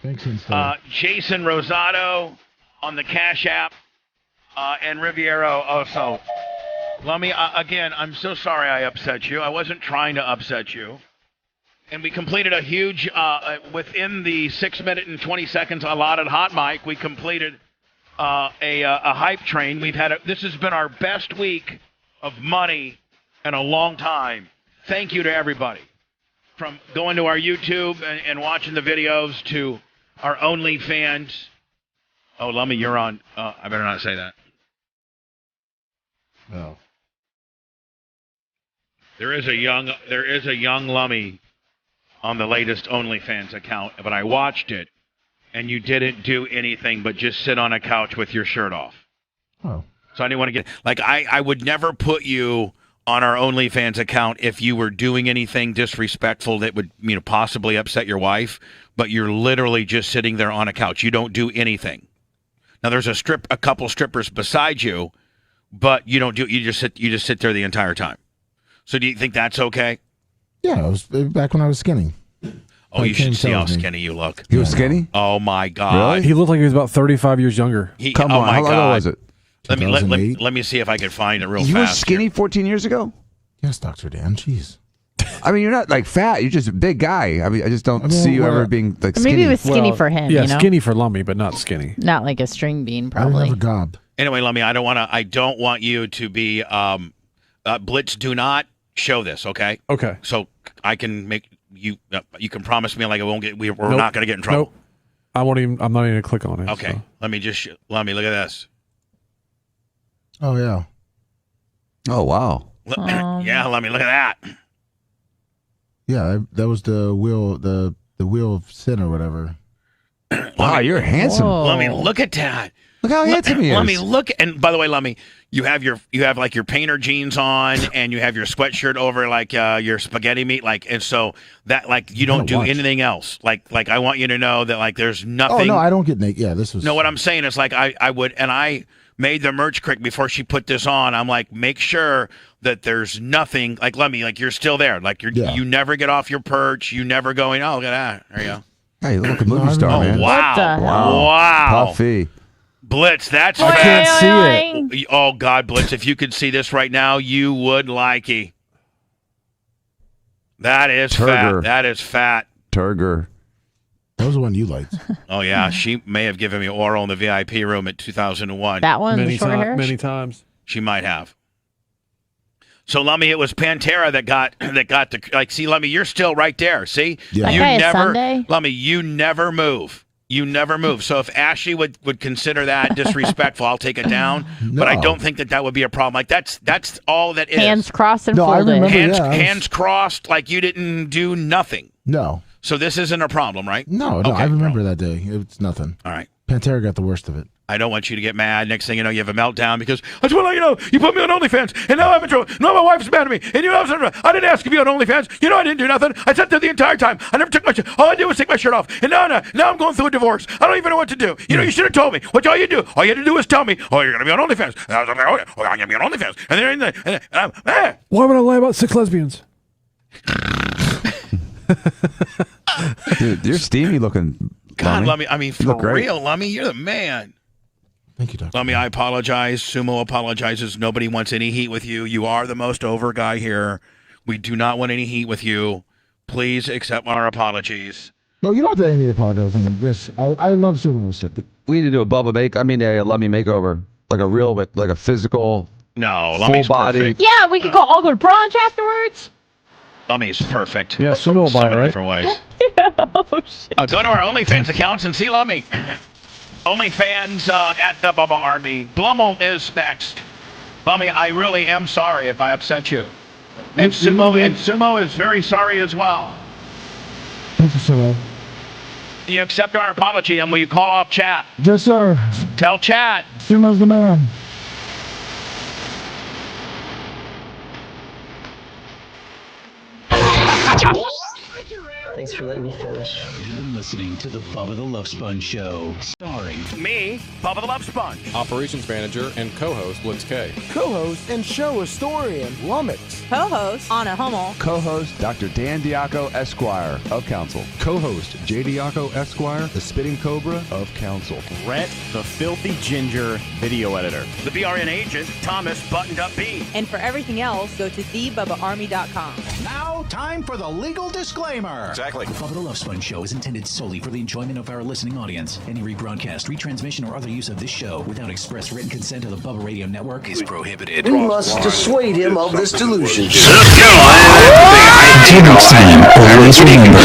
Thanks, Henstar. Jason Rosado on the Cash App. And Riviero also. Lummy, again, I'm so sorry I upset you. I wasn't trying to upset you. And we completed a huge, within the 6 minute and 20 seconds allotted hot mic, we completed a hype train. This has been our best week of money in a long time. Thank you to everybody. From going to our YouTube and watching the videos to our OnlyFans. Oh, Lummy, you're on. I better not say that. No. There is a young Lummy on the latest OnlyFans account, but I watched it and you didn't do anything but just sit on a couch with your shirt off. Oh. So I didn't want to get like I would never put you on our OnlyFans account if you were doing anything disrespectful that would possibly upset your wife. But you're literally just sitting there on a couch. You don't do anything. Now there's a couple strippers beside you, but you don't do. You just sit there the entire time. So do you think that's okay? Yeah, it was back when I was skinny. Oh, you should see how skinny you look. He was skinny? Oh my God! Really? He looked like he was about 35 years younger. Come on, how long ago was it? Let me see if I can find it real fast. You were skinny 14 years ago? Yes, Dr. Dan. Jeez. I mean, you're not like fat. You're just a big guy. I mean, I just don't see you ever being like skinny. Maybe it was skinny for him. Yeah, you know? skinny for Lummy, but not skinny. Not like a string bean, probably. I have a gob. Anyway, Lummy, I don't want you to be Blitz. Do not show this, okay? Okay. So I can make you. You can promise me like it won't get. We're not going to get in trouble. Nope. I'm not even going to click on it. Okay. So. Let me look at this. Oh yeah. Oh wow. Yeah, let me look at that. Yeah, that was the wheel, the wheel of sin or whatever. Wow, you're handsome. Let me look at that. Look how handsome he is. Let me look. And by the way, Lummy, you have like your painter jeans on, and you have your sweatshirt over like your spaghetti meat, like, and so that like you don't do anything else. Like I want you to know that like there's nothing. Oh no, I don't get naked. Yeah, this was. No, what I'm saying is like I would, and I made the merch crick before she put this on. I'm like, make sure that there's nothing like Lummy, like you're still there, like you never get off your perch, you never going. Oh, look at that. There you go. Hey, you look like a movie star, man. Wow. Wow. Puffy. Blitz, that's I can't see it. Oh God, Blitz, if you could see this right now, you would like it. That is fat. That is fat. Turger. That was the one you liked. Oh yeah, she may have given me oral in the VIP room at 2001. That one, many times. She might have. So Lummy, it was Pantera that got the like. See, Lummy, you're still right there. See, yeah. You that guy never, Sunday? Lummy, you never move. You never move. So if Ashley would consider that disrespectful, I'll take it down. No. But I don't think that would be a problem. Like that's all that is. Hands crossed and folded. I remember, hands crossed, like you didn't do nothing. No. So this isn't a problem, right? No, okay, I remember that day. It's nothing. All right. Pantera got the worst of it. I don't want you to get mad. Next thing you know, you have a meltdown because I just want to let you know you put me on OnlyFans, and now I'm in trouble. No, my wife's mad at me, and I didn't ask if you on OnlyFans. I didn't do nothing. I sat there the entire time. I never took my shirt. All I did was take my shirt off, and now I'm going through a divorce. I don't even know what to do. You should have told me. What all you had to do was tell me, oh, you're gonna be on OnlyFans. And I was like, oh, I'm gonna be on OnlyFans, and then Why would I lie about 6 lesbians? Dude, you're steamy looking. God, Lummy. I mean, for real, Lummy, you're the man. Thank you, Dr. Lummy, I apologize. Sumo apologizes. Nobody wants any heat with you. You are the most over guy here. We do not want any heat with you. Please accept our apologies. No, you don't have to apologize. I love Sumo. We need to do a Bubba a Lummy makeover, like a real, like a physical. No, Lummy's full body. perfect. Yeah, we could all go to brunch afterwards. Lummy's perfect. Yeah, Sumo will buy it, right? Different ways. Oh, shit. Go to our OnlyFans accounts and see Lummy. OnlyFans at the Bubba Army. Blummel is next. Lummy, I really am sorry if I upset you. And Sumo is very sorry as well. Thank you, Sumo. Do you accept our apology, and will you call off chat? Yes, sir. Tell chat. Sumo's the man. Thanks for letting me finish. You've been listening to the Bubba the Love Sponge Show, starring me, Bubba the Love Sponge, operations manager and co-host Blitz K, co-host and show historian Lumix, co-host Anna Hummel, co-host Dr. Dan Diaco Esquire of Council, co-host J. Diaco Esquire, the Spitting Cobra of Council, Brett, the Filthy Ginger video editor, the BRN agent Thomas Buttoned Up B, and for everything else, go to thebubbaarmy.com. Now, time for the legal disclaimer. Exactly. The Bubba the Love Sponge Show is intended solely for the enjoyment of our listening audience. Any rebroadcast, retransmission, or other use of this show without express written consent of the Bubba Radio Network is prohibited. We must dissuade him of this delusion. Until next time, always remember.